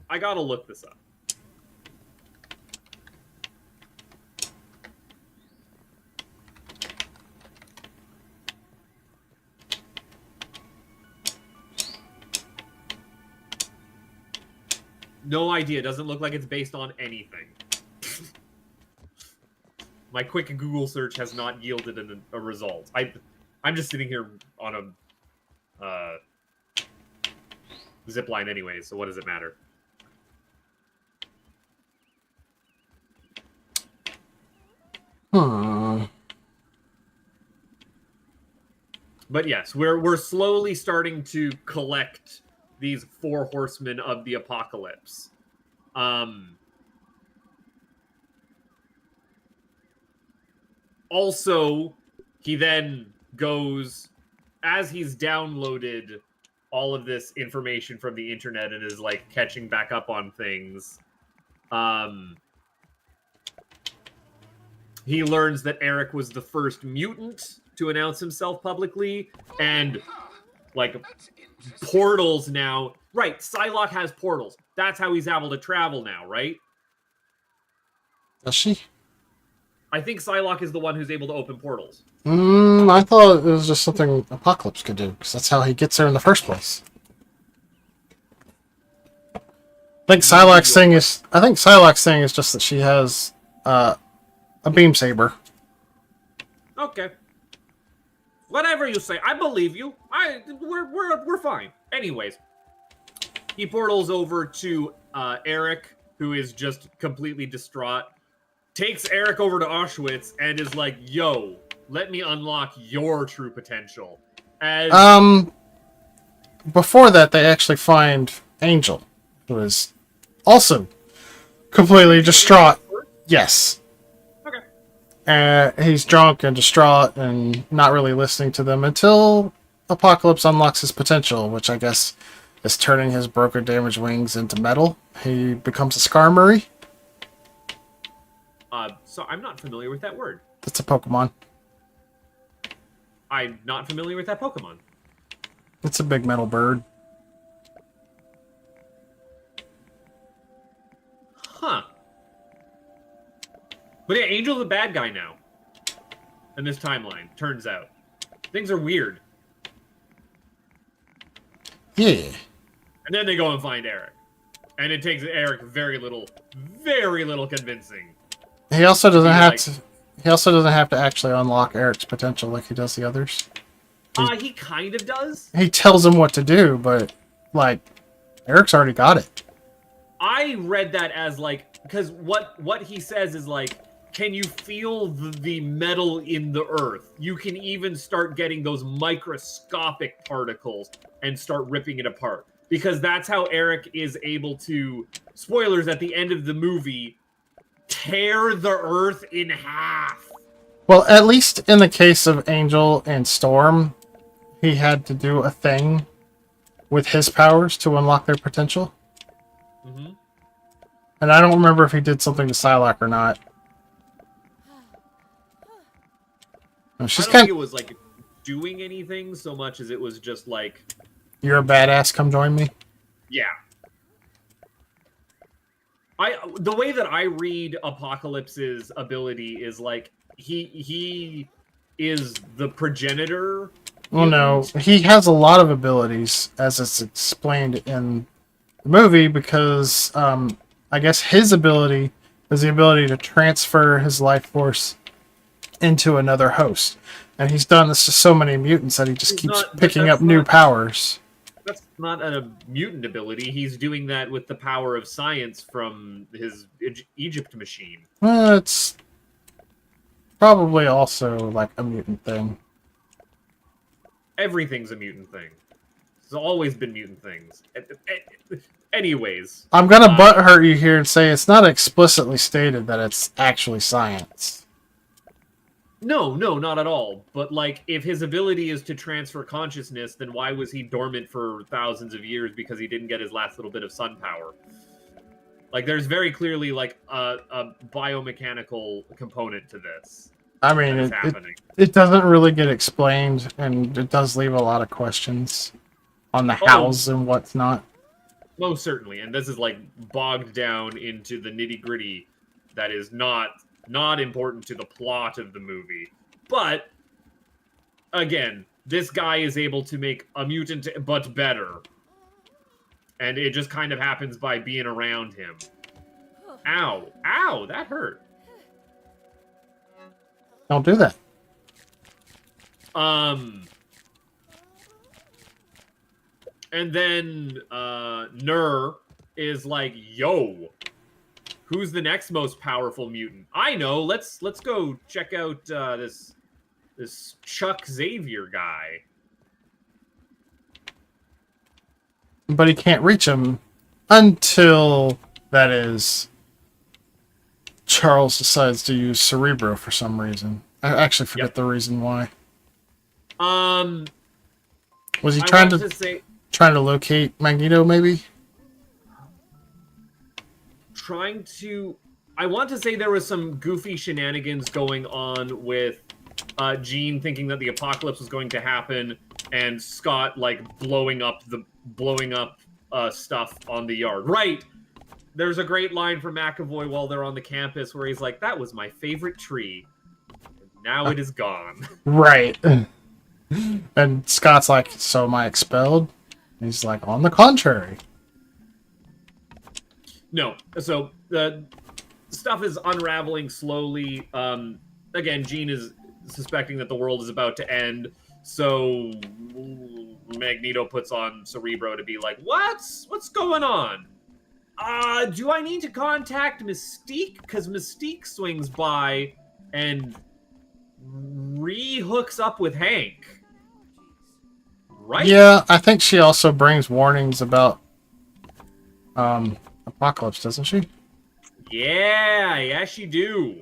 I gotta look this up. No idea. Doesn't look like it's based on anything. My quick Google search has not yielded a result. I'm just sitting here on a zip line anyway, so what does it matter? But yes, we're slowly starting to collect these 4 horsemen of the apocalypse. Also, he then goes, as he's downloaded all of this information from the internet and is like catching back up on things, he learns that Eric was the first mutant to announce himself publicly, and like portals now. Right, Psylocke has portals. That's how he's able to travel now, right? Does she? I think Psylocke is the one who's able to open portals. I thought it was just something Apocalypse could do, because that's how he gets there in the first place. I think Psylocke's thing is just that she has a beam saber. Okay. Whatever you say, I believe you. We're fine. Anyways, he portals over to Eric, who is just completely distraught. Takes Eric over to Auschwitz and is like, "Yo, let me unlock your true potential." Before that, they actually find Angel, who is also completely distraught. Yes. He's drunk and distraught and not really listening to them until Apocalypse unlocks his potential, which I guess is turning his broken damaged wings into metal. He becomes a Skarmory. So I'm not familiar with that word. That's a Pokemon. I'm not familiar with that Pokemon. It's a big metal bird. Huh. But yeah, Angel's a bad guy now. In this timeline, turns out. Things are weird. Yeah. And then they go and find Eric. And it takes Eric very little convincing. He also doesn't have to. He also doesn't have to actually unlock Eric's potential like he does the others. He kind of does. He tells him what to do, but like Eric's already got it. I read that as like, because what he says is like, can you feel the metal in the earth? You can even start getting those microscopic particles and start ripping it apart. Because that's how Eric is able to, spoilers at the end of the movie, tear the earth in half. Well, at least in the case of Angel and Storm, he had to do a thing with his powers to unlock their potential. Mm-hmm. And I don't remember if he did something to Psylocke or not. I She's don't kind think it was like doing anything so much as it was just like, you're a badass, come join me. yeah. The way that I read Apocalypse's ability is like he is the progenitor. Well, no, mutant. he has a lot of abilities, as it's explained in the movie, because I guess his ability is the ability to transfer his life force into another host. And he's done this to so many mutants that he just He's keeps not- but picking that's up new not- powers. That's not a mutant ability. He's doing that with the power of science from his Egypt machine. Well, it's probably also like a mutant thing. Everything's a mutant thing. There's always been mutant things. Anyways, I'm gonna butt hurt you here and say it's not explicitly stated that it's actually science. no, not at all. But like, if his ability is to transfer consciousness, then why was he dormant for thousands of years because he didn't get his last little bit of sun power? Like, there's very clearly like a biomechanical component to this. I mean, that is happening. it doesn't really get explained, and it does leave a lot of questions on the hows and what's not. Most certainly, and this is like bogged down into the nitty gritty that is not important to the plot of the movie. But again, this guy is able to make a mutant but better. And it just kind of happens by being around him. Ow. Ow, that hurt. Don't do that. And then Nur is like, yo, who's the next most powerful mutant? I know. Let's go check out this Chuck Xavier guy. But he can't reach him until, that is, Charles decides to use Cerebro for some reason. I actually forget the reason why. Was he trying to locate Magneto, maybe? I want to say there was some goofy shenanigans going on with Jean thinking that the apocalypse was going to happen, and Scott like blowing up stuff on the yard. Right. There's a great line from McAvoy while they're on the campus where he's like, "That was my favorite tree. Now it is gone." Right. And Scott's like, "So am I expelled?" And he's like, "On the contrary." No. So the stuff is unraveling slowly. Again, Jean is suspecting that the world is about to end. So Magneto puts on Cerebro to be like, what's going on? Do I need to contact Mystique? Because Mystique swings by and re-hooks up with Hank. Right? Yeah, I think she also brings warnings about Apocalypse, doesn't she? Yeah, she do.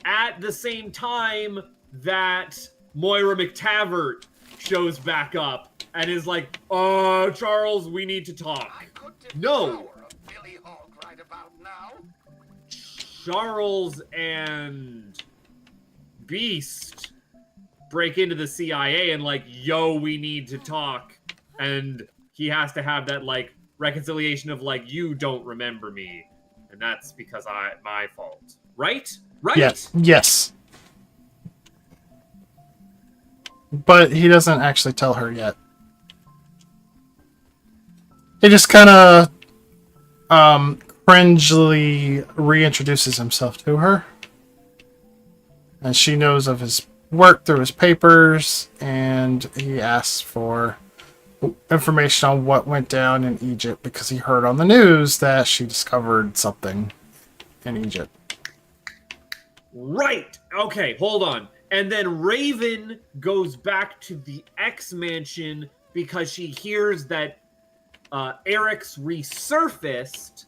At the same time that Moira McTavirt shows back up and is like, Charles, we need to talk. No. Billy Hawk right about now. Charles and Beast break into the CIA and like, yo, we need to talk. And he has to have that like reconciliation of like, you don't remember me. And that's because my fault. Right? Right? Yes. But he doesn't actually tell her yet. He just kind of cringely reintroduces himself to her. And she knows of his work through his papers, and he asks for information on what went down in Egypt because he heard on the news that she discovered something in Egypt. Right. Okay, hold on. And then Raven goes back to the X-Mansion because she hears that Eric's resurfaced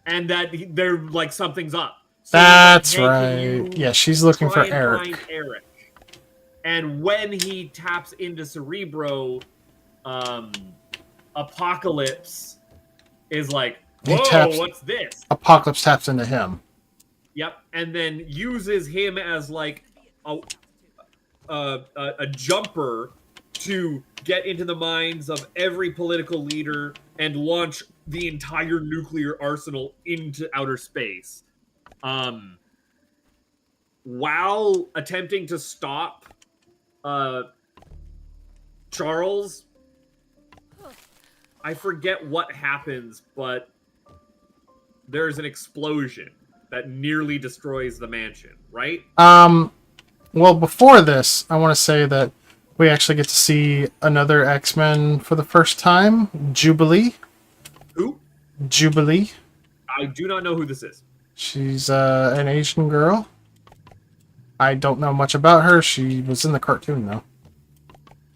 and that they're like something's up. So That's like, hey, right. Yeah, she's looking for find Eric. And when he taps into Cerebro, Apocalypse is like, He whoa, taps- what's this? Apocalypse taps into him. Yep, and then uses him as like a jumper to get into the minds of every political leader and launch the entire nuclear arsenal into outer space. While attempting to stop Charles, I forget what happens, but there's an explosion that nearly destroys the mansion, right? Well, before this, I want to say that we actually get to see another X-Men for the first time, Jubilee. Who? Jubilee. I do not know who this is. She's an Asian girl. I don't know much about her. She was in the cartoon, though.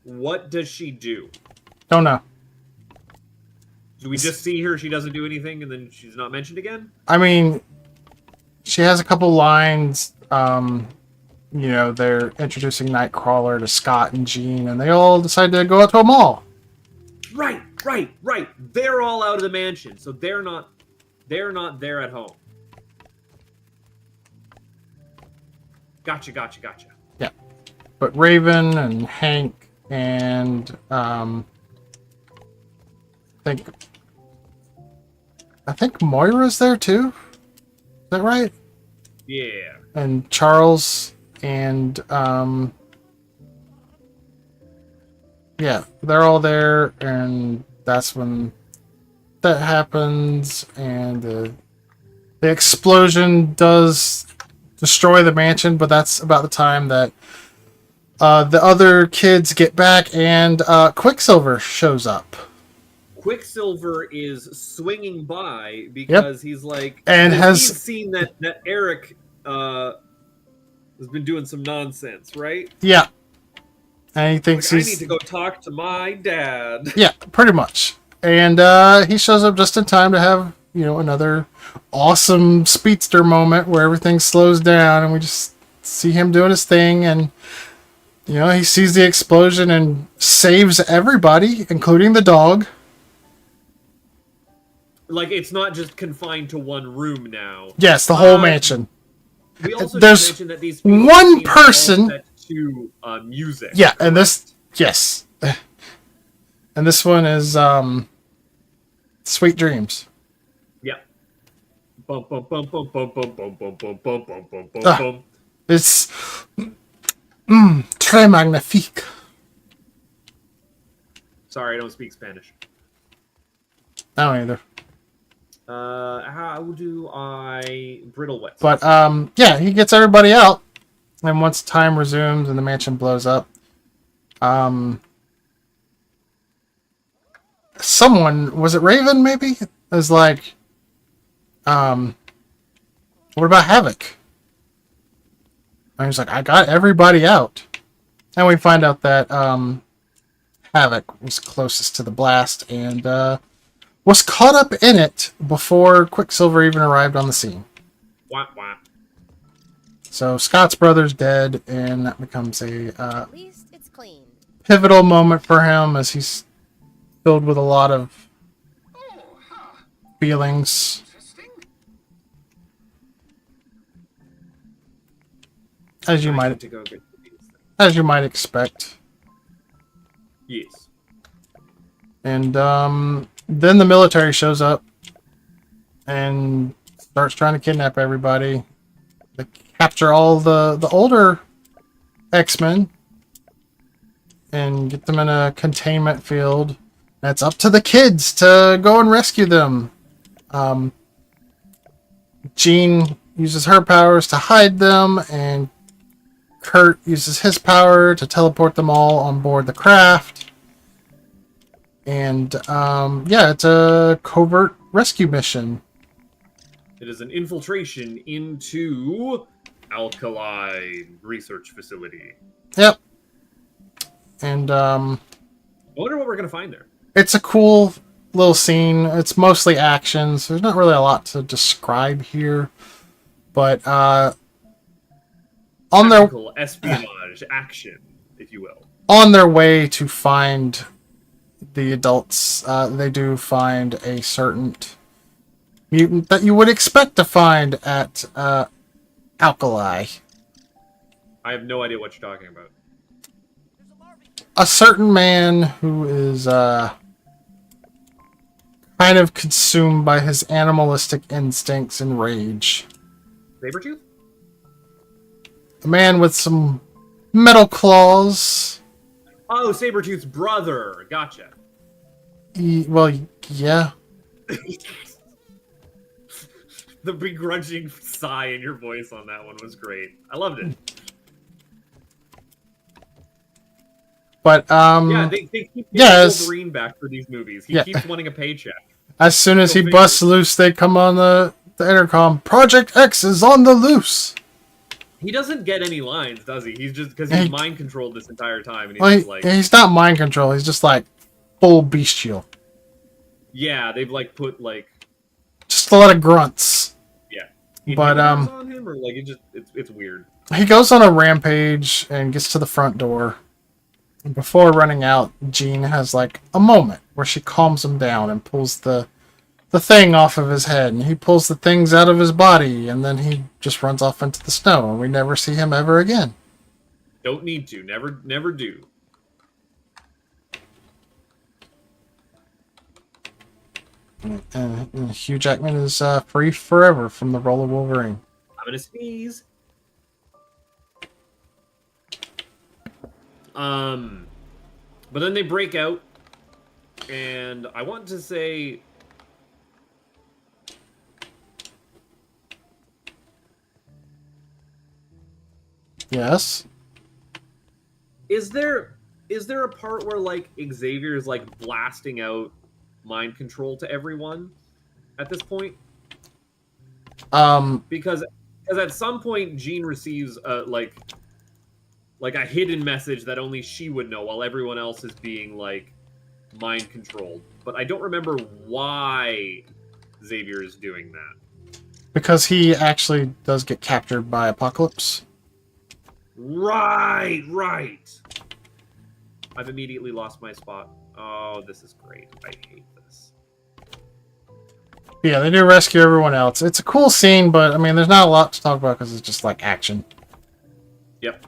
What does she do? Don't know. Do we just see her, she doesn't do anything, and then she's not mentioned again? I mean, she has a couple lines. You know, they're introducing Nightcrawler to Scott and Jean, and they all decide to go out to a mall. Right. They're all out of the mansion, so they're not there at home. Gotcha. Yeah. But Raven and Hank and I think Moira's there too. Is that right? Yeah. And Charles and yeah, they're all there, and that's when that happens, and the explosion does destroy the mansion, but that's about the time that the other kids get back, and Quicksilver shows up. Quicksilver is swinging by because he's like, And he's seen that Eric has been doing some nonsense, right? Yeah. And he thinks Like, I need to go talk to my dad. Yeah, pretty much. And he shows up just in time to have, you know, another awesome speedster moment where everything slows down and we just see him doing his thing, and you know, he sees the explosion and saves everybody, including the dog. Like, it's not just confined to one room now. Yes, the whole mansion. We also There's should mention that these people one seem person- all set to music. Yeah, and correct? yes. And this one is Sweet Dreams. Yeah. Bum bum bum bum bum bum bum bum bum bum bum bum bum Ah. bum. It's très magnifique. Sorry, I don't speak Spanish. I don't either. How do I brittle wet? But yeah, he gets everybody out, and once time resumes and the mansion blows up, someone, was it Raven maybe, is like, what about Havoc? And he's like, I got everybody out. And we find out that Havoc was closest to the blast and was caught up in it before Quicksilver even arrived on the scene. Wah, wah. So Scott's brother's dead, and that becomes a At least it's clean. pivotal moment for him as he's filled with a lot of Oh, huh. feelings. Interesting. As you I might need to go get these things. as you might expect. Yes. And then the military shows up and starts trying to kidnap everybody. They capture all the older X-Men and get them in a containment field. And it's up to the kids to go and rescue them. Jean uses her powers to hide them, and Kurt uses his power to teleport them all on board the craft. And yeah, it's a covert rescue mission. It is an infiltration into Alkali Research Facility. Yep. And I wonder what we're gonna find there. it's a cool little scene. It's mostly action, so there's not really a lot to describe here. But on their Tactical espionage action, if you will. on their way to find the adults, they do find a certain mutant that you would expect to find at Alkali. I have no idea what you're talking about. A certain man who is kind of consumed by his animalistic instincts and rage. Sabretooth? A man with some metal claws. Oh, Sabretooth's brother. Gotcha. Well, yeah. The begrudging sigh in your voice on that one was great. I loved it. But Yeah, they keep getting Wolverine back for these movies. He keeps wanting a paycheck. As soon as he busts loose, they come on the intercom. Project X is on the loose. He doesn't get any lines, does he? He's just because he's mind controlled this entire time, and he's Well, just like, he's not mind control. He's just like full bestial. yeah, they've like put like Just a lot of grunts. yeah, But on him or like it's weird. he goes on a rampage and gets to the front door. And before running out, Jean has like a moment where she calms him down and pulls the thing off of his head, and he pulls the things out of his body, and then he just runs off into the snow, and we never see him ever again. Don't need to. Never do. And Hugh Jackman is free forever from the role of Wolverine. I'm gonna sneeze. But then they break out, and I want to say, Yes. is there a part where like Xavier is like blasting out mind control to everyone at this point? Because at some point Jean receives like a hidden message that only she would know, while everyone else is being like mind controlled. But I don't remember why Xavier is doing that. Because he actually does get captured by Apocalypse. Right. I've immediately lost my spot. Oh, this is great. I hate this. Yeah, they do rescue everyone else. It's a cool scene, but I mean, there's not a lot to talk about because it's just like action. Yep.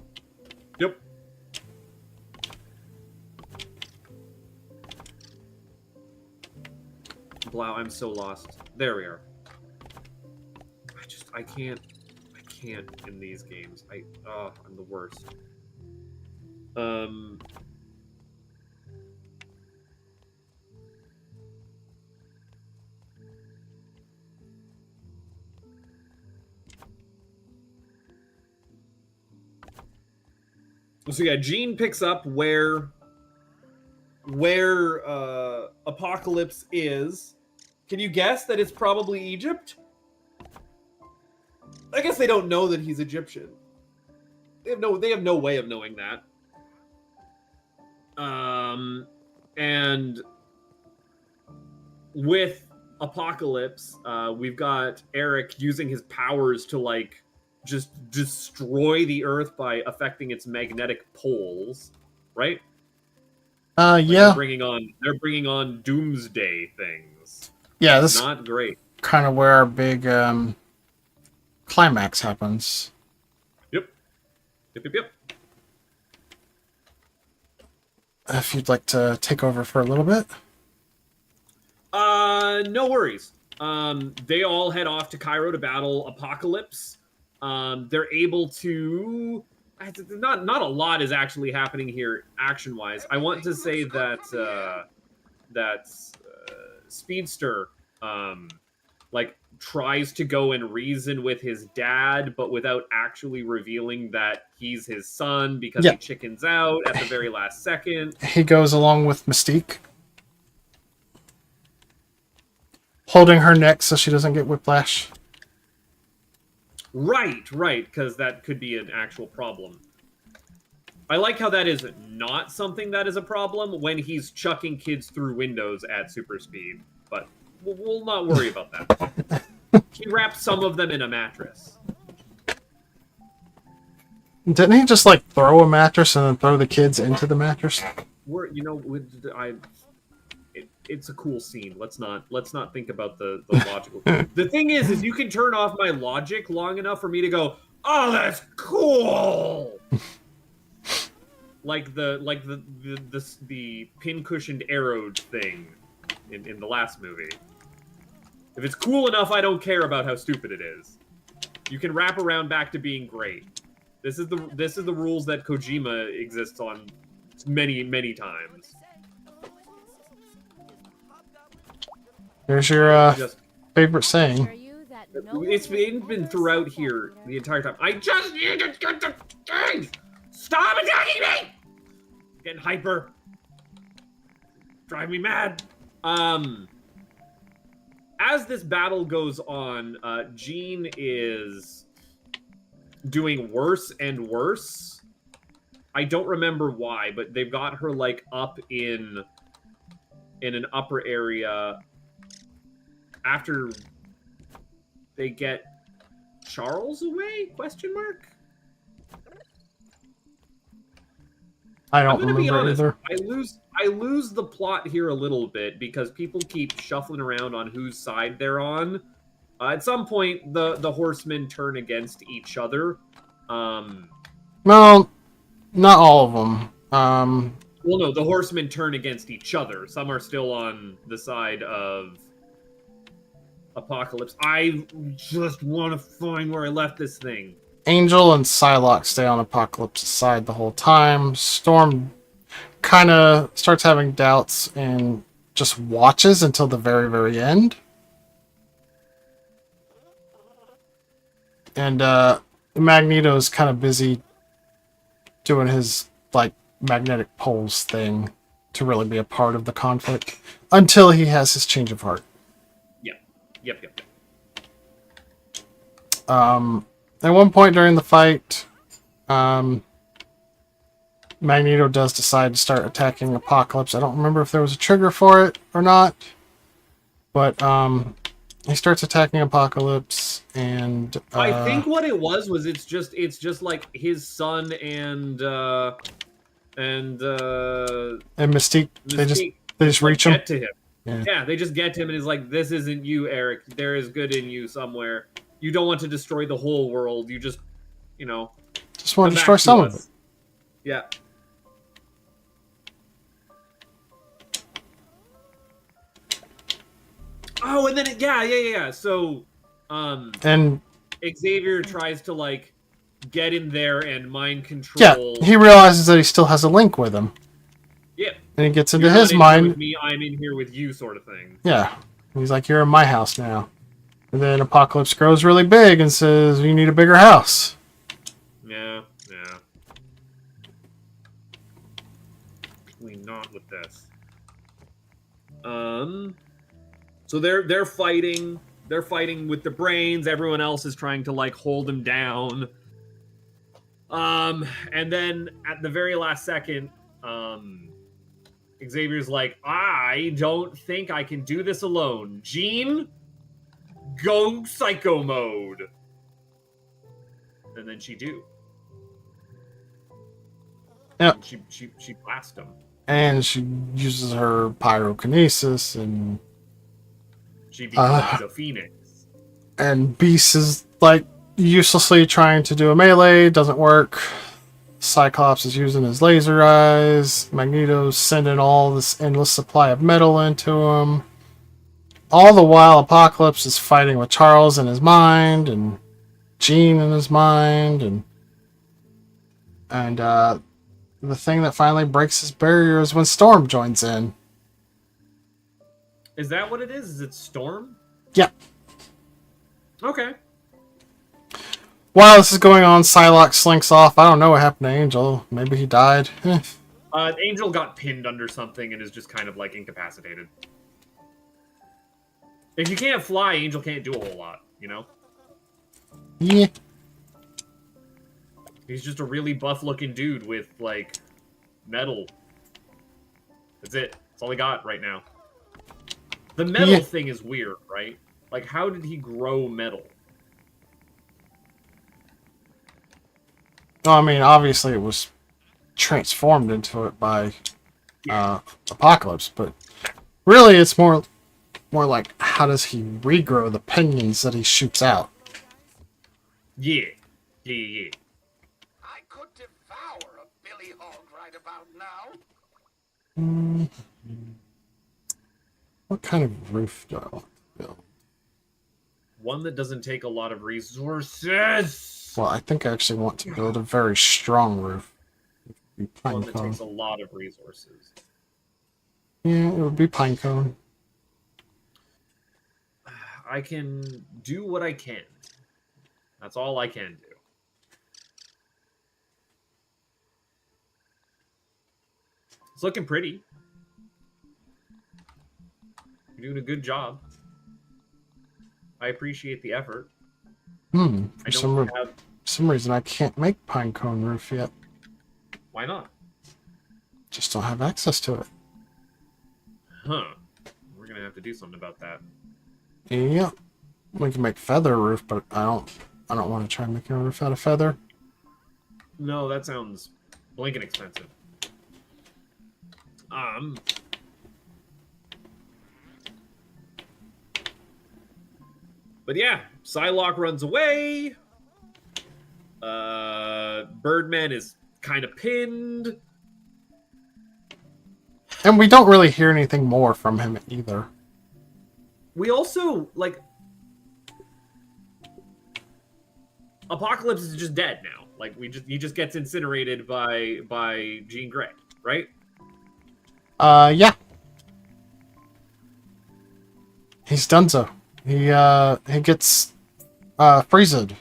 Blau, I'm so lost. There we are. I can't in these games. I'm the worst. So yeah, Jean picks up where Apocalypse is. Can you guess that it's probably Egypt? I guess they don't know that he's Egyptian. They have no way of knowing that. And with Apocalypse, we've got Eric using his powers to like just destroy the Earth by affecting its magnetic poles, right? Like Yeah. They're bringing on doomsday things. Yeah, this is Not great. kind of where our big climax happens. Yep. If you'd like to take over for a little bit. No worries. They all head off to Cairo to battle Apocalypse. They're able to. Not a lot is actually happening here, action-wise. I want to say that Speedster, like tries to go and reason with his dad, but without actually revealing that he's his son because he chickens out at the very last second. He goes along with Mystique, holding her neck so she doesn't get whiplash. Right, because that could be an actual problem. I like how that is not something that is a problem when he's chucking kids through windows at super speed, but we'll not worry about that. He wrapped some of them in a mattress. Didn't he just like throw a mattress and then throw the kids into the mattress? it's a cool scene. Let's not think about the logical. The thing is you can turn off my logic long enough for me to go, oh, that's cool. like the pin-cushioned arrowed thing in the last movie. If it's cool enough, I don't care about how stupid it is. You can wrap around back to being great. This is the rules that Kojima exists on many times. Here's your Just, favorite saying. Are you that no it's been throughout here the entire time. I just need to get the thing! Stop attacking me! Getting hyper. Drive me mad. As this battle goes on, Jean is doing worse and worse. I don't remember why, but they've got her like up in an upper area after they get Charles away? Question mark? I I'm don't gonna be remember honest. either. I lose the plot here a little bit because people keep shuffling around on whose side they're on. At some point, the horsemen turn against each other. Well, not all of them. Well, no, the horsemen turn against each other. Some are still on the side of Apocalypse. I just want to find where I left this thing. Angel and Psylocke stay on Apocalypse's side the whole time. Storm kind of starts having doubts and just watches until the very, very end. And Magneto's kind of busy doing his like magnetic poles thing to really be a part of the conflict until he has his change of heart. Yep. At one point during the fight, Magneto does decide to start attacking Apocalypse. I don't remember if there was a trigger for it or not, but he starts attacking Apocalypse, and I think what it was it's just like his son and Mystique. They just reach him. get to him. Yeah. Yeah, they just get to him and he's like, "This isn't you, Eric. There is good in you somewhere. You don't want to destroy the whole world. You just, Just want come to destroy back to some of us." it. Yeah. Oh, and then yeah. So, And Xavier tries to like get in there and mind yeah, control. he realizes that he still has a link with him, Yeah. and he gets into You're not his in here mind. with me, I'm in here with you, sort of thing. Yeah, he's like, "You're in my house now." And then Apocalypse grows really big and says, "You need a bigger house." Yeah. We not with this. So they're fighting. They're fighting with the brains. Everyone else is trying to like hold him down. And then at the very last second, Xavier's like, "I don't think I can do this alone. Jean, go psycho mode." And then she do. Yep. And she blasts him. And she uses her pyrokinesis, and She becomes a phoenix. and Beast is like uselessly trying to do a melee, doesn't work. Cyclops is using his laser eyes. Magneto's sending all this endless supply of metal into him. All the while, Apocalypse is fighting with Charles in his mind, and Jean in his mind, and the thing that finally breaks his barrier is when Storm joins in. Is that what it is? Is it Storm? Yeah. Okay. While this is going on, Psylocke slinks off. I don't know what happened to Angel. Maybe he died. Angel got pinned under something and is just kind of like incapacitated. If you can't fly, Angel can't do a whole lot, you know? Yeah. He's just a really buff-looking dude with, like, metal. That's it. That's all he got right now. The metal thing is weird, right? Like, how did he grow metal? Well, I mean, obviously it was transformed into it by Apocalypse, but Really, it's more like, how does he regrow the pinions that he shoots out? Yeah. Yeah. I could devour a Billy Hog right about now. Hmm. What kind of roof do I want to build? One that doesn't take a lot of resources. Well, I think I actually want to build a very strong roof. It would be One pine that cone. takes a lot of resources. Yeah, it would be pine cone. I can do what I can. That's all I can do. It's looking pretty. You're doing a good job. I appreciate the effort. For I don't have... some reason I can't make pine cone roof yet. Why not? Just don't have access to it. Huh. We're gonna have to do something about that. Yeah. We can make feather roof, but I don't want to try making a roof out of feather. No, that sounds blinking expensive. But yeah, Psylocke runs away. Birdman is kind of pinned. And we don't really hear anything more from him either. We also, like... Apocalypse is just dead now. Like, he just gets incinerated by Jean Grey, right? Yeah. He's donezo. He gets freezed.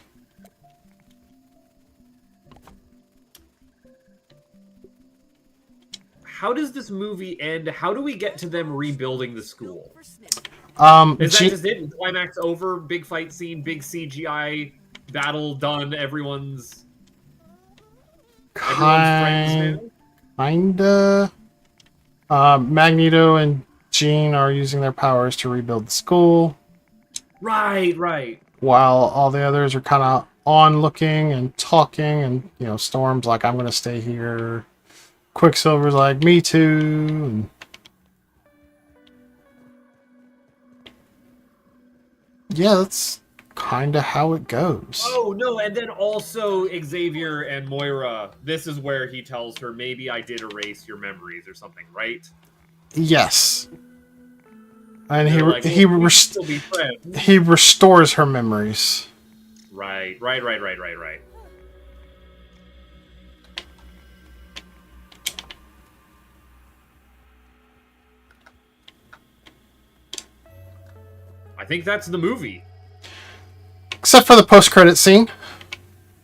How does this movie end? How do we get to them rebuilding the school? Is that just it? Climax over, big fight scene, big CGI battle done, everyone's friends now? Kinda. Magneto and Jean are using their powers to rebuild the school. Right. While all the others are kind of on looking and talking, and Storm's like, I'm gonna stay here. Quicksilver's like, me too. And yeah, that's kind of how it goes. Oh, no, and then also Xavier and Moira, this is where he tells her, maybe I did erase your memories or something, right? Yes. And he restores her memories. Right. I think that's the movie. Except for the post-credit scene.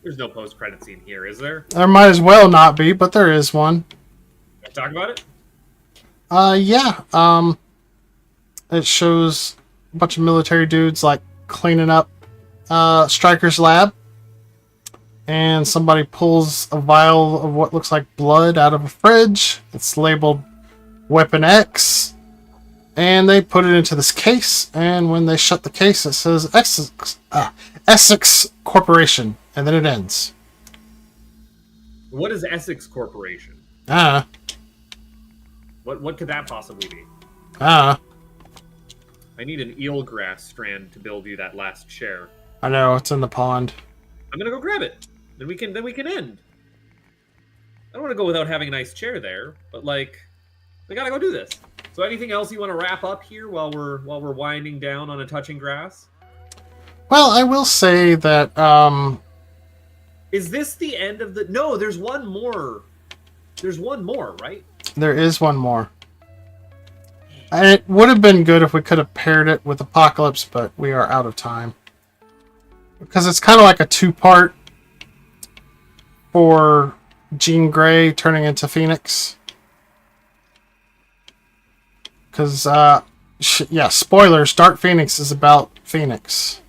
There's no post-credit scene here, is there? There might as well not be, but there is one. Can I talk about it? Yeah. It shows a bunch of military dudes like cleaning up Stryker's lab, and somebody pulls a vial of what looks like blood out of a fridge. It's labeled Weapon X, and they put it into this case, and when they shut the case it says Essex Corporation, and then it ends. What is Essex Corporation? What could that possibly be? I need an eelgrass strand to build you that last chair. I know, it's in the pond. I'm gonna go grab it. Then we can end. I don't want to go without having a nice chair there, but like, we gotta go do this. So, anything else you want to wrap up here while we're winding down on a touching grass? Well, I will say that is this the end of the? No, there's one more. There's one more, right? There is one more. And it would have been good if we could have paired it with Apocalypse, but we are out of time. Because it's kind of like a two-part for Jean Grey turning into Phoenix. Because, yeah, spoilers, Dark Phoenix is about Phoenix.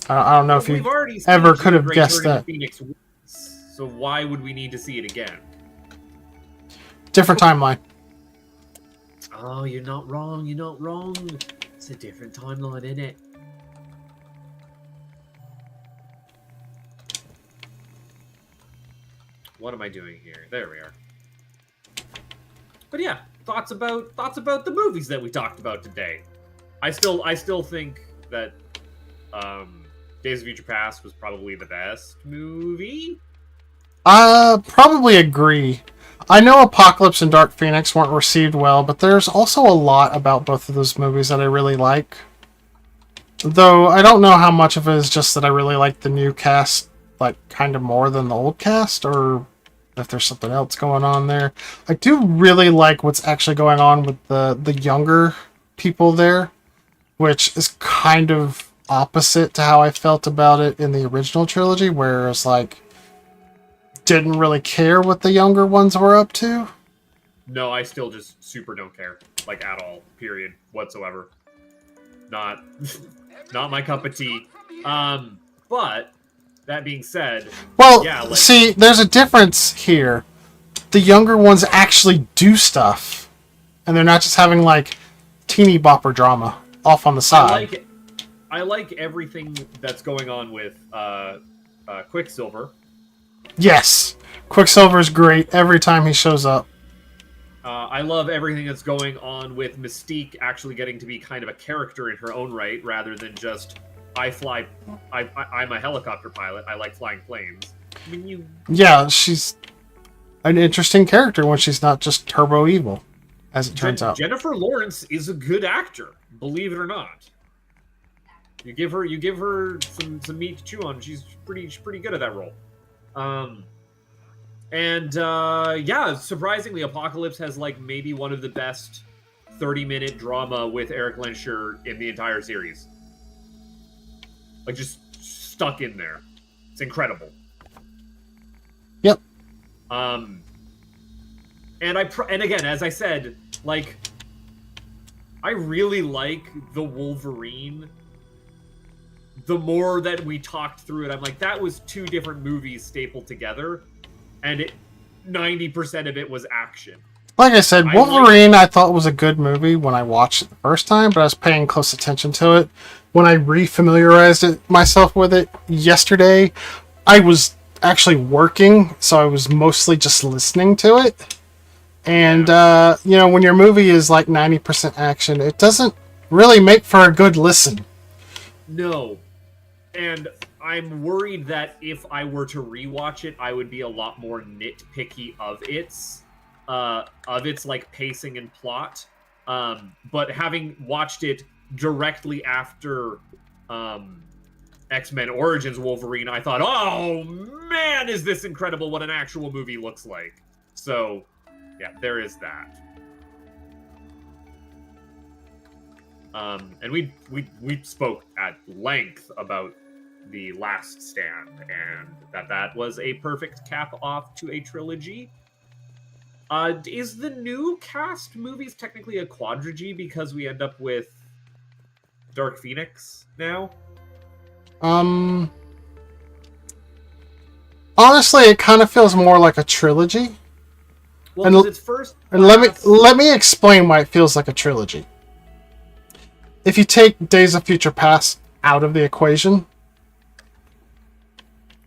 I don't know if you ever could have guessed that. Phoenix, so why would we need to see it again? Different timeline. Oh, you're not wrong. You're not wrong. It's a different timeline, isn't it? What am I doing here? There we are. But yeah, thoughts about the movies that we talked about today. I still think that Days of Future Past was probably the best movie. Probably agree. I know Apocalypse and Dark Phoenix weren't received well, but there's also a lot about both of those movies that I really like. Though I don't know how much of it is just that I really like the new cast, like, kind of more than the old cast, or if there's something else going on there. I do really like what's actually going on with the younger people there, which is kind of opposite to how I felt about it in the original trilogy, where it's like, didn't really care what the younger ones were up to. No, I still just super don't care, like, at all, period, whatsoever. Not my cup of tea. But that being said, well, yeah, like, see, there's a difference here. The younger ones actually do stuff, and they're not just having like teeny bopper drama off on the side. I like everything that's going on with Quicksilver. Yes, Quicksilver's great every time he shows up. I love everything that's going on with Mystique actually getting to be kind of a character in her own right, rather than just I'm a helicopter pilot. I like flying planes. I mean, Yeah, she's an interesting character when she's not just turbo evil, as it turns out. Jennifer Lawrence is a good actor, believe it or not. You give her some meat to chew on. She's pretty good at that role. Yeah, surprisingly, Apocalypse has like maybe one of the best 30-minute drama with Eric Lensher in the entire series. Like, just stuck in there. It's incredible. Yep. And again, as I said, like, I really like the Wolverine. The more that we talked through it, I'm like, that was two different movies stapled together, and 90% of it was action. Like I said, Wolverine I thought was a good movie when I watched it the first time, but I was paying close attention to it. When I refamiliarized myself with it yesterday, I was actually working, so I was mostly just listening to it. And, when your movie is like 90% action, it doesn't really make for a good listen. No. And I'm worried that if I were to rewatch it, I would be a lot more nitpicky of its like pacing and plot. But having watched it directly after X-Men Origins Wolverine, I thought, oh man, is this incredible what an actual movie looks like. So, yeah, there is that. And we spoke at length about The Last Stand, and that was a perfect cap off to a trilogy. Is the new cast movies technically a quadrilogy because we end up with Dark Phoenix now? Honestly, it kind of feels more like a trilogy. Well, because it's first. And let me explain why it feels like a trilogy. If you take Days of Future Past out of the equation,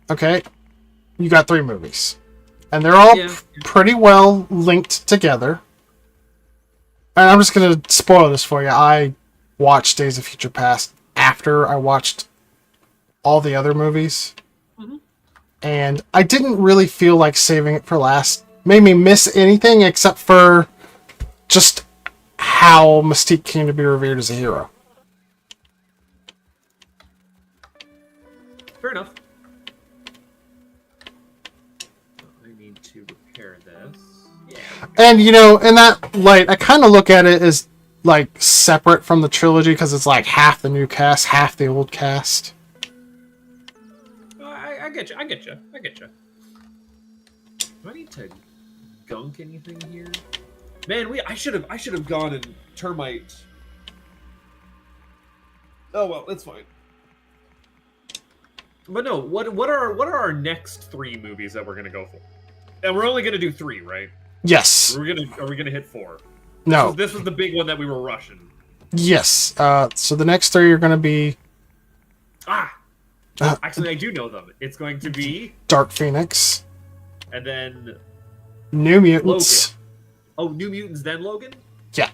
okay, you got 3 movies. And they're all pretty well linked together. And I'm just going to spoil this for you. I watched Days of Future Past after I watched all the other movies. Mm-hmm. And I didn't really feel like saving it for last. Made me miss anything except for just how Mystique came to be revered as a hero. Fair enough. I need to repair this. Yeah. And, in that light, I kind of look at it as, like, separate from the trilogy, because it's, like, half the new cast, half the old cast. I get you. Do I need to gunk anything here? Man, I should have gone and termite. Oh well, it's fine. But no, what are our next 3 movies that we're gonna go for? And we're only gonna do 3, right? Yes. Are we gonna hit 4? No. This was the big one that we were rushing. Yes. So the next 3 are gonna be. Actually, I do know them. It's going to be Dark Phoenix. And then New Mutants. Oh, New Mutants, then Logan? Yeah.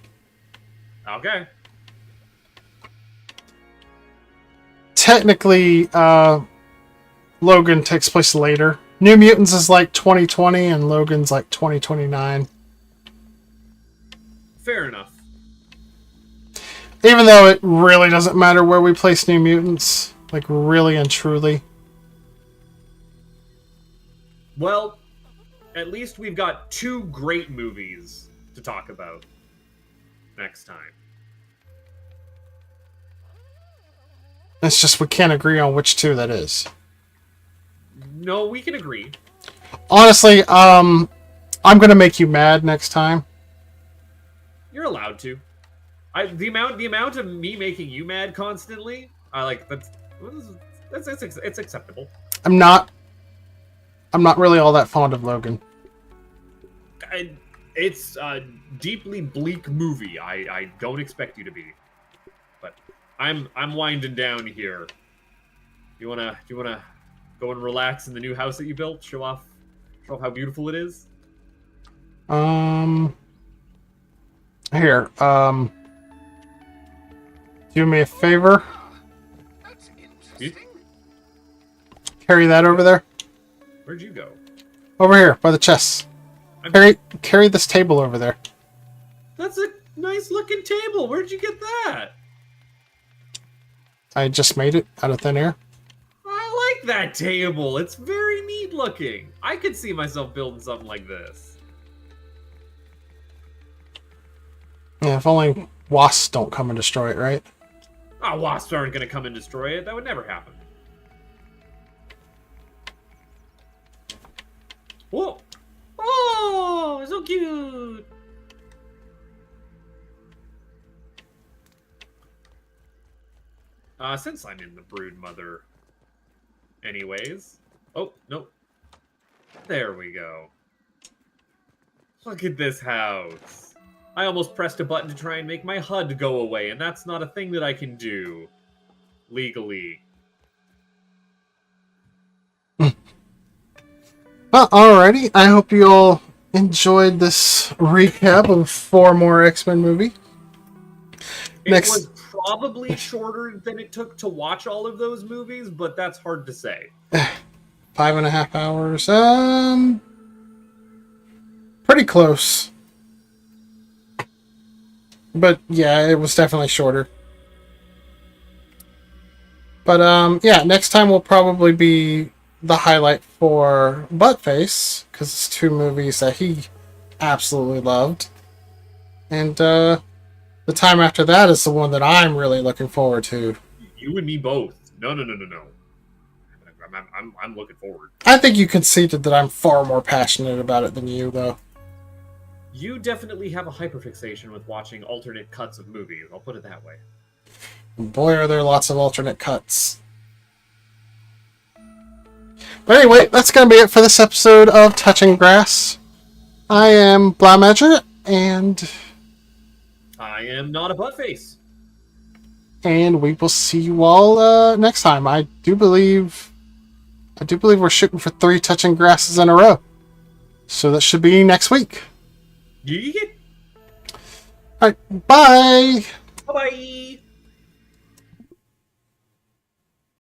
Okay. Technically, Logan takes place later. New Mutants is like 2020, and Logan's like 2029. Fair enough. Even though it really doesn't matter where we place New Mutants, like really and truly. Well, at least we've got 2 great movies to talk about next time. It's just we can't agree on which 2 that is. No, we can agree. Honestly, I'm gonna make you mad next time. You're allowed to. The amount of me making you mad constantly, I like it's acceptable. I'm not really all that fond of Logan. It's a deeply bleak movie. I don't expect you to be, but I'm winding down here. Do you wanna go and relax in the new house that you built? Show off how beautiful it is. Here, do me a favor. That's interesting. Carry that over there. Where'd you go? Over here, by the chest. Carry this table over there. That's a nice looking table. Where'd you get that? I just made it out of thin air. I like that table. It's very neat looking. I could see myself building something like this. Yeah, if only wasps don't come and destroy it, right? Oh, wasps aren't going to come and destroy it. That would never happen. Whoa! Oh, so cute! Since I'm in the brood mother anyways. Oh, no. There we go. Look at this house. I almost pressed a button to try and make my HUD go away, and that's not a thing that I can do. Legally. Well, alrighty. I hope you all enjoyed this recap of 4 more X-Men movie. It Next- was probably shorter than it took to watch all of those movies, but that's hard to say. 5.5 hours. Pretty close. But yeah, it was definitely shorter. But yeah, next time will probably be the highlight for Buttface, because it's 2 movies that he absolutely loved. And the time after that is the one that I'm really looking forward to. You and me both. No. I'm looking forward. I think you conceded that I'm far more passionate about it than you, though. You definitely have a hyperfixation with watching alternate cuts of movies. I'll put it that way. Boy, are there lots of alternate cuts. But anyway, that's going to be it for this episode of Touching Grass. I am Blaumagier, and I am not a buttface. we will see you all next time. I do believe we're shooting for 3 Touching Grasses in a row. So that should be next week. Yeet. Alright, bye! Bye-bye.